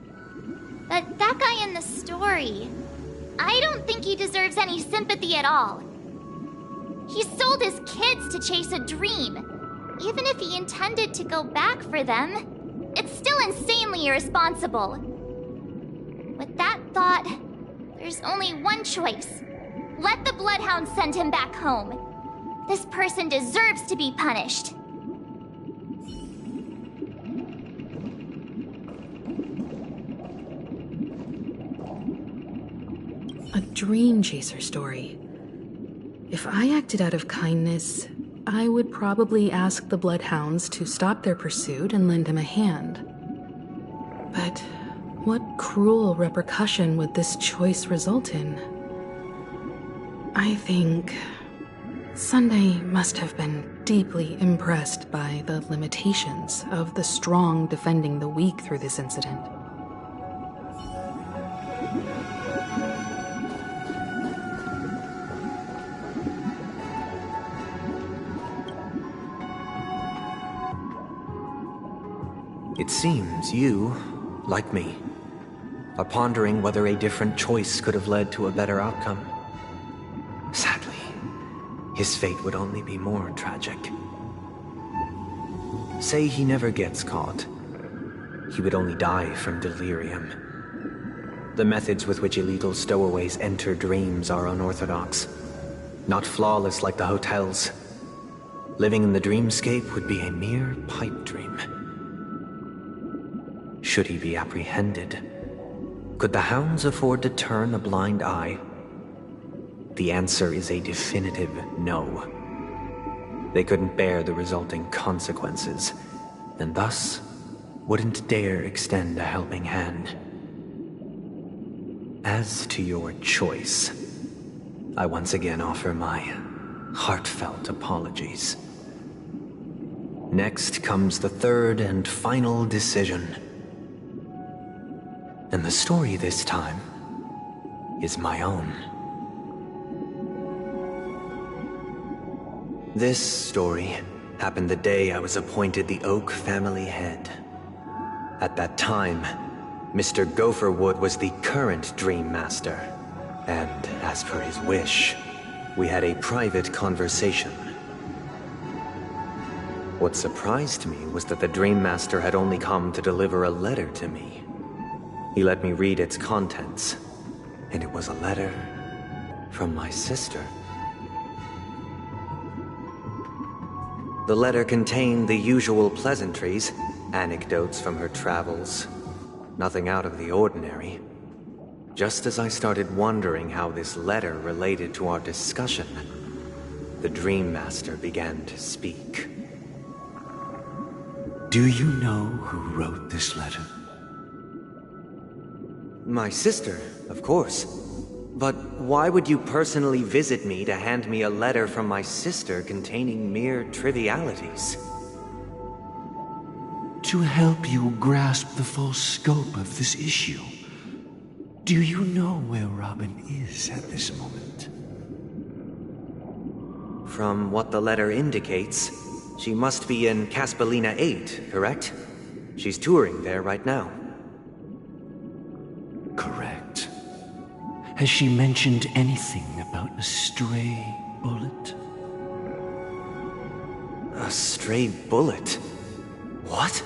But that guy in the story, I don't think he deserves any sympathy at all. He sold his kids to chase a dream. Even if he intended to go back for them, it's still insanely irresponsible. With that thought, there's only one choice. Let the Bloodhounds send him back home. This person deserves to be punished. A Dream Chaser story. If I acted out of kindness, I would probably ask the Bloodhounds to stop their pursuit and lend him a hand. But what cruel repercussion would this choice result in? I think Sunday must have been deeply impressed by the limitations of the strong defending the weak through this incident. It seems you, like me, are pondering whether a different choice could have led to a better outcome. Sadly, his fate would only be more tragic. Say he never gets caught. He would only die from delirium. The methods with which illegal stowaways enter dreams are unorthodox, not flawless like the hotels. Living in the dreamscape would be a mere pipe dream. Should he be apprehended? Could the hounds afford to turn a blind eye? The answer is a definitive no. They couldn't bear the resulting consequences, and thus wouldn't dare extend a helping hand. As to your choice, I once again offer my heartfelt apologies. Next comes the third and final decision. And the story this time is my own. This story happened the day I was appointed the Oak family head. At that time, Mr. Gopherwood was the current Dream Master, and as per his wish, we had a private conversation. What surprised me was that the Dream Master had only come to deliver a letter to me. He let me read its contents, and it was a letter from my sister. The letter contained the usual pleasantries, anecdotes from her travels, nothing out of the ordinary. Just as I started wondering how this letter related to our discussion, the Dream Master began to speak. Do you know who wrote this letter? My sister, of course. But why would you personally visit me to hand me a letter from my sister containing mere trivialities? To help you grasp the full scope of this issue. Do you know where Robin is at this moment? From what the letter indicates, she must be in Caspelina 8, correct? She's touring there right now. Correct. Has she mentioned anything about a stray bullet? A stray bullet? What?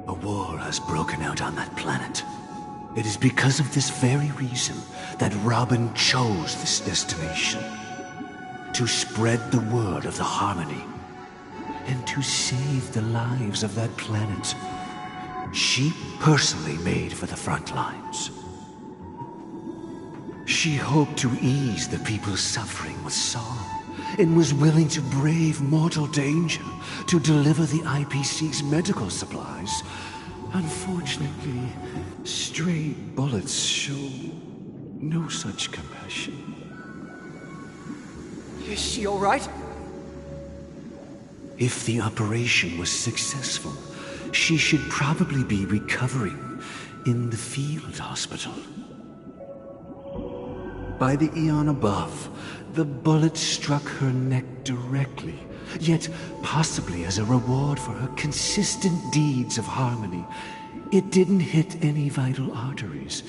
A war has broken out on that planet. It is because of this very reason that Robin chose this destination. To spread the word of the Harmony, and to save the lives of that planet. She personally made for the front lines. She hoped to ease the people's suffering with song, and was willing to brave mortal danger to deliver the IPC's medical supplies. Unfortunately, stray bullets show no such compassion. Is she all right? If the operation was successful, she should probably be recovering in the field hospital. By the eon above, the bullet struck her neck directly, yet possibly as a reward for her consistent deeds of harmony, it didn't hit any vital arteries.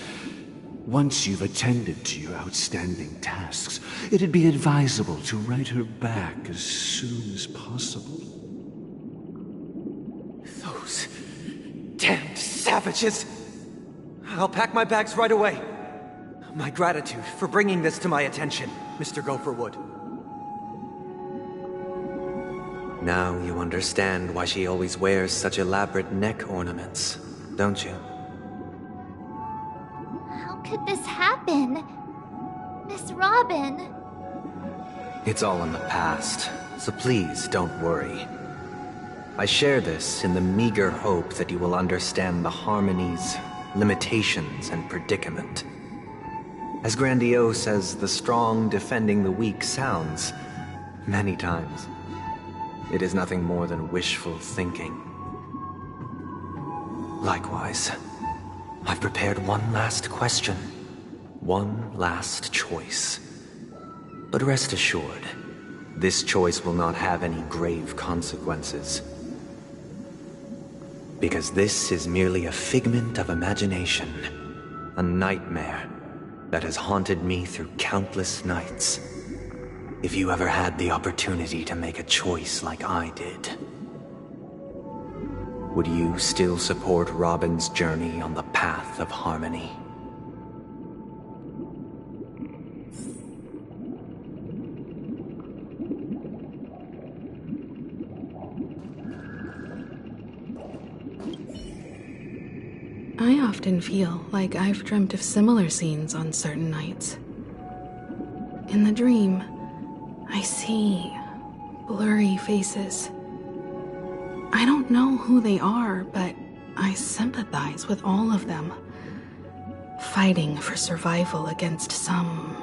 Once you've attended to your outstanding tasks, it'd be advisable to write her back as soon as possible. Those damned savages! I'll pack my bags right away. My gratitude for bringing this to my attention, Mr. Gopherwood. Now you understand why she always wears such elaborate neck ornaments, don't you? How could this happen? Miss Robin. It's all in the past, so please don't worry. I share this in the meager hope that you will understand the Harmony's limitations and predicament. As grandiose as the strong defending the weak sounds, many times, it is nothing more than wishful thinking. Likewise, I've prepared one last question, one last choice. But rest assured, this choice will not have any grave consequences. Because this is merely a figment of imagination, a nightmare that has haunted me through countless nights. If you ever had the opportunity to make a choice like I did, would you still support Robin's journey on the path of harmony? I often feel like I've dreamt of similar scenes on certain nights. In the dream, I see blurry faces. I don't know who they are, but I sympathize with all of them. Fighting for survival against some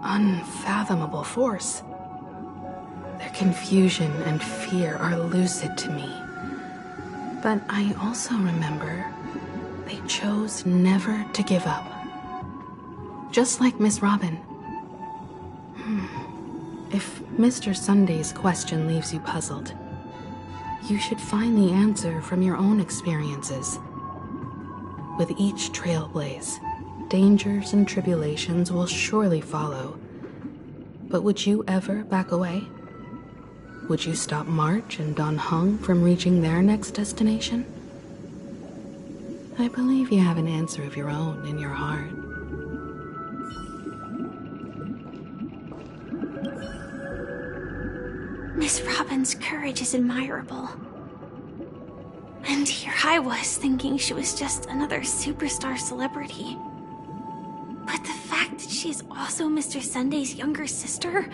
unfathomable force. Their confusion and fear are lucid to me. But I also remember they chose never to give up. Just like Miss Robin. If Mr. Sunday's question leaves you puzzled, you should find the answer from your own experiences. With each trailblaze, dangers and tribulations will surely follow. But would you ever back away? Would you stop March and Don Hung from reaching their next destination? I believe you have an answer of your own in your heart. Miss Robin's courage is admirable. And here I was thinking she was just another superstar celebrity. But the fact that she's also Mr. Sunday's younger sister?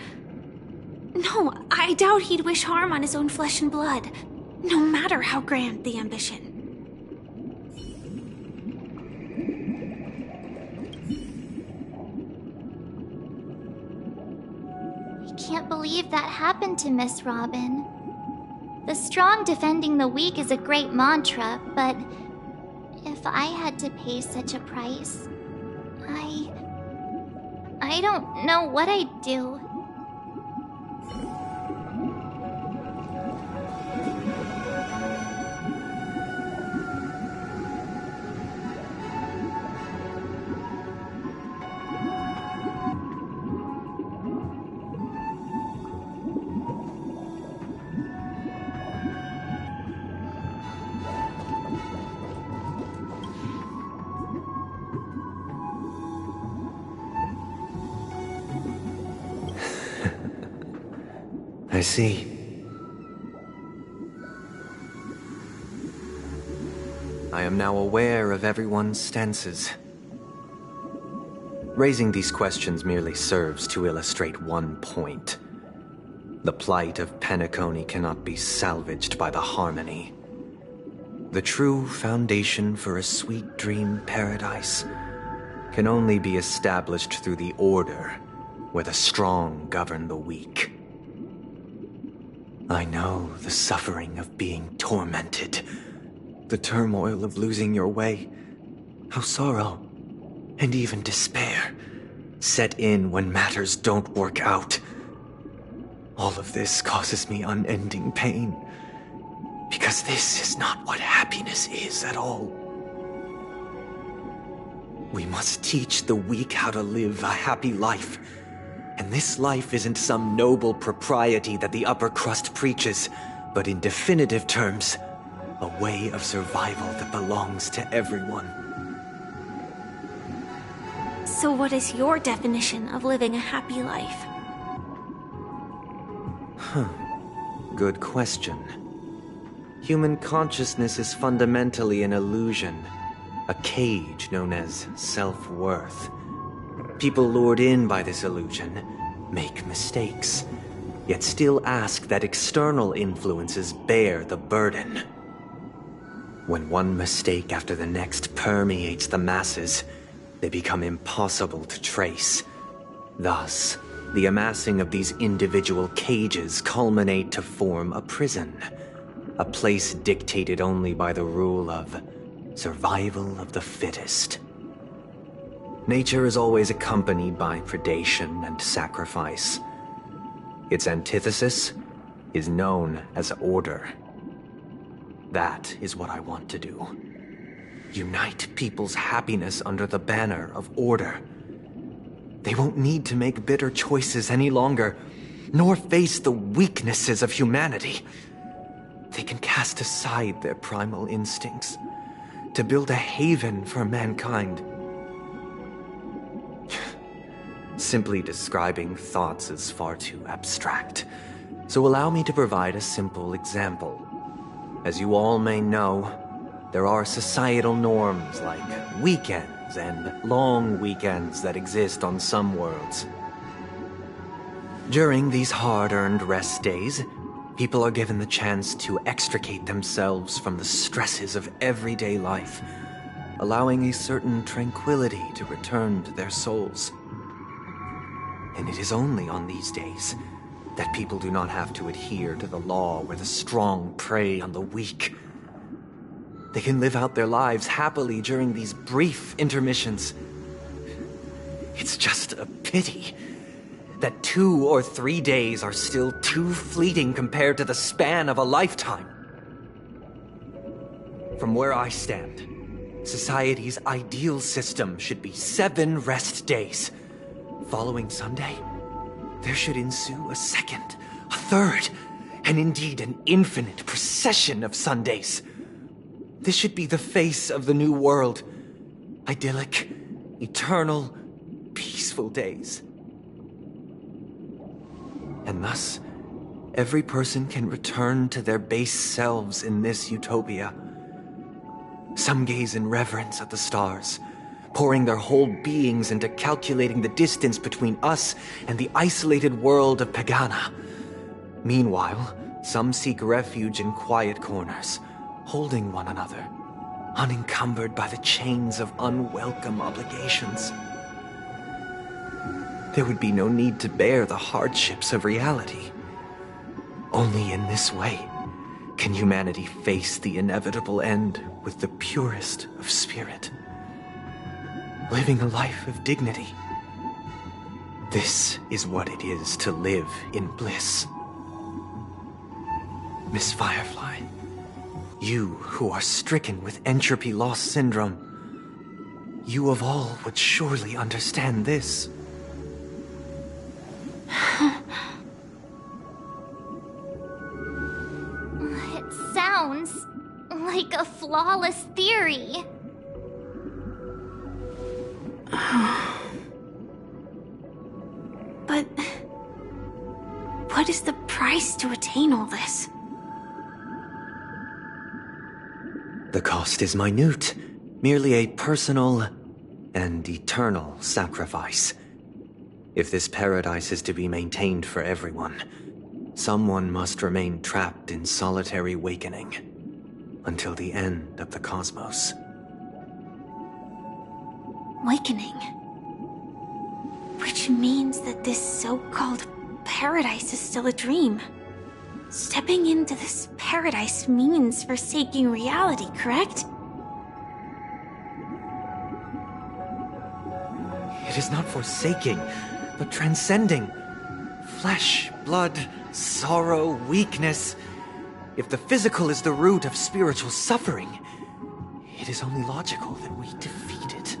No, I doubt he'd wish harm on his own flesh and blood, no matter how grand the ambition. I can't believe that happened to Miss Robin. The strong defending the weak is a great mantra, but if I had to pay such a price, I don't know what I'd do. I see. I am now aware of everyone's stances. Raising these questions merely serves to illustrate one point. The plight of Penacony cannot be salvaged by the Harmony. The true foundation for a sweet dream paradise can only be established through the Order, where the strong govern the weak. I know the suffering of being tormented, the turmoil of losing your way, how sorrow, and even despair, set in when matters don't work out. All of this causes me unending pain, because this is not what happiness is at all. We must teach the weak how to live a happy life. And this life isn't some noble propriety that the upper crust preaches, but in definitive terms, a way of survival that belongs to everyone. So what is your definition of living a happy life? Good question. Human consciousness is fundamentally an illusion, a cage known as self-worth. People lured in by this illusion make mistakes, yet still ask that external influences bear the burden. When one mistake after the next permeates the masses, they become impossible to trace. Thus, the amassing of these individual cages culminate to form a prison, a place dictated only by the rule of survival of the fittest. Nature is always accompanied by predation and sacrifice. Its antithesis is known as order. That is what I want to do. Unite people's happiness under the banner of order. They won't need to make bitter choices any longer, nor face the weaknesses of humanity. They can cast aside their primal instincts to build a haven for mankind. Simply describing thoughts is far too abstract, so allow me to provide a simple example. As you all may know, there are societal norms like weekends and long weekends that exist on some worlds. During these hard-earned rest days, people are given the chance to extricate themselves from the stresses of everyday life, allowing a certain tranquility to return to their souls. And it is only on these days that people do not have to adhere to the law where the strong prey on the weak. They can live out their lives happily during these brief intermissions. It's just a pity that 2 or 3 days are still too fleeting compared to the span of a lifetime. From where I stand, society's ideal system should be 7 rest days. Following Sunday, there should ensue a second, a third, and indeed an infinite procession of Sundays. This should be the face of the new world. Idyllic, eternal, peaceful days. And thus, every person can return to their base selves in this utopia. Some gaze in reverence at the stars, pouring their whole beings into calculating the distance between us and the isolated world of Pagana. Meanwhile, some seek refuge in quiet corners, holding one another, unencumbered by the chains of unwelcome obligations. There would be no need to bear the hardships of reality. Only in this way can humanity face the inevitable end with the purest of spirit, living a life of dignity. This is what it is to live in bliss. Miss Firefly, you who are stricken with entropy loss syndrome, you of all would surely understand this. It sounds like a flawless theory. But what is the price to attain all this? The cost is minute, merely a personal and eternal sacrifice. If this paradise is to be maintained for everyone, someone must remain trapped in solitary wakening until the end of the cosmos. Wakening. Which means that this so-called paradise is still a dream. Stepping into this paradise means forsaking reality, correct? It is not forsaking, but transcending. Flesh, blood, sorrow, weakness. If the physical is the root of spiritual suffering, it is only logical that we defeat it.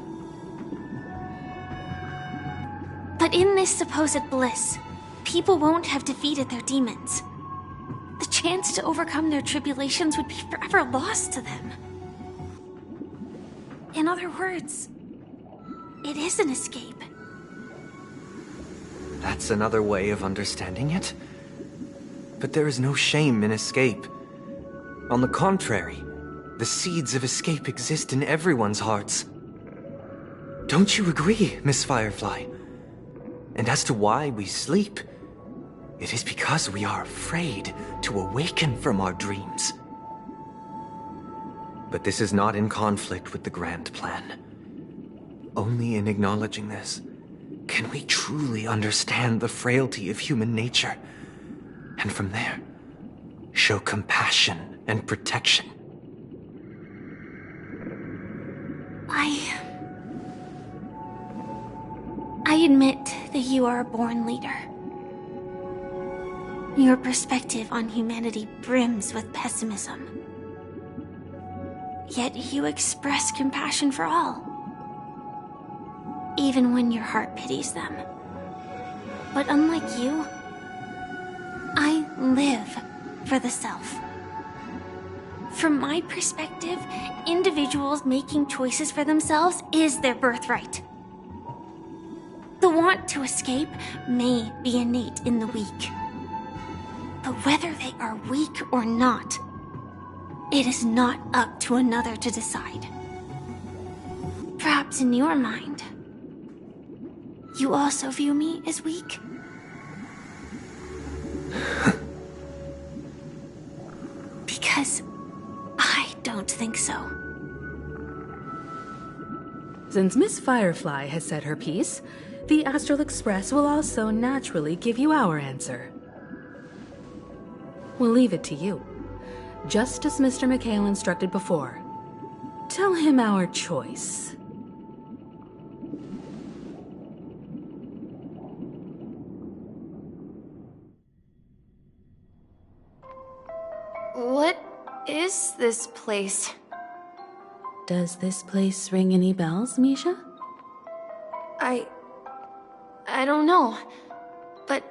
But in this supposed bliss, people won't have defeated their demons. The chance to overcome their tribulations would be forever lost to them. In other words, it is an escape. That's another way of understanding it. But there is no shame in escape. On the contrary, the seeds of escape exist in everyone's hearts. Don't you agree, Miss Firefly? And as to why we sleep, it is because we are afraid to awaken from our dreams. But this is not in conflict with the grand plan. Only in acknowledging this can we truly understand the frailty of human nature, and from there, show compassion and protection. I admit that you are a born leader. Your perspective on humanity brims with pessimism. Yet you express compassion for all, even when your heart pities them. But unlike you, I live for the self. From my perspective, individuals making choices for themselves is their birthright. The want to escape may be innate in the weak. But whether they are weak or not, it is not up to another to decide. Perhaps in your mind, you also view me as weak? don't think so. Since Miss Firefly has said her piece, the Astral Express will also naturally give you our answer. We'll leave it to you, just as Mr. McHale instructed before. Tell him our choice. What is this place? Does this place ring any bells, Misha? I don't know, but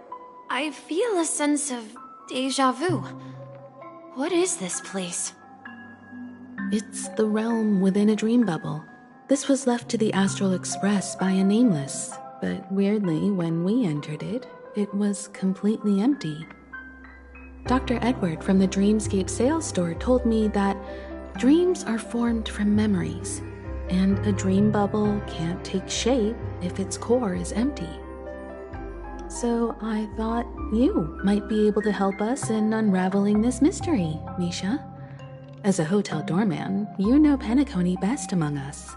I feel a sense of déjà vu. What is this place? It's the realm within a dream bubble. This was left to the Astral Express by a nameless, but weirdly, when we entered it, it was completely empty. Dr. Edward from the Dreamscape sales store told me that dreams are formed from memories, and a dream bubble can't take shape if its core is empty. So I thought you might be able to help us in unraveling this mystery, Misha. As a hotel doorman, you know Penacony best among us.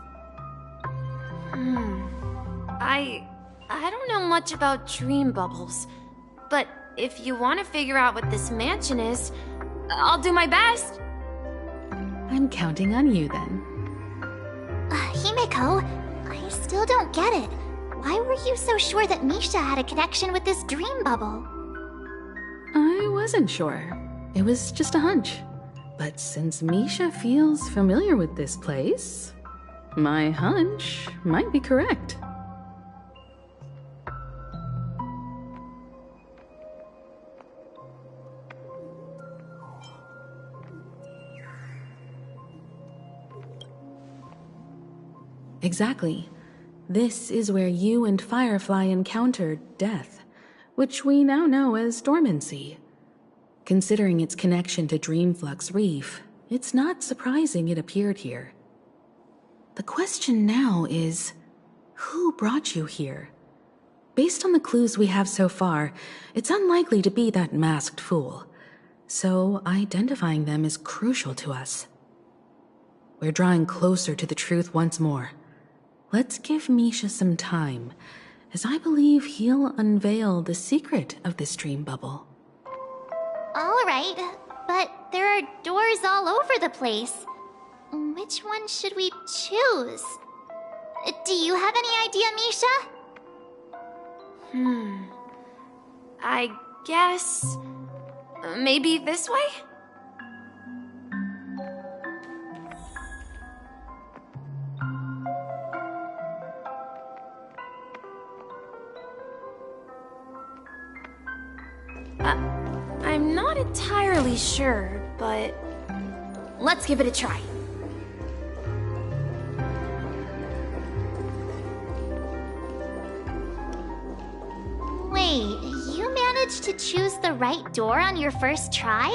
I don't know much about dream bubbles, but if you want to figure out what this mansion is, I'll do my best. I'm counting on you then. Himeko, I still don't get it. Why were you so sure that Misha had a connection with this dream bubble? I wasn't sure. It was just a hunch. But since Misha feels familiar with this place, my hunch might be correct. Exactly. This is where you and Firefly encountered death, which we now know as dormancy. Considering its connection to Dreamflux Reef, it's not surprising it appeared here. The question now is, who brought you here? Based on the clues we have so far, it's unlikely to be that masked fool, so identifying them is crucial to us. We're drawing closer to the truth once more. Let's give Misha some time, as I believe he'll unveil the secret of this dream bubble. All right, but there are doors all over the place. Which one should we choose? Do you have any idea, Misha? I guess... maybe this way? I'm not entirely sure, but let's give it a try. Wait, you managed to choose the right door on your first try?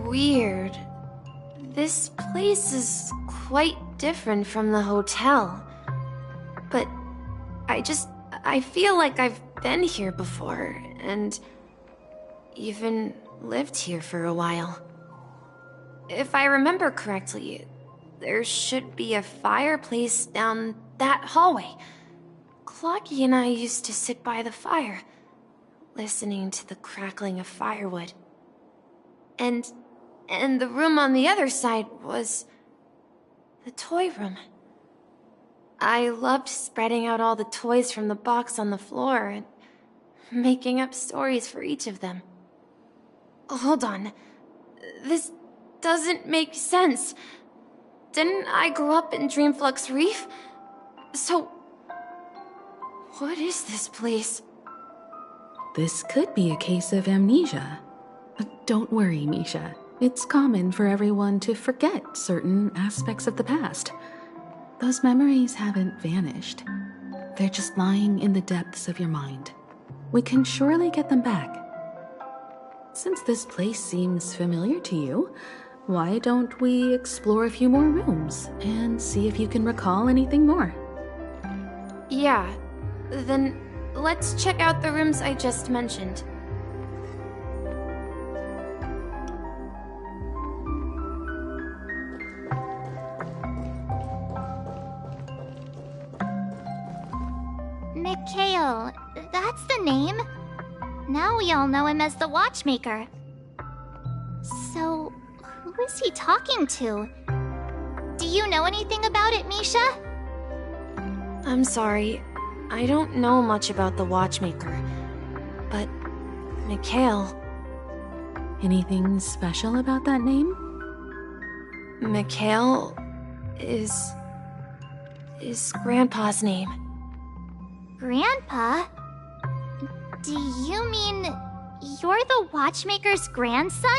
Weird. This place is quite different from the hotel. But I feel like I've been here before, and even lived here for a while. If I remember correctly, there should be a fireplace down that hallway. Clocky and I used to sit by the fire, listening to the crackling of firewood. And the room on the other side was the toy room. I loved spreading out all the toys from the box on the floor and making up stories for each of them. Hold on. This doesn't make sense. Didn't I grow up in Dreamflux Reef? So, what is this place? This could be a case of amnesia. But don't worry, Misha. It's common for everyone to forget certain aspects of the past. Those memories haven't vanished. They're just lying in the depths of your mind. We can surely get them back. Since this place seems familiar to you, why don't we explore a few more rooms and see if you can recall anything more? Yeah, then let's check out the rooms I just mentioned. Mikhail, that's the name. Now we all know him as the Watchmaker. So, who is he talking to? Do you know anything about it, Misha? I'm sorry, I don't know much about the Watchmaker. But, Mikhail... Anything special about that name? Mikhail is Grandpa's name. Grandpa? Do you mean you're the Watchmaker's grandson?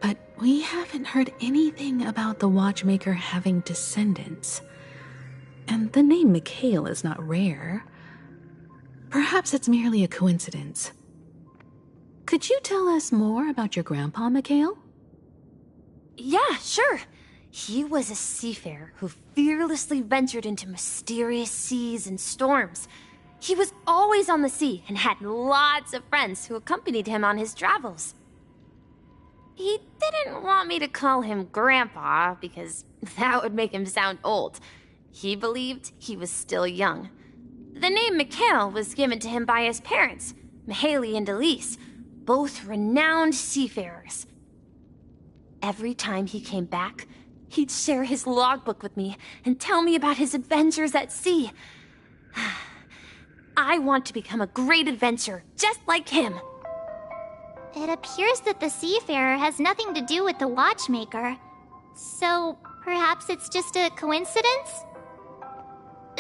But we haven't heard anything about the Watchmaker having descendants. And the name Mikhail is not rare. Perhaps it's merely a coincidence. Could you tell us more about your grandpa, Mikhail? Yeah, sure. He was a seafarer who fearlessly ventured into mysterious seas and storms. He was always on the sea and had lots of friends who accompanied him on his travels. He didn't want me to call him Grandpa because that would make him sound old. He believed he was still young. The name Mikhail was given to him by his parents, Mihaly and Elise, both renowned seafarers. Every time he came back, he'd share his logbook with me and tell me about his adventures at sea. I want to become a great adventurer, just like him. It appears that the seafarer has nothing to do with the Watchmaker. So, perhaps it's just a coincidence?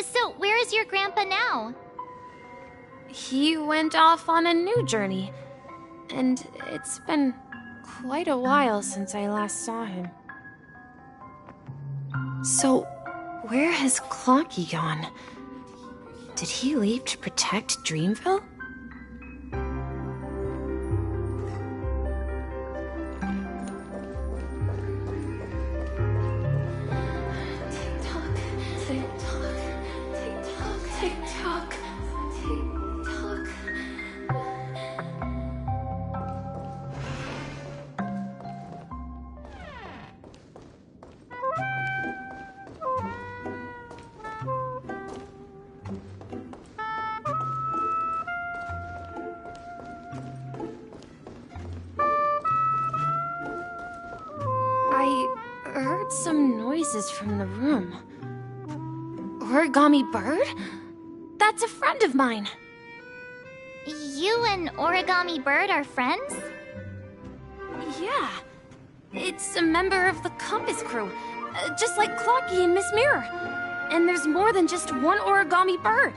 So, where is your grandpa now? He went off on a new journey, and it's been quite a while since I last saw him. So, where has Clocky gone? Did he leave to protect Dreamville? I heard some noises from the room. Origami Bird? That's a friend of mine. You and Origami Bird are friends? Yeah. It's a member of the Compass crew, just like Clocky and Miss Mirror. And there's more than just one Origami Bird.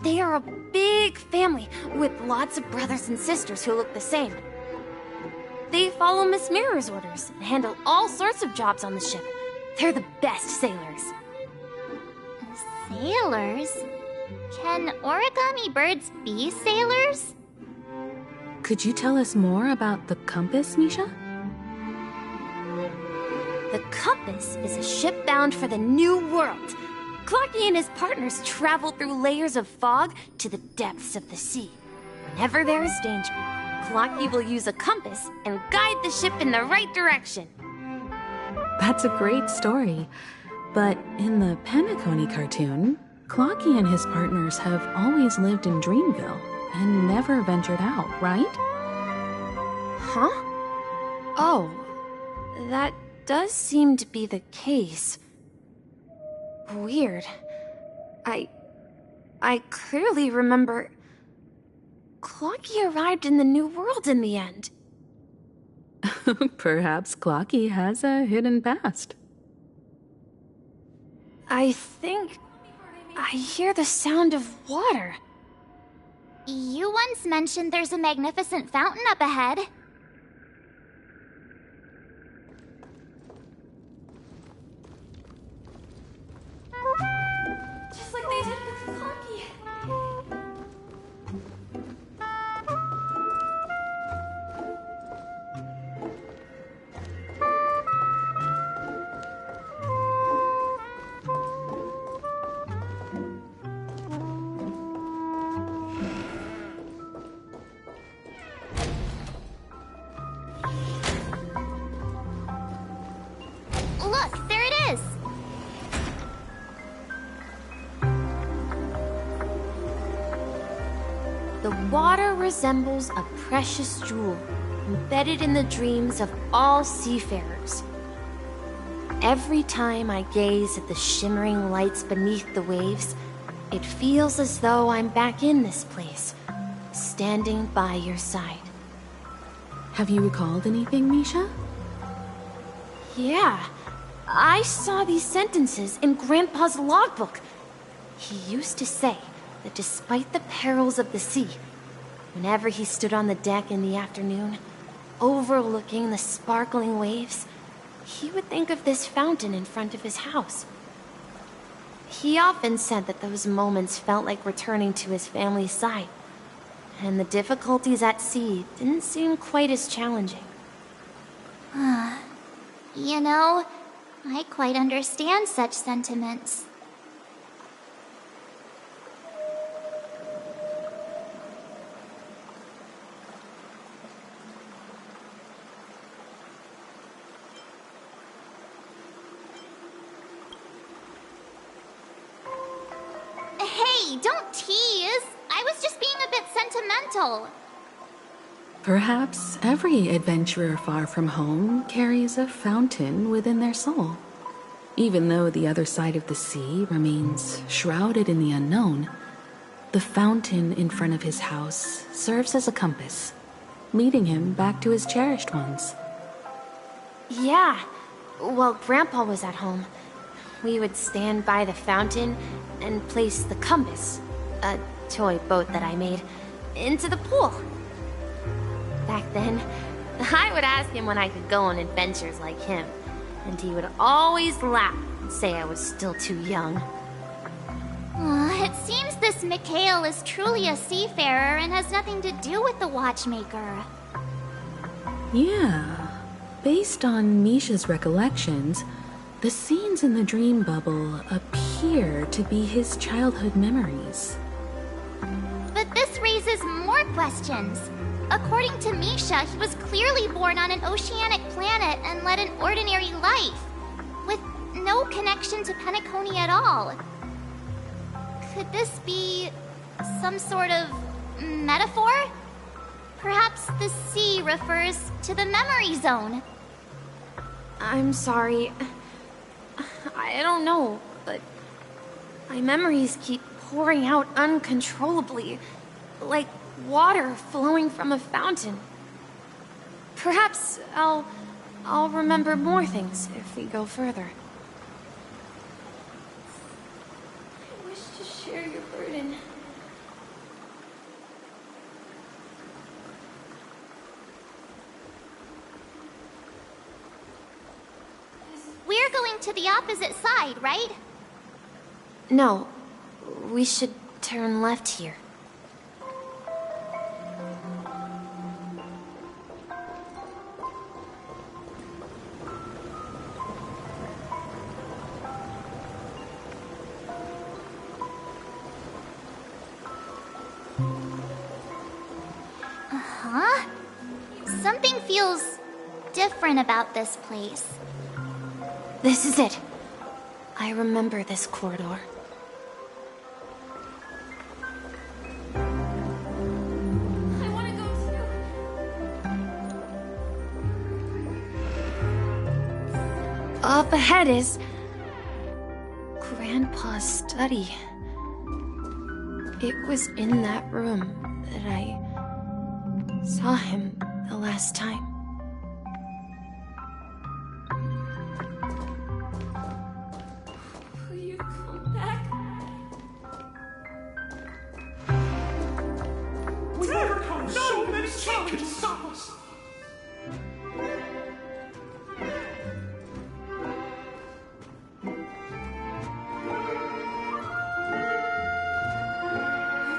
They are a big family with lots of brothers and sisters who look the same. They follow Miss Mirror's orders and handle all sorts of jobs on the ship. They're the best sailors. Sailors? Can origami birds be sailors? Could you tell us more about the compass, Misha? The Compass is a ship bound for the New World. Clocky and his partners travel through layers of fog to the depths of the sea. Whenever there is danger, Clocky will use a compass and guide the ship in the right direction. That's a great story. But in the Penacony cartoon, Clocky and his partners have always lived in Dreamville and never ventured out, right? Huh? Oh, that does seem to be the case. Weird. I clearly remember... Clocky arrived in the New World in the end. Perhaps Clocky has a hidden past. I think I hear the sound of water. You once mentioned there's a magnificent fountain up ahead. is. The water resembles a precious jewel, embedded in the dreams of all seafarers. Every time I gaze at the shimmering lights beneath the waves, it feels as though I'm back in this place, standing by your side. Have you recalled anything, Misha? Yeah, I saw these sentences in Grandpa's logbook. He used to say that despite the perils of the sea, whenever he stood on the deck in the afternoon, overlooking the sparkling waves, he would think of this fountain in front of his house. He often said that those moments felt like returning to his family's side, and the difficulties at sea didn't seem quite as challenging. You know, I quite understand such sentiments. Hey, don't tease! I was just being a bit sentimental. Perhaps every adventurer far from home carries a fountain within their soul. Even though the other side of the sea remains shrouded in the unknown, the fountain in front of his house serves as a compass, leading him back to his cherished ones. Yeah, while Grandpa was at home, we would stand by the fountain and place the compass, a toy boat that I made, into the pool. Back then, I would ask him when I could go on adventures like him, and he would always laugh and say I was still too young. It seems this Mikhail is truly a seafarer and has nothing to do with the watchmaker. Yeah, based on Misha's recollections, the scenes in the dream bubble appear to be his childhood memories. But this raises more questions. According to Misha, he was clearly born on an oceanic planet and led an ordinary life, with no connection to Penacony at all. Could this be some sort of metaphor? Perhaps the sea refers to the memory zone. I'm sorry. I don't know, but my memories keep pouring out uncontrollably, like water flowing from a fountain. Perhaps I'll remember more things if we go further. I wish to share your burden. We're going to the opposite side, right? No, we should turn left here. Huh? Something feels different about this place. This is it. I remember this corridor. I want to go through. Up ahead is Grandpa's study. It was in that room that I saw him the last time. Will you come back? We've overcome so many challenges. Stop us.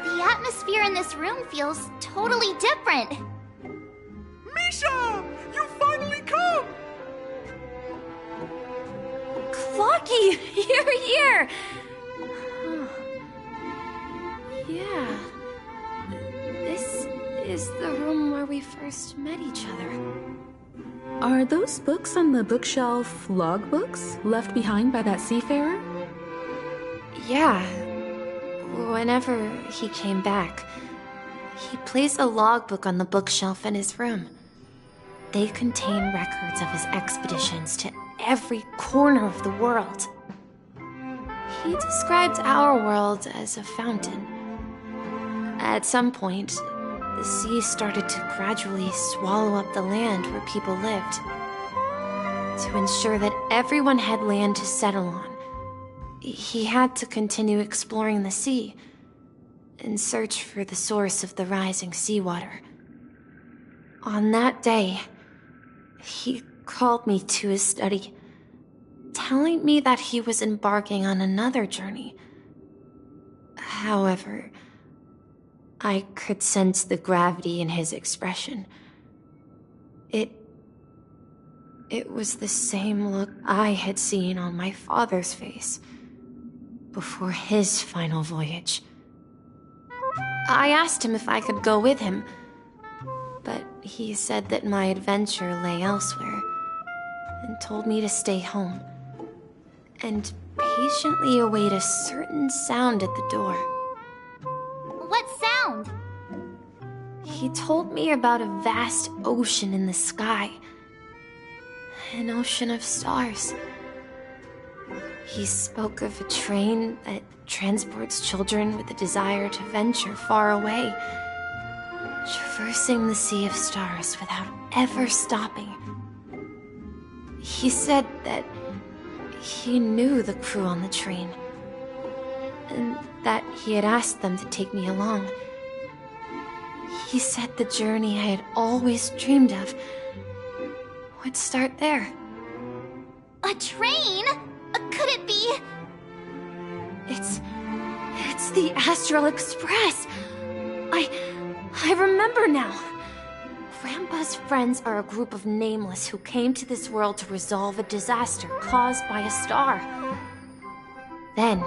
The atmosphere in this room feels totally different. Misha! You finally come! Clocky! You're here! Yeah. This is the room where we first met each other. Are those books on the bookshelf logbooks left behind by that seafarer? Yeah. Whenever he came back, he placed a logbook on the bookshelf in his room. They contain records of his expeditions to every corner of the world. He described our world as a fountain. At some point, the sea started to gradually swallow up the land where people lived. To ensure that everyone had land to settle on, he had to continue exploring the sea and search for the source of the rising seawater. On that day, he called me to his study, telling me that he was embarking on another journey. However, I could sense the gravity in his expression. It was the same look I had seen on my father's face before his final voyage. I asked him if I could go with him, but he said that my adventure lay elsewhere and told me to stay home and patiently await a certain sound at the door. What sound? He told me about a vast ocean in the sky. An ocean of stars. He spoke of a train that transports children with a desire to venture far away, traversing the sea of stars without ever stopping. He said that he knew the crew on the train, and that he had asked them to take me along. He said the journey I had always dreamed of would start there. A train? Could it be? It's the Astral Express. I remember now. Grandpa's friends are a group of nameless who came to this world to resolve a disaster caused by a star. Then,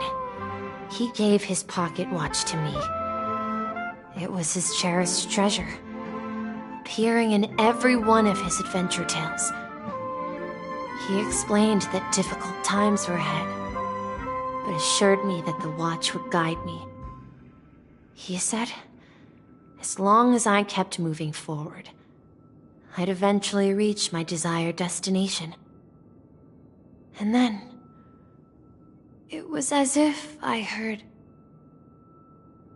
he gave his pocket watch to me. It was his cherished treasure, appearing in every one of his adventure tales. He explained that difficult times were ahead, but assured me that the watch would guide me. He said, as long as I kept moving forward, I'd eventually reach my desired destination. And then, it was as if I heard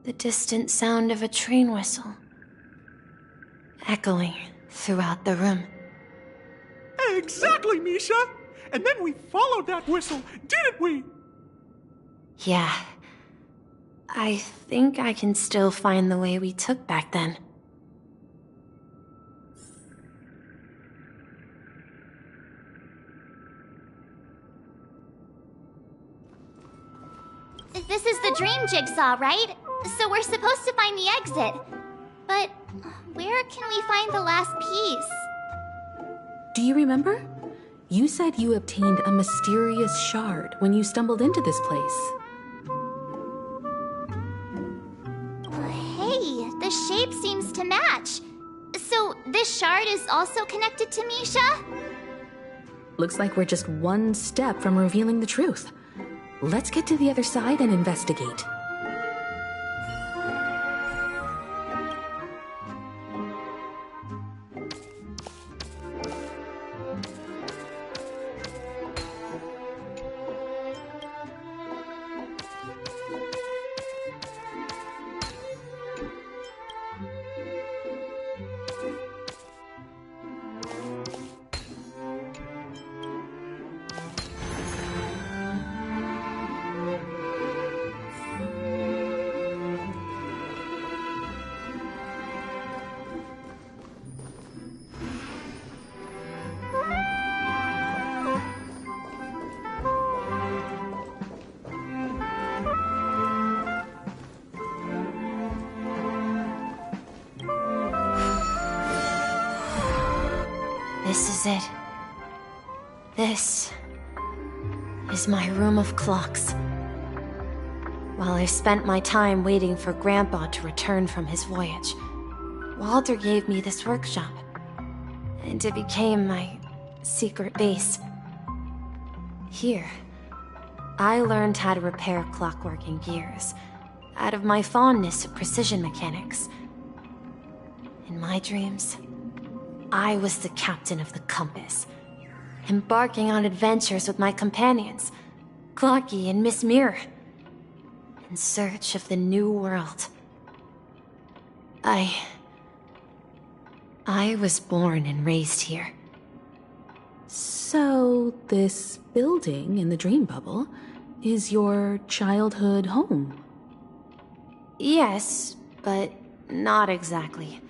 the distant sound of a train whistle, echoing throughout the room. Exactly, Misha! And then we followed that whistle, didn't we? Yeah. I think I can still find the way we took back then. This is the dream jigsaw, right? So we're supposed to find the exit. But where can we find the last piece? Do you remember? You said you obtained a mysterious shard when you stumbled into this place. Hey, the shape seems to match. So this shard is also connected to Misha? Looks like we're just one step from revealing the truth. Let's get to the other side and investigate. This is it. This is my room of clocks. While I spent my time waiting for Grandpa to return from his voyage, Walter gave me this workshop, and it became my secret base. Here, I learned how to repair clockwork and gears out of my fondness of precision mechanics. In my dreams, I was the captain of the compass, embarking on adventures with my companions, Clocky and Miss Mirror, in search of the new world. I was born and raised here. So, this building in the dream bubble is your childhood home? Yes, but not exactly.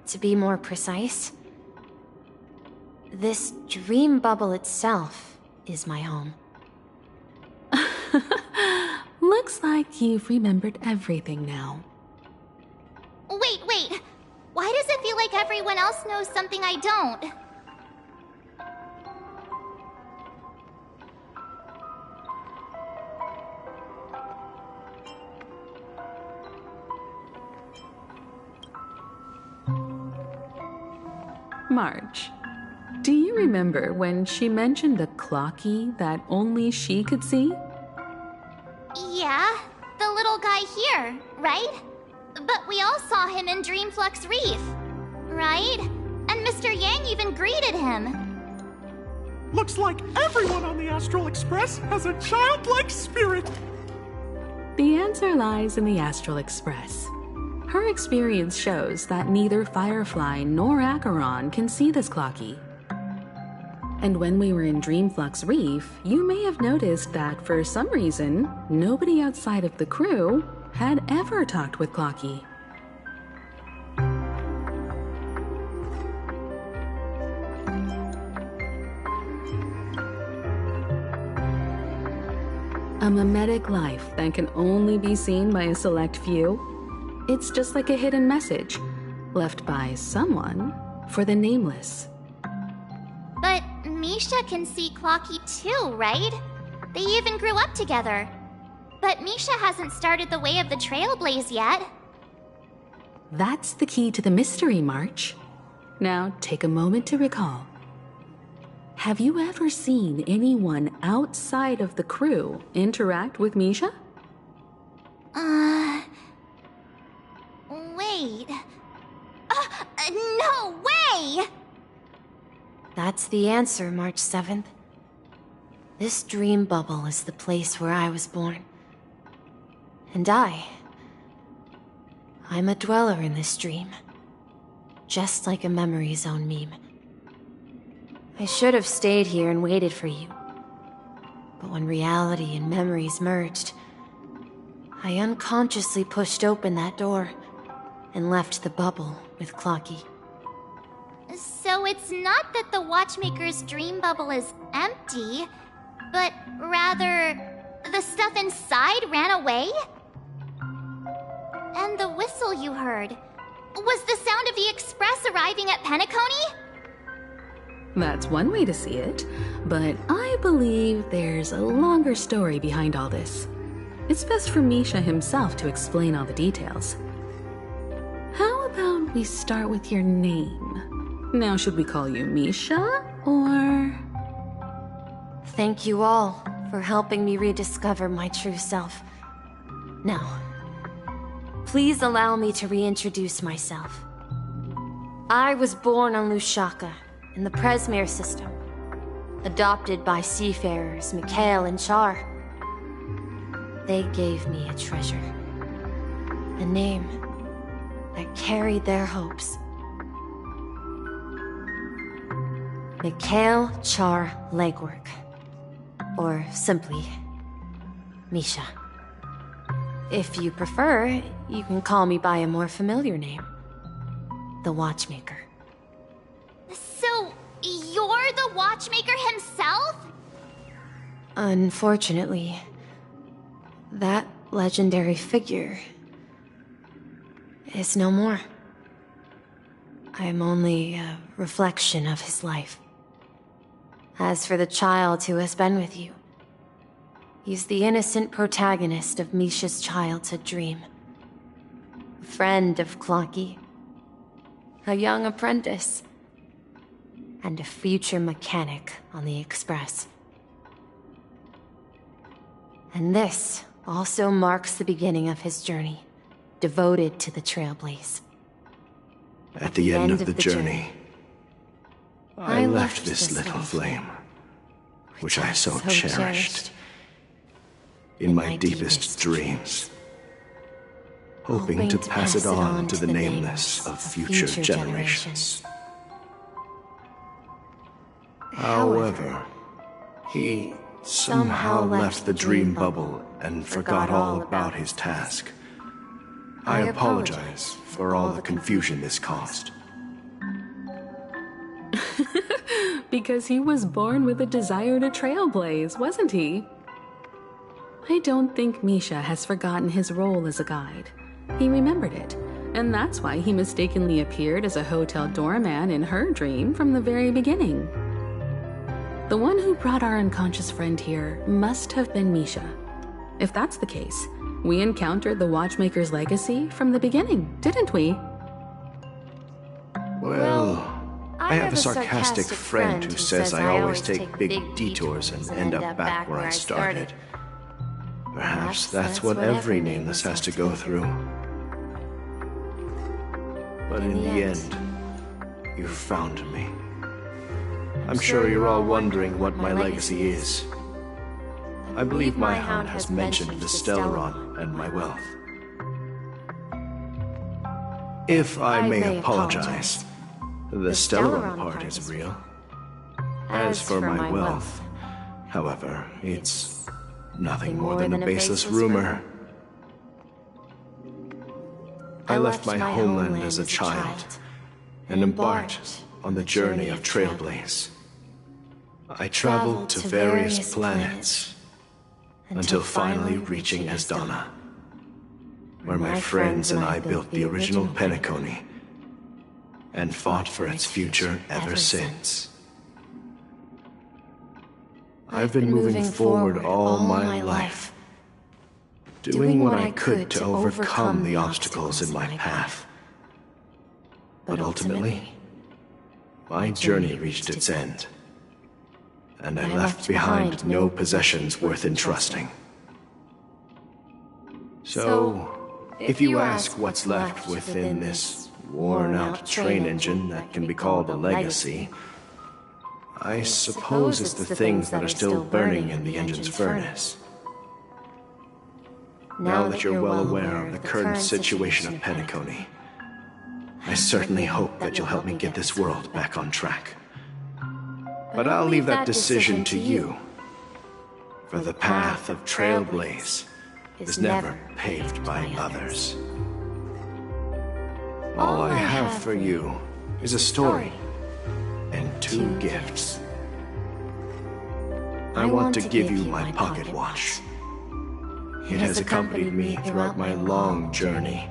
To be more precise, this dream bubble itself is my home. Looks like you've remembered everything now. Wait. Why does it feel like everyone else knows something I don't? March, do you remember when she mentioned a clocky that only she could see? Yeah, the little guy here, right? But we all saw him in Dreamflux Reef, right? And Mr. Yang even greeted him. Looks like everyone on the Astral Express has a childlike spirit. The answer lies in the Astral Express. Her experience shows that neither Firefly nor Acheron can see this clocky. And when we were in Dreamflux Reef, you may have noticed that for some reason, nobody outside of the crew had ever talked with Clocky. A mimetic life that can only be seen by a select few? It's just like a hidden message, left by someone for the nameless. But Misha can see Clocky too, right? They even grew up together. But Misha hasn't started the way of the Trailblaze yet. That's the key to the mystery, March. Now take a moment to recall. Have you ever seen anyone outside of the crew interact with Misha? Wait. No way! That's the answer, March 7th. This dream bubble is the place where I was born. And I'm a dweller in this dream. Just like a memory zone meme. I should have stayed here and waited for you. But when reality and memories merged, I unconsciously pushed open that door and left the bubble with Clocky. So it's not that the Watchmaker's dream bubble is empty, but rather the stuff inside ran away? And the whistle you heard was the sound of the Express arriving at Penacony? That's one way to see it, but I believe there's a longer story behind all this. It's best for Misha himself to explain all the details. How about we start with your name? Now, should we call you Misha, or...? Thank you all for helping me rediscover my true self. Now, please allow me to reintroduce myself. I was born on Lushaka, in the Presmere system, adopted by seafarers Mikhail and Char. They gave me a treasure, a name that carried their hopes. Mikhail Char Legwork, or simply, Misha. If you prefer, you can call me by a more familiar name, the Watchmaker. So, you're the Watchmaker himself? Unfortunately, that legendary figure is no more. I'm only a reflection of his life. As for the child who has been with you, he's the innocent protagonist of Misha's childhood dream. A friend of Clocky. A young apprentice. and a future mechanic on the Express. And this also marks the beginning of his journey, devoted to the Trailblaze. At the end of the journey, I left this little flame, which I so cherished, in my deepest dreams, hoping to pass it on to the nameless of future generations. However, he somehow left the dream bubble and forgot all about his task. I apologize for all the confusion this caused. Because he was born with a desire to trailblaze, wasn't he? I don't think Misha has forgotten his role as a guide. He remembered it, and that's why he mistakenly appeared as a hotel doorman in her dream from the very beginning. The one who brought our unconscious friend here must have been Misha. If that's the case, we encountered the Watchmaker's legacy from the beginning, didn't we? Well, I have a sarcastic friend who says I always take big detours and end up back where I started. Perhaps that's what every nameless has to go through. But in the end, you found me. I'm sure you're all wondering what my legacy is. I believe my hound has mentioned the Stellaron and my wealth. If I may apologize, the Stellaron part is real. As for my wealth, however, it's nothing more than a baseless rumor. I left my homeland as a child and embarked on the journey of Trailblaze. I traveled to various planets until finally reaching Esdana, where my friends and I built the original Penacony and fought for its future ever since. I've been moving forward all my life, doing what I could to overcome the obstacles in my path. But ultimately, my journey reached its end, and I left behind no possessions worth entrusting. So, if you ask what's left within this worn-out train engine that can be called a legacy, I suppose it's the things that are still burning in the engine's furnace. Now that you're well aware of the current situation of Penacony, I certainly hope that you'll help me get this world back on track. But I'll leave that decision to you, for the path of Trailblaze is never paved by others. All I have for you is a story and 2 gifts. I want to give you my pocket watch. It has accompanied me throughout my long journey,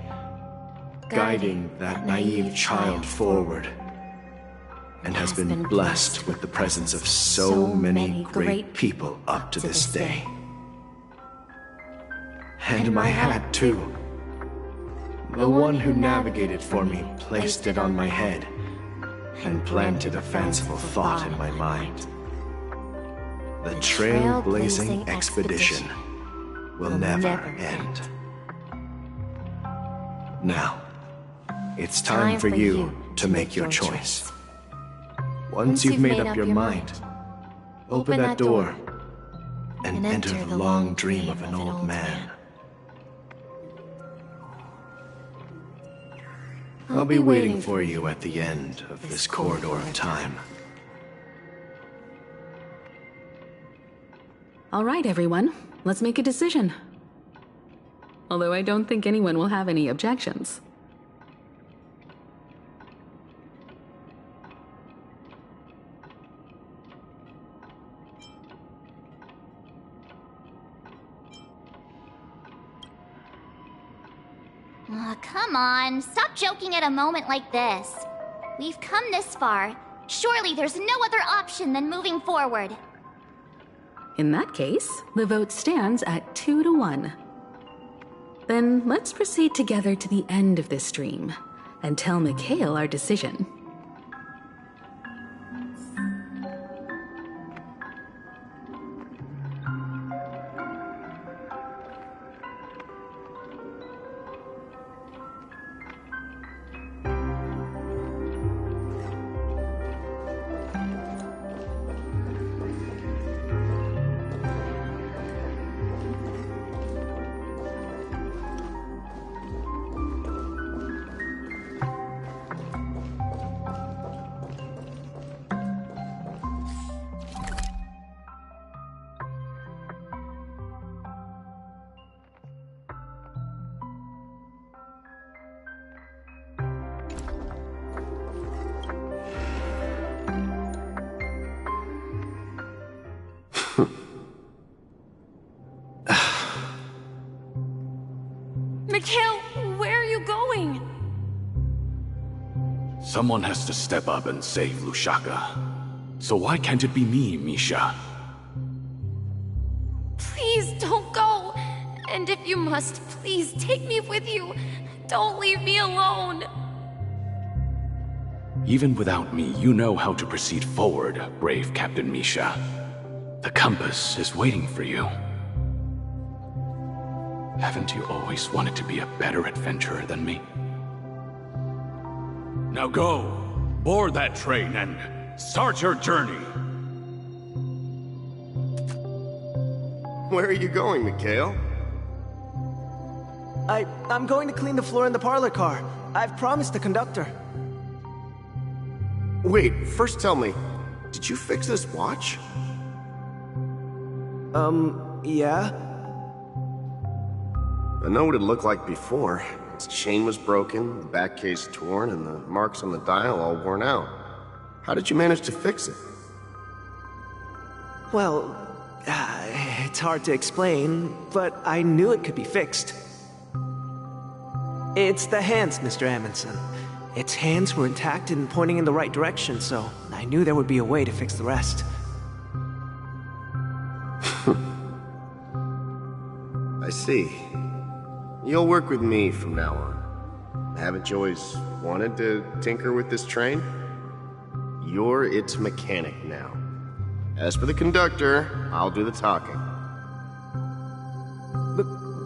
guiding that naive child forward, and has been blessed with the presence of so many great people up to this day. And my hat, too. The one who navigated for me placed it on my head and planted a fanciful thought in my mind. The trailblazing expedition will never end. Now, it's time for you to make your choice. Once you've made up your mind, open that door and enter the long dream of an old man. I'll be waiting for you at the end of this corridor of time. All right, everyone. Let's make a decision. Although I don't think anyone will have any objections. Come on, stop joking at a moment like this. We've come this far. Surely there's no other option than moving forward. In that case, the vote stands at 2-1. Then let's proceed together to the end of this stream and tell Mikhail our decision. Someone has to step up and save Lushaka. So why can't it be me, Misha? Please don't go. And if you must, please take me with you. Don't leave me alone. Even without me, you know how to proceed forward, brave Captain Misha. The compass is waiting for you. Haven't you always wanted to be a better adventurer than me? Now go, board that train and start your journey. Where are you going, Mikhail? I'm going to clean the floor in the parlor car. I've promised the conductor. Wait, first tell me, did you fix this watch? Yeah? I know what it looked like before. Its chain was broken, the back case torn, and the marks on the dial all worn out. How did you manage to fix it? Well, it's hard to explain, but I knew it could be fixed. It's the hands, Mr. Amundsen. Its hands were intact and pointing in the right direction, so I knew there would be a way to fix the rest. I see. You'll work with me from now on. Haven't you always wanted to tinker with this train? You're its mechanic now. As for the conductor, I'll do the talking.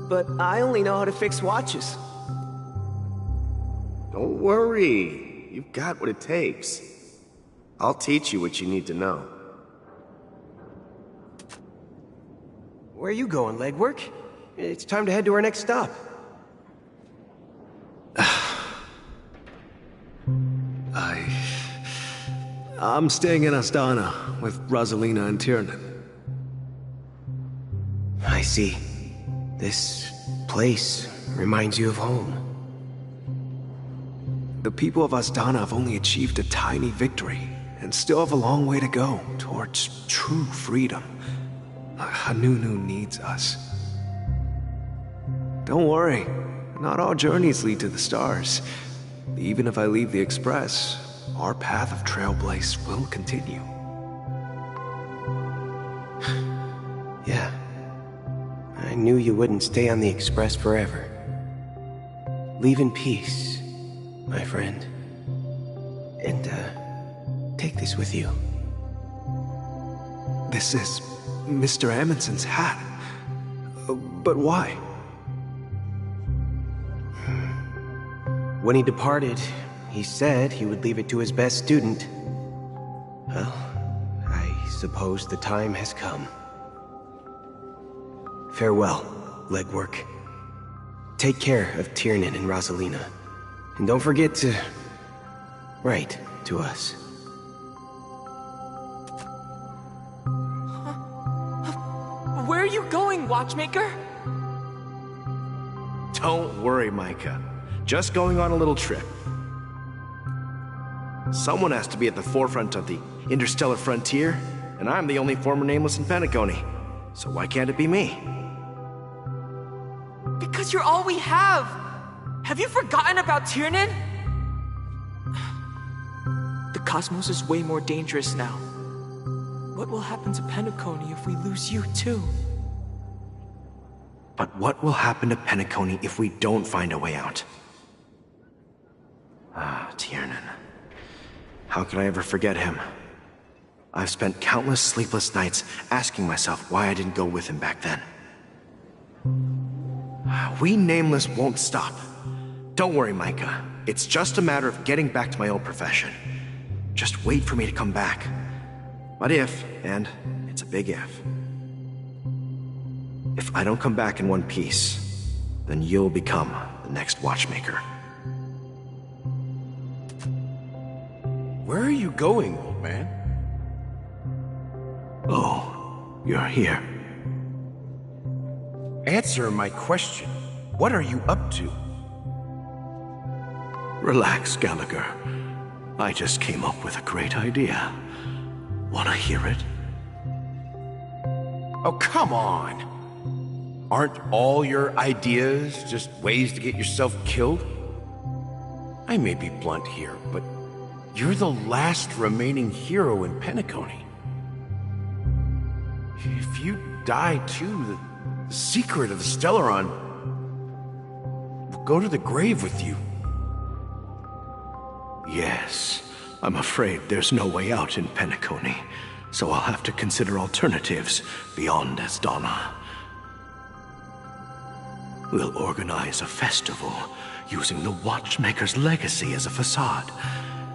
But I only know how to fix watches. Don't worry. You've got what it takes. I'll teach you what you need to know. Where are you going, legwork? It's time to head to our next stop. I'm staying in Astana with Rosalina and Tiernan. I see. This place reminds you of home. The people of Astana have only achieved a tiny victory, and still have a long way to go towards true freedom. Hanunu needs us. Don't worry, not all journeys lead to the stars. Even if I leave the Express, our path of Trailblaze will continue. Yeah. I knew you wouldn't stay on the Express forever. Leave in peace, my friend. And, take this with you. This is Mr. Amundsen's hat. But why? When he departed, he said he would leave it to his best student. Well, I suppose the time has come. Farewell, legwork. Take care of Tiernan and Rosalina. And don't forget to write to us. Where are you going, Watchmaker? Don't worry, Micah. Just going on a little trip. Someone has to be at the forefront of the interstellar frontier, and I'm the only former Nameless in Penacony. So why can't it be me? Because you're all we have! Have you forgotten about Tiernan? The cosmos is way more dangerous now. What will happen to Penacony if we lose you too? But what will happen to Penacony if we don't find a way out? Ah, Tiernan. How could I ever forget him? I've spent countless sleepless nights asking myself why I didn't go with him back then. We Nameless won't stop. Don't worry, Micah. It's just a matter of getting back to my old profession. Just wait for me to come back. But if, and it's a big if I don't come back in one piece, then you'll become the next Watchmaker. Where are you going, old man? Oh, you're here. Answer my question. What are you up to? Relax, Gallagher. I just came up with a great idea. Wanna hear it? Oh, come on. Aren't all your ideas just ways to get yourself killed? I may be blunt here, but You're the last remaining hero in Penacony. If you die too, the secret of the Stellaron will go to the grave with you. Yes, I'm afraid there's no way out in Penacony, so I'll have to consider alternatives beyond Asdana. We'll organize a festival using the Watchmaker's legacy as a facade,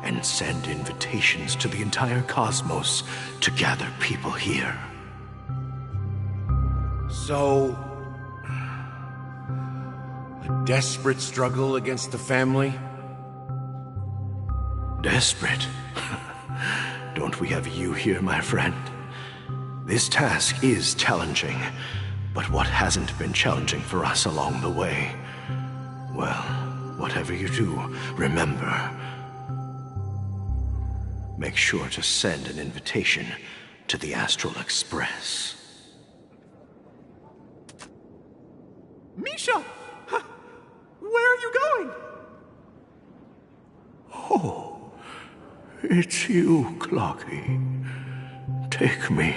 and send invitations to the entire cosmos to gather people here. So, a desperate struggle against the family? Desperate? Don't we have you here, my friend? This task is challenging, but what hasn't been challenging for us along the way? Well, whatever you do, remember, make sure to send an invitation to the Astral Express. Misha! Where are you going? Oh, it's you, Clocky. Take me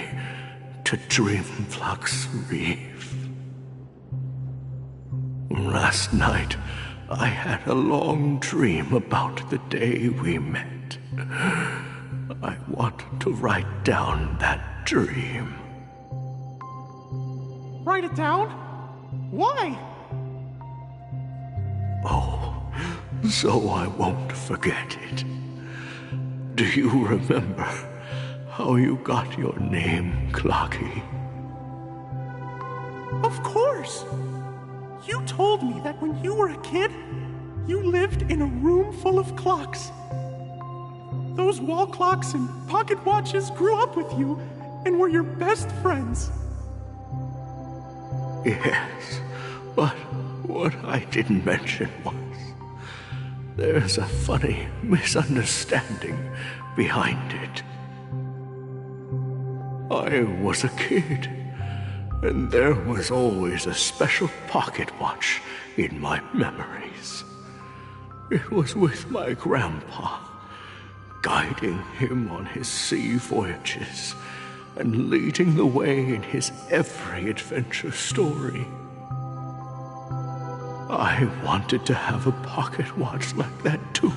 to Dreamflux Reef. Last night, I had a long dream about the day we met. I want to write down that dream. Write it down? Why? Oh, so I won't forget it. Do you remember how you got your name, Clocky? Of course! You told me that when you were a kid, you lived in a room full of clocks. Those wall clocks and pocket watches grew up with you and were your best friends. Yes, but what I didn't mention was there's a funny misunderstanding behind it. I was a kid, and there was always a special pocket watch in my memories. It was with my grandpa, guiding him on his sea voyages and leading the way in his every adventure story. I wanted to have a pocket watch like that too.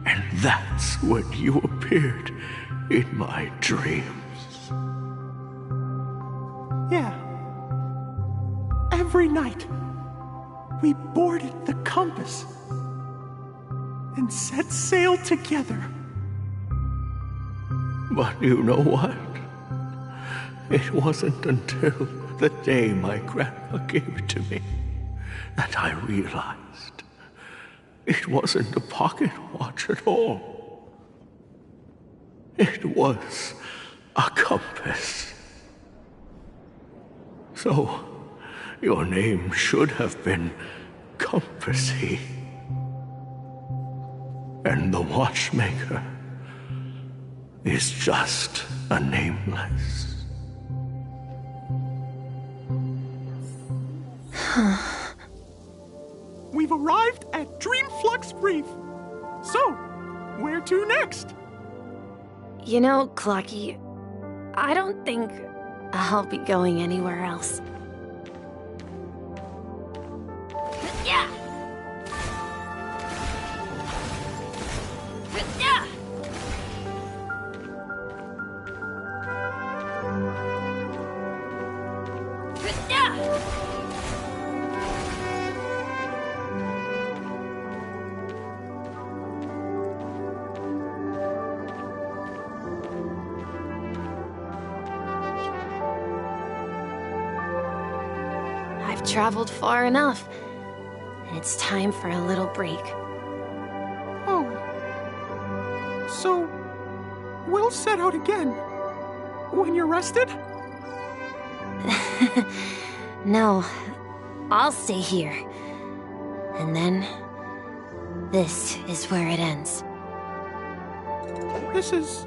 And that's when you appeared in my dreams. Yeah. Every night, we boarded the compass and set sail together. But you know what? It wasn't until the day my grandpa gave it to me that I realized it wasn't a pocket watch at all. It was a compass. So, your name should have been Compassy. And the Watchmaker is just a nameless. We've arrived at Dreamflux Reef. So, where to next? You know, Clocky, I don't think I'll be going anywhere else. Yeah! Yeah! Yeah! I've traveled far enough, and it's time for a little break. Oh. So, we'll set out again. When you're rested? No, I'll stay here. And then, this is where it ends. This is...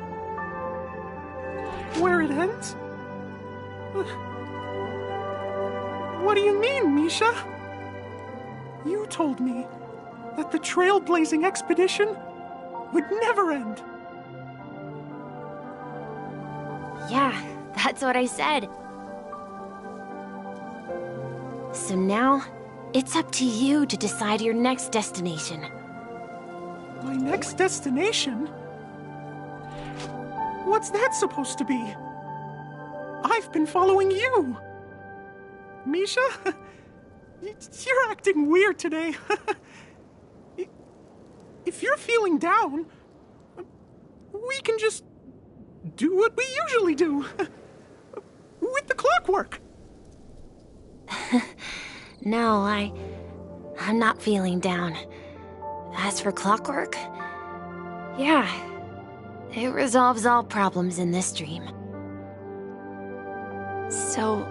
where it ends? What do you mean, Misha? You told me that the trailblazing expedition would never end. Yeah, that's what I said. So now, it's up to you to decide your next destination. My next destination? What's that supposed to be? I've been following you. Misha? You're acting weird today. If you're feeling down, we can just do what we usually do. With the clockwork. No, I'm not feeling down. As for clockwork, yeah, it resolves all problems in this dream. So,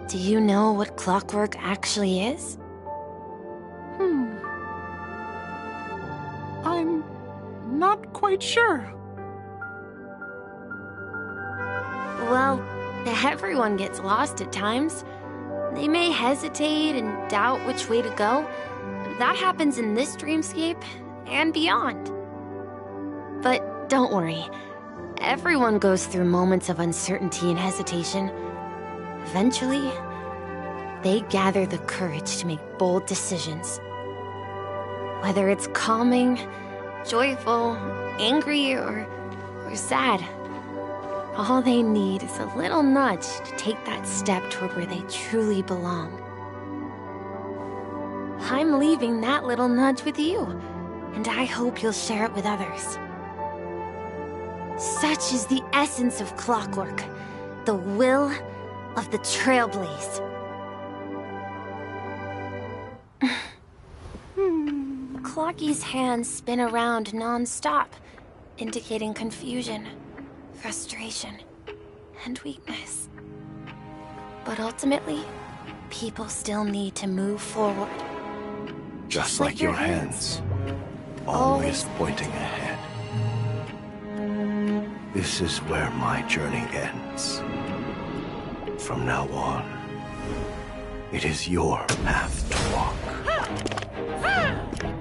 do you know what clockwork actually is? I'm not quite sure. Well, everyone gets lost at times. They may hesitate and doubt which way to go. That happens in this dreamscape and beyond. But don't worry. Everyone goes through moments of uncertainty and hesitation. Eventually, they gather the courage to make bold decisions. Whether it's calming, joyful, angry, or sad, all they need is a little nudge to take that step toward where they truly belong. I'm leaving that little nudge with you, and I hope you'll share it with others. Such is the essence of clockwork, the will of the Trailblaze. Clocky's hands spin around non-stop, indicating confusion, frustration, and weakness. But ultimately, people still need to move forward. Just like your hands, always pointing ahead. This is where my journey ends. From now on, it is your path to walk.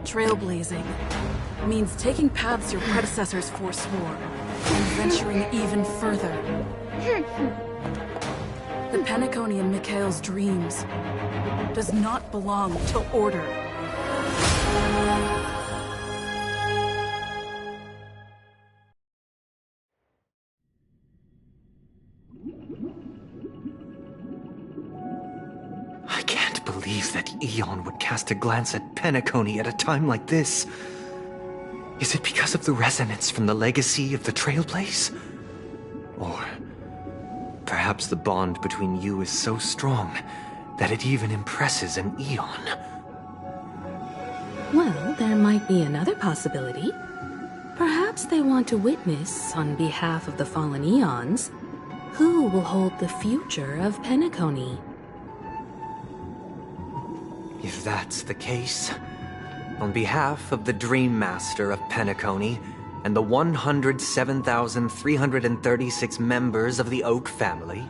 Trailblazing means taking paths your predecessors forswore and venturing even further. The Penacony in Mikhail's dreams does not belong to Order. I can't believe that Eon would cast a glance at Penacony at a time like this. Is it because of the resonance from the legacy of the Trailblaze? Or perhaps the bond between you is so strong that it even impresses an Eon? Well, there might be another possibility. Perhaps they want to witness, on behalf of the fallen Eons, who will hold the future of Penacony. If that's the case, on behalf of the Dream Master of Penacony and the 107,336 members of the Oak family,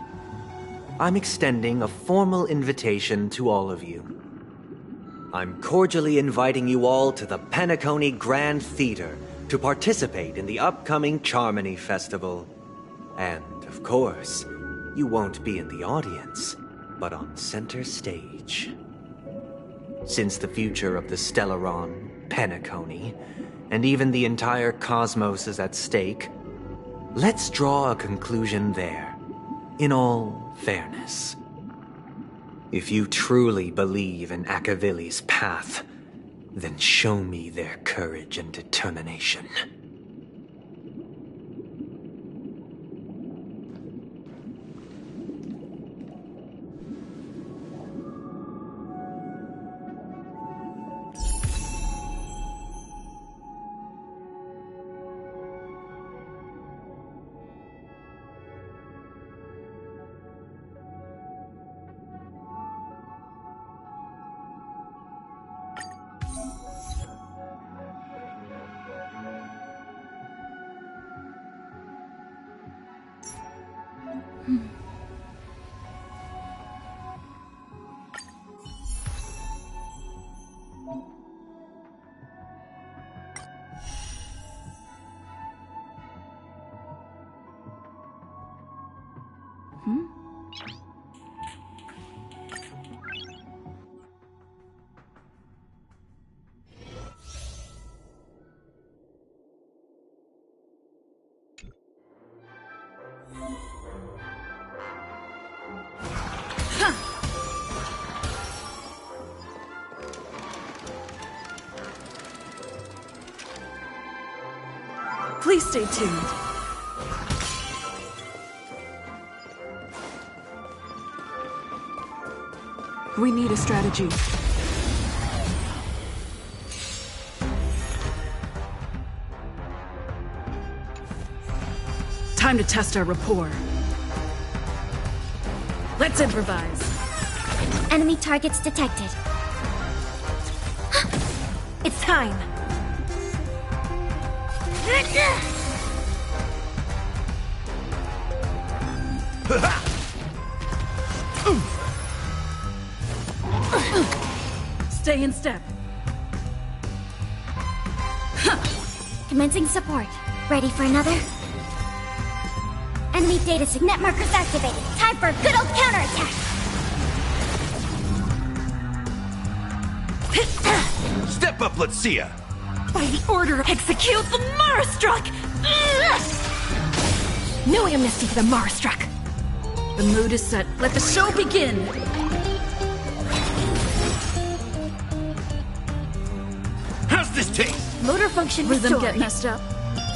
I'm extending a formal invitation to all of you. I'm cordially inviting you all to the Penacony Grand Theater to participate in the upcoming Charmony Festival. And, of course, you won't be in the audience, but on center stage. Since the future of the Stellaron, Penacony, and even the entire cosmos is at stake, let's draw a conclusion there, in all fairness. If you truly believe in Akavili's path, then show me their courage and determination. Please stay tuned. We need a strategy. Time to test our rapport. Let's improvise. Enemy targets detected. It's time. Stay in step. Commencing support. Ready for another? Enemy data signet markers activated. Time for a good old counterattack. Step up, let's see ya. By the order, execute the Marastruck! No amnesty for the Marastruck. The mood is set. Let the show begin. How's this taste? Motor function Rhythm restored. get messed up.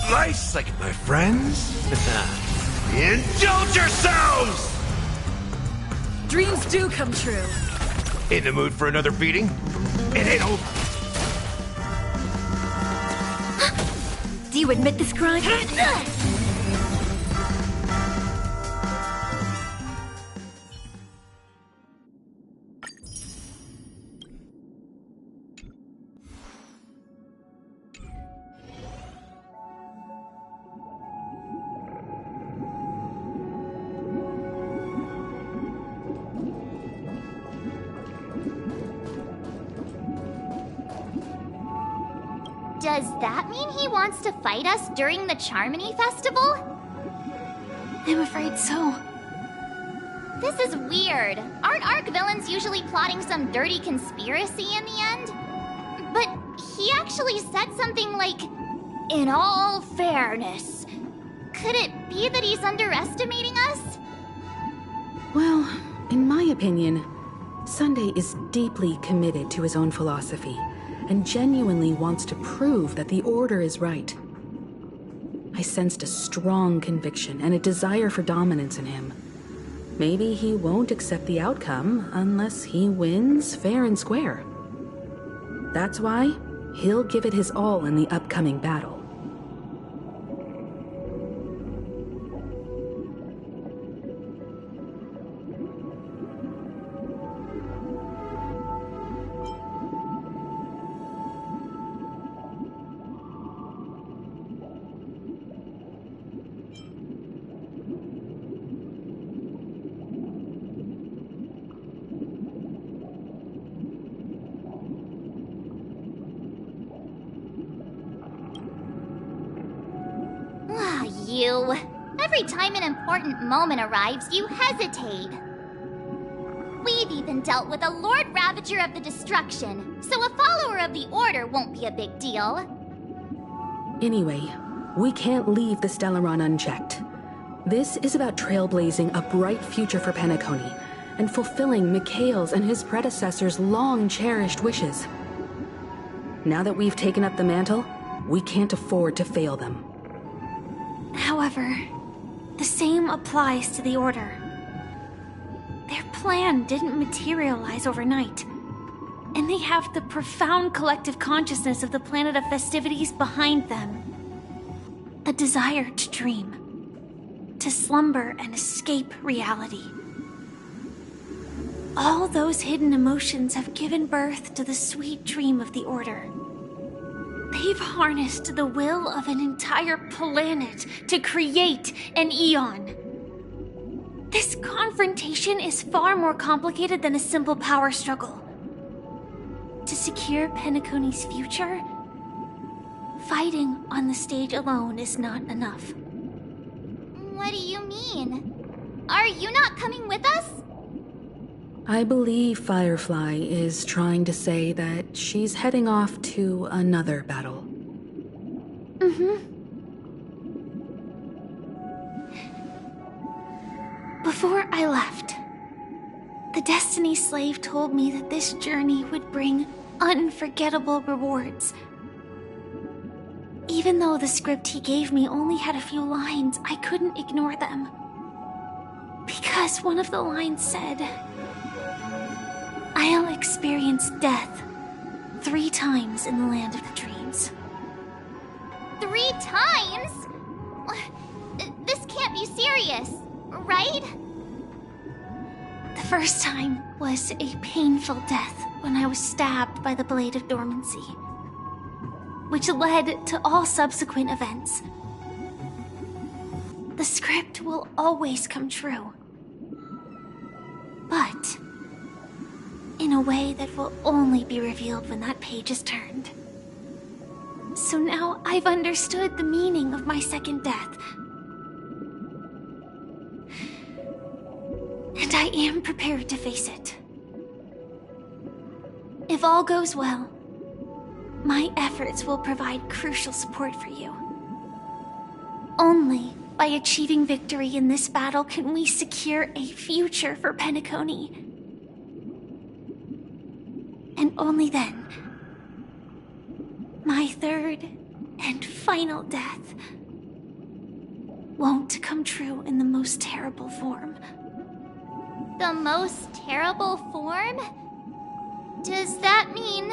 Nice, like it, my friends. Indulge yourselves! Dreams do come true. In the mood for another beating? It ain't over. Do you admit this crime? Does that mean he wants to fight us during the Charmony Festival? I'm afraid so. This is weird. Aren't Arc villains usually plotting some dirty conspiracy in the end? But he actually said something like, "In all fairness." Could it be that he's underestimating us? Well, in my opinion, Sunday is deeply committed to his own philosophy and genuinely wants to prove that the Order is right. I sensed a strong conviction and a desire for dominance in him. Maybe he won't accept the outcome unless he wins fair and square. That's why he'll give it his all in the upcoming battle. You. Every time an important moment arrives, you hesitate. We've even dealt with a Lord Ravager of the Destruction, so a follower of the Order won't be a big deal. Anyway, we can't leave the Stellaron unchecked. This is about trailblazing a bright future for Penacony and fulfilling Mikhail's and his predecessors' long-cherished wishes. Now that we've taken up the mantle, we can't afford to fail them. However, the same applies to the Order. Their plan didn't materialize overnight, and they have the profound collective consciousness of the planet of festivities behind them. The desire to dream, to slumber and escape reality. All those hidden emotions have given birth to the sweet dream of the Order. They've harnessed the will of an entire planet to create an Eon. This confrontation is far more complicated than a simple power struggle. To secure Penacony's future, fighting on the stage alone is not enough. What do you mean? Are you not coming with us? I believe Firefly is trying to say that she's heading off to another battle. Before I left, the Destiny Slave told me that this journey would bring unforgettable rewards. Even though the script he gave me only had a few lines, I couldn't ignore them. Because one of the lines said, "I'll experience death 3 times in the land of the dreams." 3 times? This can't be serious, right? The first time was a painful death when I was stabbed by the Blade of Dormancy, which led to all subsequent events. The script will always come true, but in a way that will only be revealed when that page is turned. So now I've understood the meaning of my second death. And I am prepared to face it. If all goes well, my efforts will provide crucial support for you. Only by achieving victory in this battle can we secure a future for Penacony. And only then, my third and final death won't come true in the most terrible form. The most terrible form? Does that mean...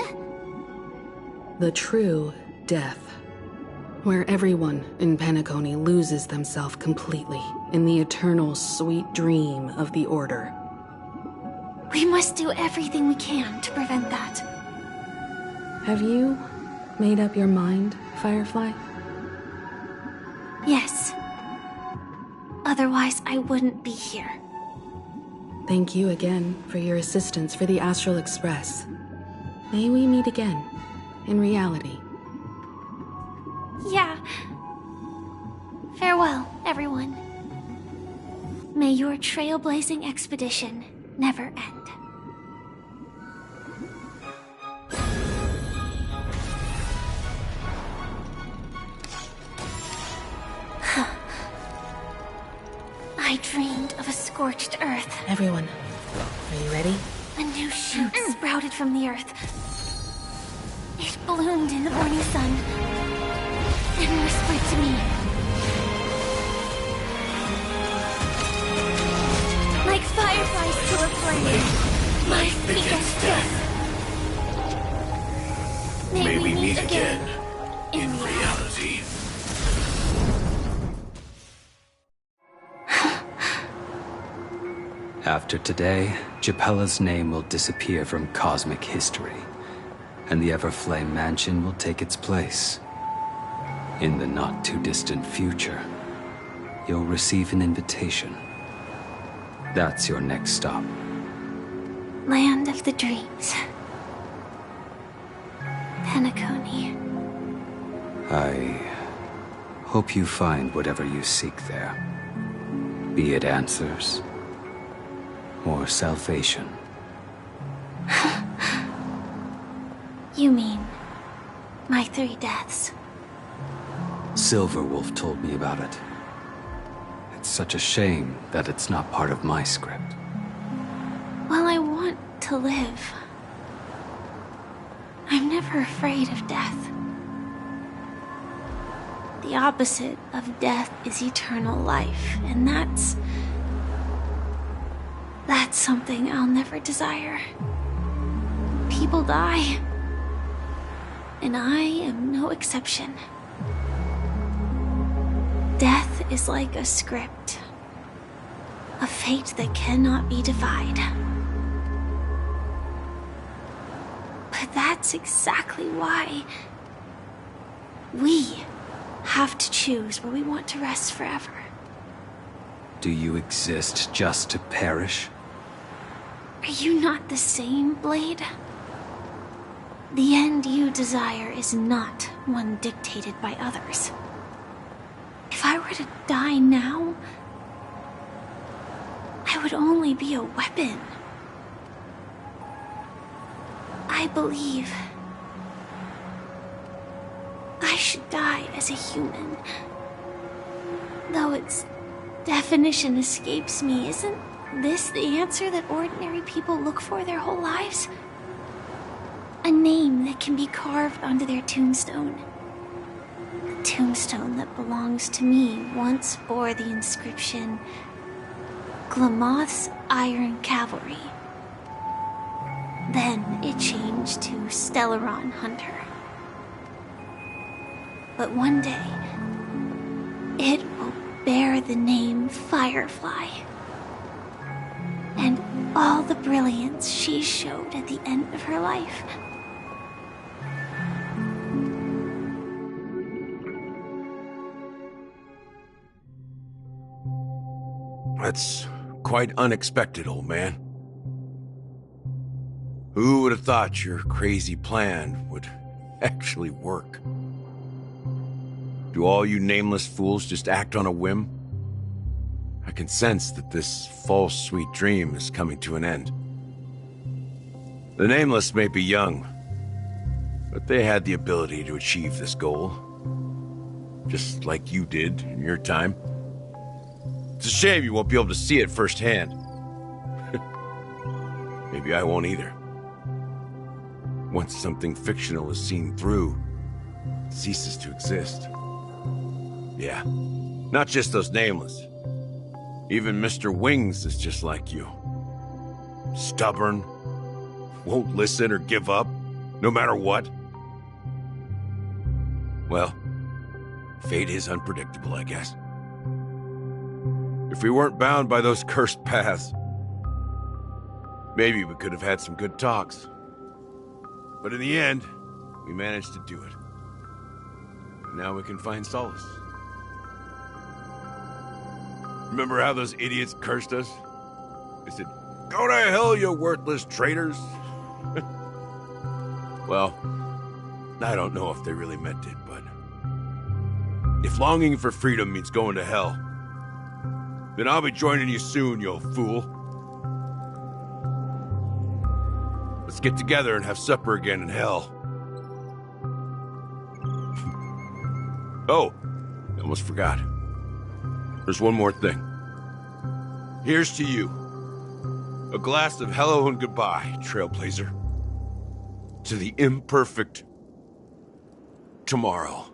The true death. Where everyone in Penacony loses themselves completely in the eternal sweet dream of the Order. We must do everything we can to prevent that. Have you made up your mind, Firefly? Yes. Otherwise, I wouldn't be here. Thank you again for your assistance for the Astral Express. May we meet again, in reality. Yeah. Farewell, everyone. May your trailblazing expedition never end. I dreamed of a scorched earth. Everyone, are you ready? A new shoot sprouted from the earth. It bloomed in the morning sun and whispered to me. Like fireflies to a flame, my biggest death. May we meet again in reality. After today, Japella's name will disappear from cosmic history, and the Everflame Mansion will take its place. In the not-too-distant future, you'll receive an invitation. That's your next stop. Land of the Dreams. Penacony. I hope you find whatever you seek there. Be it answers or salvation. You mean my 3 deaths? Silverwolf told me about it. It's such a shame that it's not part of my script. Well, I want to live. I'm never afraid of death. The opposite of death is eternal life, and that's something I'll never desire. People die, and I am no exception. Death is like a script, a fate that cannot be defied. But that's exactly why we have to choose where we want to rest forever. Do you exist just to perish? Are you not the same, Blade? The end you desire is not one dictated by others. If I were to die now, I would only be a weapon. I believe I should die as a human. Though its definition escapes me, isn't this the answer that ordinary people look for their whole lives? A name that can be carved onto their tombstone. tombstone that belongs to me once bore the inscription, Glamoth's Iron Cavalry. Then it changed to Stellaron Hunter. But one day, it will bear the name Firefly. And all the brilliance she showed at the end of her life. That's quite unexpected, old man. Who would have thought your crazy plan would actually work? Do all you nameless fools just act on a whim? I can sense that this false sweet dream is coming to an end. The nameless may be young, but they had the ability to achieve this goal. Just like you did in your time. It's a shame you won't be able to see it firsthand. Maybe I won't either. Once something fictional is seen through, it ceases to exist. Yeah, not just those nameless. Even Mr. Wings is just like you. Stubborn, won't listen or give up, no matter what. Well, fate is unpredictable, I guess. If we weren't bound by those cursed paths, maybe we could have had some good talks. But in the end, we managed to do it. And now we can find solace. Remember how those idiots cursed us? They said, "Go to hell, you worthless traitors." Well, I don't know if they really meant it, but if longing for freedom means going to hell, then I'll be joining you soon, you old fool. Let's get together and have supper again in hell. Oh, I almost forgot. There's one more thing. Here's to you. A glass of hello and goodbye, Trailblazer. To the imperfect tomorrow.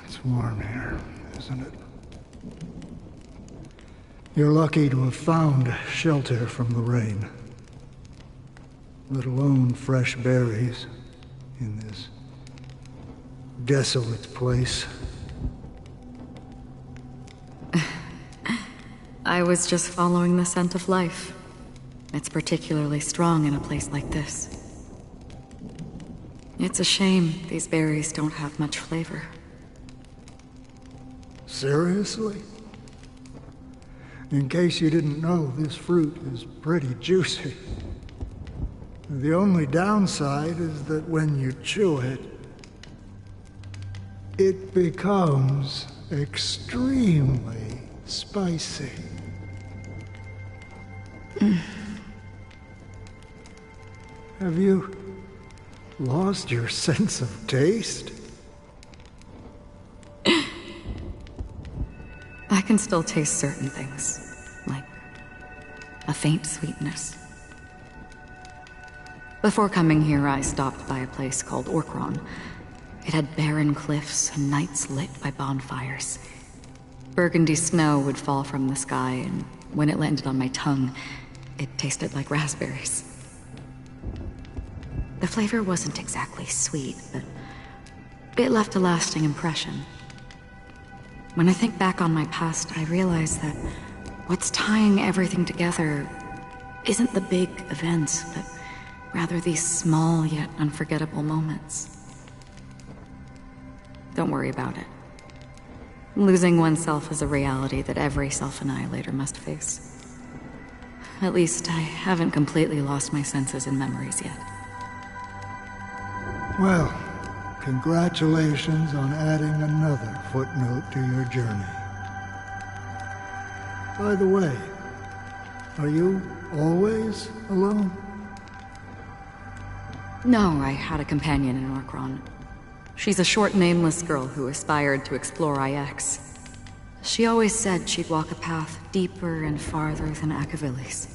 It's warm here, isn't it? You're lucky to have found shelter from the rain. Let alone fresh berries in this desolate place. I was just following the scent of life. It's particularly strong in a place like this. It's a shame these berries don't have much flavor. Seriously? In case you didn't know, this fruit is pretty juicy. The only downside is that when you chew it, it becomes extremely spicy. Have you lost your sense of taste? I can still taste certain things, like a faint sweetness. Before coming here, I stopped by a place called Orkron. It had barren cliffs and nights lit by bonfires. Burgundy snow would fall from the sky, and when it landed on my tongue, it tasted like raspberries. The flavor wasn't exactly sweet, but it left a lasting impression. When I think back on my past, I realize that what's tying everything together isn't the big events, but rather these small yet unforgettable moments. Don't worry about it. Losing oneself is a reality that every self-annihilator must face. At least I haven't completely lost my senses and memories yet. Well, congratulations on adding another footnote to your journey. By the way, are you always alone? No, I had a companion in Orkron. She's a short, nameless girl who aspired to explore IX. She always said she'd walk a path deeper and farther than Akavilis.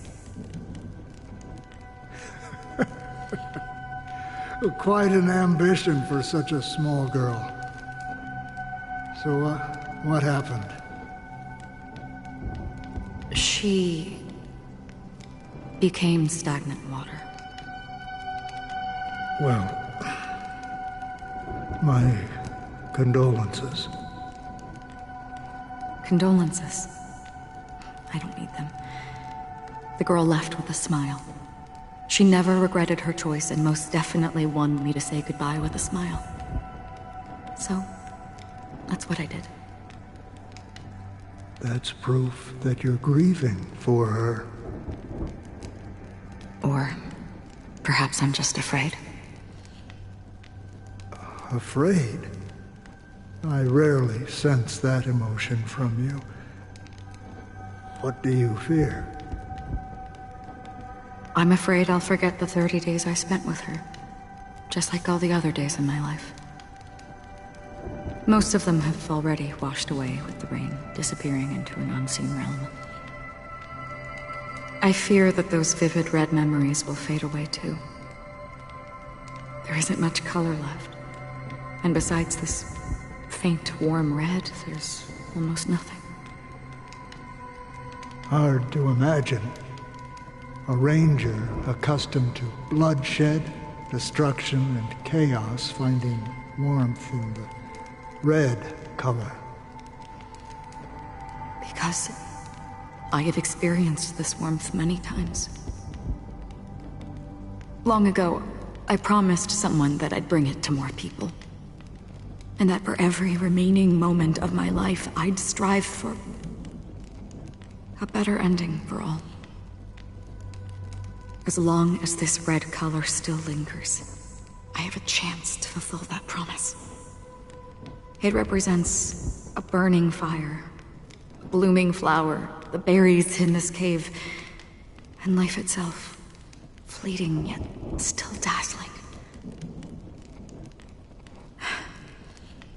Quite an ambition for such a small girl. So, what happened? She became stagnant water. Well, my condolences. Condolences. I don't need them. The girl left with a smile. She never regretted her choice and most definitely wanted me to say goodbye with a smile. So, that's what I did. That's proof that you're grieving for her. Or perhaps I'm just afraid. Afraid? I rarely sense that emotion from you. What do you fear? I'm afraid I'll forget the 30 days I spent with her, just like all the other days in my life. Most of them have already washed away with the rain, disappearing into an unseen realm. I fear that those vivid red memories will fade away too. There isn't much color left, and besides this faint, warm red, there's almost nothing. Hard to imagine. A ranger accustomed to bloodshed, destruction, and chaos finding warmth in the red color. Because I have experienced this warmth many times. Long ago, I promised someone that I'd bring it to more people. And that for every remaining moment of my life, I'd strive for a better ending for all. As long as this red color still lingers, I have a chance to fulfill that promise. It represents a burning fire, a blooming flower, the berries in this cave, and life itself, fleeting yet still dazzling.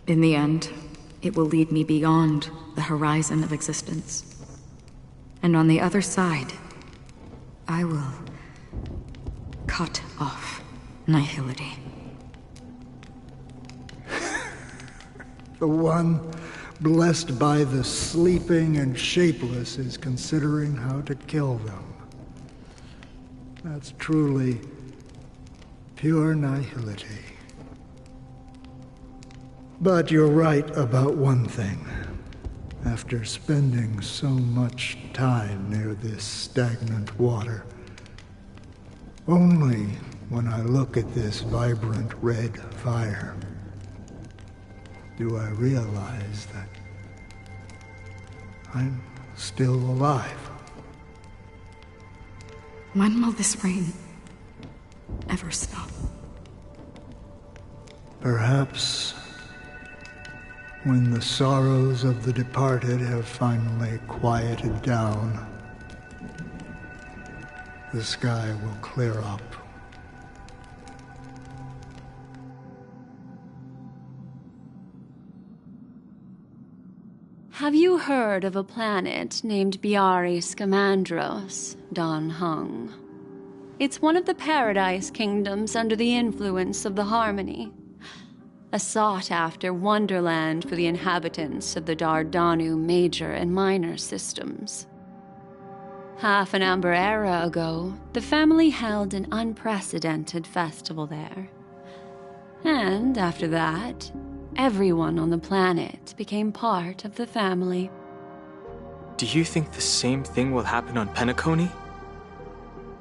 In the end, it will lead me beyond the horizon of existence. And on the other side, I will cut off nihility. The one blessed by the sleeping and shapeless is considering how to kill them. That's truly pure nihility. But you're right about one thing. After spending so much time near this stagnant water, only when I look at this vibrant red fire do I realize that I'm still alive. When will this rain ever stop? Perhaps when the sorrows of the departed have finally quieted down, the sky will clear up. Have you heard of a planet named Biari Scamandros, Don Hung? It's one of the Paradise Kingdoms under the influence of the Harmony. A sought-after wonderland for the inhabitants of the Dardanu Major and Minor systems. Half an Amber Era ago, the family held an unprecedented festival there. And after that, everyone on the planet became part of the family. Do you think the same thing will happen on Penacony?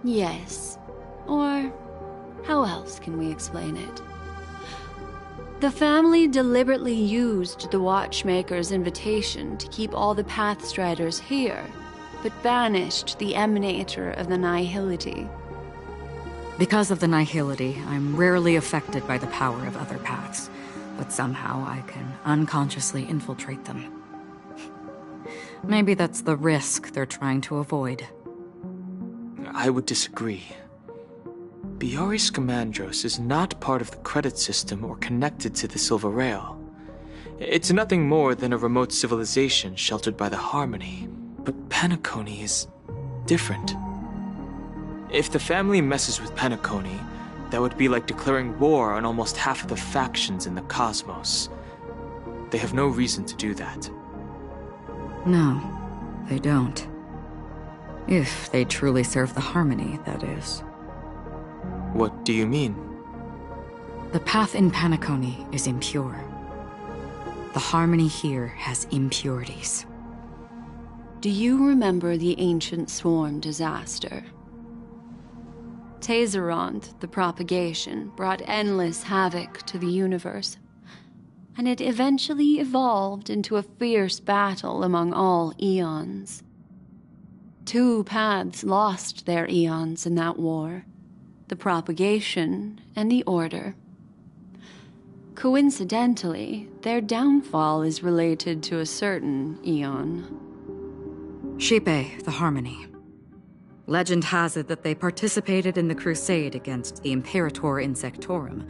Yes. Or how else can we explain it? The family deliberately used the Watchmaker's invitation to keep all the Pathstriders here, but banished the Emanator of the Nihility. Because of the Nihility, I'm rarely affected by the power of other paths, but somehow I can unconsciously infiltrate them. Maybe that's the risk they're trying to avoid. I would disagree. Biari Scamandros is not part of the credit system or connected to the Silver Rail. It's nothing more than a remote civilization sheltered by the Harmony. But Penacony is different. If the family messes with Penacony, that would be like declaring war on almost half of the factions in the cosmos. They have no reason to do that. No, they don't. If they truly serve the Harmony, that is. What do you mean? The path in Penacony is impure. The Harmony here has impurities. Do you remember the Ancient Swarm disaster? Tazeront, the propagation, brought endless havoc to the universe, and it eventually evolved into a fierce battle among all eons. 2 paths lost their eons in that war, the propagation and the Order. Coincidentally, their downfall is related to a certain eon. Shipe, the Harmony. Legend has it that they participated in the crusade against the Imperator Insectorum,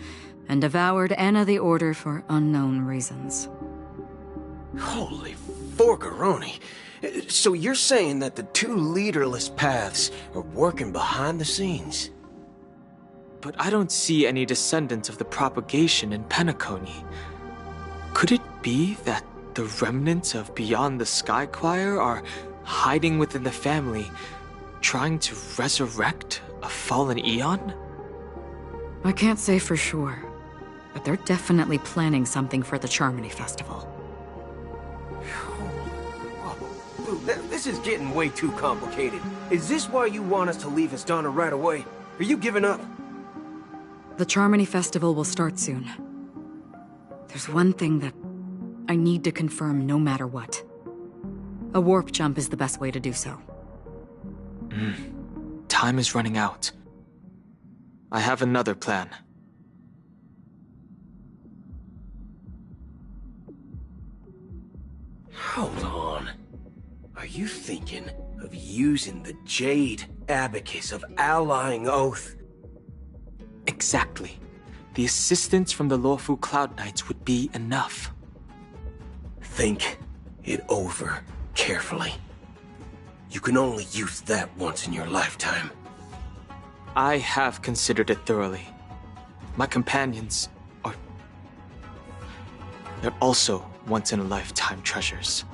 and devoured Anna the Order for unknown reasons. Holy forgaroni. So you're saying that the 2 leaderless paths are working behind the scenes? But I don't see any descendants of the propagation in Penacony. Could it be that the remnants of Beyond the Sky Choir are hiding within the family, trying to resurrect a fallen eon? I can't say for sure, but they're definitely planning something for the Charmony Festival. This is getting way too complicated. Is this why you want us to leave Astana right away? Are you giving up? The Charmony Festival will start soon. There's one thing that I need to confirm no matter what. A warp jump is the best way to do so. Time is running out. I have another plan. Hold on. Are you thinking of using the Jade Abacus of Allying Oath? Exactly. The assistance from the Lawful Cloud Knights would be enough. Think it over carefully. You can only use that once in your lifetime. I have considered it thoroughly. My companions are... they're also once-in-a-lifetime treasures.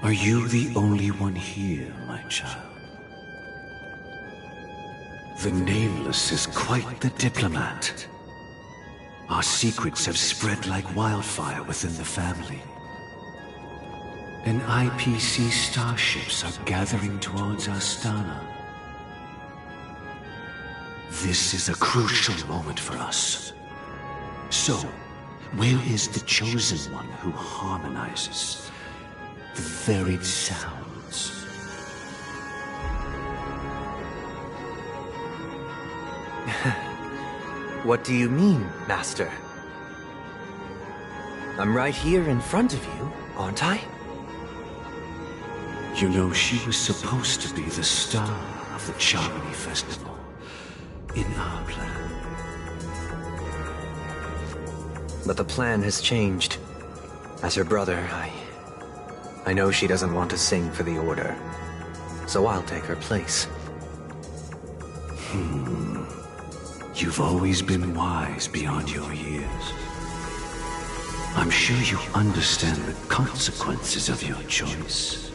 Are you the only one here, my child? The Nameless is quite the diplomat. Our secrets have spread like wildfire within the family. And IPC starships are gathering towards Astana. This is a crucial moment for us. So, where is the chosen one who harmonizes the varied sounds? What do you mean, Master? I'm right here in front of you, aren't I? You know, she was supposed to be the star of the Charmony Festival in our plan. But the plan has changed. As her brother, I know she doesn't want to sing for the Order, so I'll take her place. You've always been wise beyond your years. I'm sure you understand the consequences of your choice.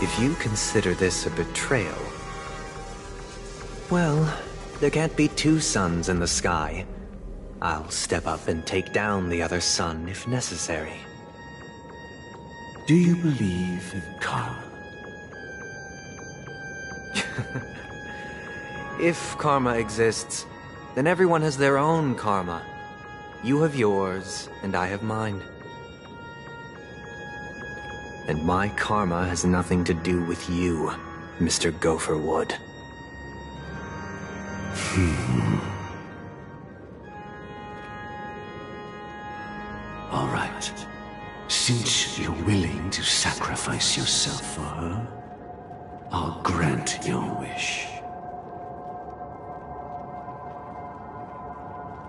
If you consider this a betrayal, well, there can't be 2 suns in the sky. I'll step up and take down the other sun if necessary. Do you believe in karma? If karma exists, then everyone has their own karma. You have yours, and I have mine. And my karma has nothing to do with you, Mr. Gopherwood. All right. Since you're willing to sacrifice yourself for her, I'll grant your wish.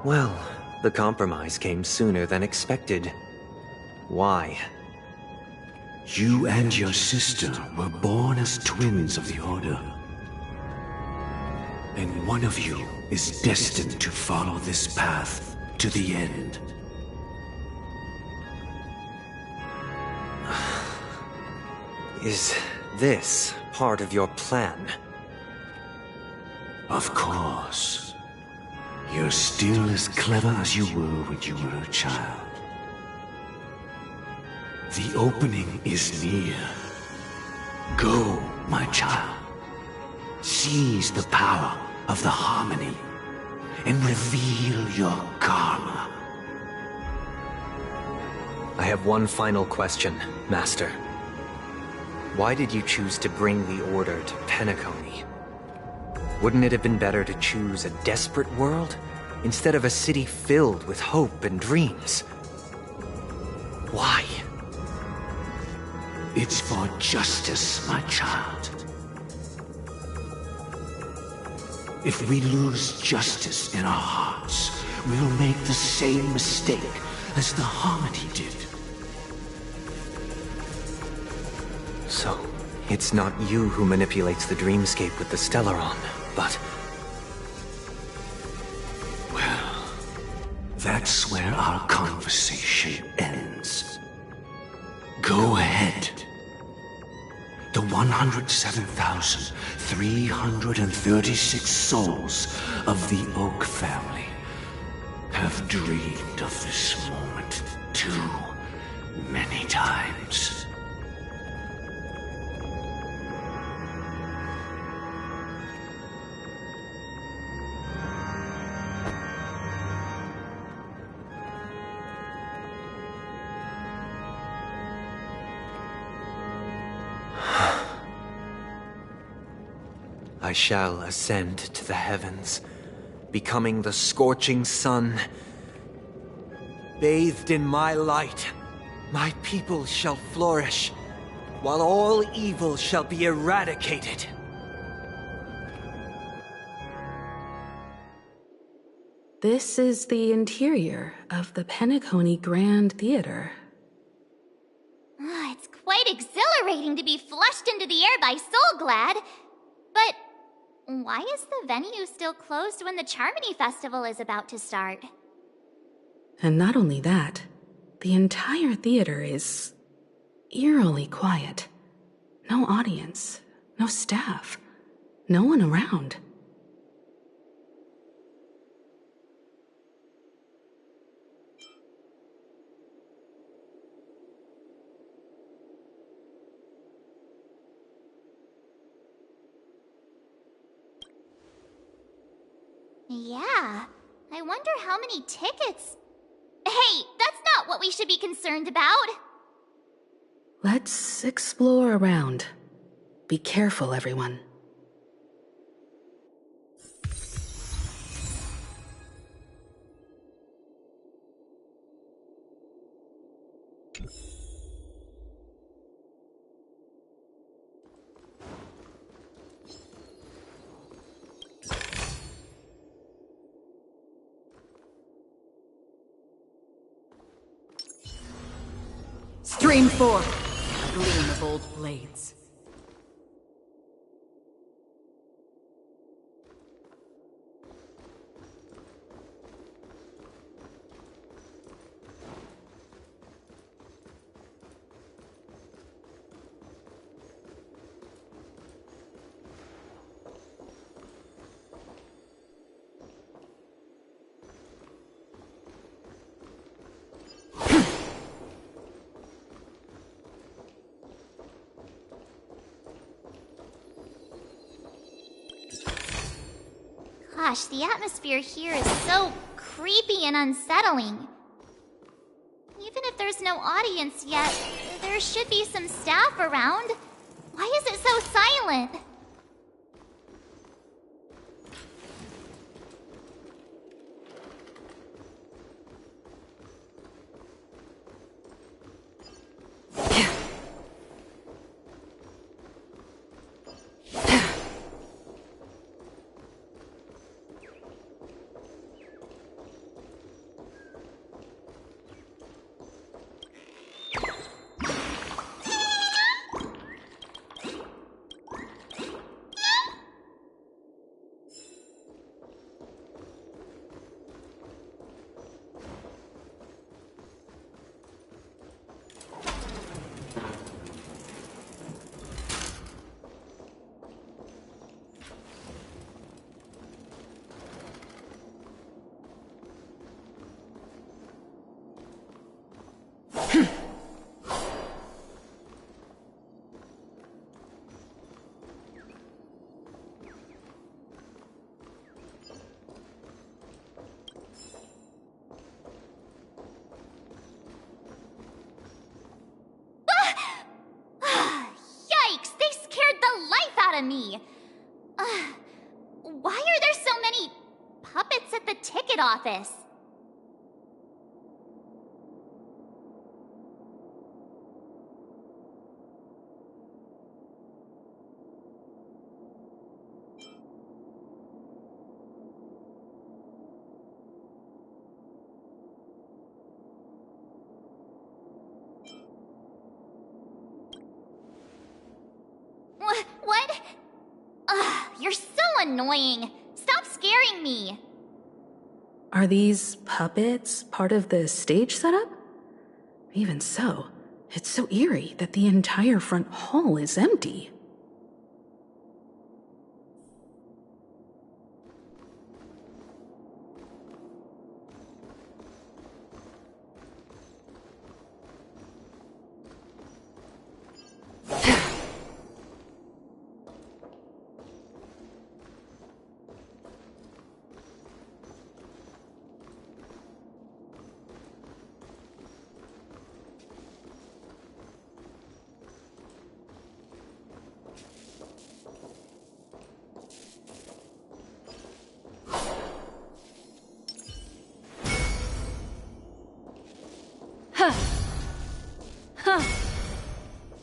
Well, the compromise came sooner than expected. Why? You and your sister were born as twins of the Order. And one of you is destined to follow this path to the end. Is this part of your plan? Of course. You're still as clever as you were when you were a child. The opening is near. Go, my child. Seize the power of the harmony and reveal your karma. I have one final question, Master. Why did you choose to bring the Order to Penacony? Wouldn't it have been better to choose a desperate world instead of a city filled with hope and dreams? Why? It's for justice, my child. If we lose justice in our hearts, we'll make the same mistake as the Harmony did. So, it's not you who manipulates the dreamscape with the Stellaron, but... Well, that's where our conversation ends. Go ahead. The 107,336 souls of the Oak family have dreamed of this moment too many times. I shall ascend to the heavens, becoming the scorching sun. Bathed in my light, my people shall flourish, while all evil shall be eradicated. This is the interior of the Penacony Grand Theater. It's quite exhilarating to be flushed into the air by Soulglad. But why is the venue still closed when the Charmony Festival is about to start? And not only that, the entire theater is eerily quiet. No audience, no staff, no one around. Yeah, I wonder how many tickets... Hey, that's not what we should be concerned about! Let's explore around. Be careful, everyone. Stream 4. A gleam of old blades. Gosh, the atmosphere here is so creepy and unsettling. Even if there's no audience yet, there should be some staff around. Why is it so silent? the life out of me. Why are there so many puppets at the ticket office? What? You're so annoying. Stop scaring me. Are these puppets part of the stage setup? Even so, it's so eerie that the entire front hall is empty.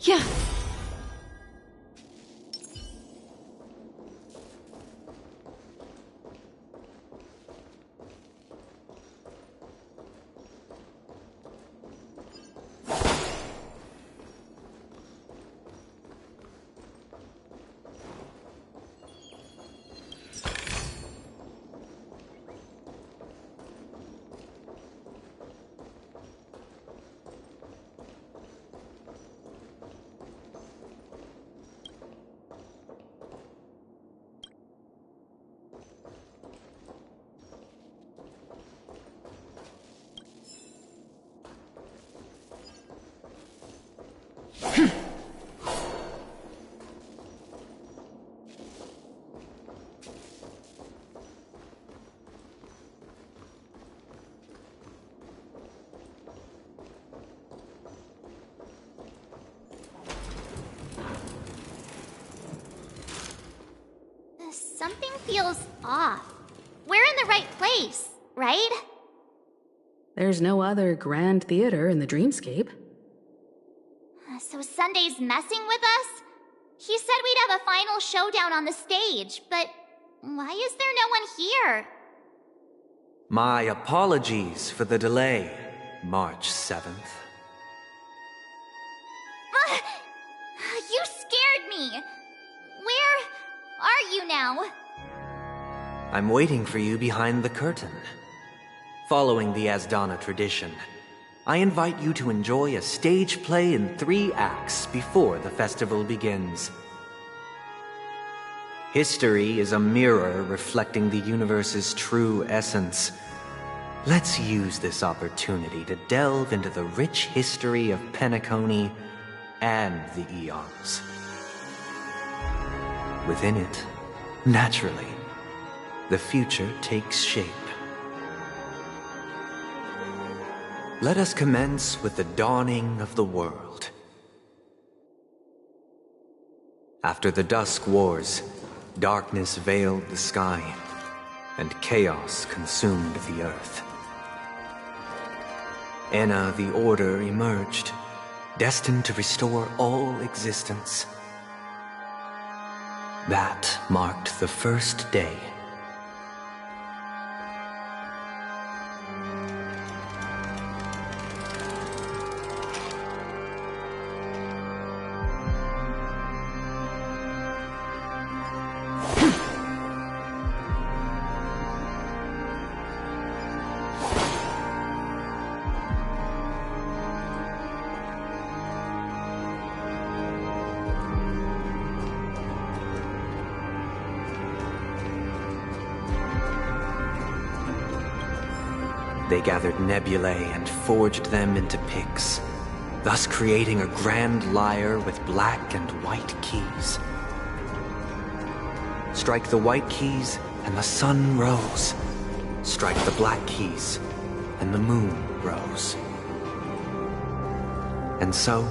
Yeah. Something feels off. We're in the right place, right? There's no other grand theater in the dreamscape. So Sunday's messing with us? He said we'd have a final showdown on the stage, but why is there no one here? My apologies for the delay, March 7th. You scared me. Where are you now? I'm waiting for you behind the curtain. Following the Asdana tradition, I invite you to enjoy a stage play in 3 acts before the festival begins. History is a mirror reflecting the universe's true essence. Let's use this opportunity to delve into the rich history of Penacony and the Eons. Within it, naturally, the future takes shape. Let us commence with the dawning of the world. After the Dusk Wars, darkness veiled the sky, and chaos consumed the earth. Enna the Order emerged, destined to restore all existence. That marked the first day. They gathered nebulae and forged them into picks, thus creating a grand lyre with black and white keys. Strike the white keys, and the sun rose. Strike the black keys, and the moon rose. And so,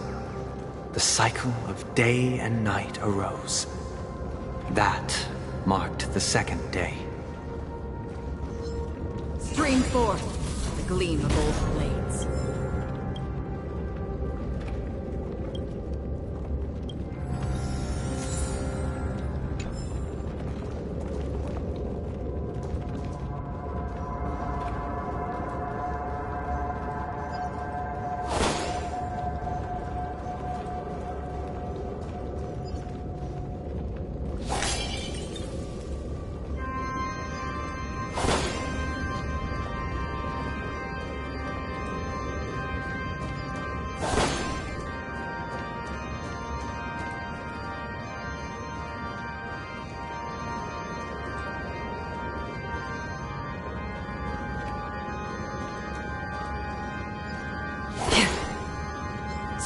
the cycle of day and night arose. That marked the second day. Stream forth the gleam of old blades.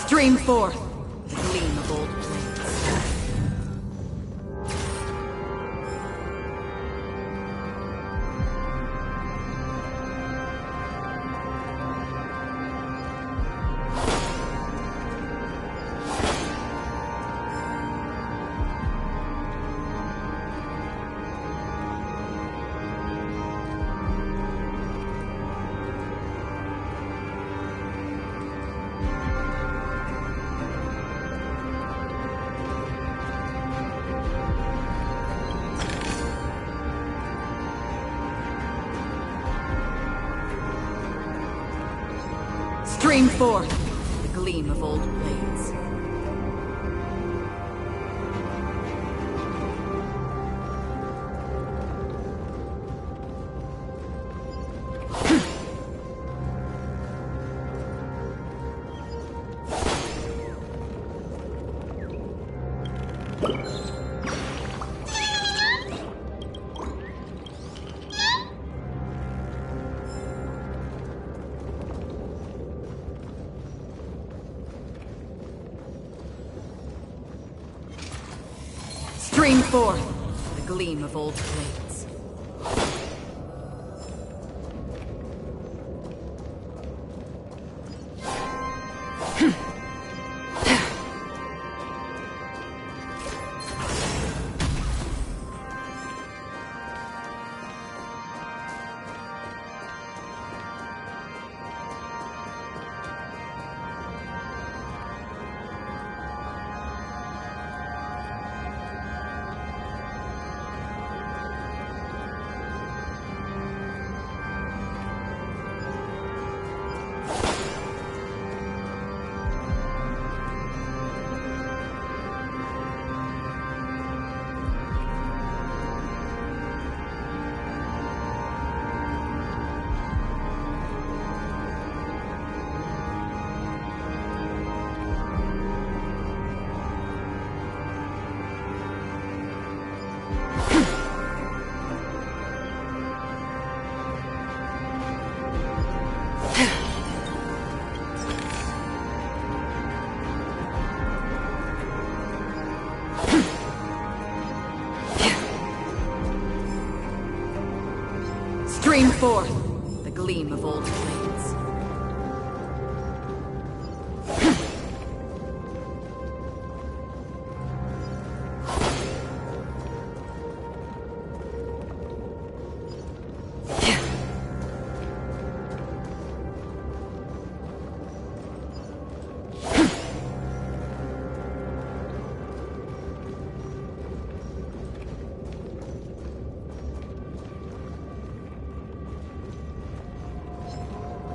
Stream forth the gleam of old blades. Stream forth the gleam of old blades. Stream forth the gleam of old blades. Stream forth the gleam of old blades.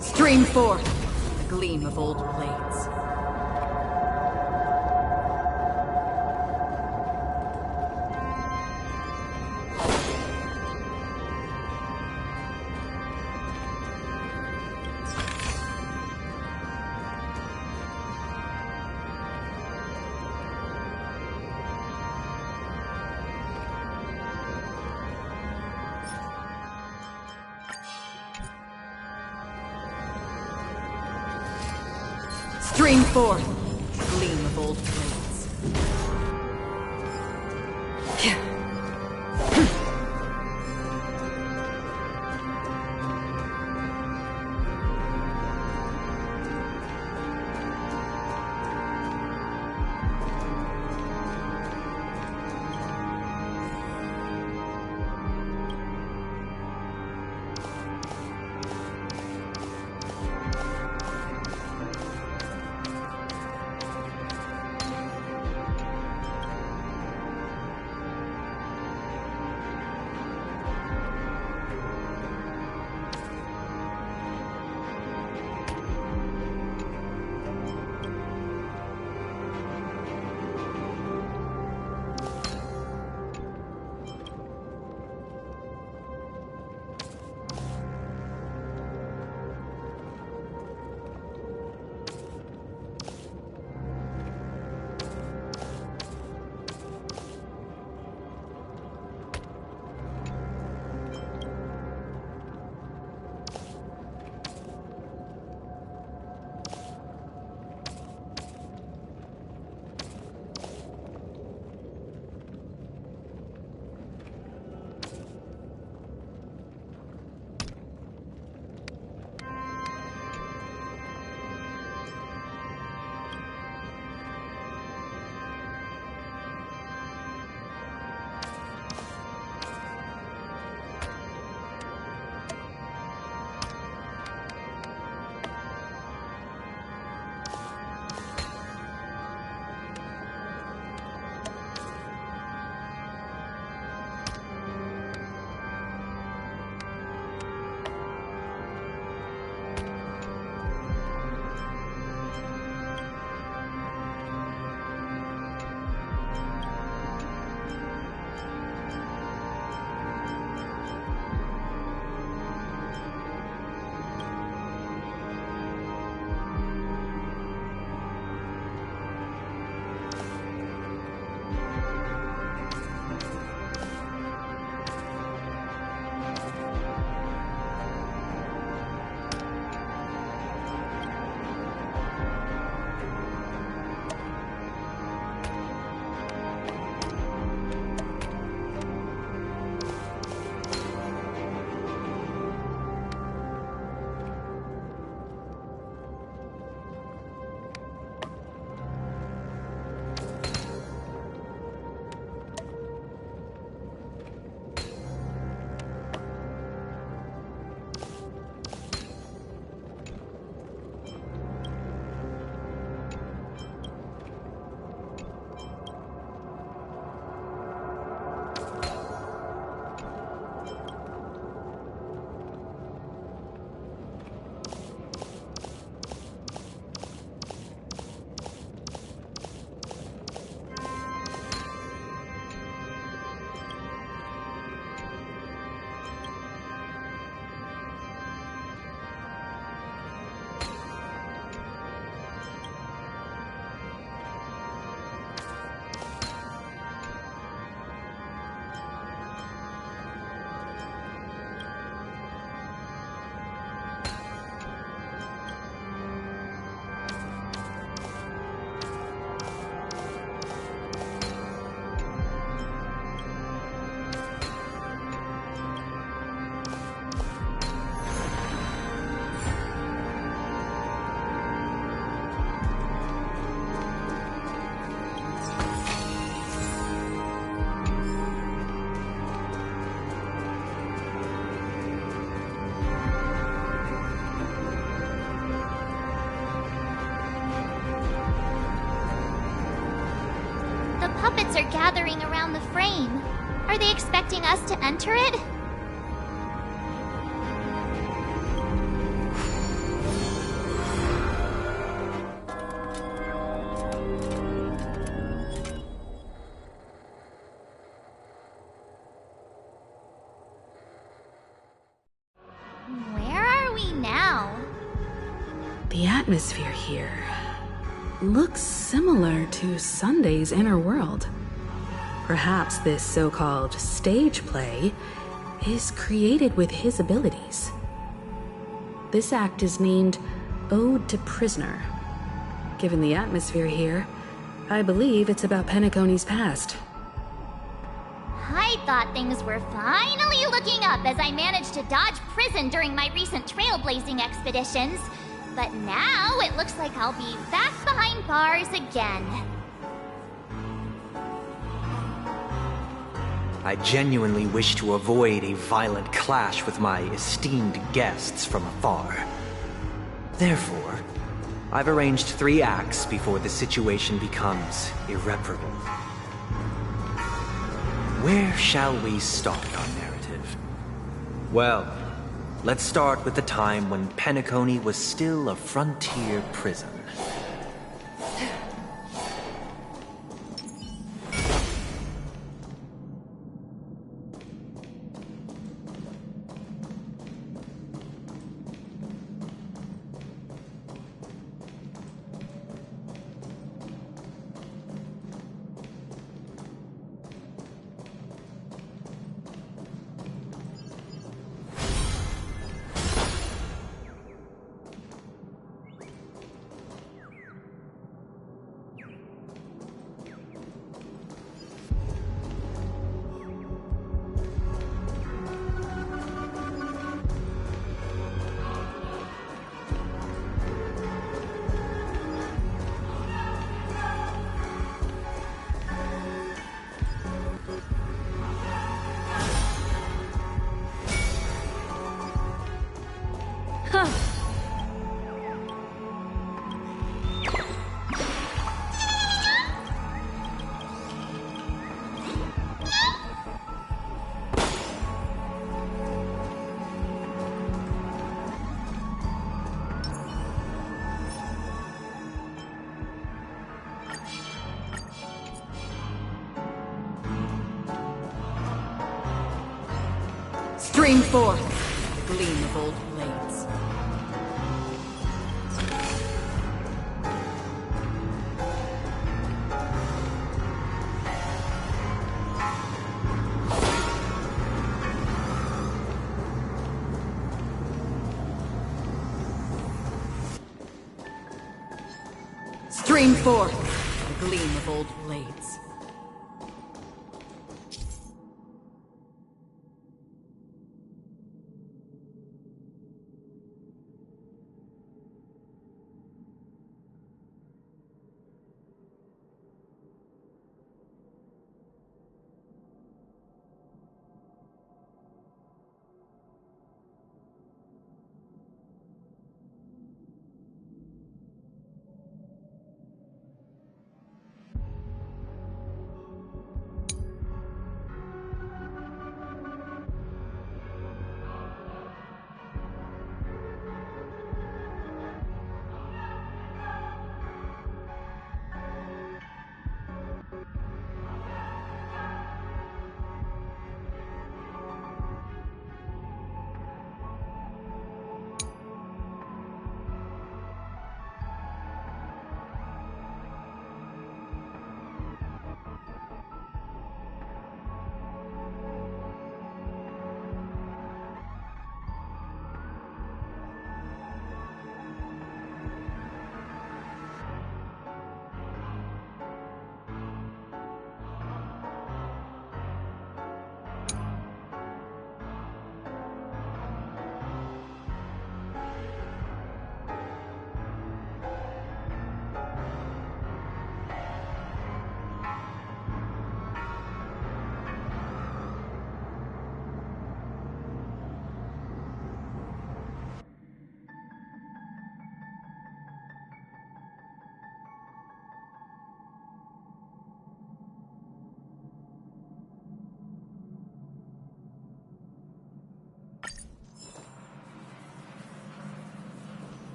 Stream forth the gleam of old blades. Stream forth the gleam of old blades. puppets are gathering around the frame. Are they expecting us to enter it? Where are we now? The atmosphere here looks similar to Sunday's inner world. Perhaps this so-called stage play is created with his abilities. This act is named Ode to Prisoner. Given the atmosphere here, I believe it's about Penacony's past. I thought things were finally looking up as I managed to dodge prison during my recent trailblazing expeditions. But now it looks like I'll be back behind bars again. I genuinely wish to avoid a violent clash with my esteemed guests from afar. Therefore, I've arranged 3 acts before the situation becomes irreparable. Where shall we start our narrative? Well, let's start with the time when Penacony was still a frontier prison. Stream forth, the gleam of old blades. Stream forth, the gleam of old blades.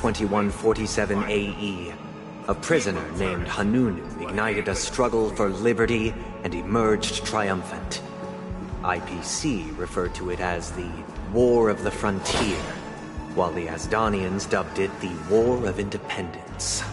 2147 AE, a prisoner named Hanunu ignited a struggle for liberty and emerged triumphant. IPC referred to it as the War of the Frontier, while the Asdanians dubbed it the War of Independence.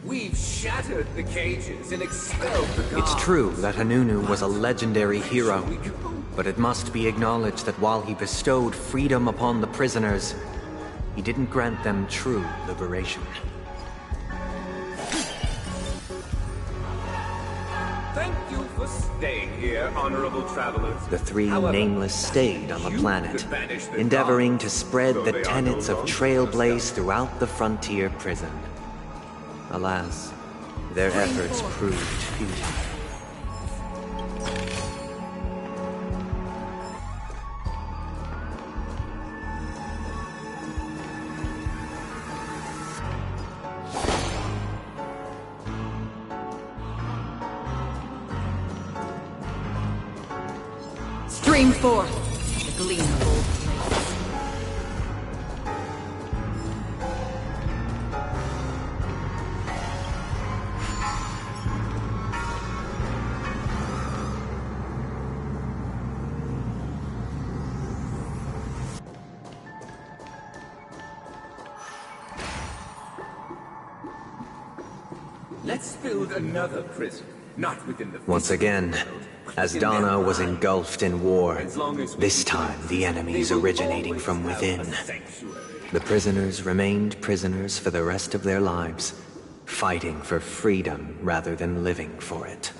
We've shattered the cages and expelled the guards. It's true that Hanunu was a legendary hero, but it must be acknowledged that while he bestowed freedom upon the prisoners, he didn't grant them true liberation. Thank you for staying here, honorable travelers. The three nameless stayed on the planet, endeavoring to spread the tenets of Trailblaze throughout the frontier prison. Alas, their efforts proved futile. Stream forth the gleam of old blades. Let's build another prison, not within the... Once again, Asdana was engulfed in war. This time, the enemies originating from within. The prisoners remained prisoners for the rest of their lives, fighting for freedom rather than living for it.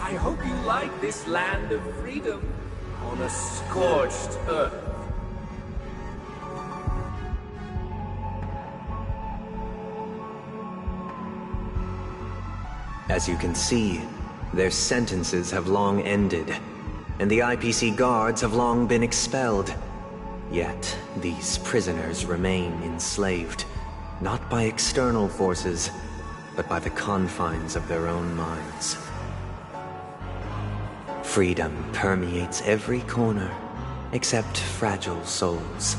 I hope you like this land of freedom on a scorched earth. As you can see, their sentences have long ended, and the IPC guards have long been expelled. Yet, these prisoners remain enslaved, not by external forces, but by the confines of their own minds. Freedom permeates every corner, except fragile souls.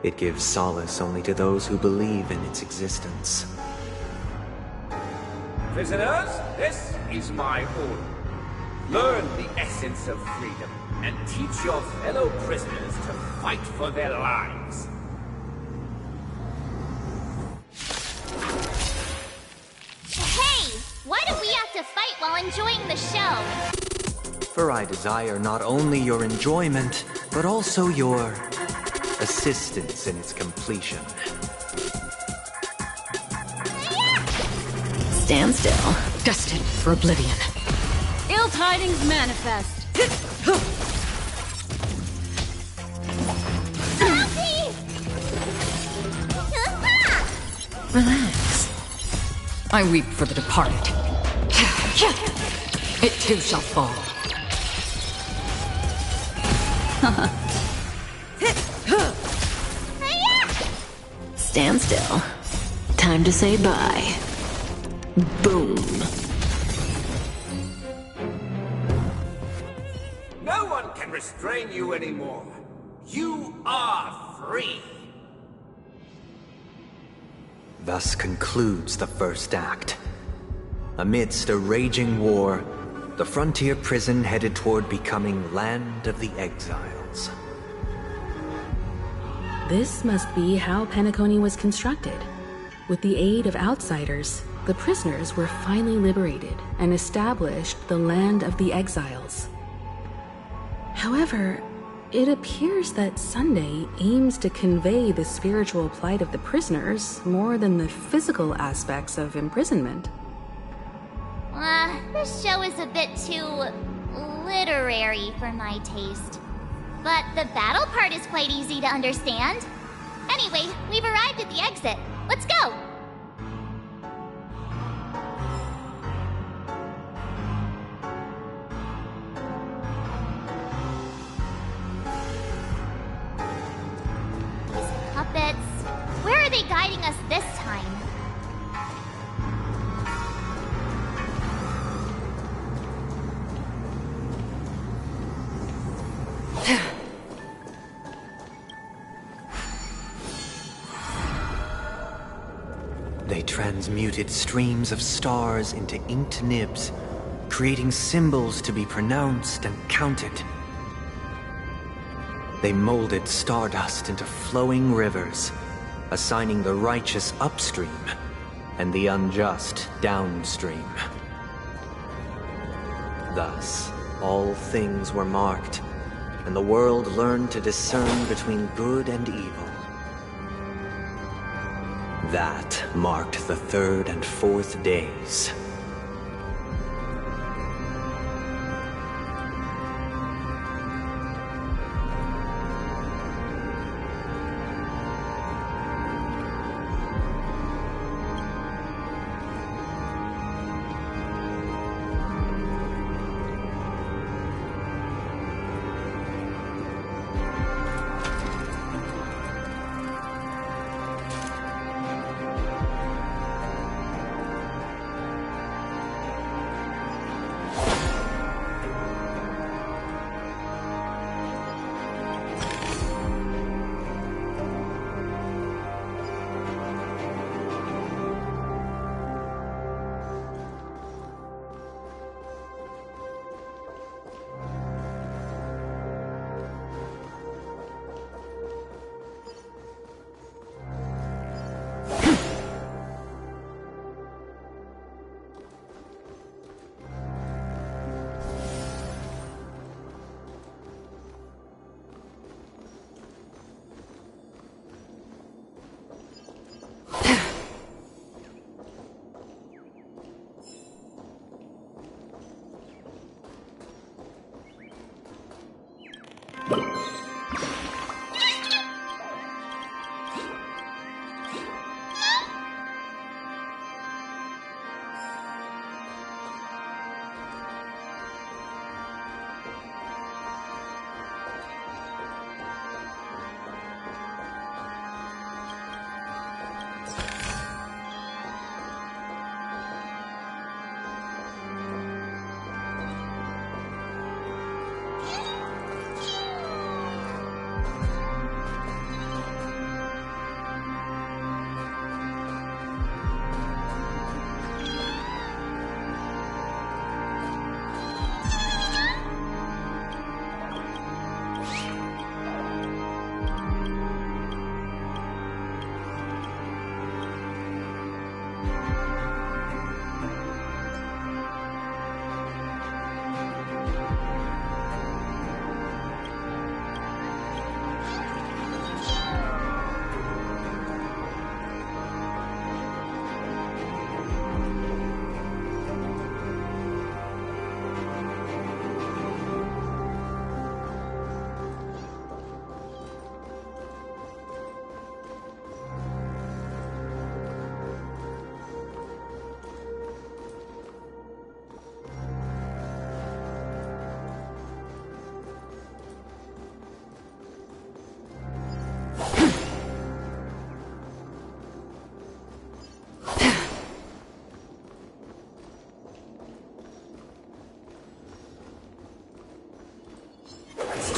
It gives solace only to those who believe in its existence. Prisoners, this is my order. Learn the essence of freedom and teach your fellow prisoners to fight for their lives. Hey! Why do we have to fight while enjoying the show? For I desire not only your enjoyment, but also your assistance in its completion. Stand still. Destined for oblivion. Ill tidings manifest. Relax. I weep for the departed. It too shall fall. Stand still. Time to say bye. Boom. No one can restrain you anymore. You are free. Thus concludes the first act. Amidst a raging war, the frontier prison headed toward becoming Land of the Exiles. This must be how Penacony was constructed. With the aid of outsiders, the prisoners were finally liberated and established the Land of the Exiles. However, it appears that Sunday aims to convey the spiritual plight of the prisoners more than the physical aspects of imprisonment. This show is a bit too literary for my taste. But the battle part is quite easy to understand. Anyway, we've arrived at the exit. Let's go! Puppets. Where are they guiding us this time? They transmuted streams of stars into inked nibs, creating symbols to be pronounced and counted. They molded stardust into flowing rivers, assigning the righteous upstream and the unjust downstream. Thus, all things were marked, and the world learned to discern between good and evil. That marked the third and fourth days.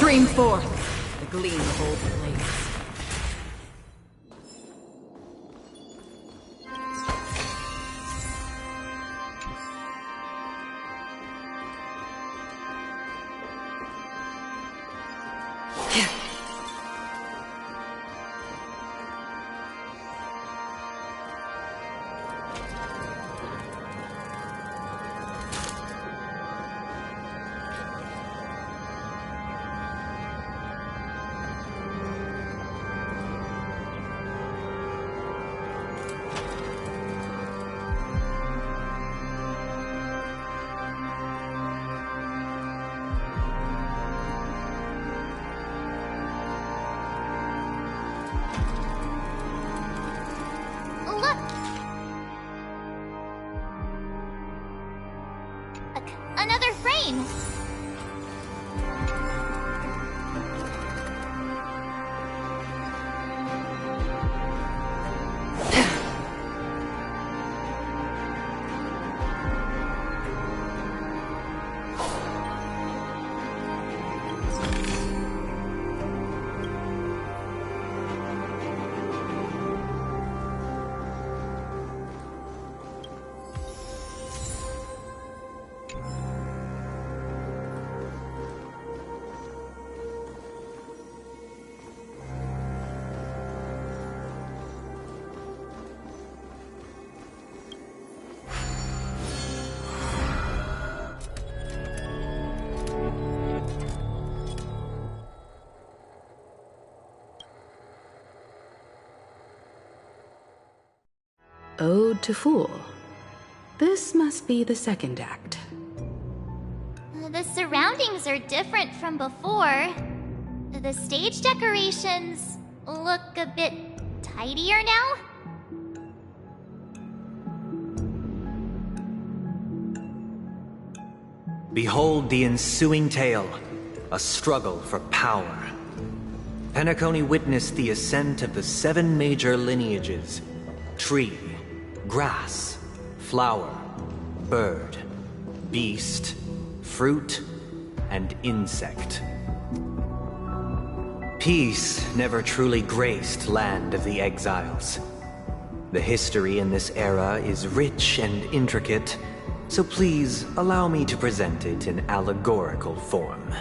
Stream forth the gleam of old blades. Another frame! Ode to Fool. This must be the second act. The surroundings are different from before. The stage decorations look a bit tidier now. Behold the ensuing tale, a struggle for power. Penacony witnessed the ascent of the 7 major lineages: tree, grass, flower, bird, beast, fruit, and insect. Peace never truly graced Land of the Exiles. The history in this era is rich and intricate, so please allow me to present it in allegorical form.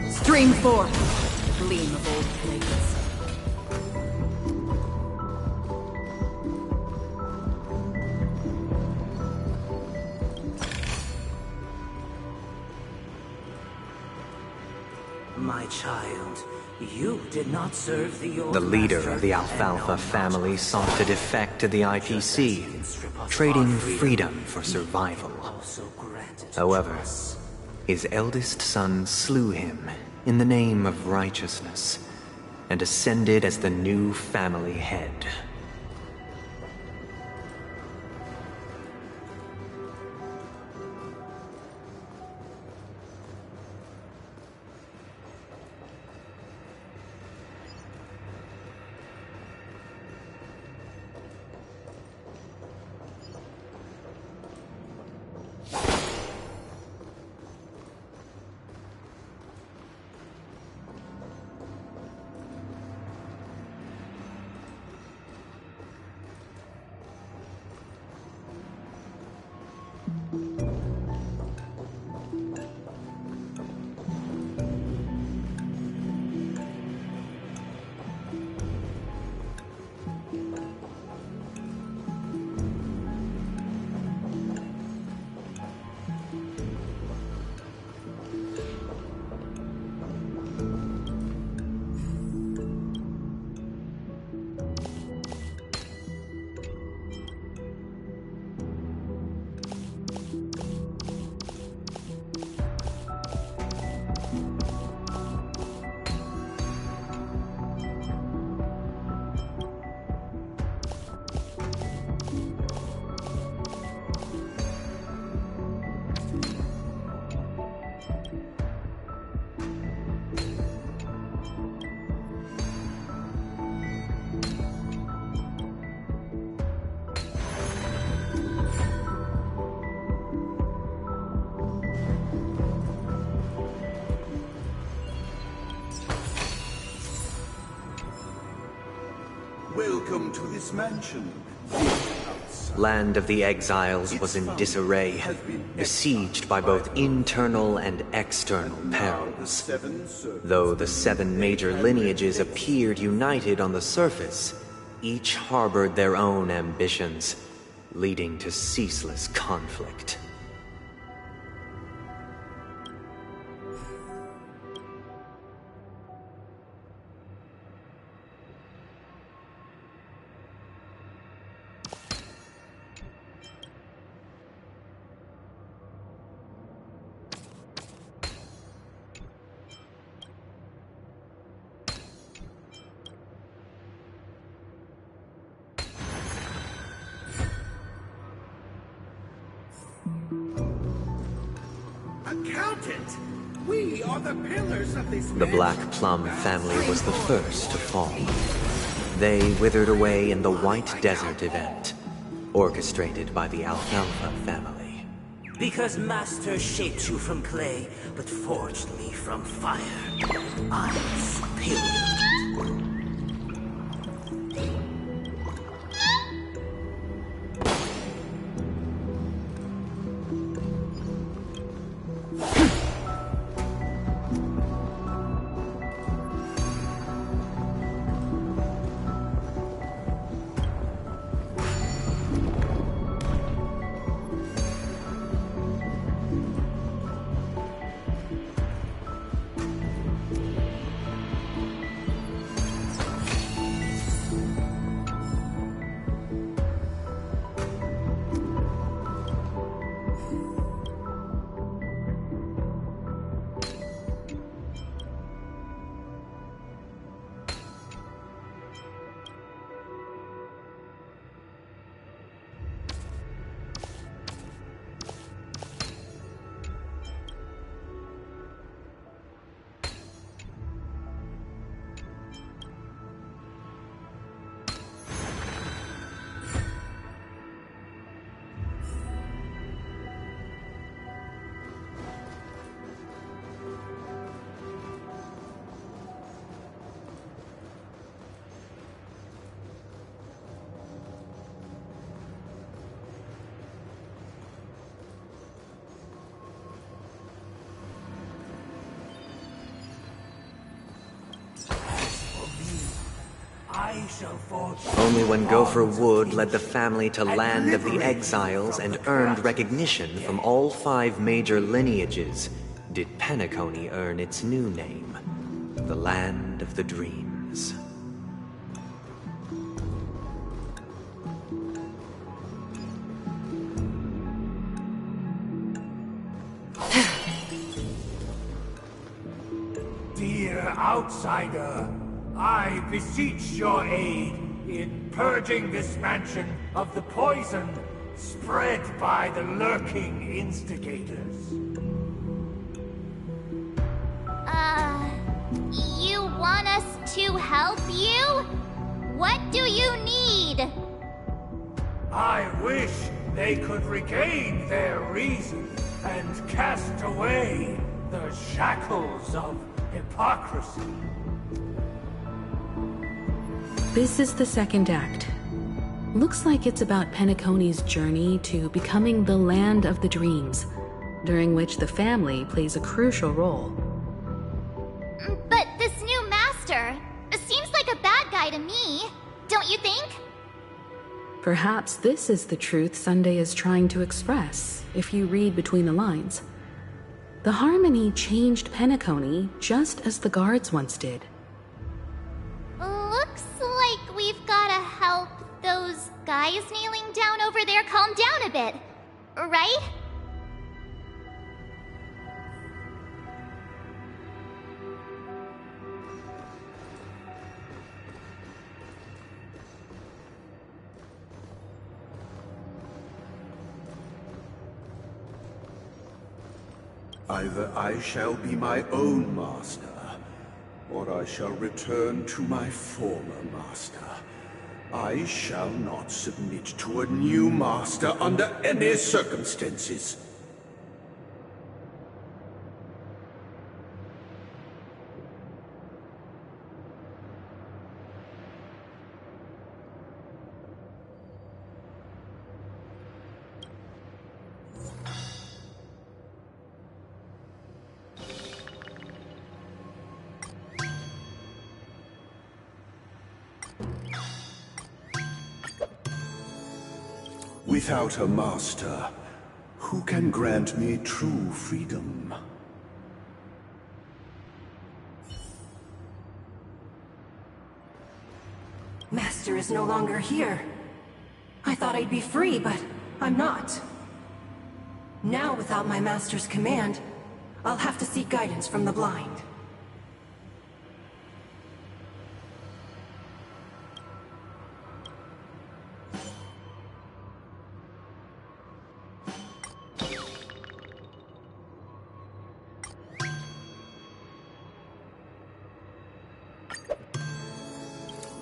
Stream forth the gleam of old blades. My child, you did not serve the old The leader master of the Alfalfa family sought to defect to the IPC, trading freedom for survival. However, his eldest son slew him in the name of righteousness, and ascended as the new family head. Welcome to this mansion. Land of the Exiles was in disarray, besieged by both internal and external perils. Though the 7 major lineages appeared united on the surface, each harbored their own ambitions, leading to ceaseless conflict. Accountant! We are the pillars of this The Black Plum family was the first to fall. They withered away in the White Desert event, orchestrated by the Alfalfa family. Because Master shaped you from clay, but forged me from fire. I'm superior. Only when Gopher Wood led the family to Land of the Exiles and earned recognition from all 5 major lineages did Penacony earn its new name, the Land of the Dreams. Dear outsider, I beseech your aid in purging this mansion of the poison spread by the lurking instigators. You want us to help you? What do you need? I wish they could regain their reason and cast away the shackles of hypocrisy. This is the second act. Looks like it's about Penacony's journey to becoming the Land of the Dreams, during which the family plays a crucial role. But this new master seems like a bad guy to me, don't you think? Perhaps this is the truth Sunday is trying to express, if you read between the lines. The Harmony changed Penacony just as the guards once did. Looks like we've gotta help those guys kneeling down over there calm down a bit, right? Either I shall be my own master, or I shall return to my former master. I shall not submit to a new master under any circumstances. Without a master, who can grant me true freedom? Master is no longer here. I thought I'd be free, but I'm not. Now, without my master's command, I'll have to seek guidance from the blind.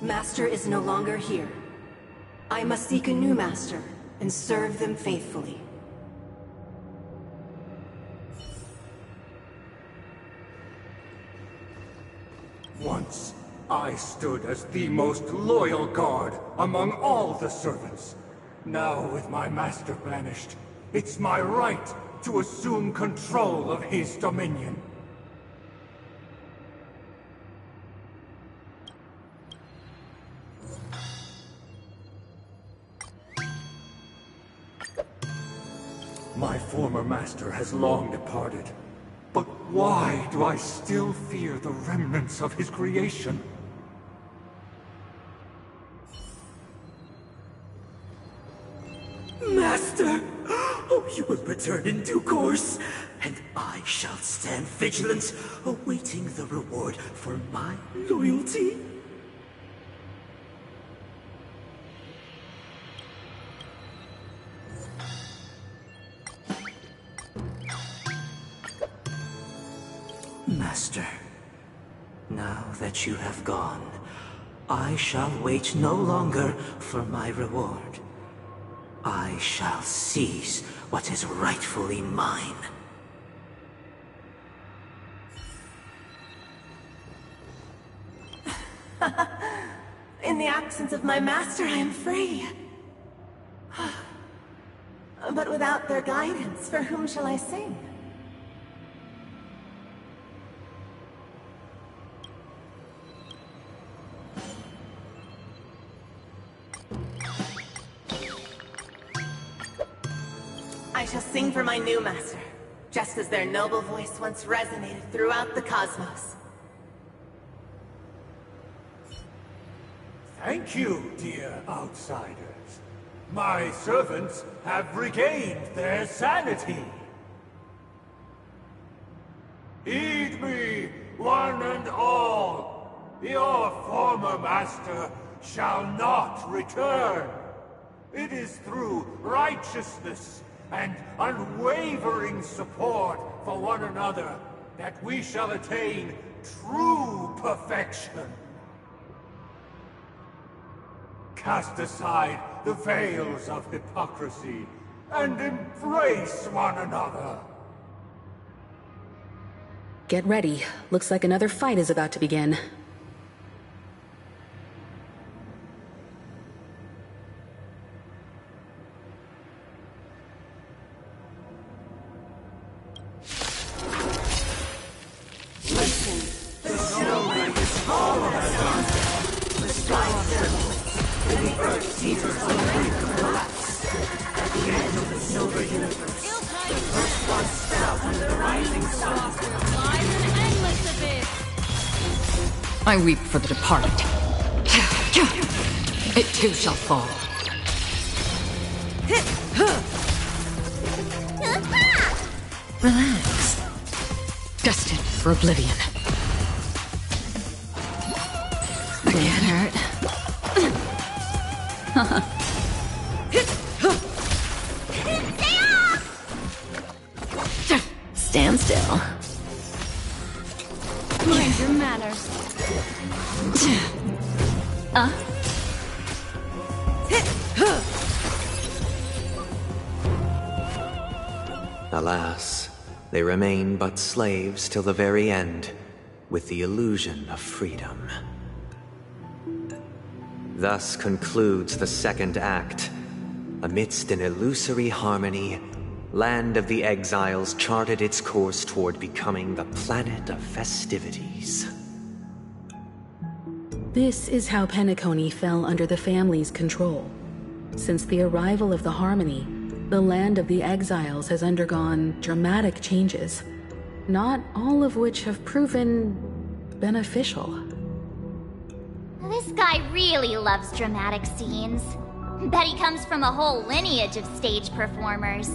Master is no longer here. I must seek a new master and serve them faithfully. Once, I stood as the most loyal guard among all the servants. Now, with my master banished, it's my right to assume control of his dominion. My former master has long departed. But why do I still fear the remnants of his creation? Master! Oh, you will return in due course, and I shall stand vigilant, awaiting the reward for my loyalty. Master, now that you have gone, I shall wait no longer for my reward. I shall seize what is rightfully mine. In the absence of my master, I am free. But without their guidance, for whom shall I sing? I shall sing for my new master, just as their noble voice once resonated throughout the cosmos. Thank you, dear outsiders. My servants have regained their sanity. Heed me, one and all. Your former master shall not return. It is through righteousness and unwavering support for one another that we shall attain true perfection. Cast aside the veils of hypocrisy and embrace one another. Get ready. Looks like another fight is about to begin. I weep for the departed. It too shall fall. Relax. Destined for oblivion. Can't hurt. Stand still. Mind your manners. Alas, they remain but slaves till the very end, with the illusion of freedom. Thus concludes the second act. Amidst an illusory harmony, Land of the Exiles charted its course toward becoming the planet of festivities. This is how Penacony fell under the family's control. Since the arrival of the Harmony, the land of the exiles has undergone dramatic changes, not all of which have proven beneficial. This guy really loves dramatic scenes. Bet he comes from a whole lineage of stage performers.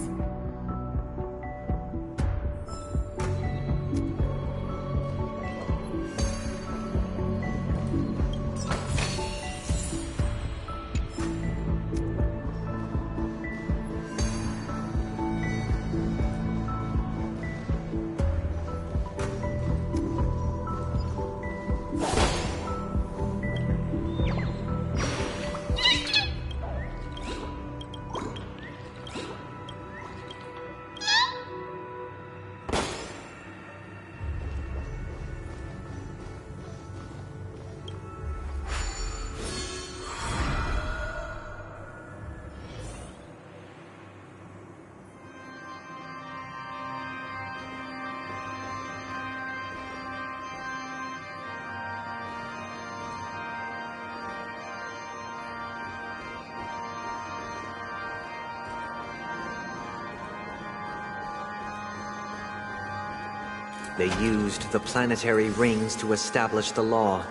They used the planetary rings to establish the law,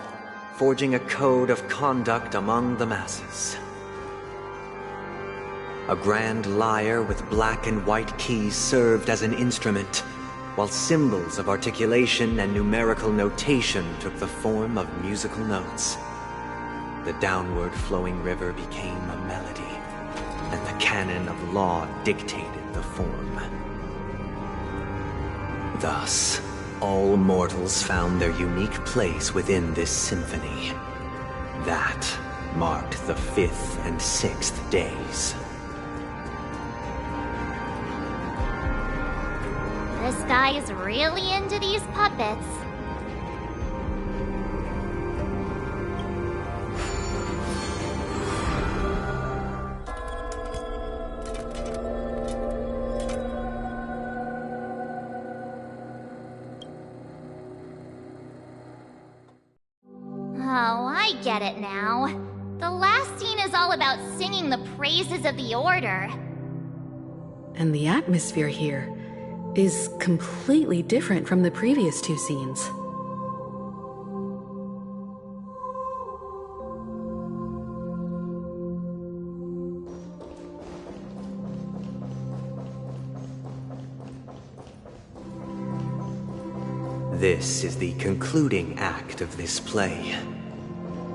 forging a code of conduct among the masses. A grand lyre with black and white keys served as an instrument, while symbols of articulation and numerical notation took the form of musical notes. The downward flowing river became a melody, and the canon of law dictated the form. Thus, all mortals found their unique place within this symphony. That marked the 5th and 6th days. This guy is really into these puppets. Oh, I get it now. The last scene is all about singing the praises of the Order. And the atmosphere here is completely different from the previous two scenes. This is the concluding act of this play.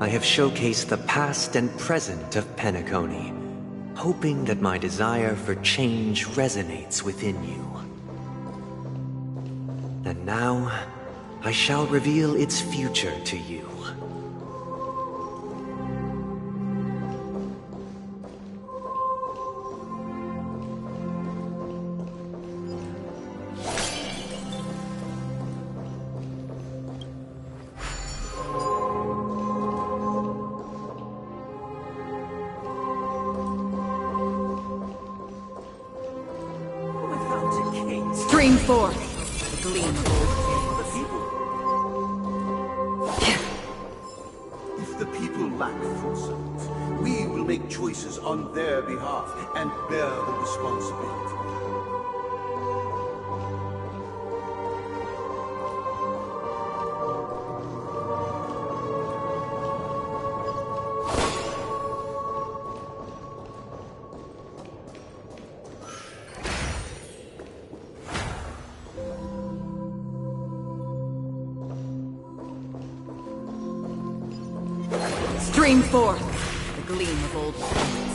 I have showcased the past and present of Penacony, hoping that my desire for change resonates within you. And now, I shall reveal its future to you. Stream 4. The gleam of old If the people lack foresight, we will make choices on their behalf and bear the responsibility. Stream 4. The gleam of old blades.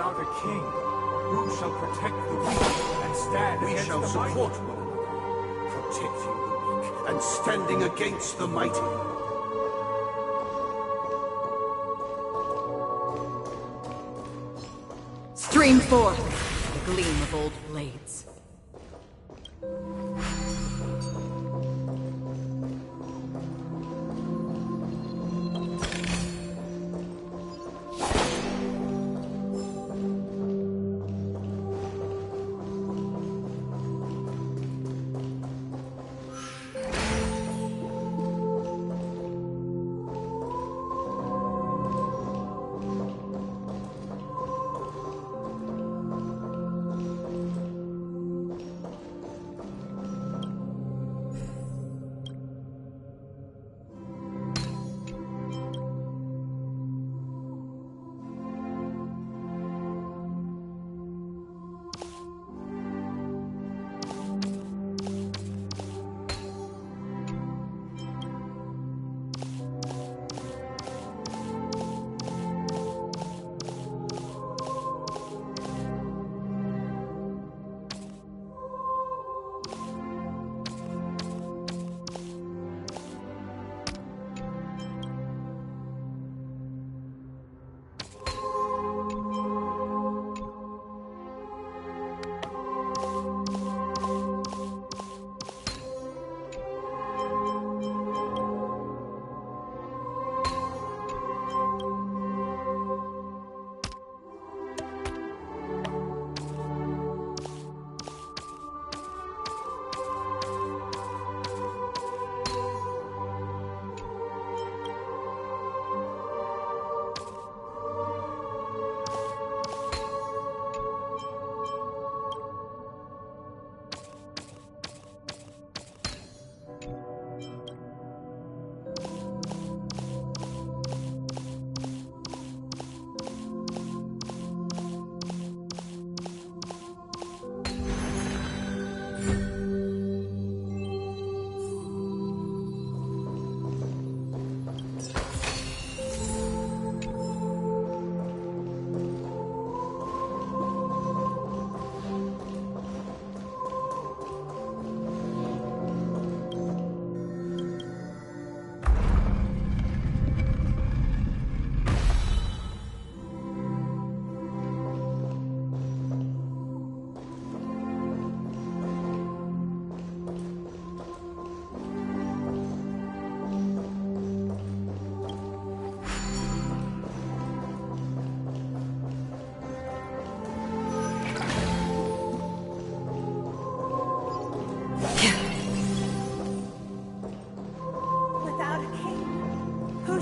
Without a king, who shall protect the weak and stand against the mighty? We shall support one another, protecting the weak and standing against the mighty. Stream forth the gleam of old blades.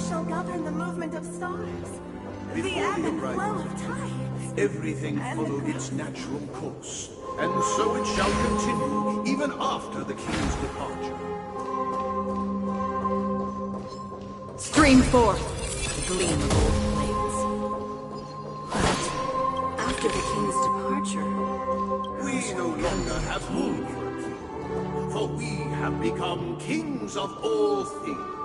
shall govern the movement of stars. The ebb and flow of tides. Everything followed its natural course, and so it shall continue even after the king's departure. Stream forth the gleam of old blades. But after the king's departure, we no longer have room for a king, for we have become kings of all things.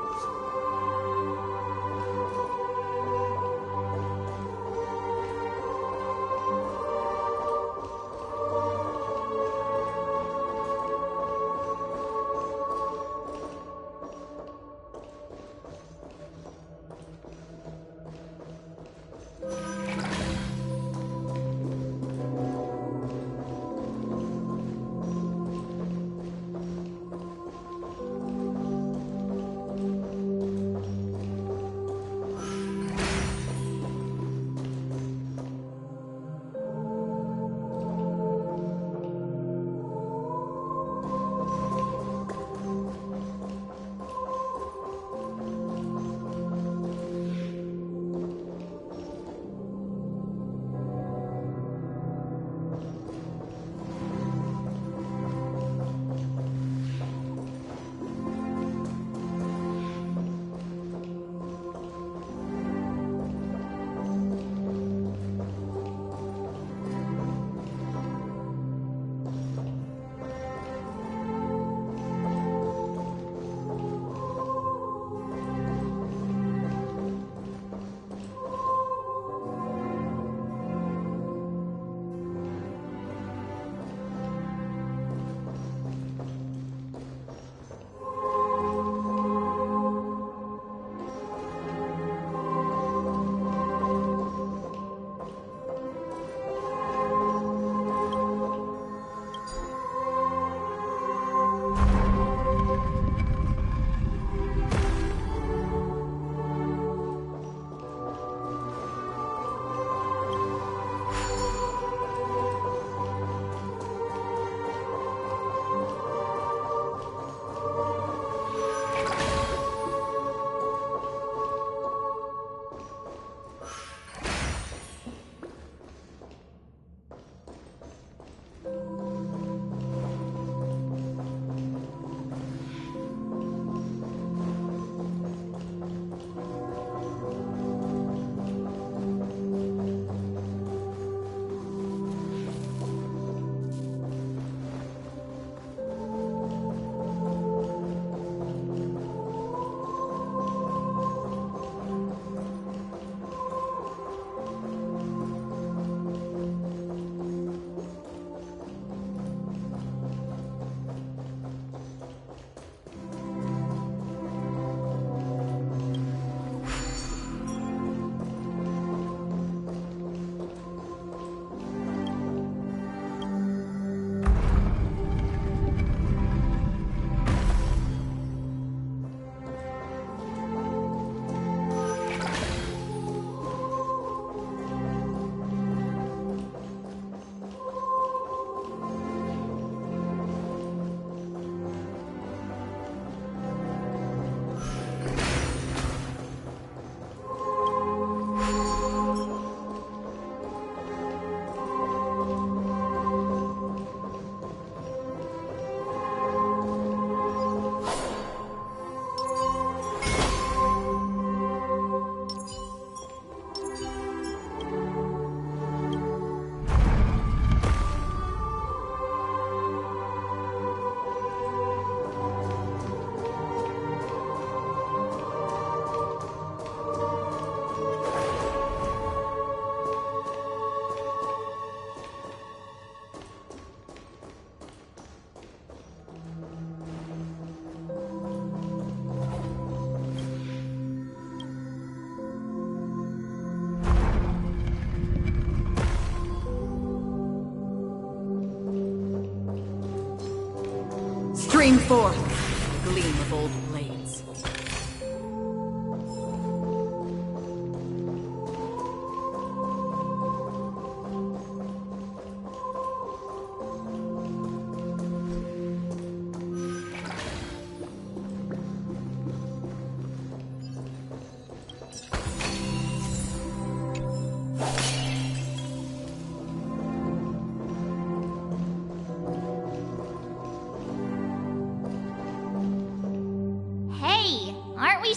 4. The gleam of old blades.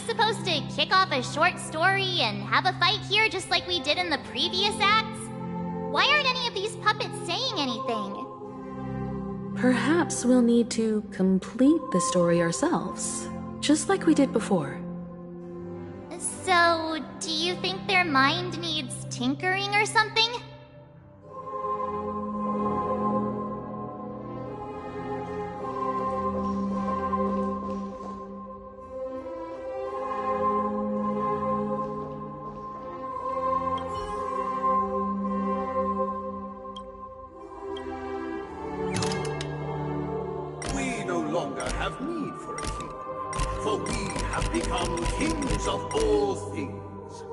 Supposed to kick off a short story and have a fight here just like we did in the previous acts? Why aren't any of these puppets saying anything? Perhaps we'll need to complete the story ourselves, just like we did before. So, do you think their mind needs tinkering or something? Of all things.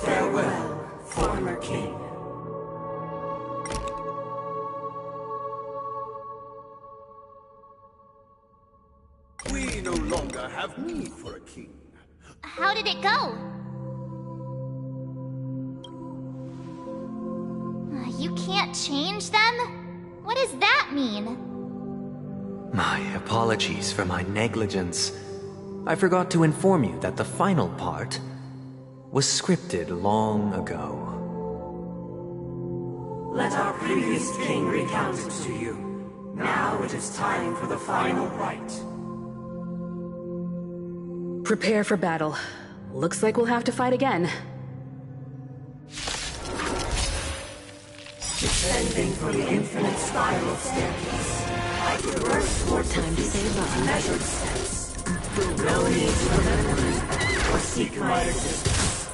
Farewell, former king. We no longer have need for a king. How did it go? You can't change them? What does that mean? My apologies for my negligence. I forgot to inform you that the final part was scripted long ago. Let our previous king recount it to you. Now it is time for the final rite. Prepare for battle. Looks like we'll have to fight again. Descending from the infinite spiral staircase, I traverse towards time to save up measured steps. No need to remember or seek my existence,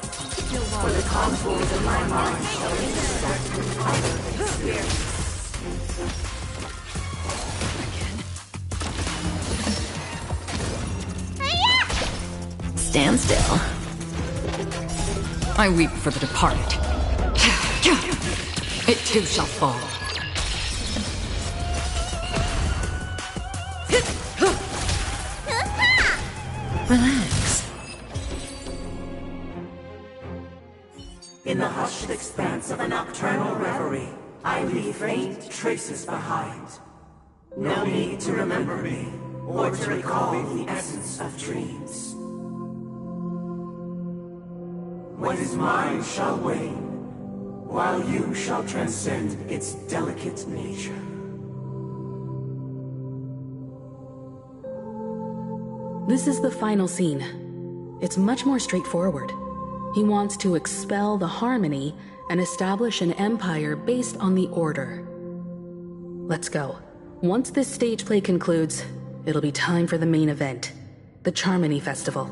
for the contours of my mind shall intersect with other experiences. Stand still. I weep for the departed. It too shall fall. Relax. In the hushed expanse of a nocturnal reverie, I leave faint traces behind. No need to remember me, or to recall the essence of dreams. What is mine shall wane, while you shall transcend its delicate nature. This is the final scene. It's much more straightforward. He wants to expel the Harmony and establish an empire based on the Order. Let's go. Once this stage play concludes, it'll be time for the main event, the Charmony Festival.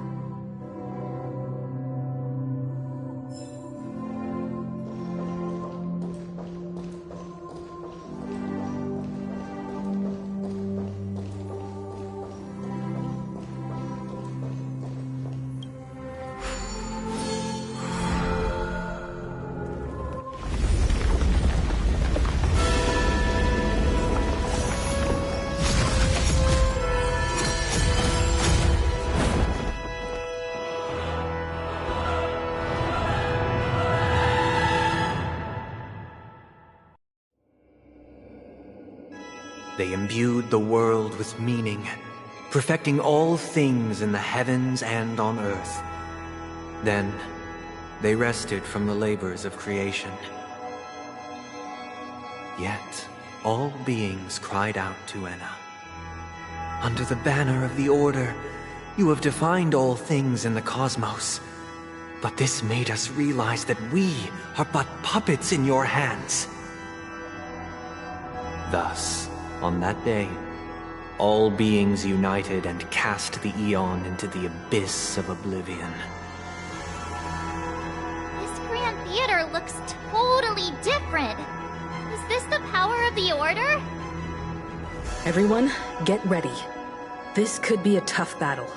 They imbued the world with meaning, perfecting all things in the heavens and on earth. Then, they rested from the labors of creation. Yet, all beings cried out to Enna. Under the banner of the Order, you have defined all things in the cosmos. But this made us realize that we are but puppets in your hands. Thus, on that day, all beings united and cast the Eon into the abyss of oblivion. This Grand Theater looks totally different. Is this the power of the Order? Everyone, get ready. This could be a tough battle.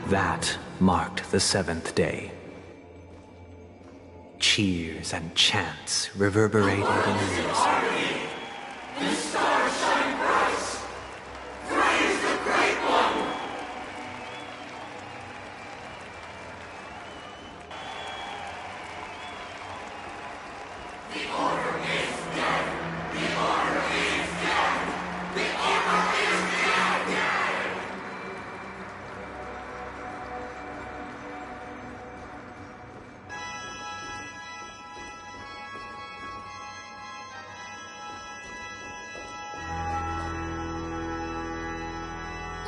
That marked the 7th day. Cheers and chants reverberated in unison. The stars shine bright. Praise the Great One. The Order is dead. The Order is dead. The Order is dead.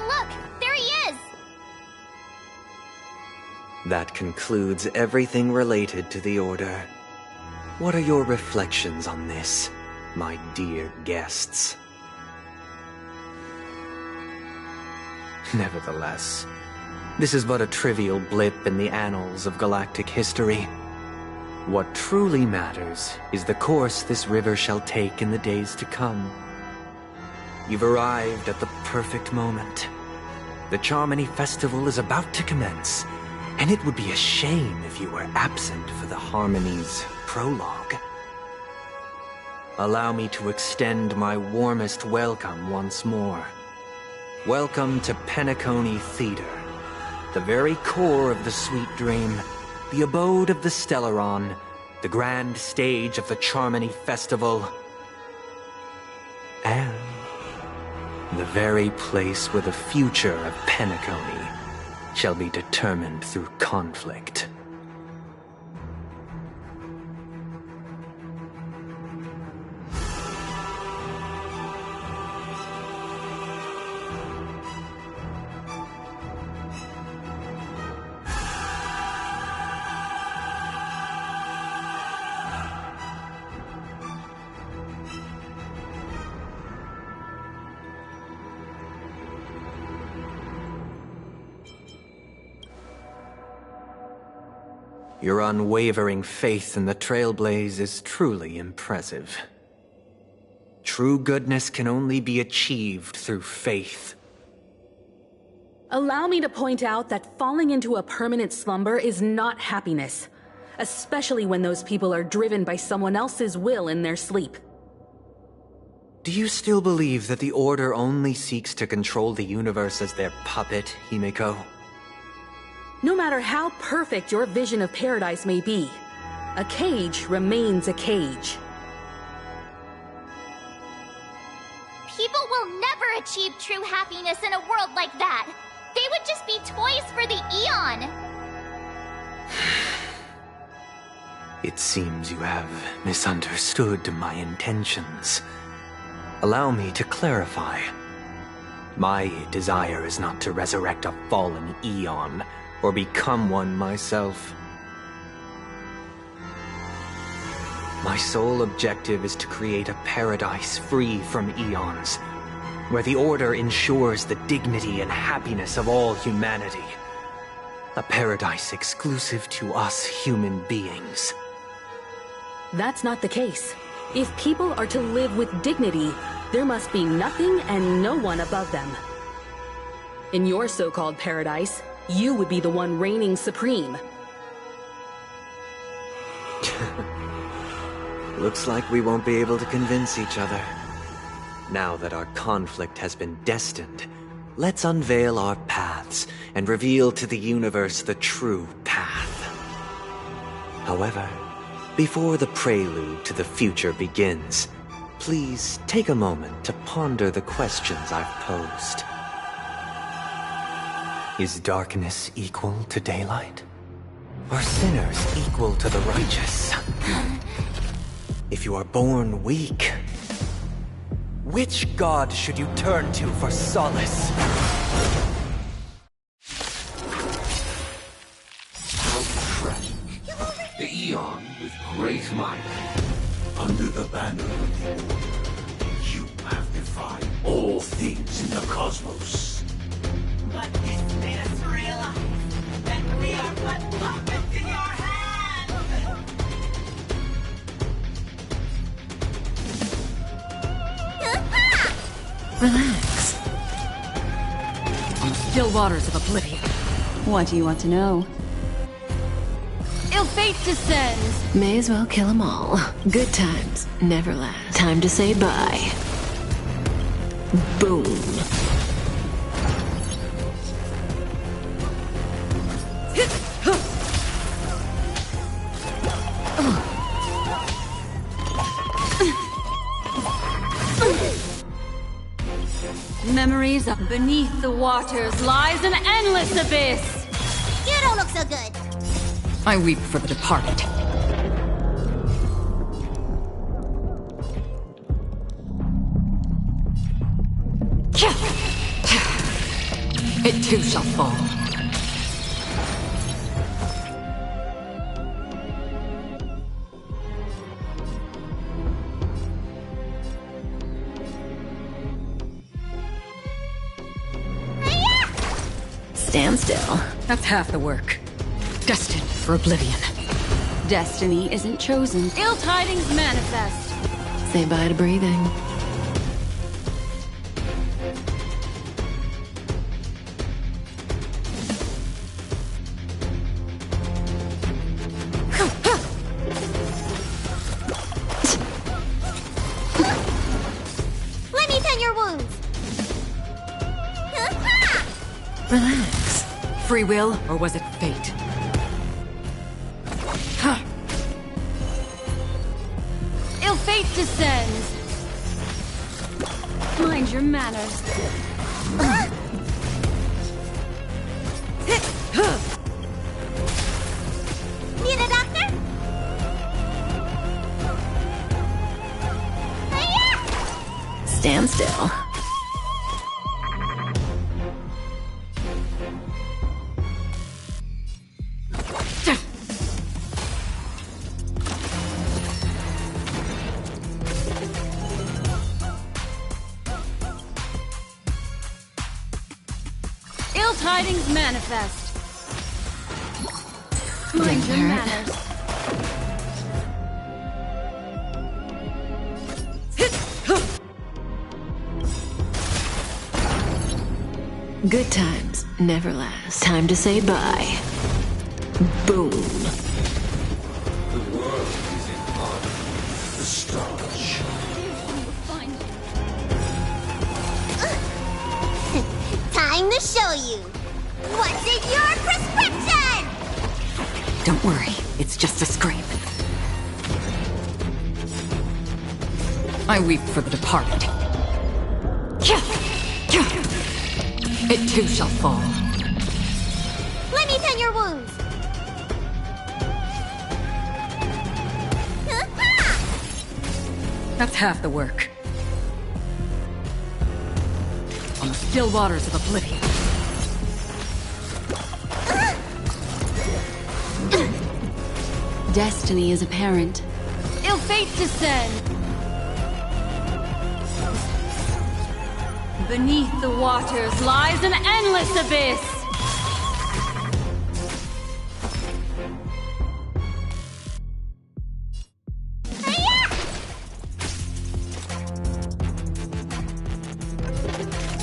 Look, there he is! That concludes everything related to the Order. What are your reflections on this, my dear guests? Nevertheless, this is but a trivial blip in the annals of galactic history. What truly matters is the course this river shall take in the days to come. You've arrived at the perfect moment. The Charmony Festival is about to commence, and it would be a shame if you were absent for the Harmony's prologue. Allow me to extend my warmest welcome once more. Welcome to Penacony Theater, the very core of the Sweet Dream, the abode of the Stellaron, the grand stage of the Charmony Festival, and the very place where the future of Penacony shall be determined through conflict. Your unwavering faith in the Trailblaze is truly impressive. True goodness can only be achieved through faith. Allow me to point out that falling into a permanent slumber is not happiness, especially when those people are driven by someone else's will in their sleep. Do you still believe that the Order only seeks to control the universe as their puppet, Himiko? No matter how perfect your vision of paradise may be, a cage remains a cage. People will never achieve true happiness in a world like that. They would just be toys for the Eon. It seems you have misunderstood my intentions. Allow me to clarify. My desire is not to resurrect a fallen Eon, or become one myself. My sole objective is to create a paradise free from eons, where the Order ensures the dignity and happiness of all humanity. A paradise exclusive to us human beings. That's not the case. If people are to live with dignity, there must be nothing and no one above them. In your so-called paradise, you would be the one reigning supreme. Looks like we won't be able to convince each other. Now that our conflict has been destined, let's unveil our paths and reveal to the universe the true path. However, Before the prelude to the future begins, please take a moment to ponder the questions I've posed. Is darkness equal to daylight? Are sinners equal to the righteous? If you are born weak, which god should you turn to for solace? The Eon with great might. Under the banner of the Order, you have defied all things in the cosmos. But this made us realize that we are but puppets in your hands! Relax. On the still waters of oblivion. What do you want to know? Ill fate descends! May as well kill them all. Good times never last. Time to say bye. Boom. Memories of beneath the waters lies an endless abyss! You don't look so good. I weep for the departed. It too shall fall. Stand still. That's half the work. Destined for oblivion. Destiny isn't chosen. Ill tidings manifest! Say bye to breathing. Let me tend your wounds. Relax. Free will, or was it fate? Ill fate descends! Mind your manners. Need a doctor? Stand still. Ill tidings manifest. Mind your manners. Good times never last. Time to say bye. Boom. The world is in harmony. The stars Time to show you. What's in your prescription? Don't worry, it's just a scrape. I weep for the departed. It too shall fall. Let me tend your wounds. That's half the work. On the still waters of oblivion. Destiny is apparent. Ill fate descend! Beneath the waters lies an endless abyss!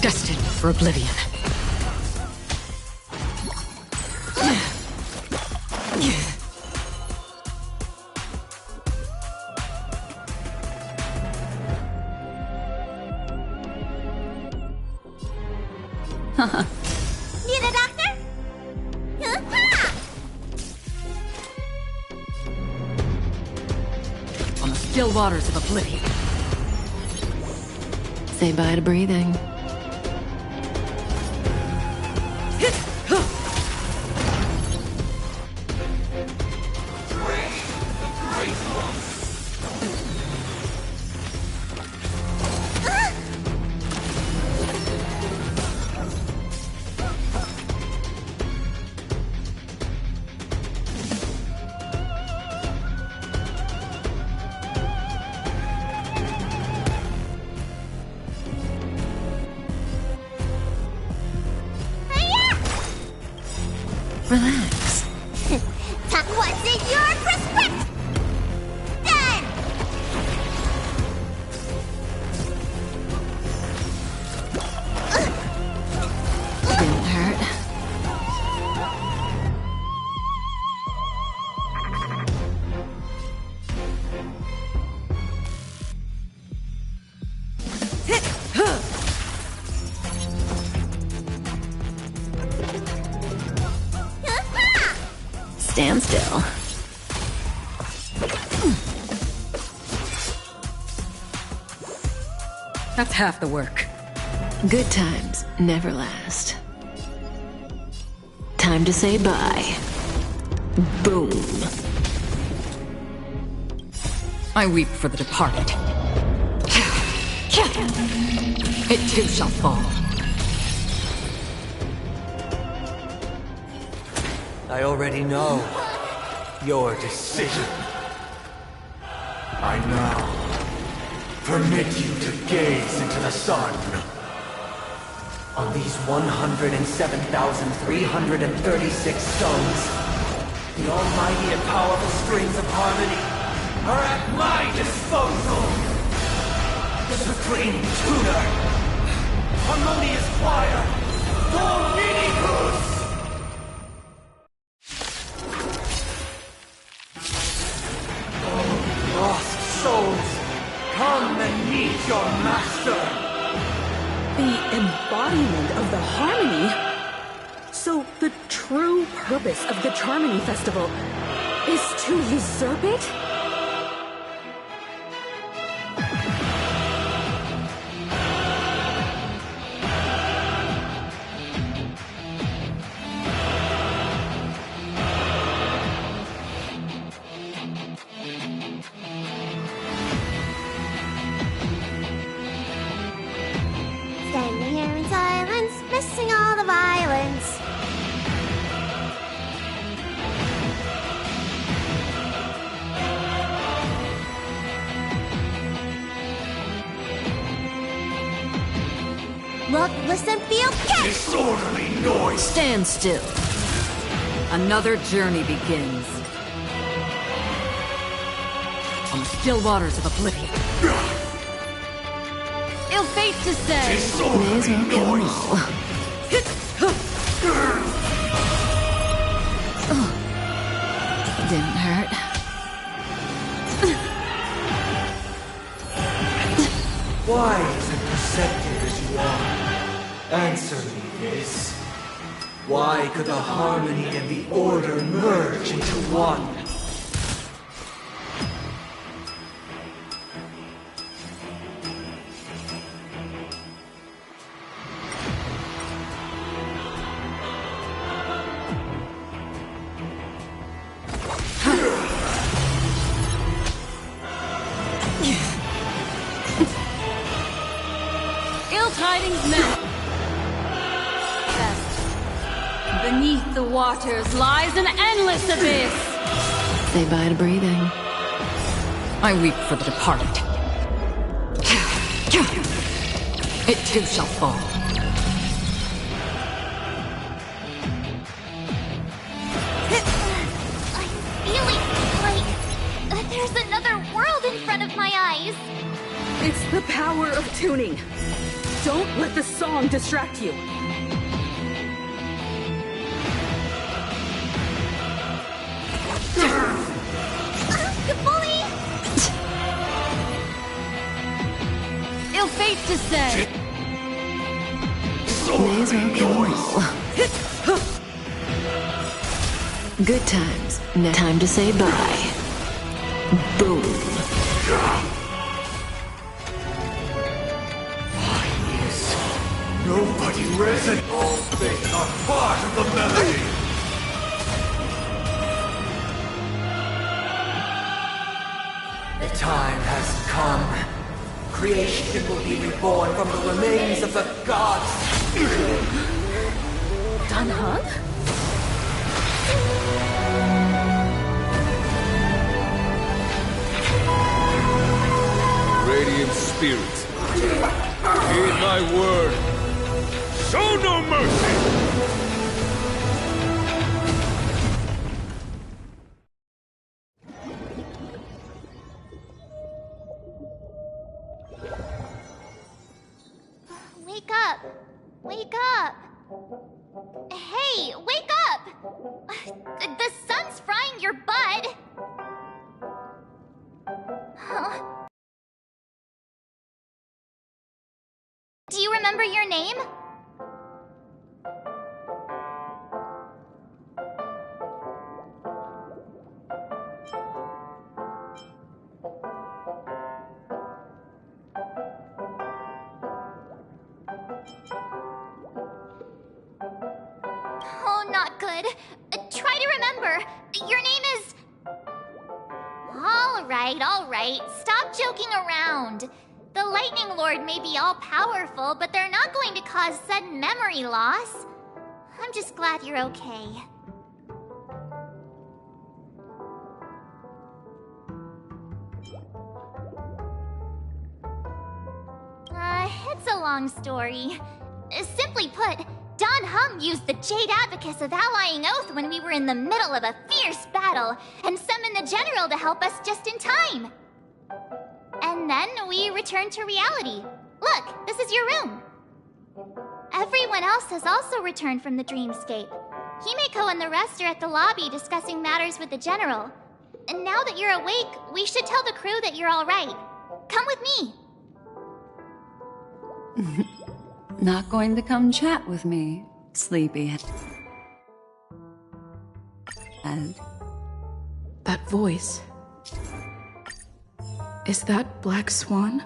Destined for oblivion. Need a doctor? still waters of oblivion. Say bye to breathing. Relax. What's in your perspective? Done! Didn't hurt. Stand still. That's half the work. Good times never last. Time to say bye. Boom. I weep for the departed. It too shall fall. I already know your decision. I now permit you to gaze into the sun. On these 107,336 stones, the almighty and powerful strings of harmony are at my disposal. The supreme tuner, harmonious choir, Dominicus! Lost souls, come and meet your master! The embodiment of the harmony? So the true purpose of the Charmony Festival is to usurp it? Standing here in silence, missing all the violence. Look, listen, feel, catch! Disorderly noise! Stand still. Another journey begins. On the still waters of oblivion. Ill fate to say. May as well kill them all. Didn't hurt. Why as imperceptive as you are? Answer me this. Why could the harmony and the order merge into one? Ill tidings met. Best. Beneath the waters lies an endless abyss. Say bye to breathing. I weep for the departed. It too shall fall. I'm feeling like there's another world in front of my eyes. It's the power of tuning. Don't let the song distract you. Bully! Ill fate to say. May as well kill them all. Good times. Now time to say bye. Boom. Nobody resonates. All things are part of the melody. The time has come. Creation will be reborn from the remains of the gods. Dan Heng? Radiant spirits, heed my word. Show no mercy! Wake up! Wake up! Hey, wake up! The sun's frying your butt! Huh? Do you remember your name? Oh, not good. Try to remember. Your name is... All right. Stop joking around. The Lightning Lord may be all-powerful, but they're not going to cause sudden memory loss. I'm just glad you're okay. It's a long story. Simply put, Dan Heng used the Jade Abacus of Allying Oath when we were in the middle of a fierce battle, and summoned the General to help us just in time. And then we returned to reality. Look, this is your room. Everyone else has also returned from the dreamscape. Himeko and the rest are at the lobby discussing matters with the General. And now that you're awake, we should tell the crew that you're all right. Come with me. Not going to come chat with me, sleepyhead. That voice. Is that Black Swan?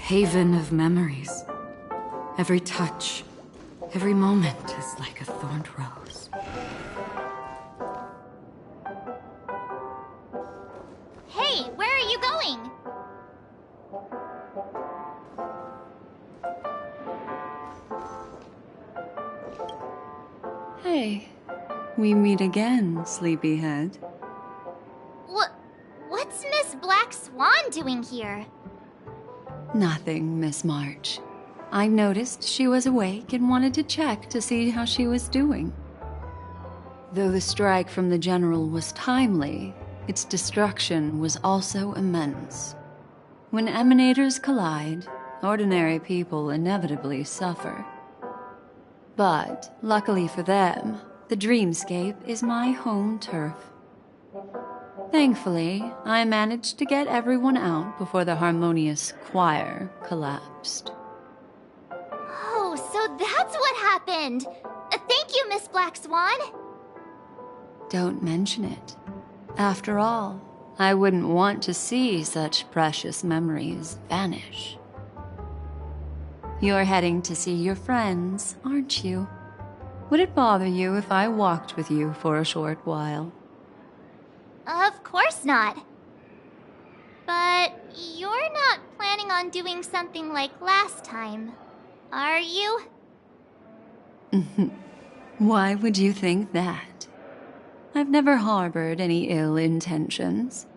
Haven of memories. Every touch, every moment is like a thorned rose. Hey, where are you going? Hey, we meet again, sleepyhead. What's Miss Black Swan doing here? Nothing, Miss March. I noticed she was awake and wanted to check to see how she was doing. Though the strike from the General was timely, its destruction was also immense. When emanators collide, ordinary people inevitably suffer. But, luckily for them, the dreamscape is my home turf. Thankfully, I managed to get everyone out before the harmonious choir collapsed. Oh, so that's what happened! Thank you, Miss Black Swan! Don't mention it. After all, I wouldn't want to see such precious memories vanish. You're heading to see your friends, aren't you? Would it bother you if I walked with you for a short while? Of course not. But you're not planning on doing something like last time, are you? Why would you think that? I've never harbored any ill intentions.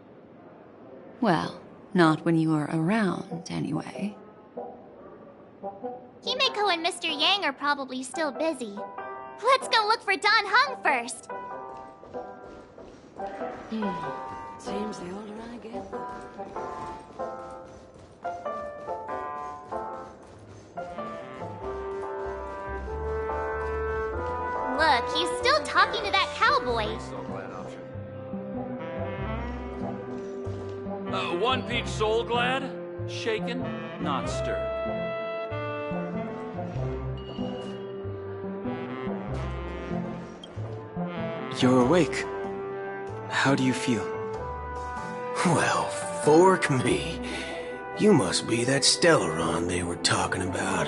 Well, not when you were around, anyway. Himeko and Mr. Yang are probably still busy. Let's go look for Don Hung first. Seems the older I get. Look, he's still talking to that cowboy. One peach soul glad? Shaken, not stirred. You're awake. How do you feel? Well, fork me. You must be that Stellaron they were talking about.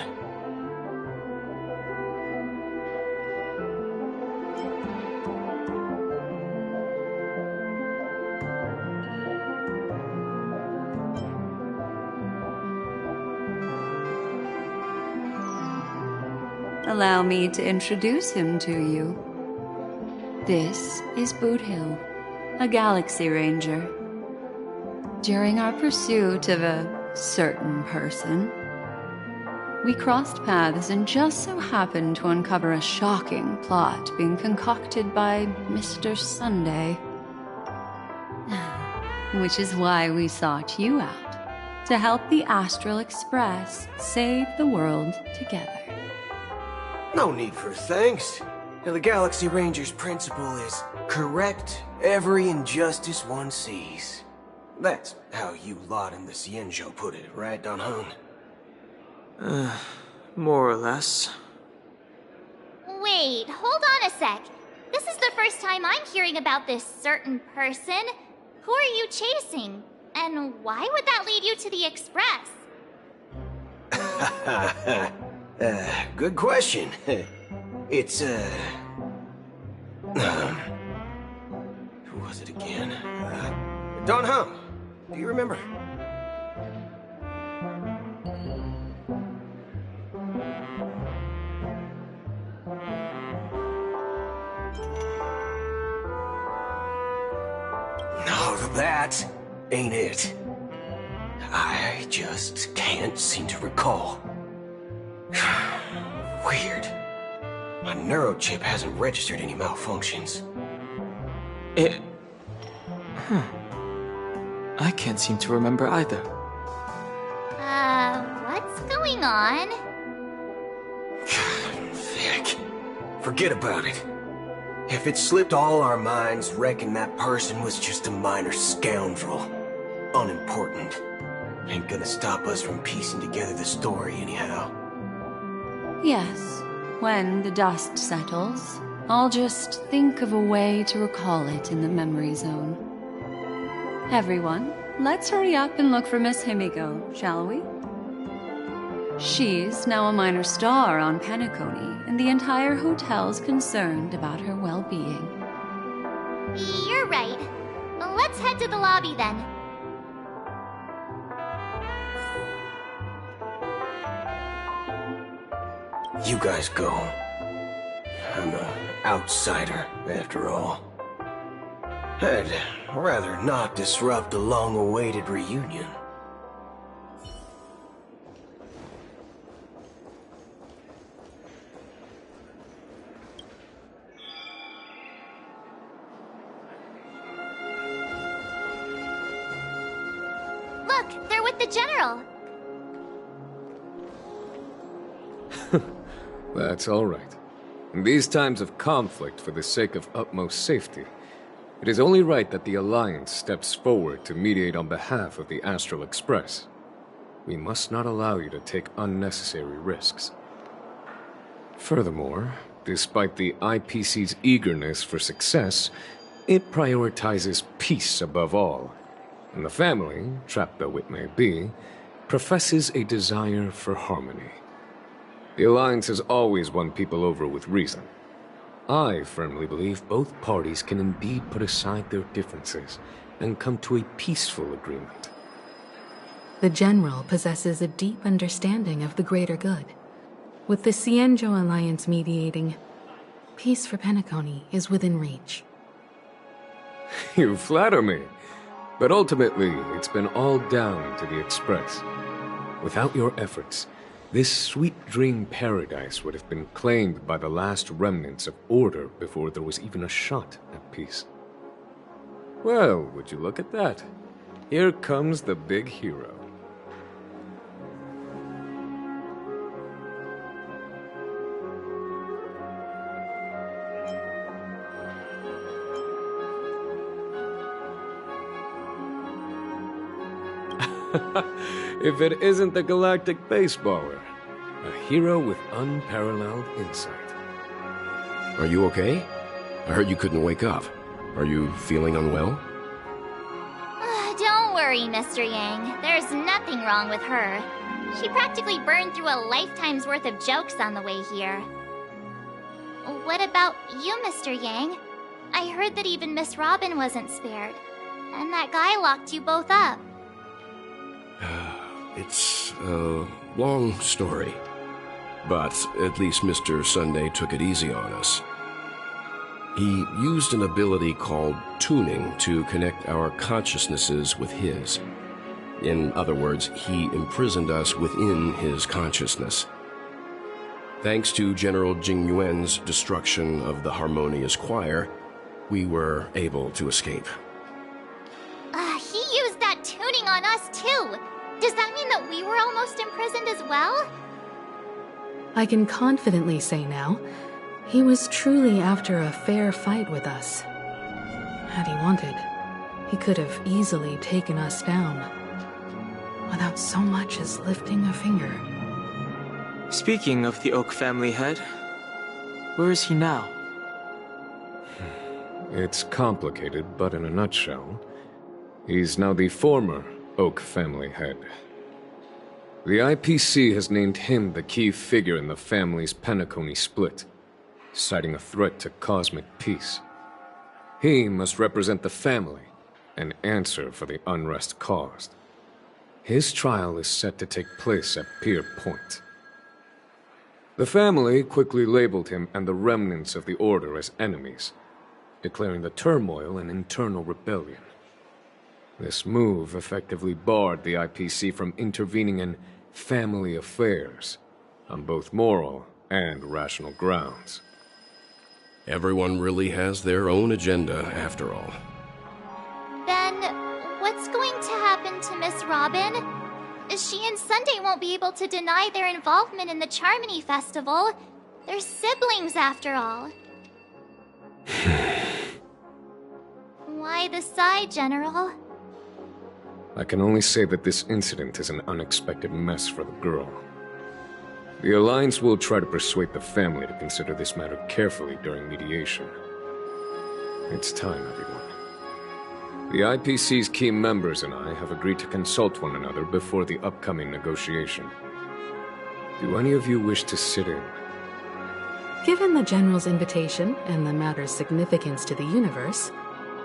Allow me to introduce him to you. This is Boot Hill, a Galaxy Ranger. During our pursuit of a certain person, we crossed paths and just so happened to uncover a shocking plot being concocted by Mr. Sunday. Which is why we sought you out, to help the Astral Express save the world together. No need for thanks. The Galaxy Ranger's principle is correct every injustice one sees. That's how you lot in the Cienjo put it, right, Don Hung? More or less. Wait, hold on a sec. This is the first time I'm hearing about this certain person. Who are you chasing? And why would that lead you to the Express? Good question. It's, who was it again? Don Hung. Do you remember? No, that ain't it. I just can't seem to recall. Weird. My neurochip hasn't registered any malfunctions. I can't seem to remember either. What's going on? Vic, forget about it. If it slipped all our minds, reckon that person was just a minor scoundrel. Unimportant. Ain't gonna stop us from piecing together the story anyhow. Yes, when the dust settles, I'll just think of a way to recall it in the memory zone. Everyone, let's hurry up and look for Miss Himiko, shall we? She's now a minor star on Penacony, and the entire hotel's concerned about her well-being. You're right. Let's head to the lobby then. You guys go. I'm an outsider, after all. I'd rather not disrupt the long-awaited reunion. Look, they're with the General. That's all right. In these times of conflict for the sake of utmost safety, it is only right that the Alliance steps forward to mediate on behalf of the Astral Express. We must not allow you to take unnecessary risks. Furthermore, despite the IPC's eagerness for success, it prioritizes peace above all. And the family, trapped though it may be, professes a desire for harmony. The Alliance has always won people over with reason, I firmly believe both parties can indeed put aside their differences and come to a peaceful agreement. The General possesses a deep understanding of the greater good. With the Cienjo Alliance mediating, peace for Penacony is within reach. You flatter me. But ultimately, it's been all down to the Express. Without your efforts, this sweet dream paradise would have been claimed by the last remnants of order before there was even a shot at peace. Well, would you look at that? Here comes the big hero. If it isn't the galactic baseballer, a hero with unparalleled insight. Are you okay? I heard you couldn't wake up. Are you feeling unwell? Don't worry, Mr. Yang. There's nothing wrong with her. She practically burned through a lifetime's worth of jokes on the way here. What about you, Mr. Yang? I heard that even Miss Robin wasn't spared. And that guy locked you both up. It's a long story. But at least Mr. Sunday took it easy on us. He used an ability called tuning to connect our consciousnesses with his. In other words, he imprisoned us within his consciousness. Thanks to General Jing Yuan's destruction of the Harmonious Choir, we were able to escape. He used that tuning on us too. Does that mean that we were almost imprisoned as well? I can confidently say now, he was truly after a fair fight with us. Had he wanted, he could have easily taken us down, without so much as lifting a finger. Speaking of the Oak family head, where is he now? It's complicated, but in a nutshell, he's now the former Oak family head. The IPC has named him the key figure in the family's Penacony split, citing a threat to cosmic peace. He must represent the family and answer for the unrest caused. His trial is set to take place at Pier Point. The family quickly labeled him and the remnants of the Order as enemies, declaring the turmoil an internal rebellion. This move effectively barred the IPC from intervening in family affairs on both moral and rational grounds. Everyone really has their own agenda, after all. Then, what's going to happen to Miss Robin? She and Sunday won't be able to deny their involvement in the Charmony Festival. They're siblings, after all. Why the sigh, General? I can only say that this incident is an unexpected mess for the girl. The Alliance will try to persuade the family to consider this matter carefully during mediation. It's time, everyone. The IPC's key members and I have agreed to consult one another before the upcoming negotiation. Do any of you wish to sit in? Given the General's invitation and the matter's significance to the universe,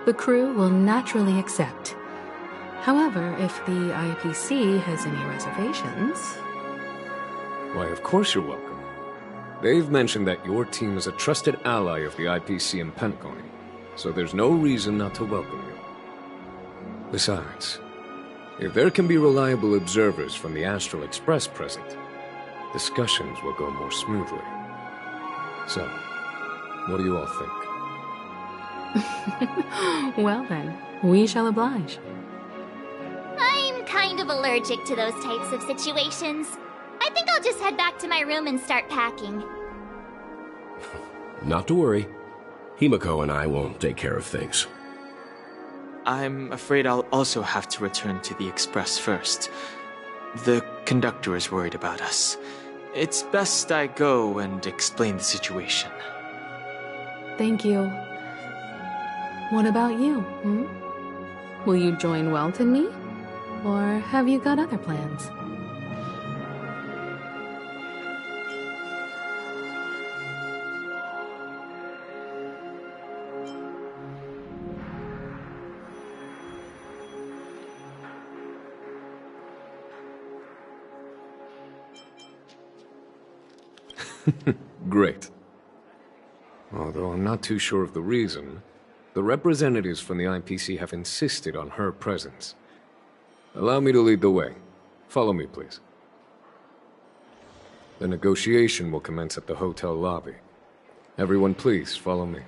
the crew will naturally accept. However, if the IPC has any reservations... Why, of course you're welcome. They've mentioned that your team is a trusted ally of the IPC in Penacony, so there's no reason not to welcome you. Besides, if there can be reliable observers from the Astral Express present, discussions will go more smoothly. So, what do you all think? Well then, we shall oblige. I'm kind of allergic to those types of situations. I think I'll just head back to my room and start packing. Not to worry. Himiko and I will take care of things. I'm afraid I'll also have to return to the Express first. The conductor is worried about us. It's best I go and explain the situation. Thank you. What about you, Will you join Welt and me? Or have you got other plans? Great. Although I'm not too sure of the reason, the representatives from the IPC have insisted on her presence. Allow me to lead the way. Follow me, please. The negotiation will commence at the hotel lobby. Everyone, please follow me.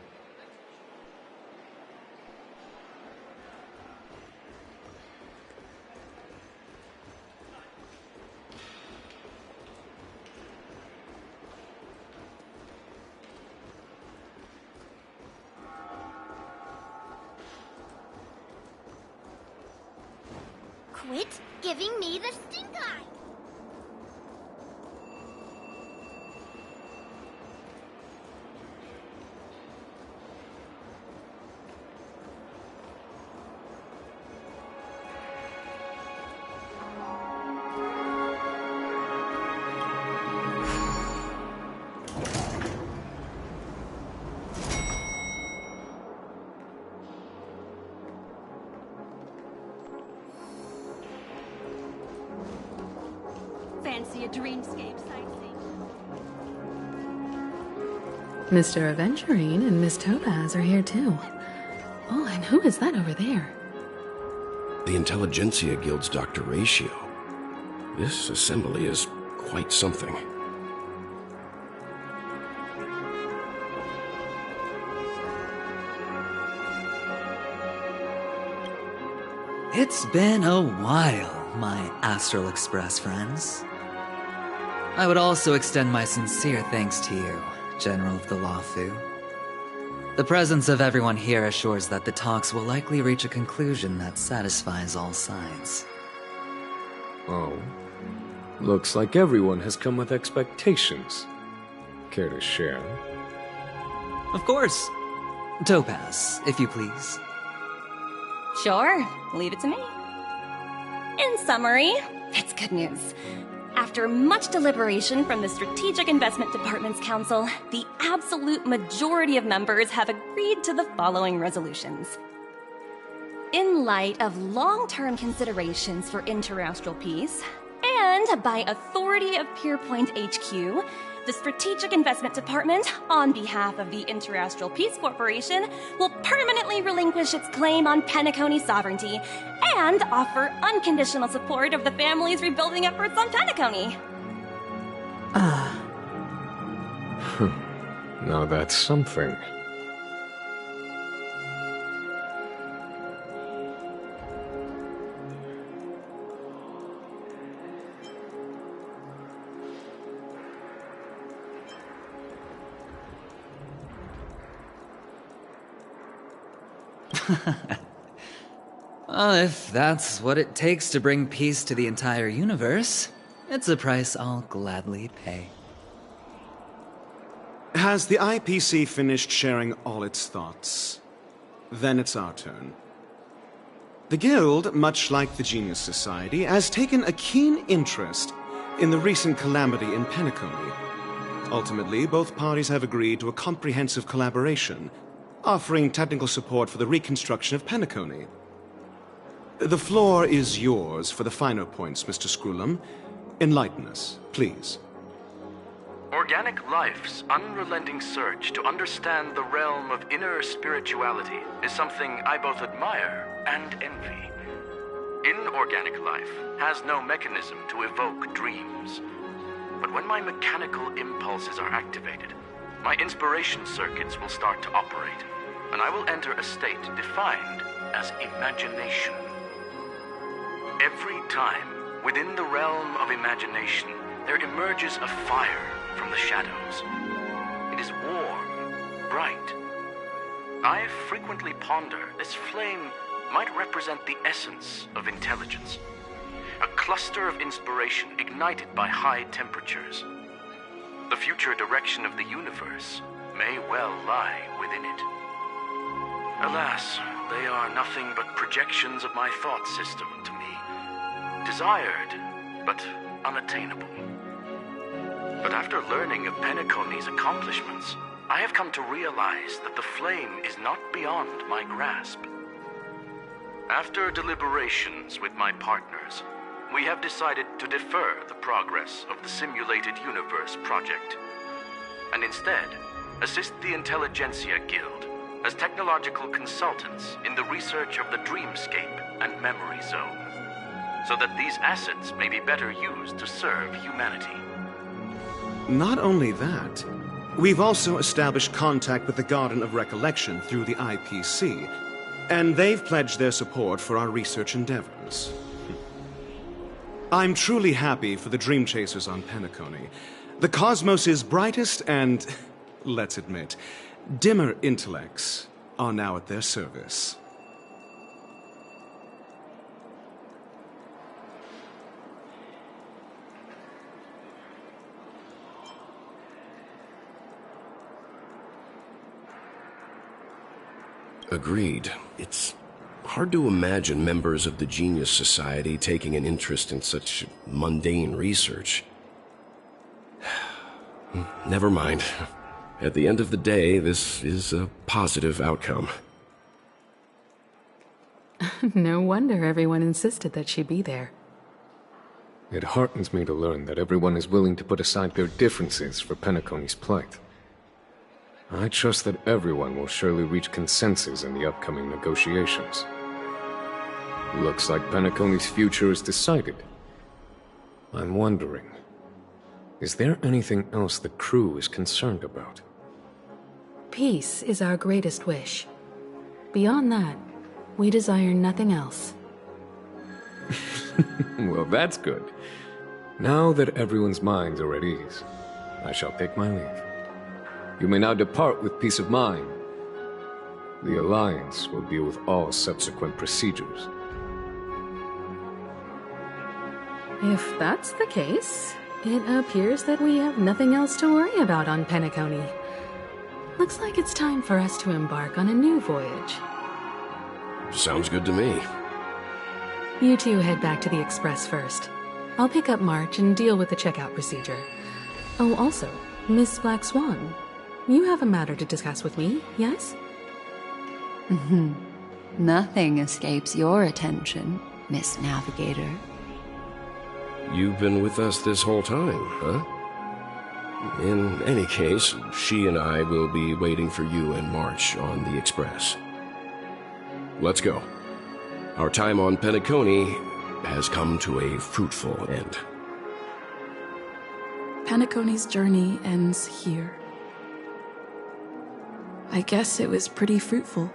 Quit giving me the stink eye! Fancy a dreamscape sightseeing? Mr. Aventurine and Miss Topaz are here too. Oh, and who is that over there? The Intelligentsia Guild's Dr. Ratio. This assembly is quite something. It's been a while, my Astral Express friends. I would also extend my sincere thanks to you, General of the Lawfu. The presence of everyone here assures that the talks will likely reach a conclusion that satisfies all sides. Oh. Looks like everyone has come with expectations. Care to share? Of course. Topaz, if you please. Sure, leave it to me. In summary, it's good news. After much deliberation from the Strategic Investment Department's Council, the absolute majority of members have agreed to the following resolutions. In light of long-term considerations for interastral peace, and by authority of Pierpoint HQ, the Strategic Investment Department, on behalf of the Interastral Peace Corporation, will permanently relinquish its claim on Penacony sovereignty and offer unconditional support of the family's rebuilding efforts on Penacony. Now that's something. Well, if that's what it takes to bring peace to the entire universe, it's a price I'll gladly pay. Has the IPC finished sharing all its thoughts? Then it's our turn. The Guild, much like the Genius Society, has taken a keen interest in the recent calamity in Penacony. Ultimately, both parties have agreed to a comprehensive collaboration, offering technical support for the reconstruction of Penacony. The floor is yours for the finer points, Mr. Screwlum. Enlighten us, please. Organic life's unrelenting search to understand the realm of inner spirituality is something I both admire and envy. Inorganic life has no mechanism to evoke dreams. But when my mechanical impulses are activated, my inspiration circuits will start to operate, and I will enter a state defined as imagination. Every time, within the realm of imagination, there emerges a fire from the shadows. It is warm, bright. I frequently ponder this flame might represent the essence of intelligence. A cluster of inspiration ignited by high temperatures. The future direction of the universe may well lie within it. Alas, they are nothing but projections of my thought system to me. Desired, but unattainable. But after learning of Penacony's accomplishments, I have come to realize that the flame is not beyond my grasp. After deliberations with my partners, we have decided to defer the progress of the Simulated Universe project. and instead assist the Intelligentsia Guild as technological consultants in the research of the Dreamscape and Memory Zone, so that these assets may be better used to serve humanity. Not only that, we've also established contact with the Garden of Recollection through the IPC, and they've pledged their support for our research endeavors. I'm truly happy for the Dream Chasers on Penacony. The cosmos' brightest and, let's admit, dimmer intellects are now at their service. Agreed. It's hard to imagine members of the Genius Society taking an interest in such mundane research. Never mind. At the end of the day, this is a positive outcome. No wonder everyone insisted that she be there. It heartens me to learn that everyone is willing to put aside their differences for Penacony's plight. I trust that everyone will surely reach consensus in the upcoming negotiations. Looks like Penacony's future is decided. I'm wondering, is there anything else the crew is concerned about? Peace is our greatest wish. Beyond that, we desire nothing else. Well, that's good. Now that everyone's minds are at ease, I shall take my leave. You may now depart with peace of mind. The Alliance will deal with all subsequent procedures. If that's the case, it appears that we have nothing else to worry about on Penacony. Looks like it's time for us to embark on a new voyage. Sounds good to me. You two head back to the Express first. I'll pick up March and deal with the checkout procedure. Oh, also, Miss Black Swan, you have a matter to discuss with me, yes? Nothing escapes your attention, Miss Navigator. You've been with us this whole time, huh? In any case, she and I will be waiting for you and March on the Express. Let's go. Our time on Penacony has come to a fruitful end. Penacony's journey ends here. I guess it was pretty fruitful.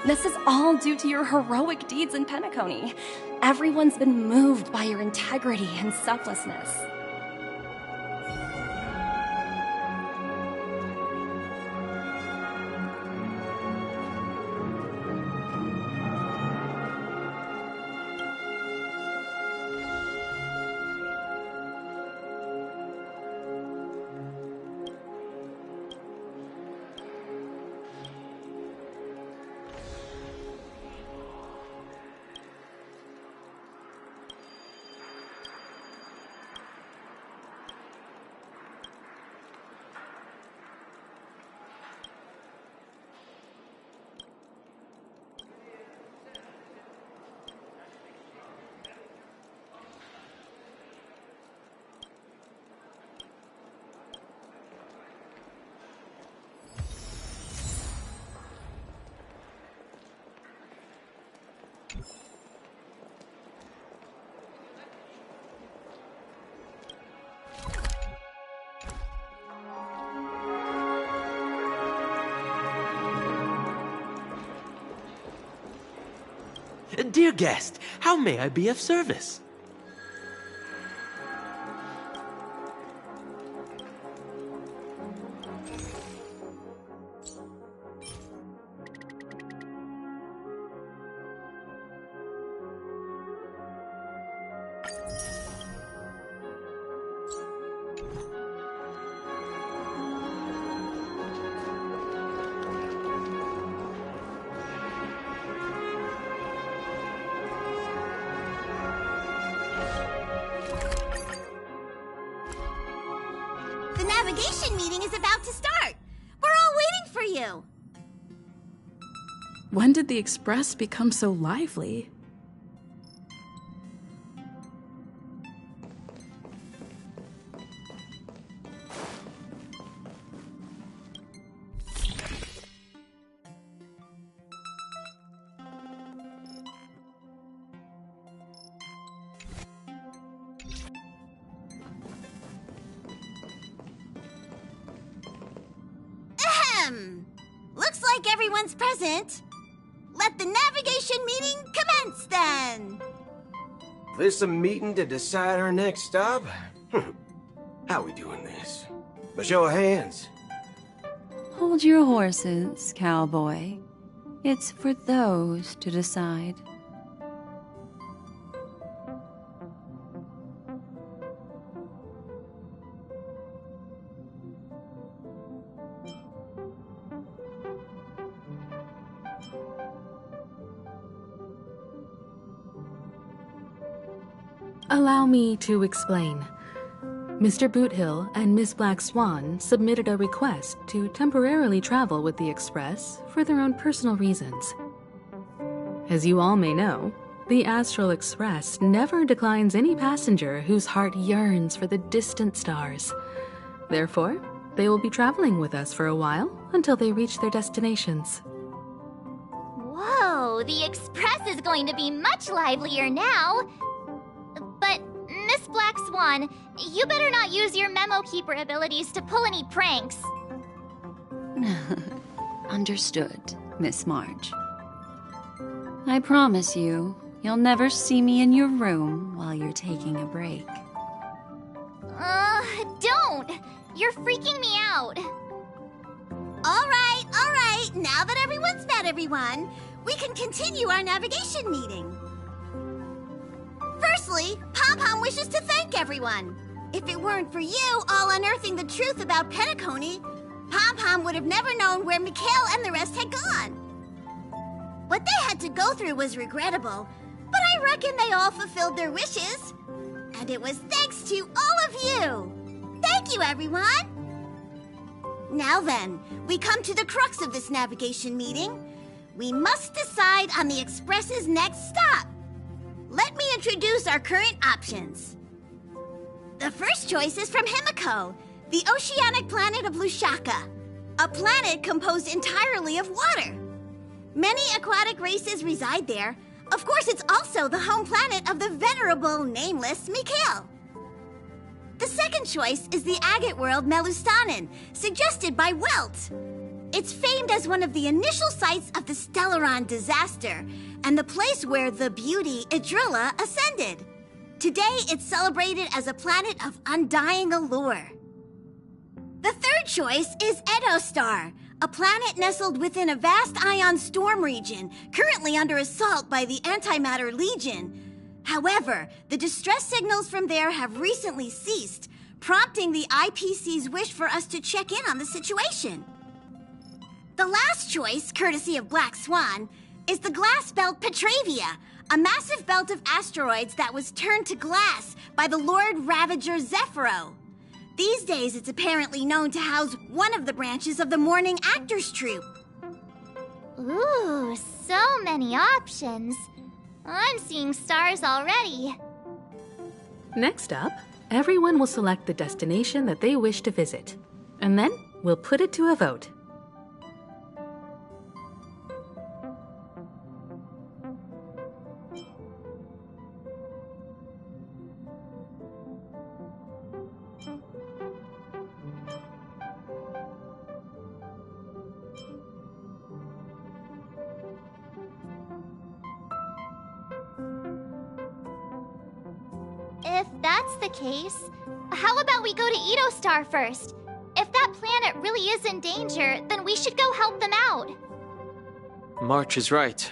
This is all due to your heroic deeds in Penacony. Everyone's been moved by your integrity and selflessness. Dear guest, how may I be of service? The navigation meeting is about to start. We're all waiting for you. When did the Express become so lively? Looks like everyone's present. Let the navigation meeting commence then. This a meeting to decide our next stop? How we doing this? A show of hands. Hold your horses, cowboy. It's for those to decide. Allow me to explain. Mr. Boothill and Miss Black Swan submitted a request to temporarily travel with the Express for their own personal reasons. As you all may know, the Astral Express never declines any passenger whose heart yearns for the distant stars. Therefore, they will be traveling with us for a while until they reach their destinations. Whoa, the Express is going to be much livelier now. But, Miss Black Swan, you better not use your Memo Keeper abilities to pull any pranks. Understood, Miss March. I promise you, you'll never see me in your room while you're taking a break. Don't! You're freaking me out. All right. Now that everyone's met everyone, we can continue our navigation meeting. Firstly, Pom-Pom wishes to thank everyone. If it weren't for you all unearthing the truth about Penacony, Pom-Pom would have never known where Mikhail and the rest had gone. What they had to go through was regrettable, but I reckon they all fulfilled their wishes. And it was thanks to all of you. Thank you, everyone. Now then, we come to the crux of this navigation meeting. We must decide on the Express's next stop. Let me introduce our current options. The first choice is from Himiko, the oceanic planet of Lushaka, a planet composed entirely of water. Many aquatic races reside there. Of course, it's also the home planet of the venerable, nameless Mikhail. The second choice is the agate world Melustanen, suggested by Welt. It's famed as one of the initial sites of the Stellaron disaster, and the place where the beauty Idrilla ascended. Today, it's celebrated as a planet of undying allure. The third choice is Edostar, a planet nestled within a vast ion storm region, currently under assault by the Antimatter Legion. However, the distress signals from there have recently ceased, prompting the IPC's wish for us to check in on the situation. The last choice, courtesy of Black Swan, is the glass belt Petravia, a massive belt of asteroids that was turned to glass by the Lord Ravager Zephyro. These days, it's apparently known to house one of the branches of the Morning Actors Troupe. Ooh, so many options. I'm seeing stars already. Next up, everyone will select the destination that they wish to visit, and then we'll put it to a vote. If that's the case, how about we go to Edostar first? If that planet really is in danger, then we should go help them out. March is right.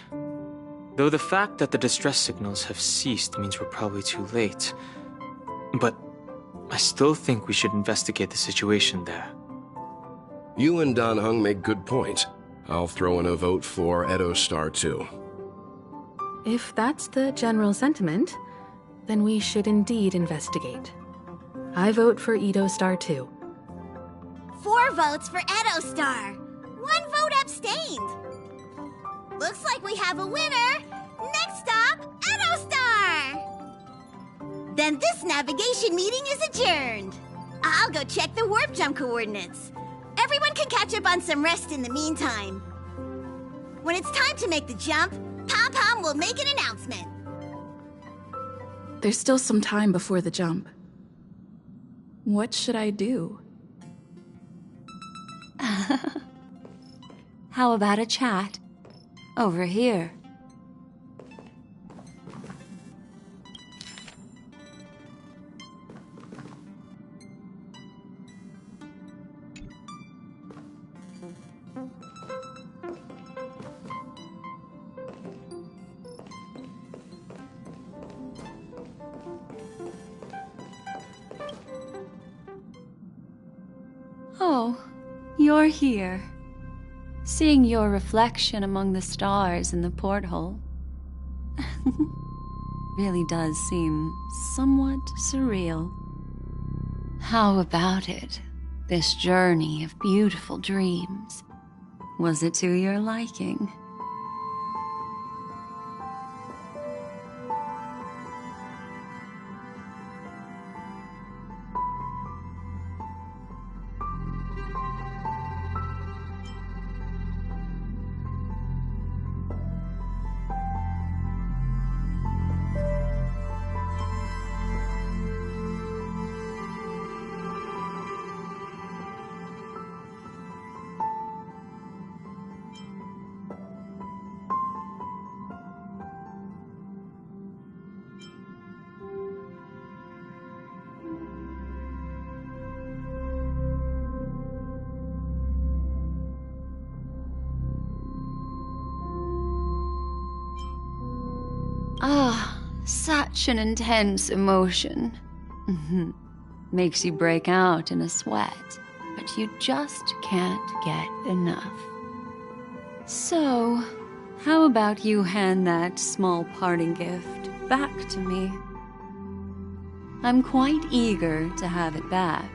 Though the fact that the distress signals have ceased means we're probably too late. But I still think we should investigate the situation there. You and Dan Heng make good points. I'll throw in a vote for Edostar too. If that's the general sentiment, then we should indeed investigate. I vote for Edostar too. 4 votes for Edostar. 1 vote abstained. Looks like we have a winner. Next stop, Edostar. Then this navigation meeting is adjourned. I'll go check the warp jump coordinates. Everyone can catch up on some rest in the meantime. When it's time to make the jump, Pom-Pom will make an announcement. There's still some time before the jump. What should I do? how about a chat? Over here. Oh, you're here. Seeing your reflection among the stars in the porthole really does seem somewhat surreal. How about it, this journey of beautiful dreams? Was it to your liking? Ah, such an intense emotion. Makes you break out in a sweat, but you just can't get enough. So, how about you hand that small parting gift back to me? I'm quite eager to have it back.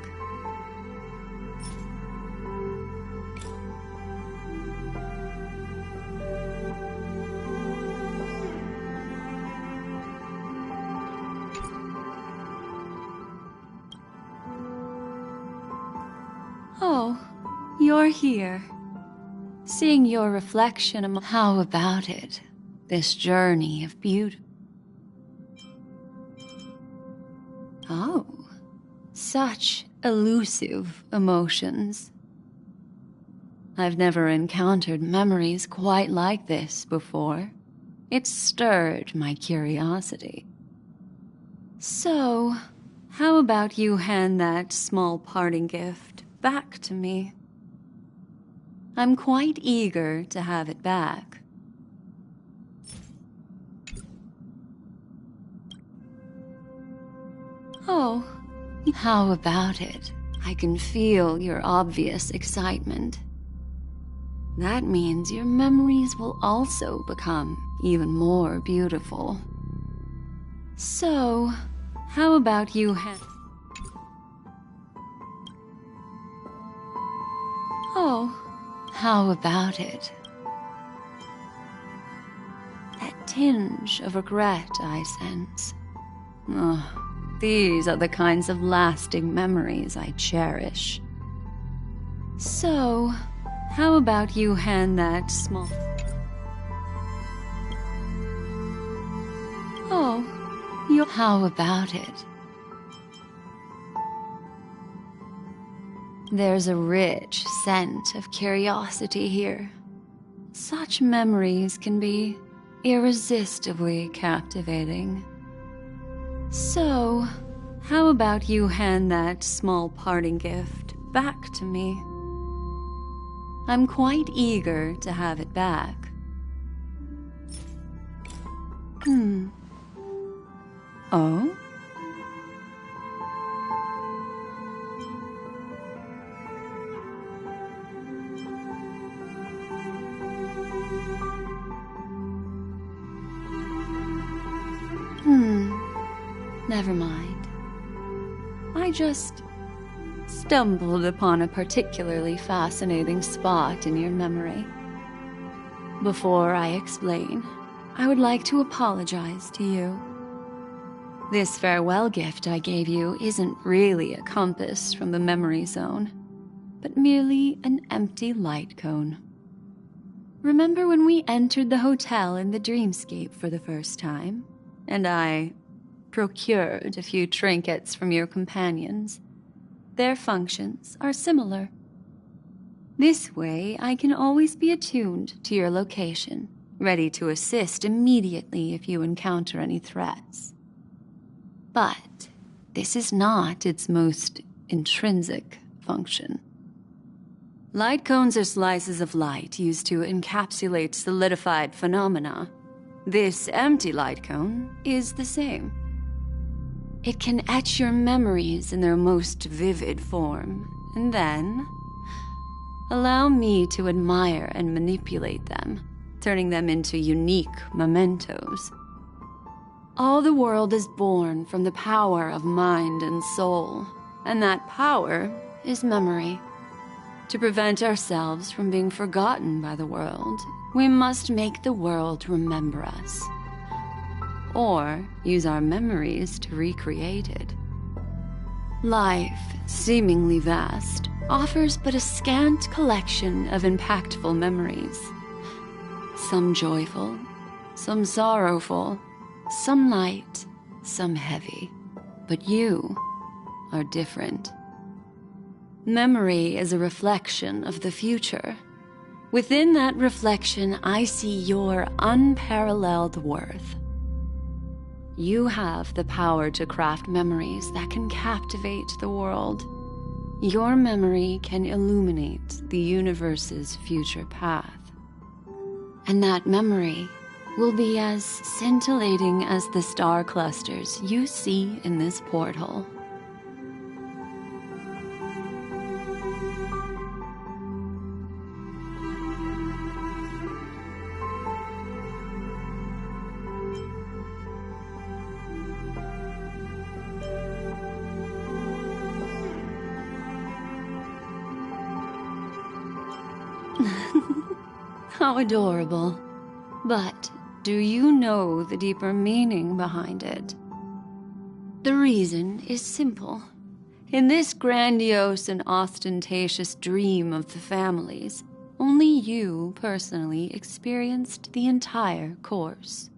Oh, you're here. Seeing your reflection among... How about it? This journey of beauty. Oh, such elusive emotions. I've never encountered memories quite like this before. It stirred my curiosity. So, how about you hand that small parting gift back to me? I'm quite eager to have it back. Oh, how about it? I can feel your obvious excitement. That means your memories will also become even more beautiful. So, how about you Oh, how about it? That tinge of regret I sense. These are the kinds of lasting memories I cherish. So, how about you hand that small... Oh, how about it? There's a rich scent of curiosity here. Such memories can be irresistibly captivating. So, how about you hand that small parting gift back to me? I'm quite eager to have it back. Oh? Never mind. I just stumbled upon a particularly fascinating spot in your memory. Before I explain, I would like to apologize to you. This farewell gift I gave you isn't really a compass from the memory zone, but merely an empty light cone. Remember when we entered the hotel in the dreamscape for the first time, and I procured a few trinkets from your companions? Their functions are similar. This way, I can always be attuned to your location, ready to assist immediately if you encounter any threats. But this is not its most intrinsic function. Light cones are slices of light used to encapsulate solidified phenomena. This empty light cone is the same. It can etch your memories in their most vivid form, and then allow me to admire and manipulate them, turning them into unique mementos. All the world is born from the power of mind and soul, and that power is memory. To prevent ourselves from being forgotten by the world, we must make the world remember us, or use our memories to recreate it. Life, seemingly vast, offers but a scant collection of impactful memories. Some joyful, some sorrowful, some light, some heavy. But you are different. Memory is a reflection of the future. Within that reflection, I see your unparalleled worth. You have the power to craft memories that can captivate the world. Your memory can illuminate the universe's future path. And that memory will be as scintillating as the star clusters you see in this porthole. How adorable. But do you know the deeper meaning behind it? The reason is simple. In this grandiose and ostentatious dream of the families, only you personally experienced the entire course.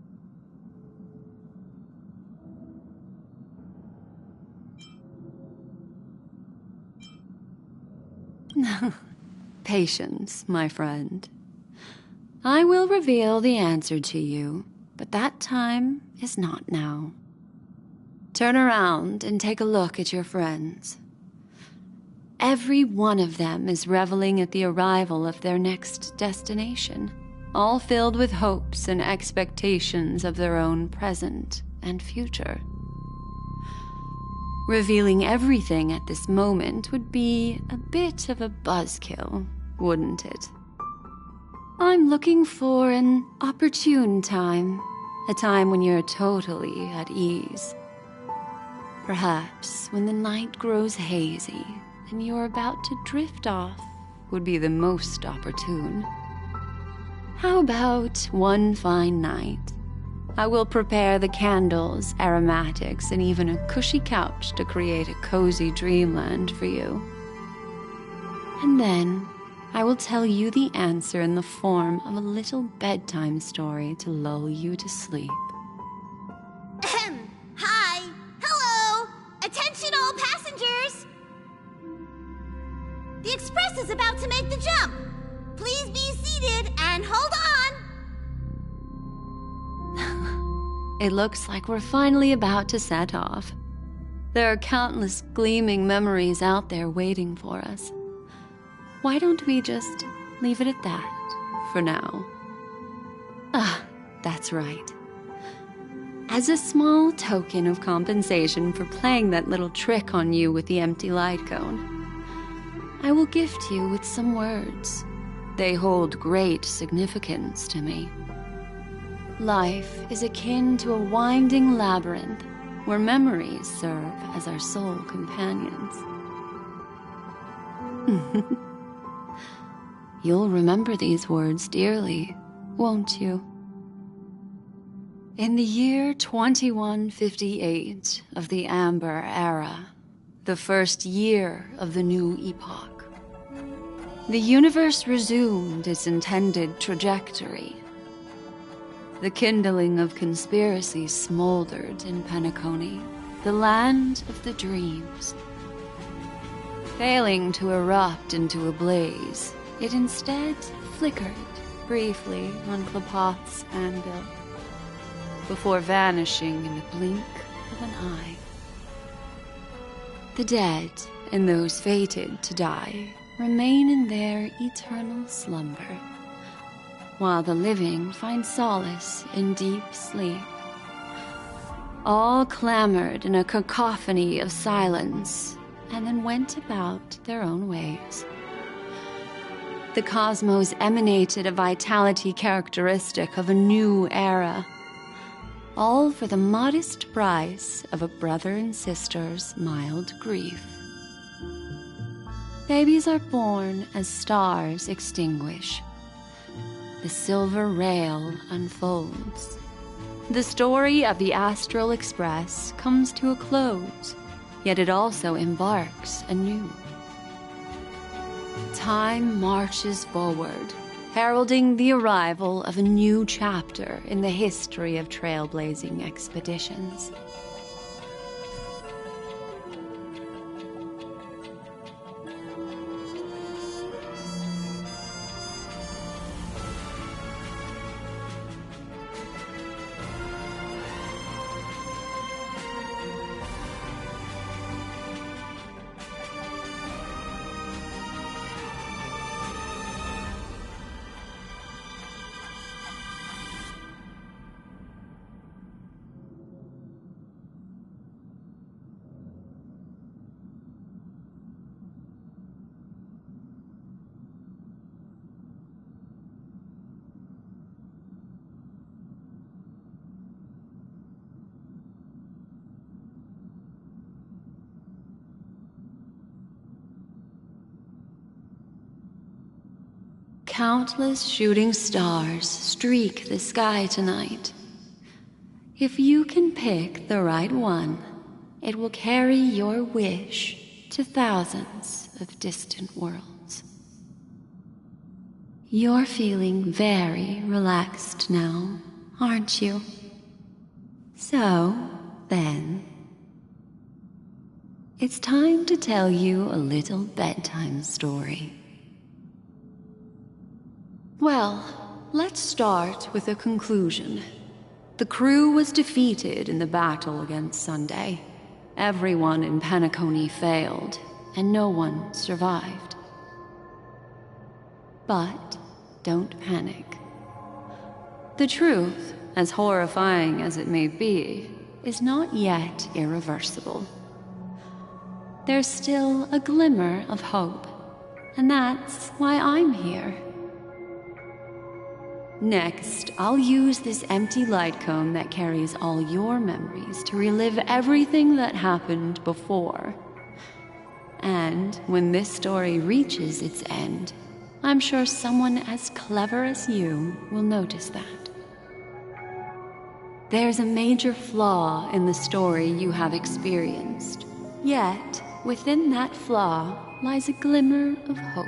Patience, my friend. I will reveal the answer to you, but that time is not now. Turn around and take a look at your friends. Every one of them is reveling at the arrival of their next destination, all filled with hopes and expectations of their own present and future. Revealing everything at this moment would be a bit of a buzzkill, wouldn't it? I'm looking for an opportune time, a time when you're totally at ease. Perhaps when the night grows hazy and you're about to drift off would be the most opportune. How about one fine night? I will prepare the candles, aromatics, and even a cushy couch to create a cozy dreamland for you. And then I will tell you the answer in the form of a little bedtime story to lull you to sleep. Hi! Hello! Attention all passengers! The express is about to make the jump. Please be seated and hold on! It looks like we're finally about to set off. There are countless gleaming memories out there waiting for us. Why don't we just leave it at that for now? Ah, that's right. As a small token of compensation for playing that little trick on you with the empty light cone, I will gift you with some words. They hold great significance to me. Life is akin to a winding labyrinth where memories serve as our sole companions. You'll remember these words dearly, won't you? In the year 2158 of the Amber Era, the first year of the new epoch, the universe resumed its intended trajectory. The kindling of conspiracy smoldered in Penacony, the land of the dreams. Failing to erupt into a blaze, it instead flickered briefly on Klapoth's anvil, before vanishing in the blink of an eye. The dead, and those fated to die, remain in their eternal slumber, while the living find solace in deep sleep. All clamored in a cacophony of silence, and then went about their own ways. The cosmos emanated a vitality characteristic of a new era, all for the modest price of a brother and sister's mild grief. Babies are born as stars extinguish. The silver rail unfolds. The story of the Astral Express comes to a close, yet it also embarks anew. Time marches forward, heralding the arrival of a new chapter in the history of trailblazing expeditions. Countless shooting stars streak the sky tonight. If you can pick the right one, it will carry your wish to thousands of distant worlds. You're feeling very relaxed now, aren't you? So, then, it's time to tell you a little bedtime story. Well, let's start with a conclusion. The crew was defeated in the battle against Sunday. Everyone in Penacony failed, and no one survived. But don't panic. The truth, as horrifying as it may be, is not yet irreversible. There's still a glimmer of hope, and that's why I'm here. Next, I'll use this empty light cone that carries all your memories to relive everything that happened before. And when this story reaches its end, I'm sure someone as clever as you will notice that. There's a major flaw in the story you have experienced, yet within that flaw lies a glimmer of hope.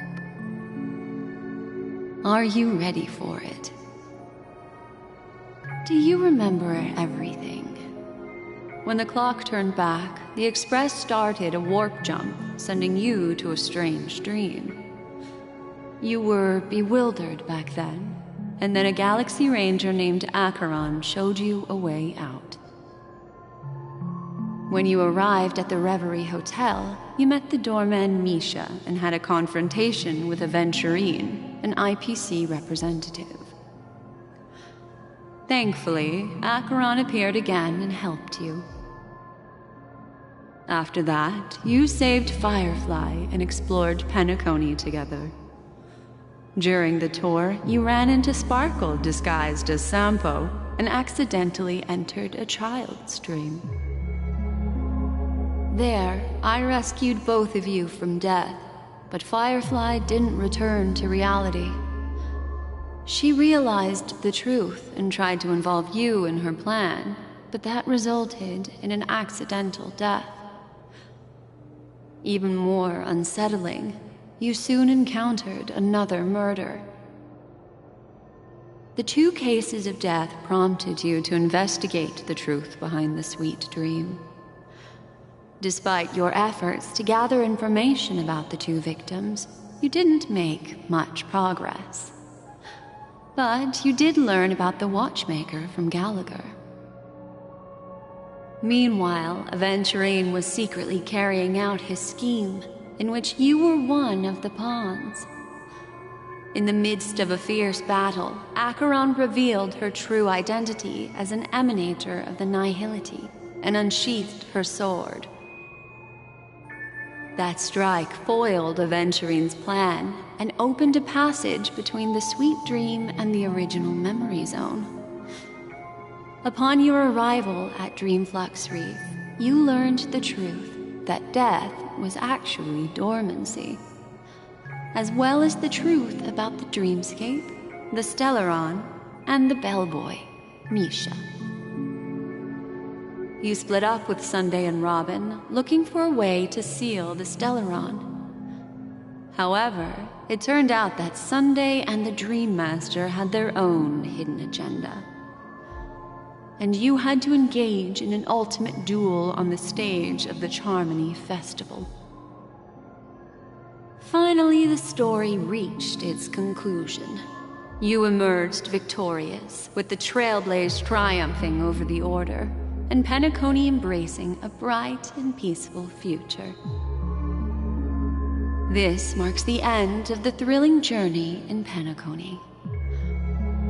Are you ready for it? Do you remember everything? When the clock turned back, the Express started a warp jump, sending you to a strange dream. You were bewildered back then, and then a Galaxy Ranger named Acheron showed you a way out. When you arrived at the Reverie Hotel, you met the doorman Misha and had a confrontation with Aventurine, an IPC representative. Thankfully, Acheron appeared again and helped you. After that, you saved Firefly and explored Penacony together. During the tour, you ran into Sparkle disguised as Sampo and accidentally entered a child's dream. There, I rescued both of you from death, but Firefly didn't return to reality. She realized the truth and tried to involve you in her plan, but that resulted in an accidental death. Even more unsettling, you soon encountered another murder. The 2 cases of death prompted you to investigate the truth behind the sweet dream. Despite your efforts to gather information about the 2 victims, you didn't make much progress. But you did learn about the Watchmaker from Gallagher. Meanwhile, Aventurine was secretly carrying out his scheme, in which you were one of the pawns. In the midst of a fierce battle, Acheron revealed her true identity as an emanator of the Nihility and unsheathed her sword. That strike foiled Aventurine's plan and opened a passage between the Sweet Dream and the original Memory Zone. Upon your arrival at Dreamflux Reef, you learned the truth that death was actually dormancy, as well as the truth about the dreamscape, the Stellaron, and the bellboy, Misha. You split up with Sunday and Robin, looking for a way to seal the Stellaron. However, it turned out that Sunday and the Dream Master had their own hidden agenda. And you had to engage in an ultimate duel on the stage of the Charmony Festival. Finally, the story reached its conclusion. You emerged victorious, with the Trailblaze triumphing over the Order, and Penacony embracing a bright and peaceful future. This marks the end of the thrilling journey in Penacony.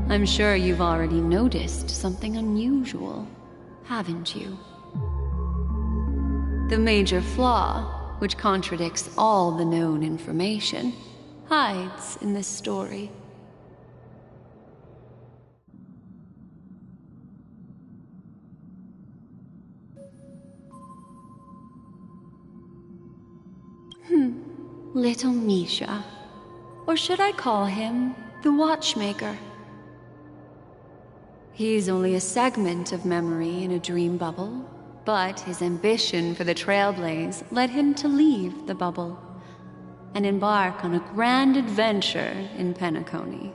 I'm sure you've already noticed something unusual, haven't you? The major flaw, which contradicts all the known information, hides in this story. Little Misha. Or should I call him the Watchmaker? He's only a segment of memory in a dream bubble, but his ambition for the Trailblaze led him to leave the bubble and embark on a grand adventure in Penacony.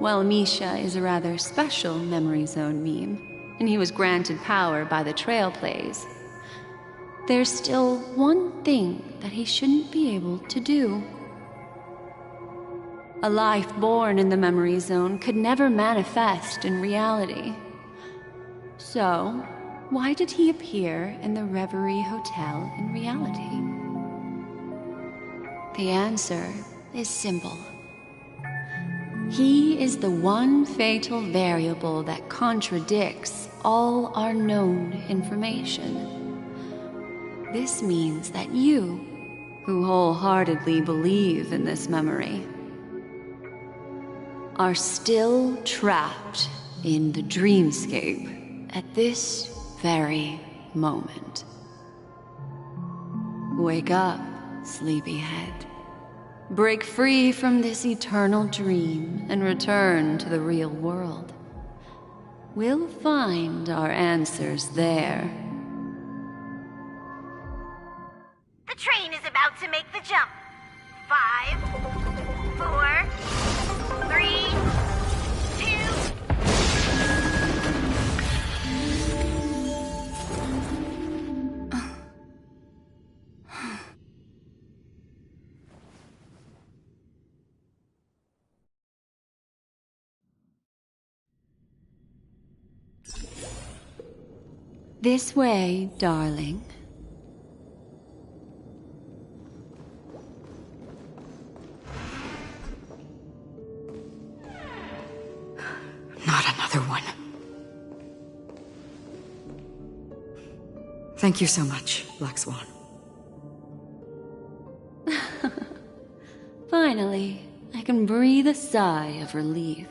While Misha is a rather special Memory Zone meme, and he was granted power by the Trailblaze, there's still one thing that he shouldn't be able to do. A life born in the Memory Zone could never manifest in reality. So, why did he appear in the Reverie Hotel in reality? The answer is simple. He is the one fatal variable that contradicts all our known information. This means that you, who wholeheartedly believe in this memory, are still trapped in the dreamscape at this very moment. Wake up, sleepyhead. Break free from this eternal dream and return to the real world. We'll find our answers there. The train is about to make the jump. 5, 4, 3, 2. This way, darling. Not another one. Thank you so much, Black Swan. Finally, I can breathe a sigh of relief.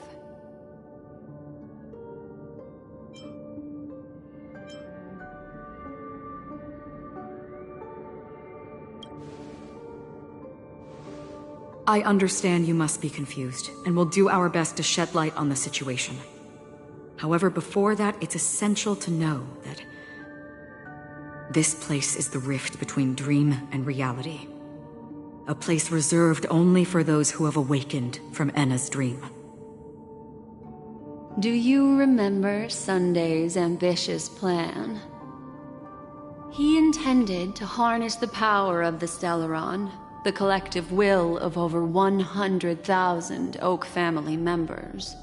I understand you must be confused, and will do our best to shed light on the situation. However, before that, it's essential to know that this place is the rift between dream and reality. A place reserved only for those who have awakened from Enna's dream. Do you remember Sunday's ambitious plan? He intended to harness the power of the Stellaron the collective will of over 100,000 Oak family members,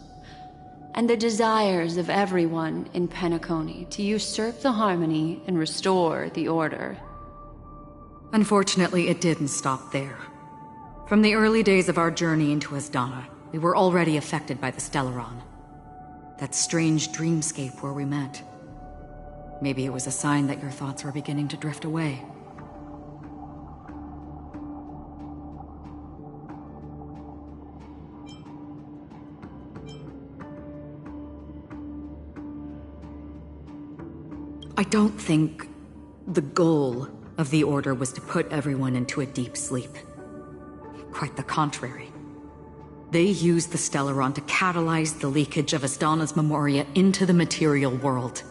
and the desires of everyone in Penacony to usurp the Harmony and restore the Order. Unfortunately, it didn't stop there. From the early days of our journey into Asdana, we were already affected by the Stellaron. That strange dreamscape where we met. Maybe it was a sign that your thoughts were beginning to drift away. I don't think the goal of the Order was to put everyone into a deep sleep. Quite the contrary. They used the Stellaron to catalyze the leakage of Asdana's Memoria into the material world,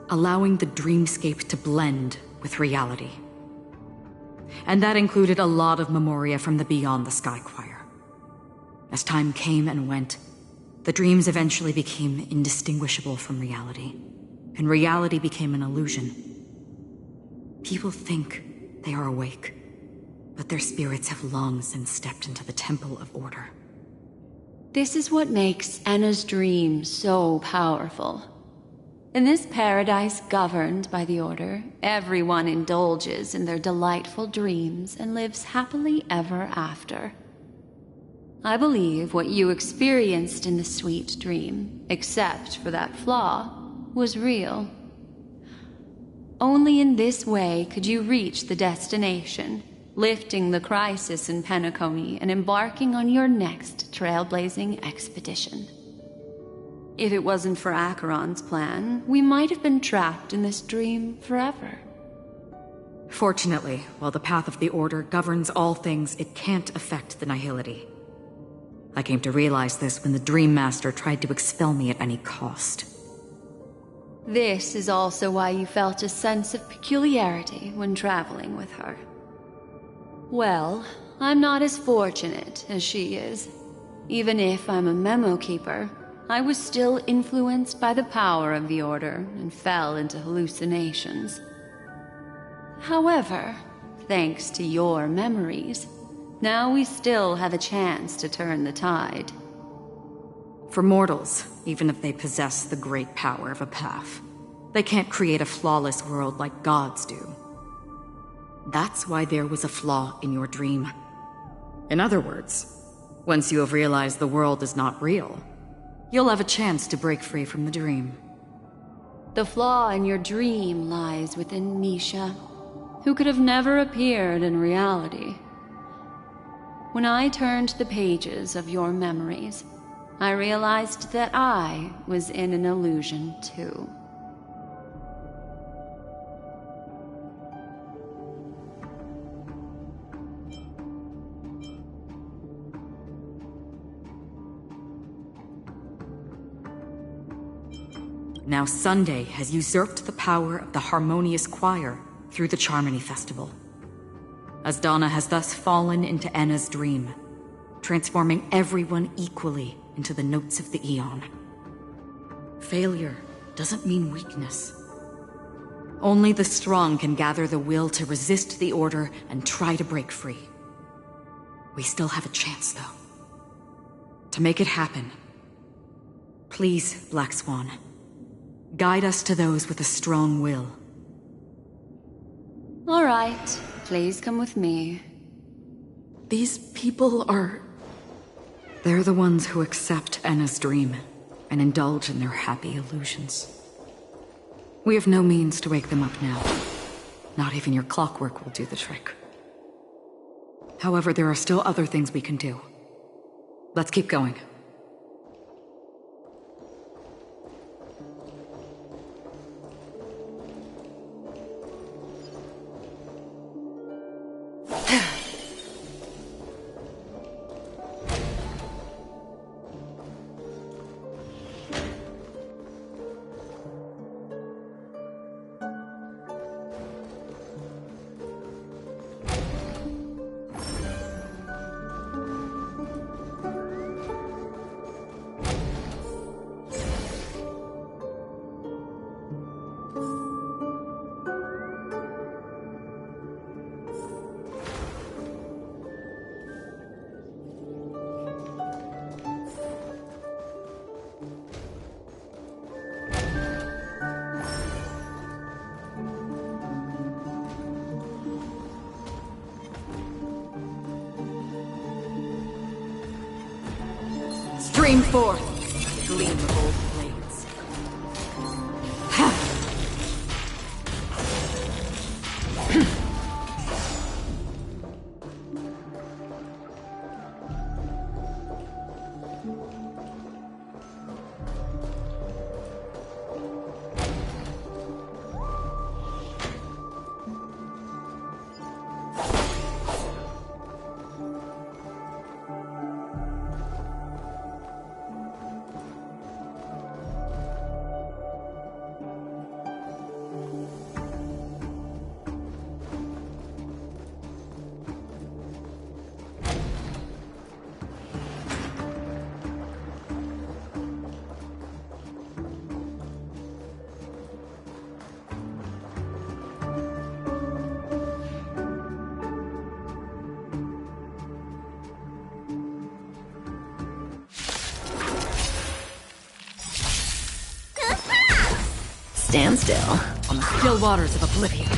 allowing the dreamscape to blend with reality. And that included a lot of Memoria from the Beyond the Sky Choir. As time came and went, the dreams eventually became indistinguishable from reality, and reality became an illusion. People think they are awake, but their spirits have long since stepped into the Temple of Order. This is what makes Enna's dream so powerful. In this paradise governed by the Order, everyone indulges in their delightful dreams and lives happily ever after. I believe what you experienced in the sweet dream, except for that flaw, was real. Only in this way could you reach the destination, lifting the crisis in Penacony and embarking on your next trailblazing expedition. If it wasn't for Acheron's plan, we might have been trapped in this dream forever. Fortunately, while the path of the Order governs all things, it can't affect the Nihility. I came to realize this when the Dream Master tried to expel me at any cost. This is also why you felt a sense of peculiarity when traveling with her. Well, I'm not as fortunate as she is. Even if I'm a memo keeper, I was still influenced by the power of the Order and fell into hallucinations. However, thanks to your memories, now we still have a chance to turn the tide. For mortals, even if they possess the great power of a path, they can't create a flawless world like gods do. That's why there was a flaw in your dream. In other words, once you have realized the world is not real, you'll have a chance to break free from the dream. The flaw in your dream lies within Misha, who could have never appeared in reality. When I turned the pages of your memories, I realized that I was in an illusion too. Now Sunday has usurped the power of the Harmonious Choir through the Charmony Festival. Asdana has thus fallen into Enna's dream, transforming everyone equally into the notes of the Aeon. Failure doesn't mean weakness. Only the strong can gather the will to resist the Order and try to break free. We still have a chance, though. To make it happen, please, Black Swan, guide us to those with a strong will. All right, please come with me. These people are... They're the ones who accept Enna's dream and indulge in their happy illusions. We have no means to wake them up now. Not even your clockwork will do the trick. However, there are still other things we can do. Let's keep going. Stream forth the gleam of old blades. Stand still. On the still waters of oblivion,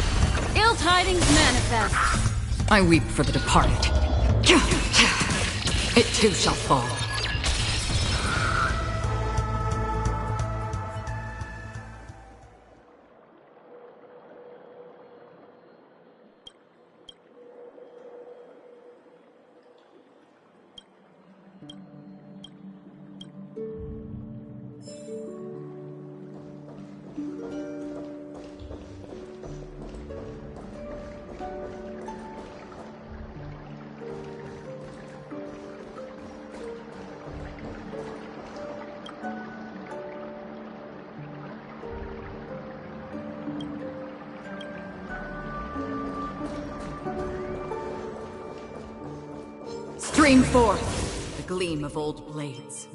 Ill tidings manifest. I weep for the departed. It too shall fall. Stream forth the gleam of old blades.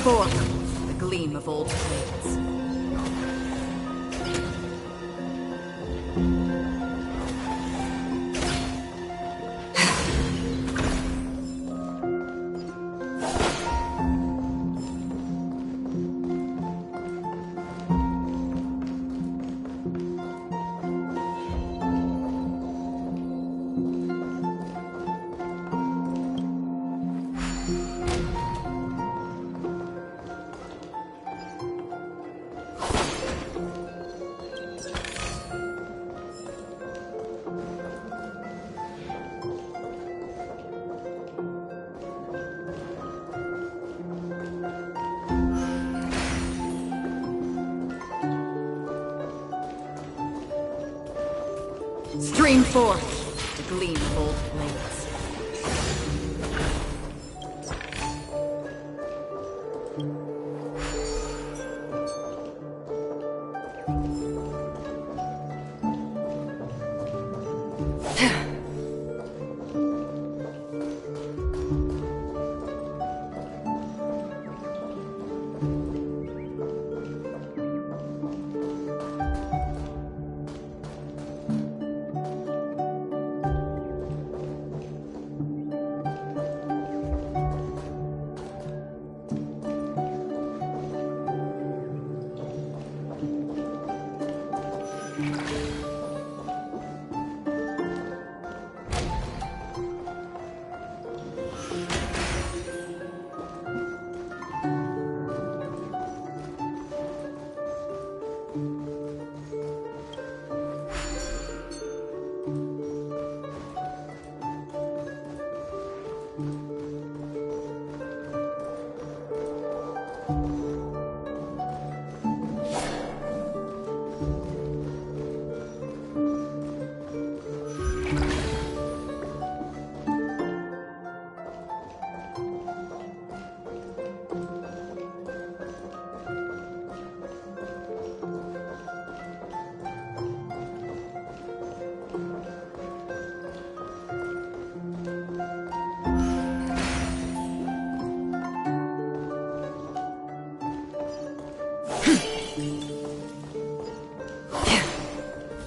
4. The gleam of old flames. Stream 4. The gleam of old flames.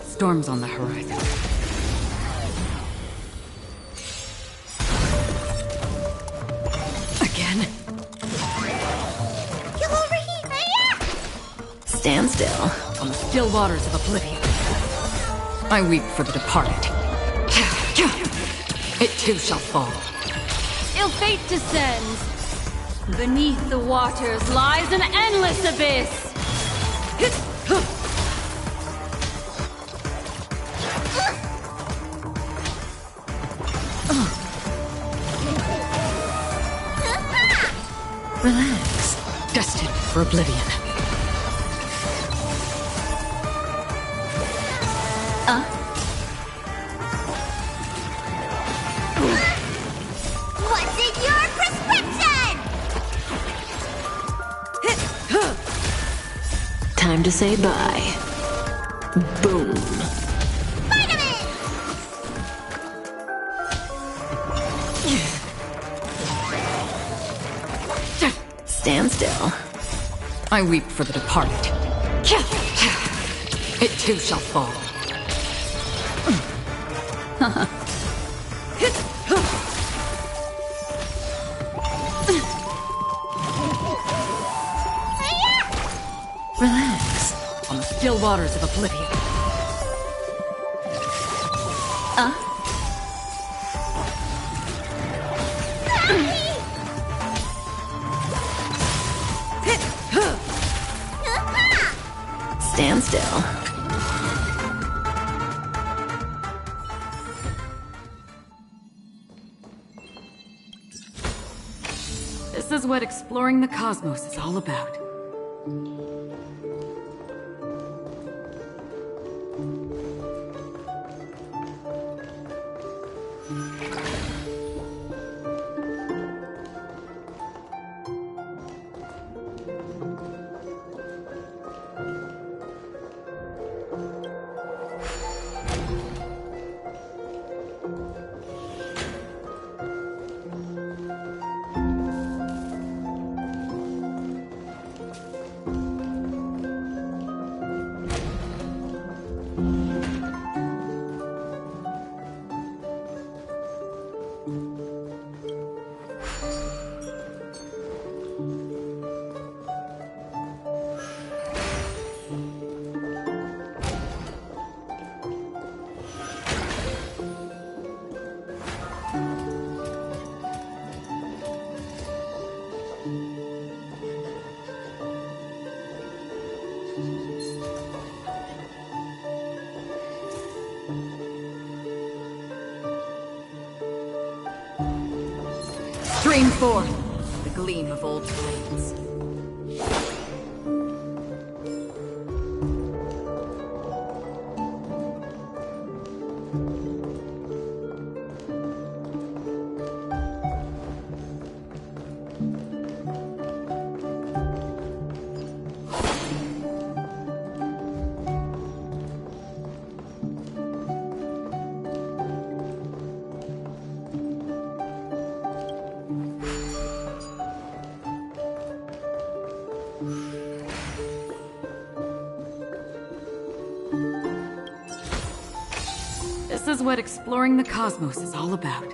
Storms on the horizon. Again? You're over here! Stand still. On the still waters of oblivion. I weep for the departed. It too shall fall. Ill fate descends. Beneath the waters lies an endless abyss. Relax. Destined for oblivion. What's in your prescription? Time to say bye. Boom. Stand still. I weep for the departed. It too shall fall. Relax. On the still waters of oblivion. Stand still. This is what exploring the cosmos is all about. Stream forth the gleam of old flames. This is what exploring the cosmos is all about.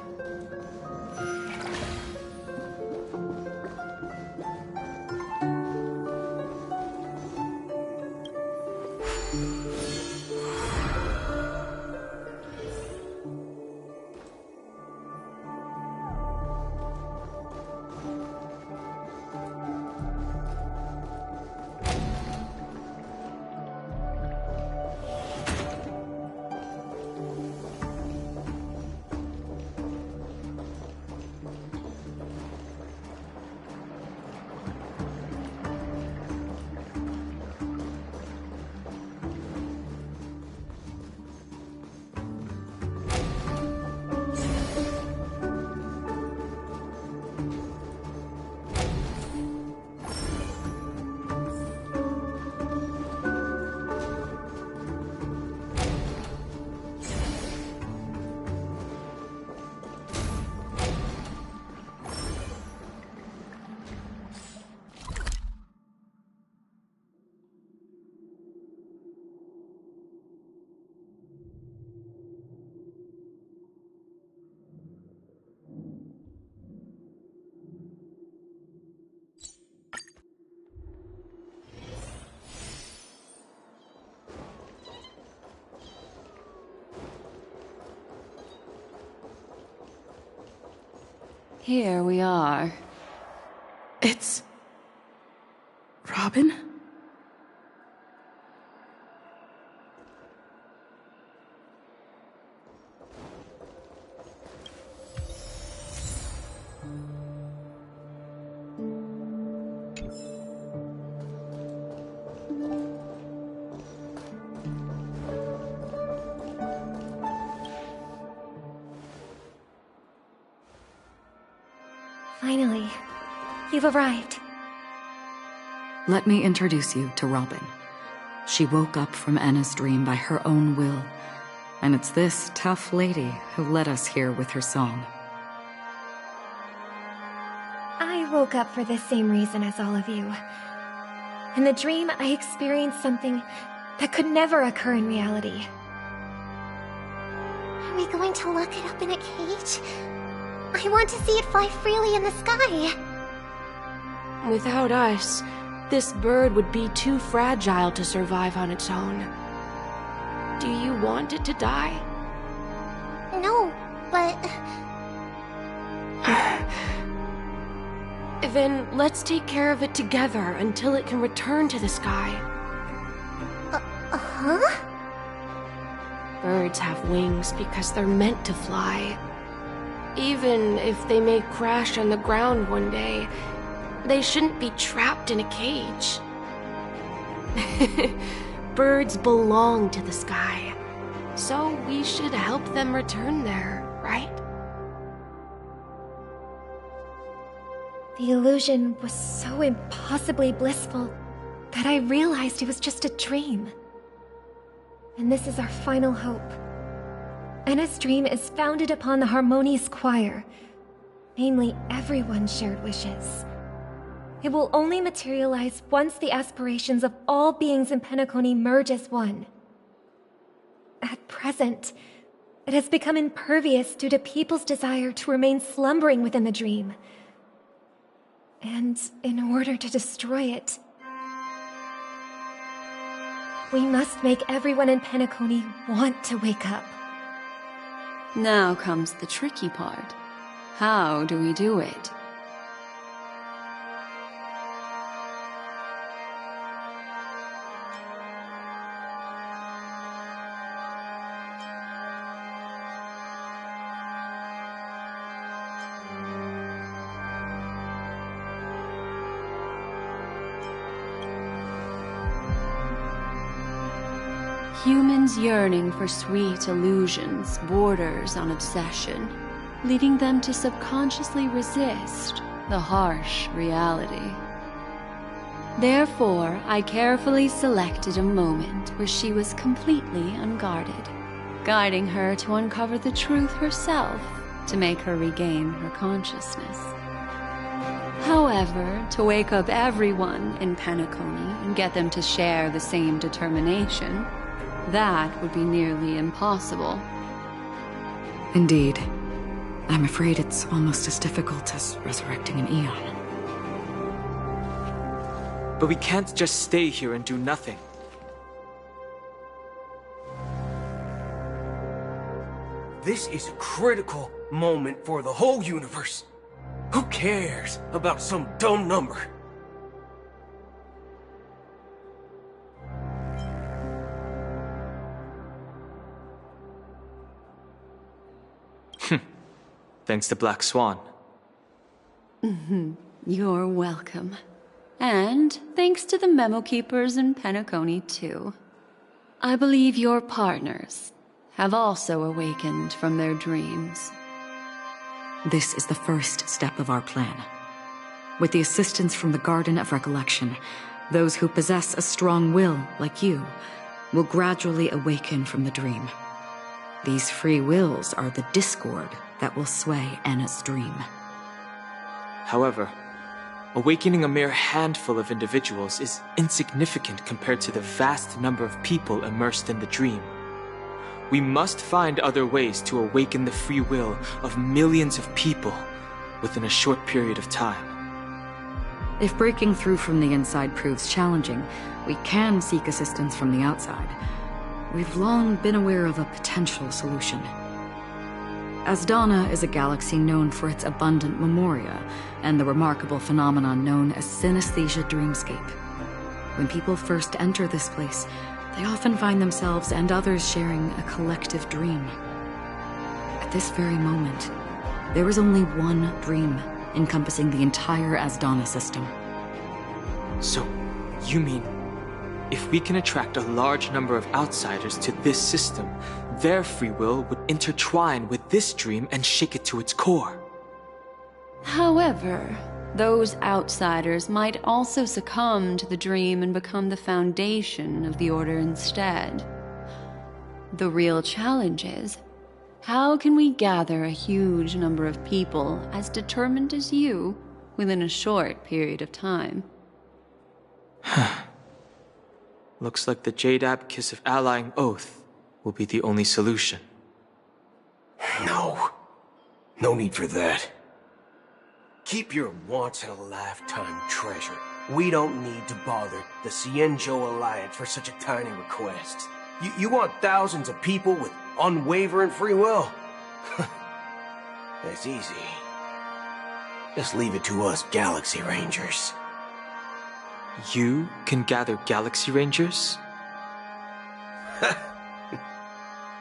Here we are. It's... Robin? Finally, you've arrived. Let me introduce you to Robin. She woke up from Anna's dream by her own will, and it's this tough lady who led us here with her song. I woke up for the same reason as all of you. In the dream, I experienced something that could never occur in reality. Are we going to lock it up in a cage? I want to see it fly freely in the sky. Without us, this bird would be too fragile to survive on its own. Do you want it to die? No, but... Then let's take care of it together until it can return to the sky. Huh? Birds have wings because they're meant to fly. Even if they may crash on the ground one day, they shouldn't be trapped in a cage. Birds belong to the sky, so we should help them return there, right? The illusion was so impossibly blissful that I realized it was just a dream. And this is our final hope. Anna's dream is founded upon the harmonious choir, namely everyone's shared wishes. It will only materialize once the aspirations of all beings in Penacony merge as one. At present, It has become impervious due to people's desire to remain slumbering within the dream. And in order to destroy it, we must make everyone in Penacony want to wake up. Now comes the tricky part. How do we do it? Humans yearning for sweet illusions borders on obsession, leading them to subconsciously resist the harsh reality. Therefore, I carefully selected a moment where she was completely unguarded, guiding her to uncover the truth herself to make her regain her consciousness. However, to wake up everyone in Penacony and get them to share the same determination, that would be nearly impossible. Indeed. I'm afraid it's almost as difficult as resurrecting an Eon. But we can't just stay here and do nothing. This is a critical moment for the whole universe. Who cares about some dumb number? Thanks to Black Swan. You're welcome. And thanks to the Memo Keepers in Penacony, too. I believe your partners have also awakened from their dreams. This is the first step of our plan. With the assistance from the Garden of Recollection, those who possess a strong will, like you, will gradually awaken from the dream. These free wills are the discord that will sway Anna's dream. However, awakening a mere handful of individuals is insignificant compared to the vast number of people immersed in the dream. We must find other ways to awaken the free will of millions of people within a short period of time. If breaking through from the inside proves challenging, we can seek assistance from the outside. We've long been aware of a potential solution. Asdana is a galaxy known for its abundant memoria and the remarkable phenomenon known as synesthesia dreamscape. When people first enter this place, they often find themselves and others sharing a collective dream. At this very moment, there is only one dream encompassing the entire Asdana system. So, you mean, if we can attract a large number of outsiders to this system, their free will would intertwine with this dream and shake it to its core? However, those outsiders might also succumb to the dream and become the foundation of the Order instead. The real challenge is, how can we gather a huge number of people as determined as you within a short period of time? Looks like the Jade Abacus of Allying Oath will be the only solution. No. No need for that. Keep your once-in-a-lifetime treasure. We don't need to bother the Cienjo Alliance for such a tiny request. You want thousands of people with unwavering free will? That's easy. Just leave it to us Galaxy Rangers. You can gather Galaxy Rangers?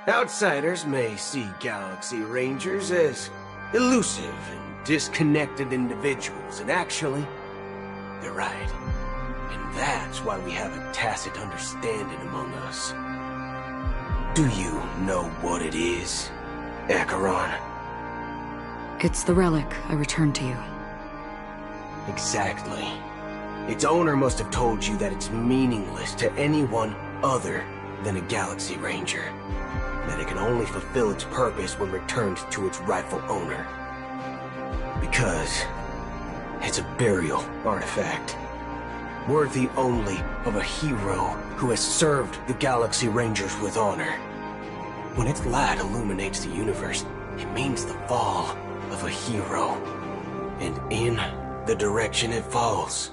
Outsiders may see Galaxy Rangers as elusive and disconnected individuals, and actually, they're right. And that's why we have a tacit understanding among us. Do you know what it is, Acheron? It's the relic I returned to you. Exactly. Its owner must have told you that it's meaningless to anyone other than a Galaxy Ranger. That it can only fulfill its purpose when returned to its rightful owner. Because it's a burial artifact. Worthy only of a hero who has served the Galaxy Rangers with honor. When its light illuminates the universe, it means the fall of a hero. And in the direction it falls,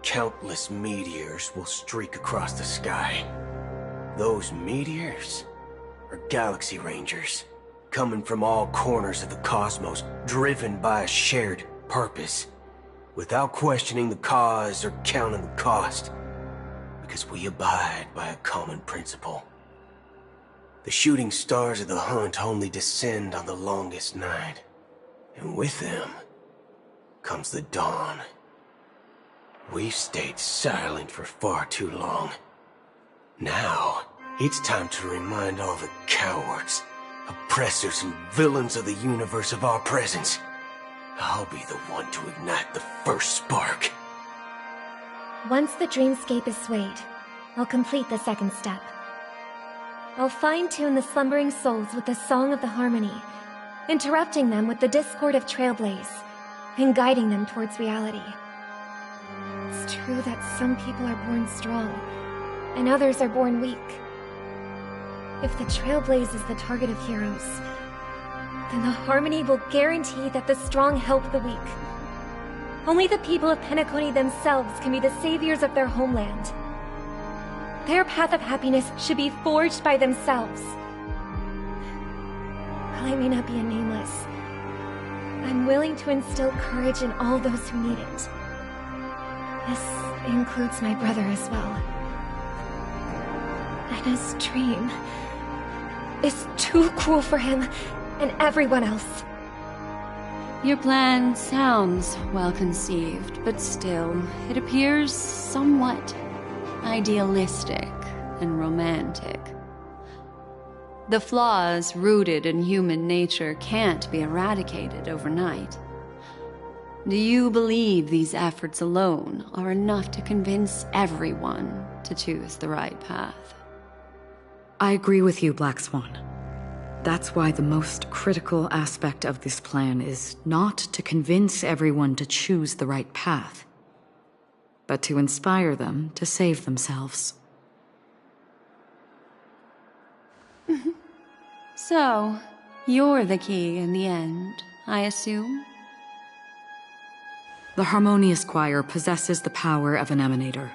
countless meteors will streak across the sky. Those meteors are galaxy rangers, coming from all corners of the cosmos, driven by a shared purpose, without questioning the cause or counting the cost, because we abide by a common principle. The shooting stars of the hunt only descend on the longest night, and with them comes the dawn. We've stayed silent for far too long. Now, it's time to remind all the cowards, oppressors, and villains of the universe of our presence. I'll be the one to ignite the first spark. Once the dreamscape is swayed, I'll complete the second step. I'll fine-tune the slumbering souls with the Song of the Harmony, interrupting them with the discord of Trailblaze, and guiding them towards reality. It's true that some people are born strong, and others are born weak. If the Trailblaze is the target of heroes, then the Harmony will guarantee that the strong help the weak. Only the people of Penacony themselves can be the saviors of their homeland. Their path of happiness should be forged by themselves. While I may not be a nameless, I'm willing to instill courage in all those who need it. This includes my brother as well. Anna's dream is too cruel for him and everyone else. Your plan sounds well conceived, but still, it appears somewhat idealistic and romantic. The flaws rooted in human nature can't be eradicated overnight. Do you believe these efforts alone are enough to convince everyone to choose the right path? I agree with you, Black Swan. That's why the most critical aspect of this plan is not to convince everyone to choose the right path, but to inspire them to save themselves. So, you're the key in the end, I assume? The Harmonious Choir possesses the power of an emanator.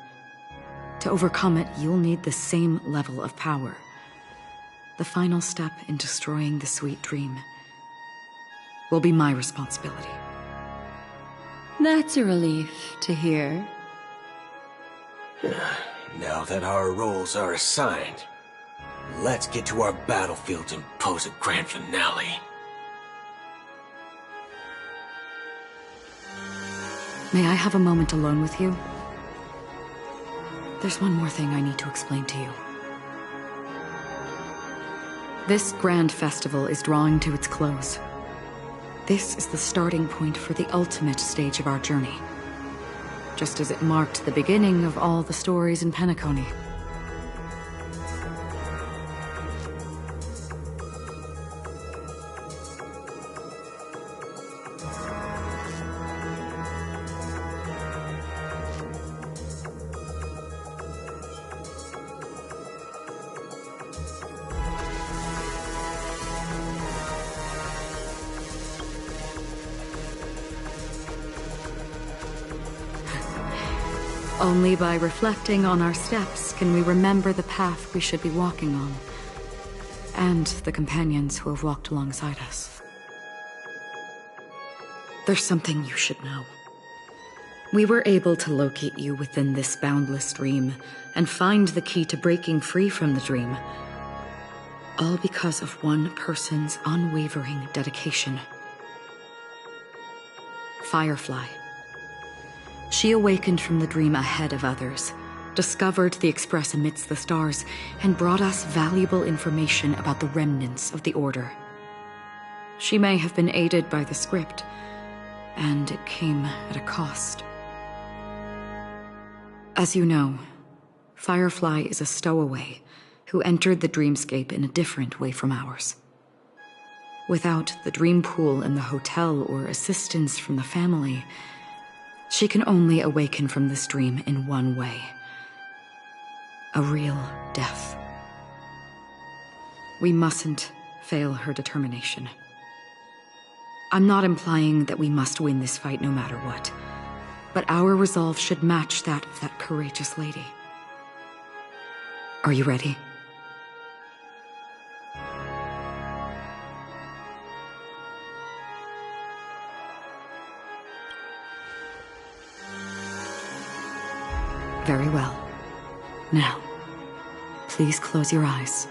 To overcome it, you'll need the same level of power. The final step in destroying the sweet dream will be my responsibility. That's a relief to hear. Now that our roles are assigned, let's get to our battlefields and pose a grand finale. May I have a moment alone with you? There's one more thing I need to explain to you. This grand festival is drawing to its close. This is the starting point for the ultimate stage of our journey, just as it marked the beginning of all the stories in Penacony. Only by reflecting on our steps can we remember the path we should be walking on, and the companions who have walked alongside us. There's something you should know. We were able to locate you within this boundless dream and find the key to breaking free from the dream, all because of one person's unwavering dedication. Firefly. She awakened from the dream ahead of others, discovered the Express amidst the stars, and brought us valuable information about the remnants of the Order. She may have been aided by the script, and it came at a cost. As you know, Firefly is a stowaway who entered the dreamscape in a different way from ours. Without the dream pool in the hotel or assistance from the family, she can only awaken from this dream in one way: a real death. We mustn't fail her determination. I'm not implying that we must win this fight no matter what, but our resolve should match that of that courageous lady. Are you ready? Very well. Now, please close your eyes.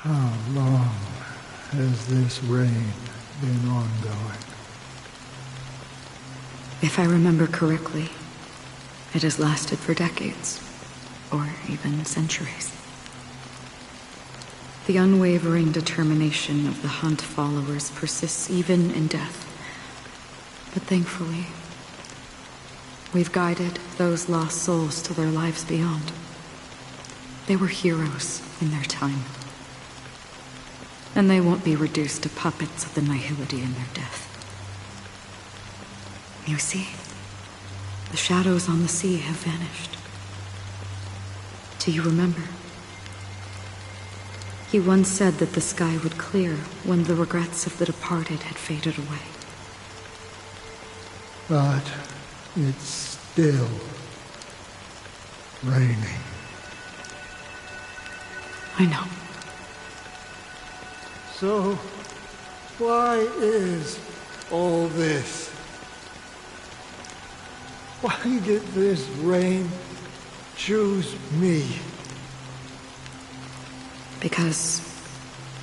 How long has this reign been ongoing? If I remember correctly, it has lasted for decades, or even centuries. The unwavering determination of the Hunt followers persists even in death. But thankfully, we've guided those lost souls to their lives beyond. They were heroes in their time. And they won't be reduced to puppets of the nihility in their death. You see, the shadows on the sea have vanished. Do you remember? He once said that the sky would clear when the regrets of the departed had faded away. But it's still raining. I know. So, why is all this? Why did this rain choose me? Because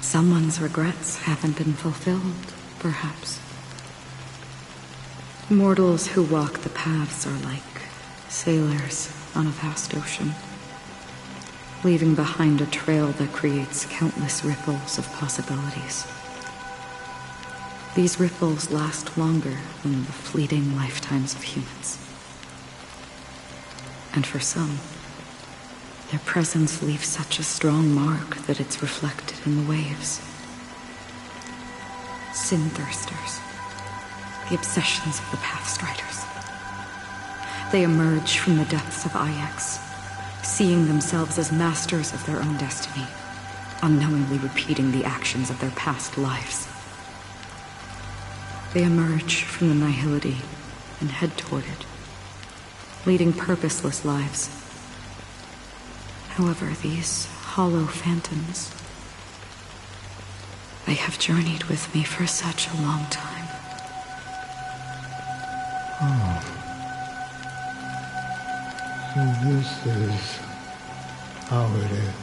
someone's regrets haven't been fulfilled, perhaps. Mortals who walk the paths are like sailors on a vast ocean, leaving behind a trail that creates countless ripples of possibilities. These ripples last longer than the fleeting lifetimes of humans. And for some, their presence leaves such a strong mark that it's reflected in the waves. Sin-thirsters, the obsessions of the Pathstriders. They emerge from the depths of Ix, seeing themselves as masters of their own destiny, unknowingly repeating the actions of their past lives. They emerge from the nihility and head toward it, leading purposeless lives. However, these hollow phantoms, they have journeyed with me for such a long time. Oh. So this is how it is.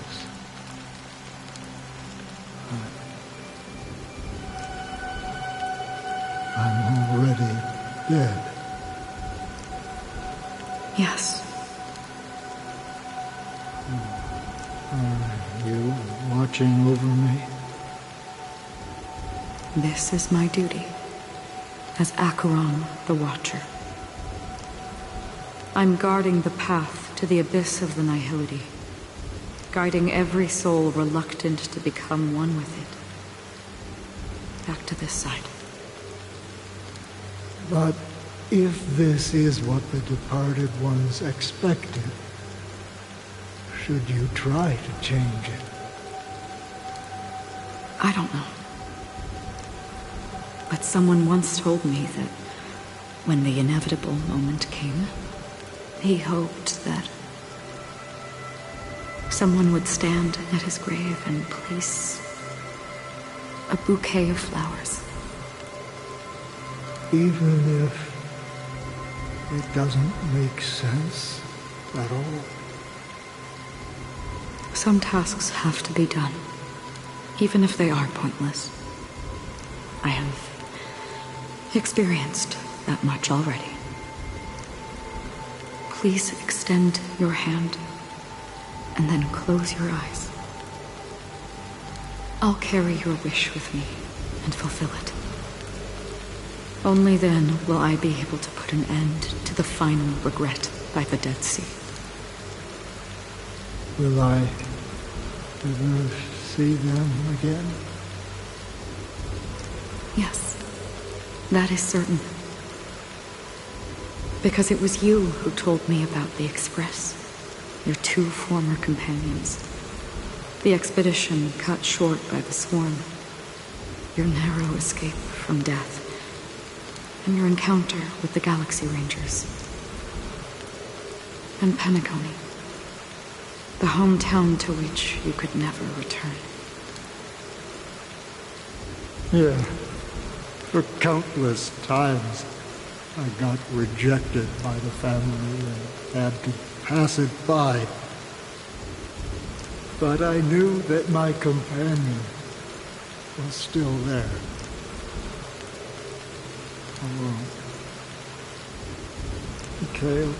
I'm already dead. Yes. Are you watching over me? This is my duty as Acheron the Watcher. I'm guarding the path to the abyss of the nihility, guiding every soul reluctant to become one with it. Back to this side. But if this is what the departed ones expected, should you try to change it? I don't know. But someone once told me that when the inevitable moment came, he hoped that someone would stand at his grave and place a bouquet of flowers. Even if it doesn't make sense at all? Some tasks have to be done, even if they are pointless. I have experienced that much already. Please extend your hand and then close your eyes. I'll carry your wish with me and fulfill it. Only then will I be able to put an end to the final regret by the Dead Sea. Will I ever see them again? Yes, that is certain. Because it was you who told me about the Express, your two former companions. The expedition cut short by the swarm, your narrow escape from death, and your encounter with the Galaxy Rangers. And Penacony, the hometown to which you could never return. Yeah. For countless times, I got rejected by the family and had to pass it by. But I knew that my companion was still there. Alone. Mikhail,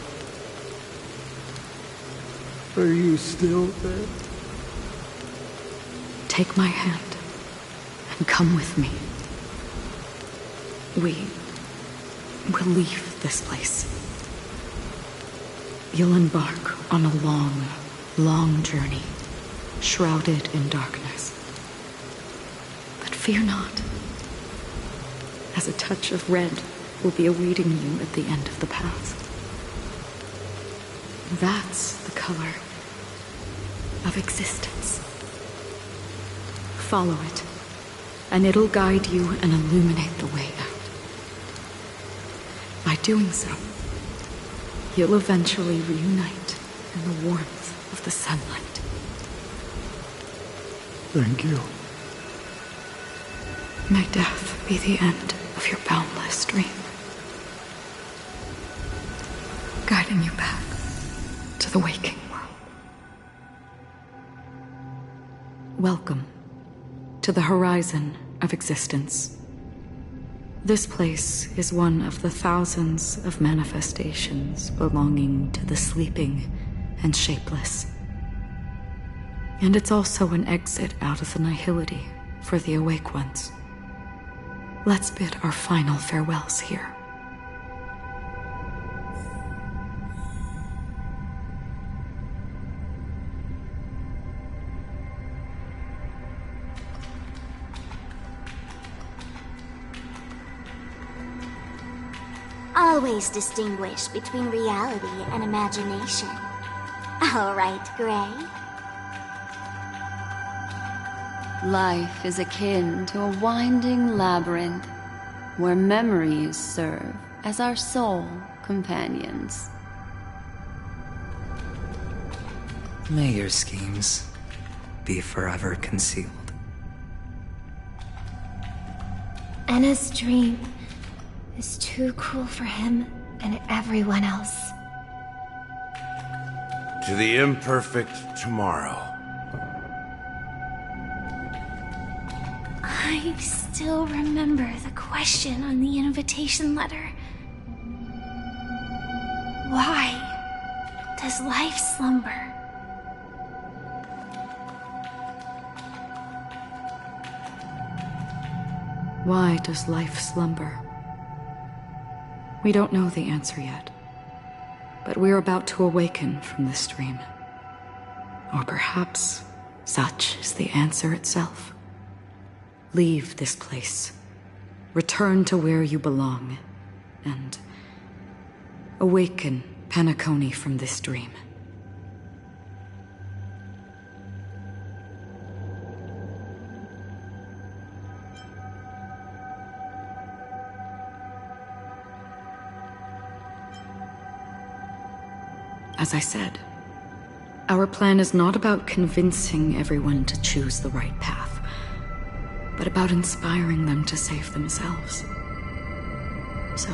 are you still there? Take my hand and come with me. We will leave this place. You'll embark on a long, long journey, shrouded in darkness. But fear not, as a touch of red will be awaiting you at the end of the path. That's the color of existence. Follow it, and it'll guide you and illuminate the way out. By doing so, you'll eventually reunite in the warmth of the sunlight. Thank you. May death be the end of your boundless dream, guiding you back to the waking world. Welcome to the horizon of existence. This place is one of the thousands of manifestations belonging to the sleeping and shapeless. And it's also an exit out of the nihility for the awake ones. Let's bid our final farewells here. Always distinguish between reality and imagination. All right, Gray. Life is akin to a winding labyrinth where memories serve as our sole companions. May your schemes be forever concealed. Anna's dream is too cruel for him and everyone else. To the imperfect tomorrow. I still remember the question on the invitation letter. Why does life slumber? Why does life slumber? We don't know the answer yet, but we're about to awaken from this dream. Or perhaps such is the answer itself. Leave this place, return to where you belong, and awaken Penacony from this dream. As I said, our plan is not about convincing everyone to choose the right path, but about inspiring them to save themselves. So,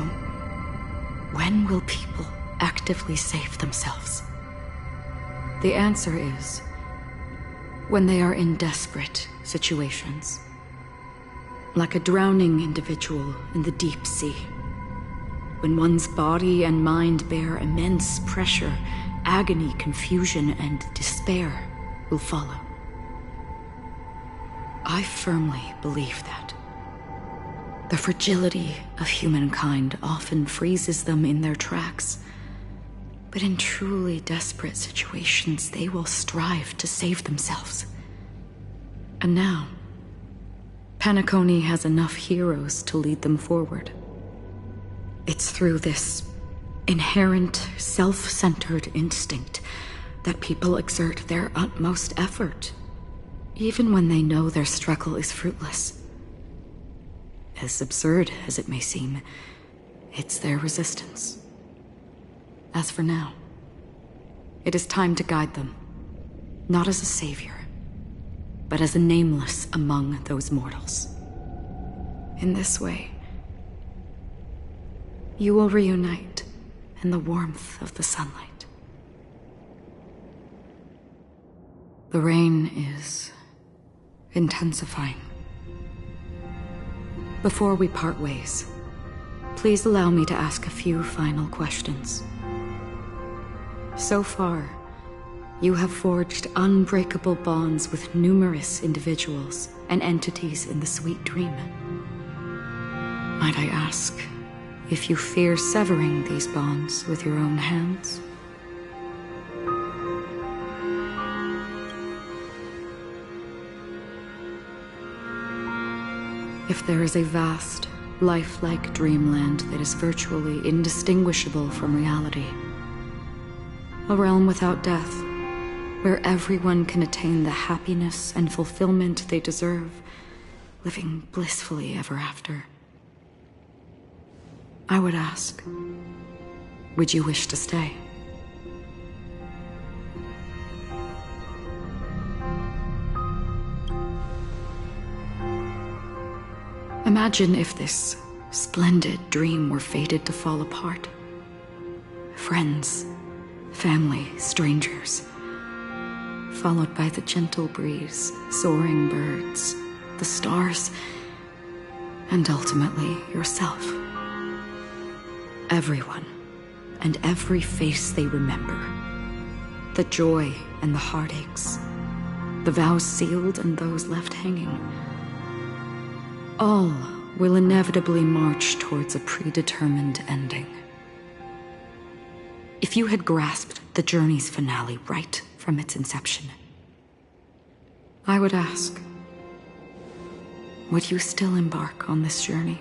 when will people actively save themselves? The answer is when they are in desperate situations. Like a drowning individual in the deep sea. When one's body and mind bear immense pressure, agony, confusion, and despair will follow. I firmly believe that. The fragility of humankind often freezes them in their tracks. But in truly desperate situations, they will strive to save themselves. And now, Penacony has enough heroes to lead them forward. It's through this inherent, self-centered instinct that people exert their utmost effort, even when they know their struggle is fruitless. As absurd as it may seem, it's their resistance. As for now, it is time to guide them, not as a savior, but as a nameless among those mortals. In this way, you will reunite in the warmth of the sunlight. The rain is intensifying. Before we part ways, please allow me to ask a few final questions. So far, you have forged unbreakable bonds with numerous individuals and entities in the Sweet Dream. Might I ask if you fear severing these bonds with your own hands? If there is a vast, lifelike dreamland that is virtually indistinguishable from reality, a realm without death, where everyone can attain the happiness and fulfillment they deserve, living blissfully ever after, I would ask, would you wish to stay? Imagine if this splendid dream were fated to fall apart. Friends, family, strangers, followed by the gentle breeze, soaring birds, the stars, and ultimately yourself. Everyone, and every face they remember. The joy and the heartaches, the vows sealed and those left hanging. All will inevitably march towards a predetermined ending. If you had grasped the journey's finale right from its inception, I would ask, would you still embark on this journey?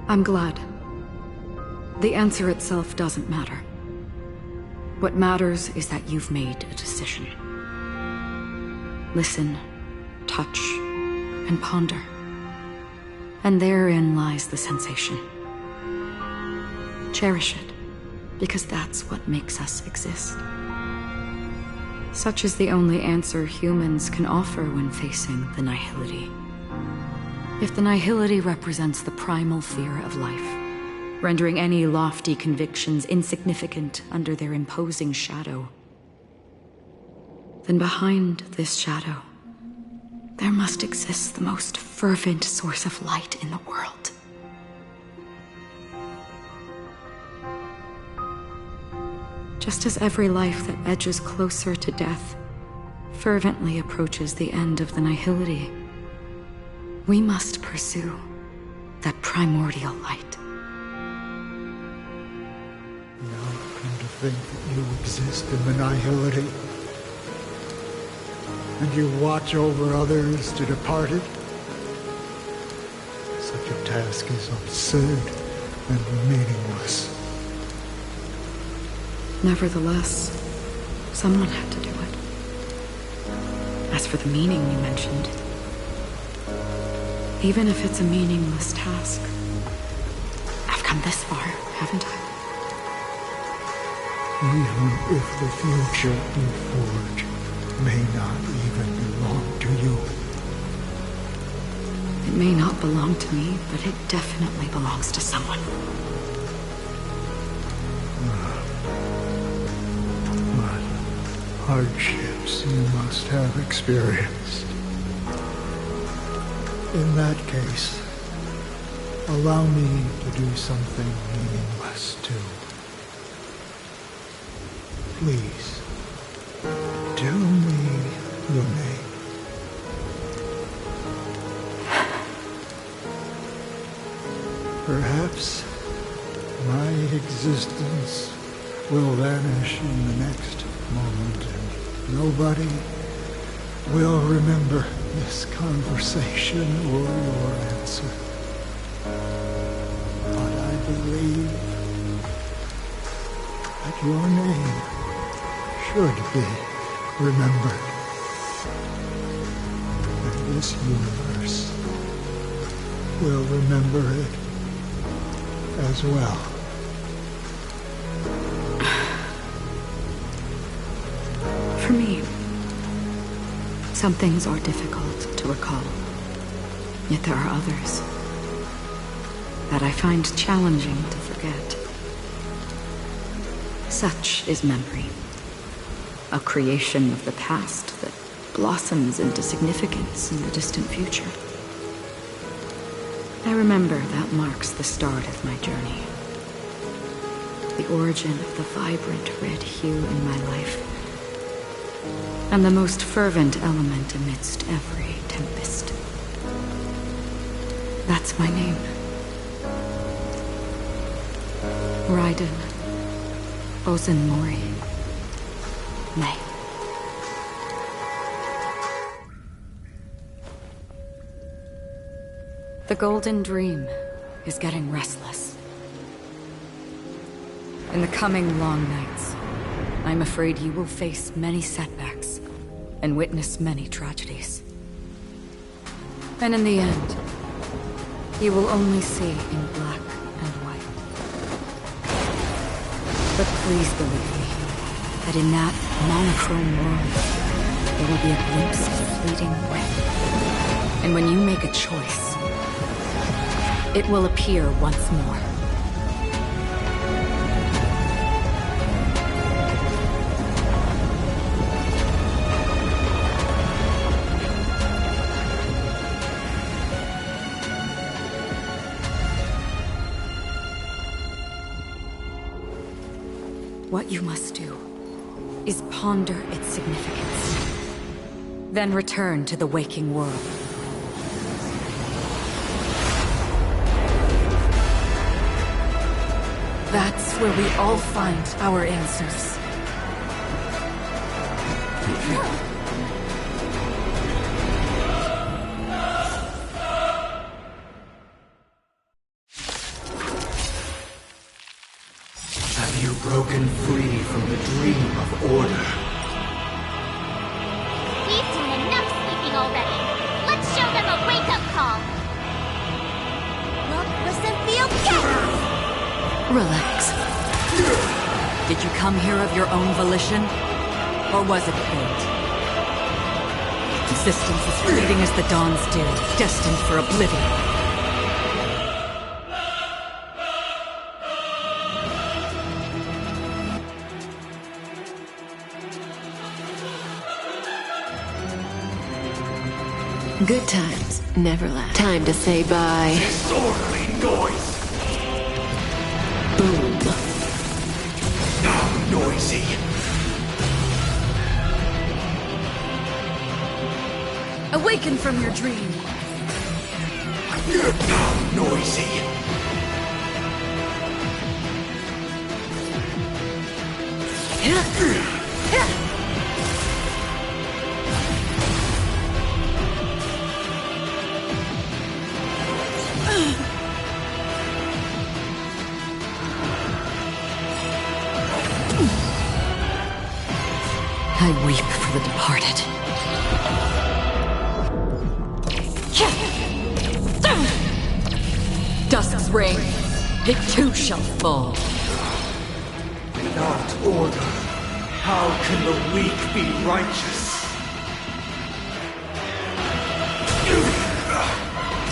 I'm glad. The answer itself doesn't matter. What matters is that you've made a decision. Listen, touch, and ponder. And therein lies the sensation. Cherish it, because that's what makes us exist. Such is the only answer humans can offer when facing the nihility. If the nihility represents the primal fear of life, rendering any lofty convictions insignificant under their imposing shadow, then behind this shadow, there must exist the most fervent source of light in the world. Just as every life that edges closer to death fervently approaches the end of the nihility, we must pursue that primordial light. Now come to think that you exist in the nihility, and you watch over others to depart it. Such a task is absurd and meaningless. Nevertheless, someone had to do it. As for the meaning you mentioned, even if it's a meaningless task, I've come this far, haven't I? Even if the future you forge may not even belong to you. It may not belong to me, but it definitely belongs to someone. What hardships you must have experienced. In that case, allow me to do something meaningless too. Please, tell me your name. Perhaps my existence will vanish in the next moment, and nobody will remember this conversation or your answer. But I believe that your name should be remembered. And this universe will remember it as well. For me, some things are difficult to recall. Yet there are others that I find challenging to forget. Such is memory, a creation of the past that blossoms into significance in the distant future. I remember that marks the start of my journey, the origin of the vibrant red hue in my life, and the most fervent element amidst every tempest. That's my name. Raiden Ozen Mori May. The Golden Dream is getting restless. In the coming long nights, I'm afraid you will face many setbacks and witness many tragedies. And in the end, you will only see in black and white. But please believe me, that in that monochrome world, there will be a glimpse of fleeting red. And when you make a choice, it will appear once more. What you must do is ponder its significance, then return to the waking world. That's where we all find our answers. Relax. Did you come here of your own volition? Or was it fate? Existence is fleeting as the dawns do, destined for oblivion. Good times never last. Time to say bye. Disorderly noise! Boom. Now noisy. Awaken from your dream. Now noisy. I weep for the departed. Dusk's reign, it too shall fall. Without order, how can the weak be righteous?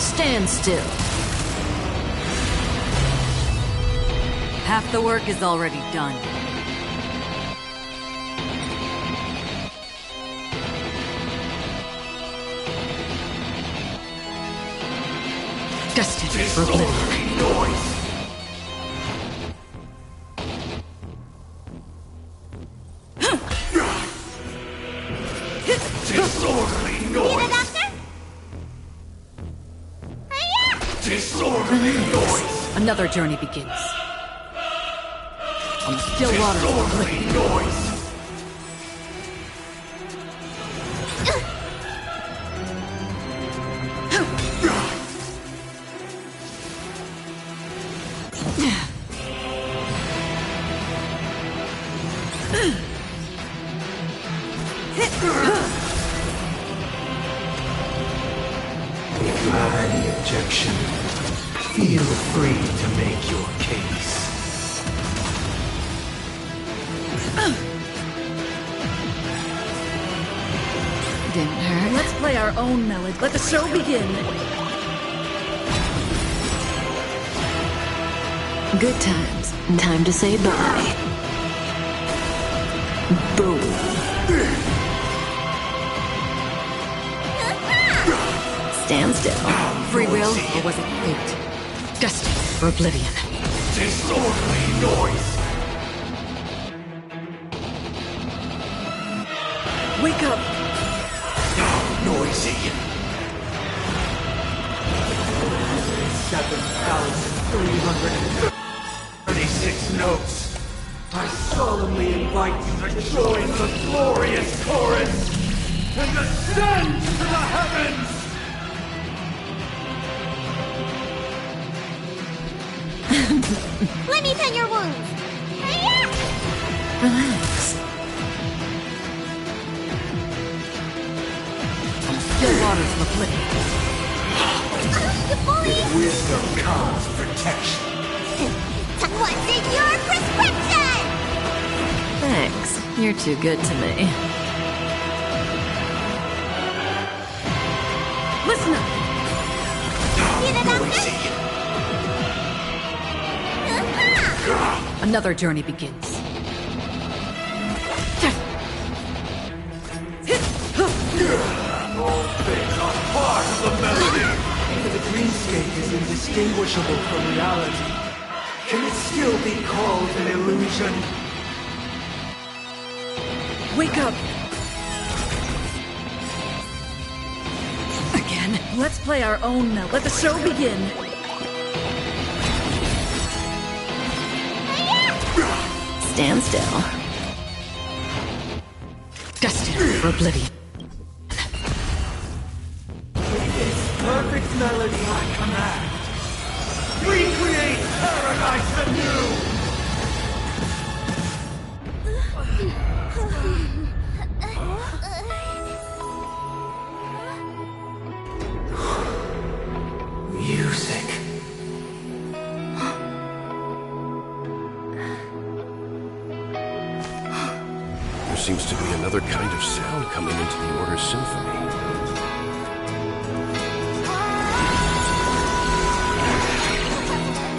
Stand still. Half the work is already done. Destined for oblivion. Noise. Disorderly noise. Disorderly noise. Another journey begins. On the still waters of oblivion. Noise. If you have any objection, feel free to make your case. Didn't hurt. Let's play our own melody. Let the show begin. Good times. Time to say bye. Boom. Stand still. Free will, or was it fate? Destined for oblivion. Disorderly noise. Wake up! Now noisy. 7,336 notes. I solemnly invite you to join the glorious chorus and ascend to the heavens! Let me tend your wounds. Relax. Still waters of oblivion. With wisdom comes protection. What's in your prescription? Thanks. You're too good to me. Listen up! See the doctor? Another journey begins. All things are part of the melody. If the dreamscape is indistinguishable from reality, can it still be called an illusion? Wake up! Again? Let's play our own melody. Let the show begin. Stand still. Destined for oblivion. Perfect melody I command. Recreate paradise anew! Music. seems to be another kind of sound coming into the Order's symphony.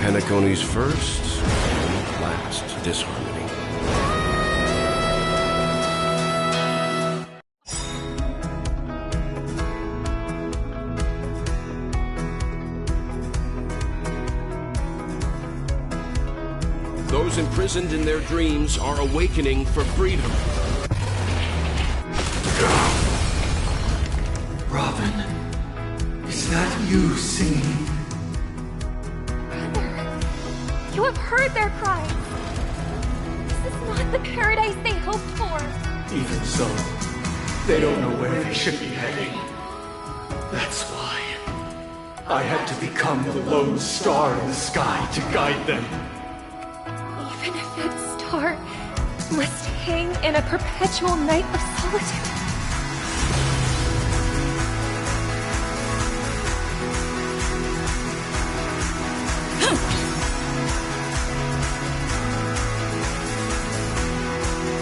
Penacony's first and last disharmony. Those imprisoned in their dreams are awakening for freedom. Robin, is that you singing? You have heard their cries. This is not the paradise they hoped for. Even so, they don't know where they should be heading. That's why I had to become the lone star in the sky to guide them. Even if that star must hang in a perpetual night of solitude.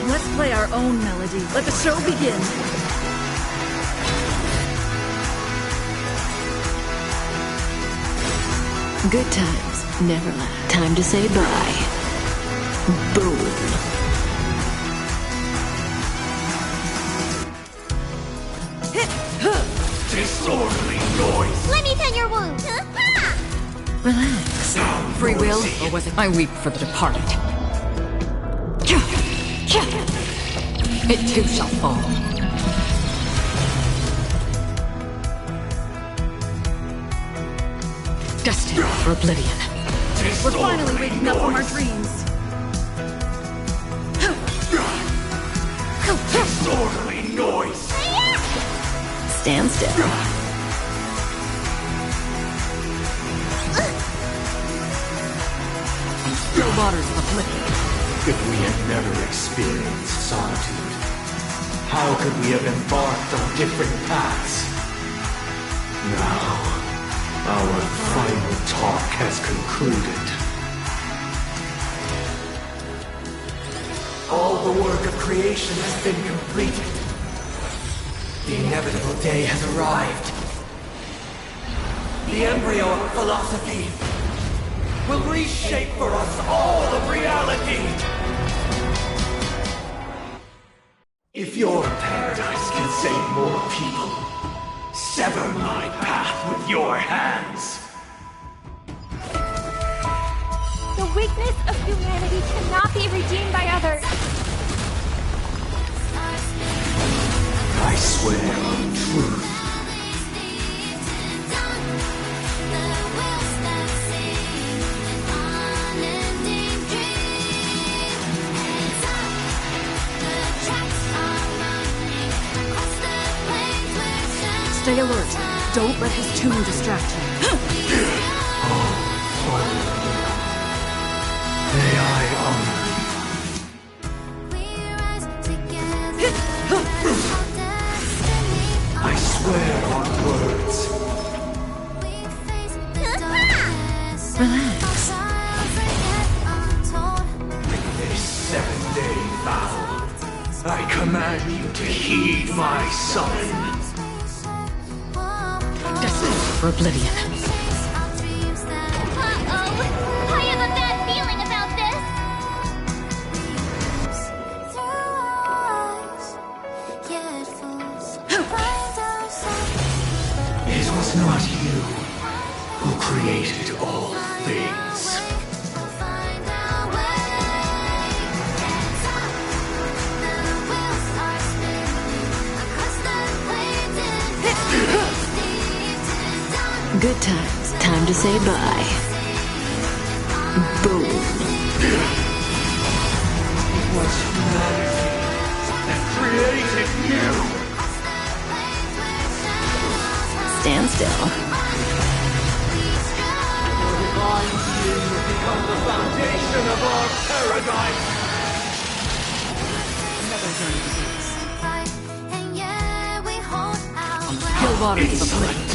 Let's play our own melody. Let the show begin. Good times never last. Time to say bye. Boom. Disorderly noise! Let me tend your wound. Relax. Free will, or was it I weep for the departed? It too shall fall. Destined for oblivion. We're finally waking up from our dreams. Disorderly noise! Stand still. Still waters of oblivion. If we had never experienced solitude, how could we have embarked on different paths? Now, our final talk has concluded. All the work of creation has been completed. The inevitable day has arrived. The embryo of philosophy will reshape for us all of reality. If your paradise can save more people, sever my path with your hands. The weakness of humanity cannot be redeemed by others. I swear on truth. Stay alert. Don't let his tune distract you. May I honor I swear on words. Relax. This 7-day vow, I command you to heed my summon. Destined for oblivion. Uh-oh! I have a bad feeling about It was not you who created all things. Good times. Time to say bye. Boom. It was humanity that created you. Stand still. The divine being will become the foundation of our paradise. Never journey begins. On still waters of oblivion.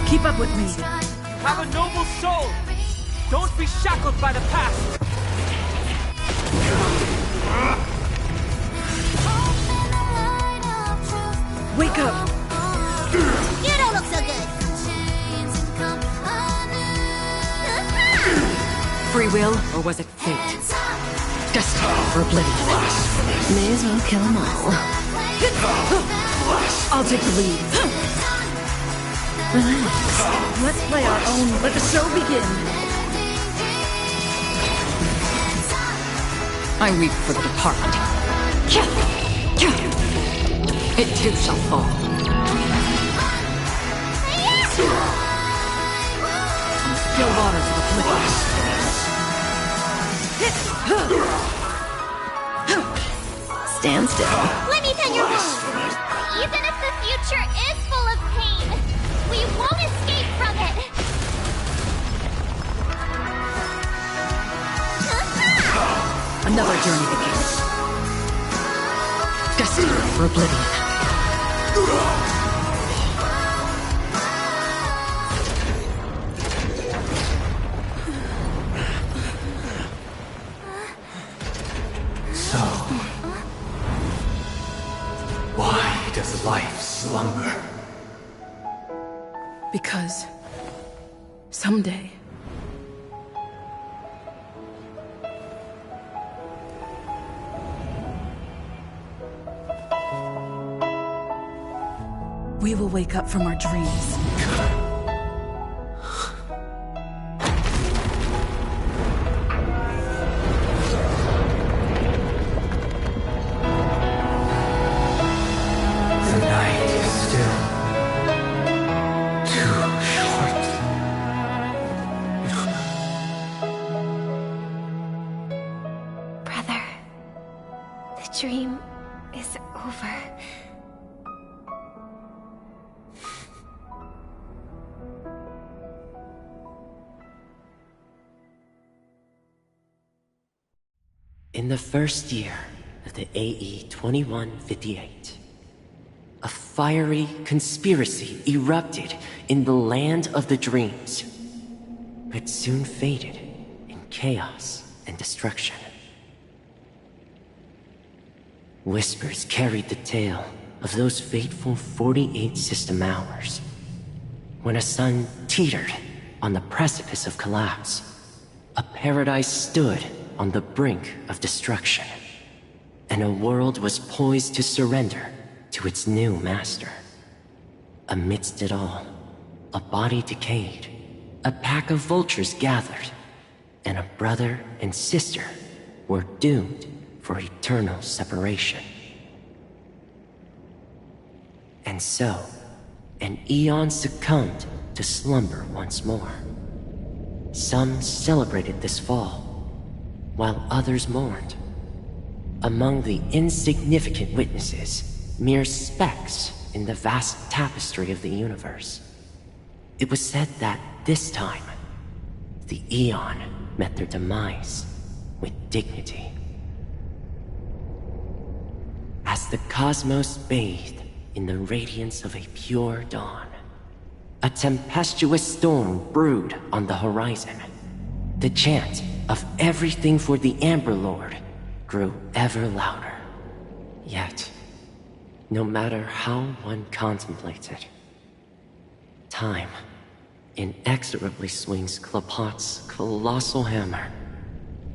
Keep up with me. You have a noble soul. Don't be shackled by the past. Wake up! You don't look so good. Free will, or was it fate? Destiny for oblivion. May as well kill them all. I'll take the lead. Relax. Let's play our own. Let the show begin. I weep for the departed. It too shall fall. On still waters of oblivion. Stand still. Let me pin your wound. Even if the future is full of pain, we won't escape from it. Another journey begins. Destiny for oblivion. So, why does life slumber? Because someday we will wake up from our dreams. The night is still too short. Brother, the dream is over. In the first year of the AE 2158, a fiery conspiracy erupted in the land of the dreams, but soon faded in chaos and destruction. Whispers carried the tale of those fateful 48 system hours, when a sun teetered on the precipice of collapse. A paradise stood on the brink of destruction, and a world was poised to surrender to its new master. Amidst it all, a body decayed, a pack of vultures gathered, and a brother and sister were doomed for eternal separation. And so, an eon succumbed to slumber once more. Some celebrated this fall, while others mourned. Among the insignificant witnesses, mere specks in the vast tapestry of the universe. It was said that this time, the Eon met their demise with dignity. As the cosmos bathed in the radiance of a pure dawn, a tempestuous storm brewed on the horizon. The chant of everything for the Amber Lord grew ever louder. Yet, no matter how one contemplates it, time inexorably swings Klapot's colossal hammer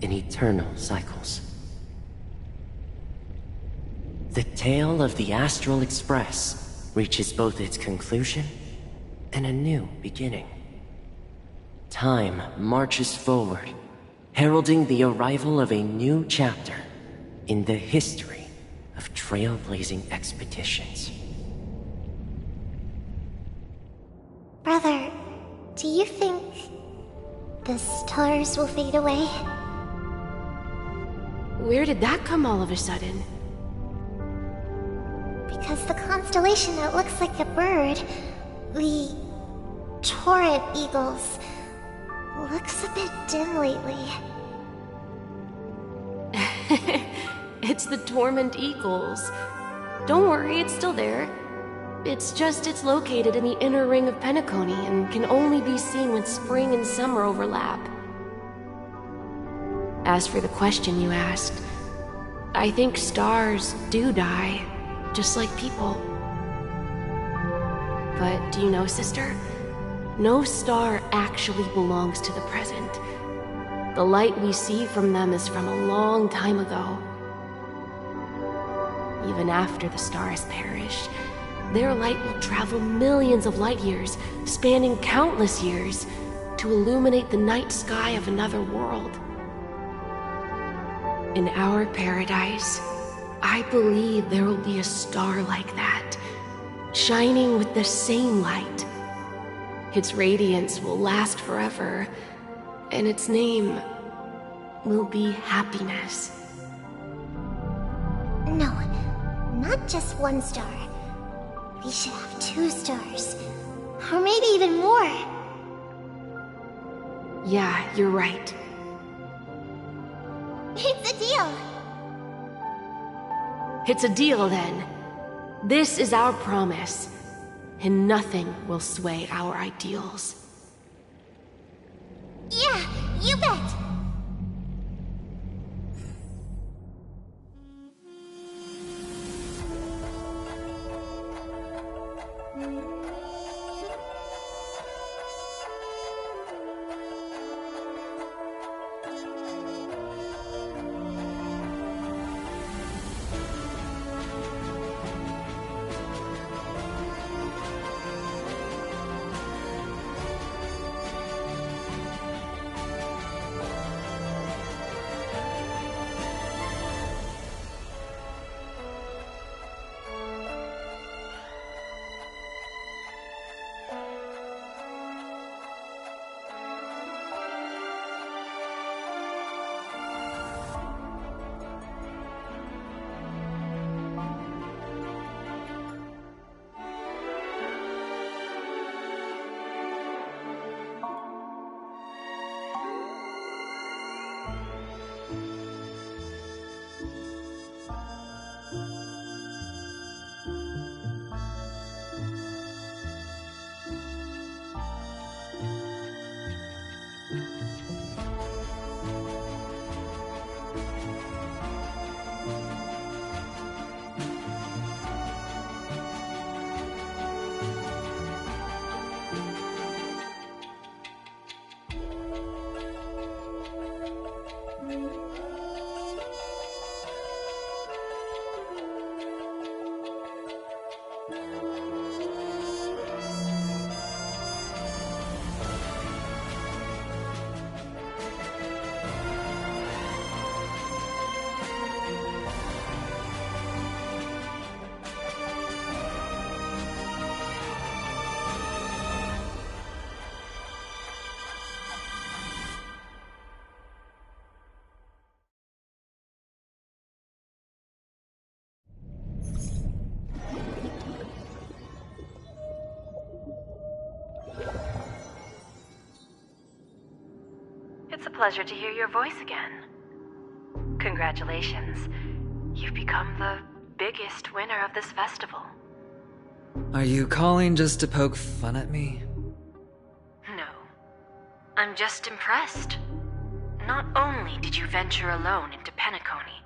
in eternal cycles. The tale of the Astral Express reaches both its conclusion and a new beginning. Time marches forward, heralding the arrival of a new chapter in the history of trailblazing expeditions. Brother, do you think the stars will fade away? Where did that come all of a sudden? Because the constellation that looks like a bird, the Torrent Eagles, looks a bit dim lately. It's the Torment Eagles. Don't worry, it's still there. It's just it's located in the inner ring of Penacony and can only be seen when spring and summer overlap. As for the question you asked, I think stars do die, just like people. But do you know, sister? No star actually belongs to the present. The light we see from them is from a long time ago. Even after the star has perished, their light will travel millions of light years, spanning countless years, to illuminate the night sky of another world. In our paradise, I believe there will be a star like that, shining with the same light. Its radiance will last forever, and its name will be happiness. No, not just one star. We should have 2 stars. Or maybe even more. Yeah, you're right. It's a deal. It's a deal, then. This is our promise, and nothing will sway our ideals. Yeah, you bet. It's a pleasure to hear your voice again. Congratulations. You've become the biggest winner of this festival. Are you calling just to poke fun at me? No. I'm just impressed. Not only did you venture alone into Penacony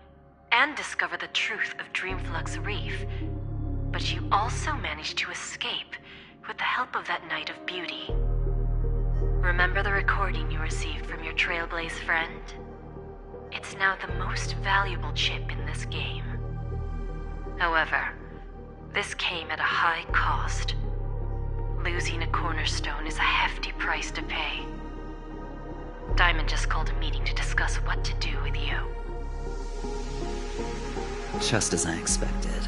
and discover the truth of Dreamflux Reef, but you also managed to escape with the help of that Knight of Beauty. Remember the recording you received from your Trailblaze friend? It's now the most valuable chip in this game. However, this came at a high cost. Losing a cornerstone is a hefty price to pay. Diamond just called a meeting to discuss what to do with you. Just as I expected.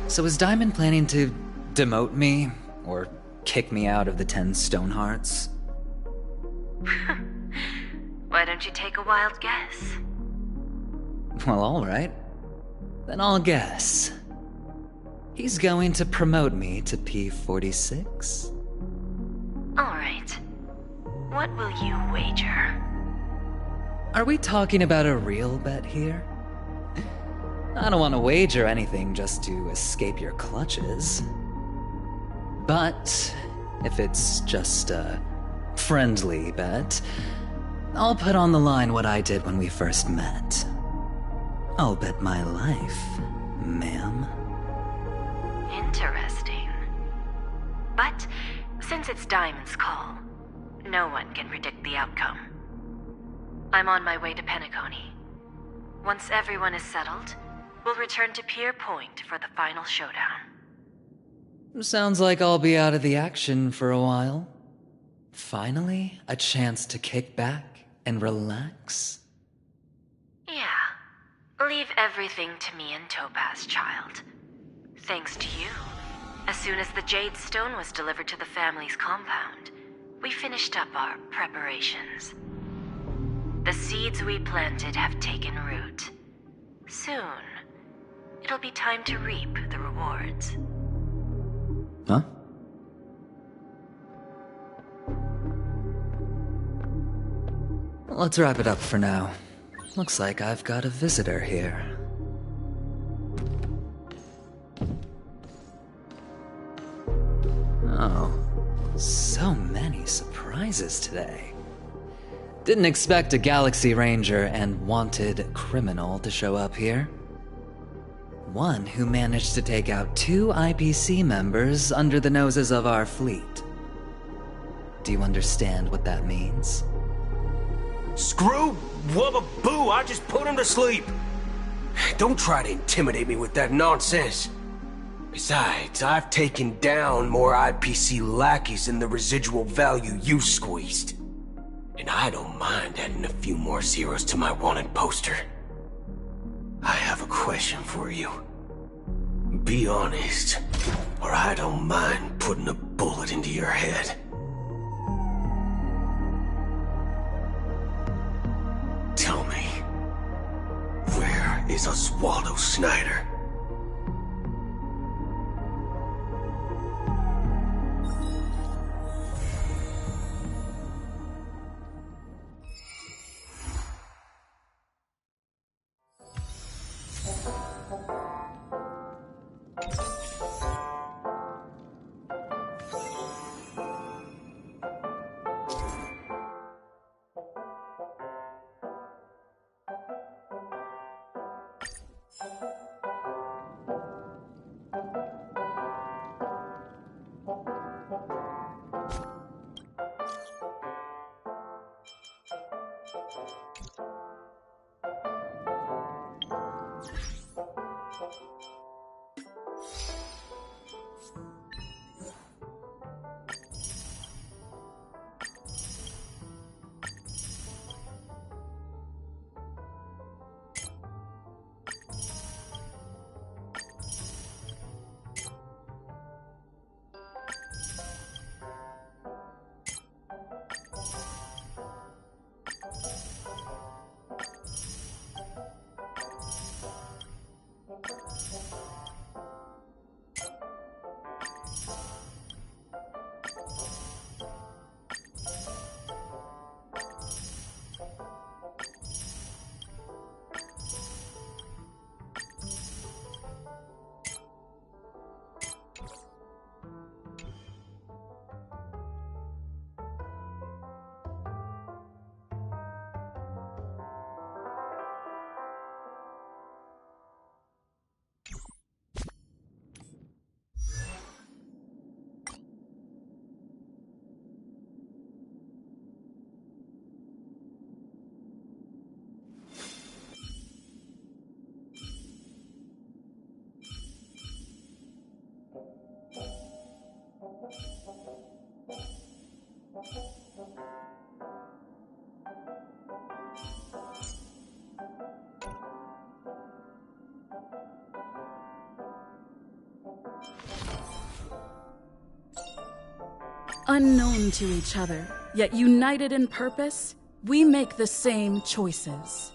So is Diamond planning to demote me, or kick me out of the 10 Stonehearts? Why don't you take a wild guess? Well, alright. Then I'll guess. He's going to promote me to P46? Alright. What will you wager? Are we talking about a real bet here? I don't want to wager anything just to escape your clutches. But if it's just a friendly bet, I'll put on the line what I did when we first met. I'll bet my life, ma'am. Interesting. But since it's Diamond's call, no one can predict the outcome. I'm on my way to Penacony. Once everyone is settled, we'll return to Pier Point for the final showdown. Sounds like I'll be out of the action for a while. Finally, a chance to kick back and relax. Yeah. Leave everything to me and Topaz, child. Thanks to you, as soon as the Jade Stone was delivered to the family's compound, we finished up our preparations. The seeds we planted have taken root. Soon, it'll be time to reap the rewards. Huh? Let's wrap it up for now. Looks like I've got a visitor here. Oh, so many surprises today. Didn't expect a Galaxy Ranger and wanted criminal to show up here. One who managed to take out 2 IPC members under the noses of our fleet. Do you understand what that means? Screw wubba boo, I just put him to sleep. Don't try to intimidate me with that nonsense. Besides, I've taken down more IPC lackeys than the residual value you squeezed. And I don't mind adding a few more zeros to my wanted poster. I have a question for you. Be honest, or I don't mind putting a bullet into your head. Tell me, where is Oswaldo Snyder? Unknown to each other, yet united in purpose, we make the same choices.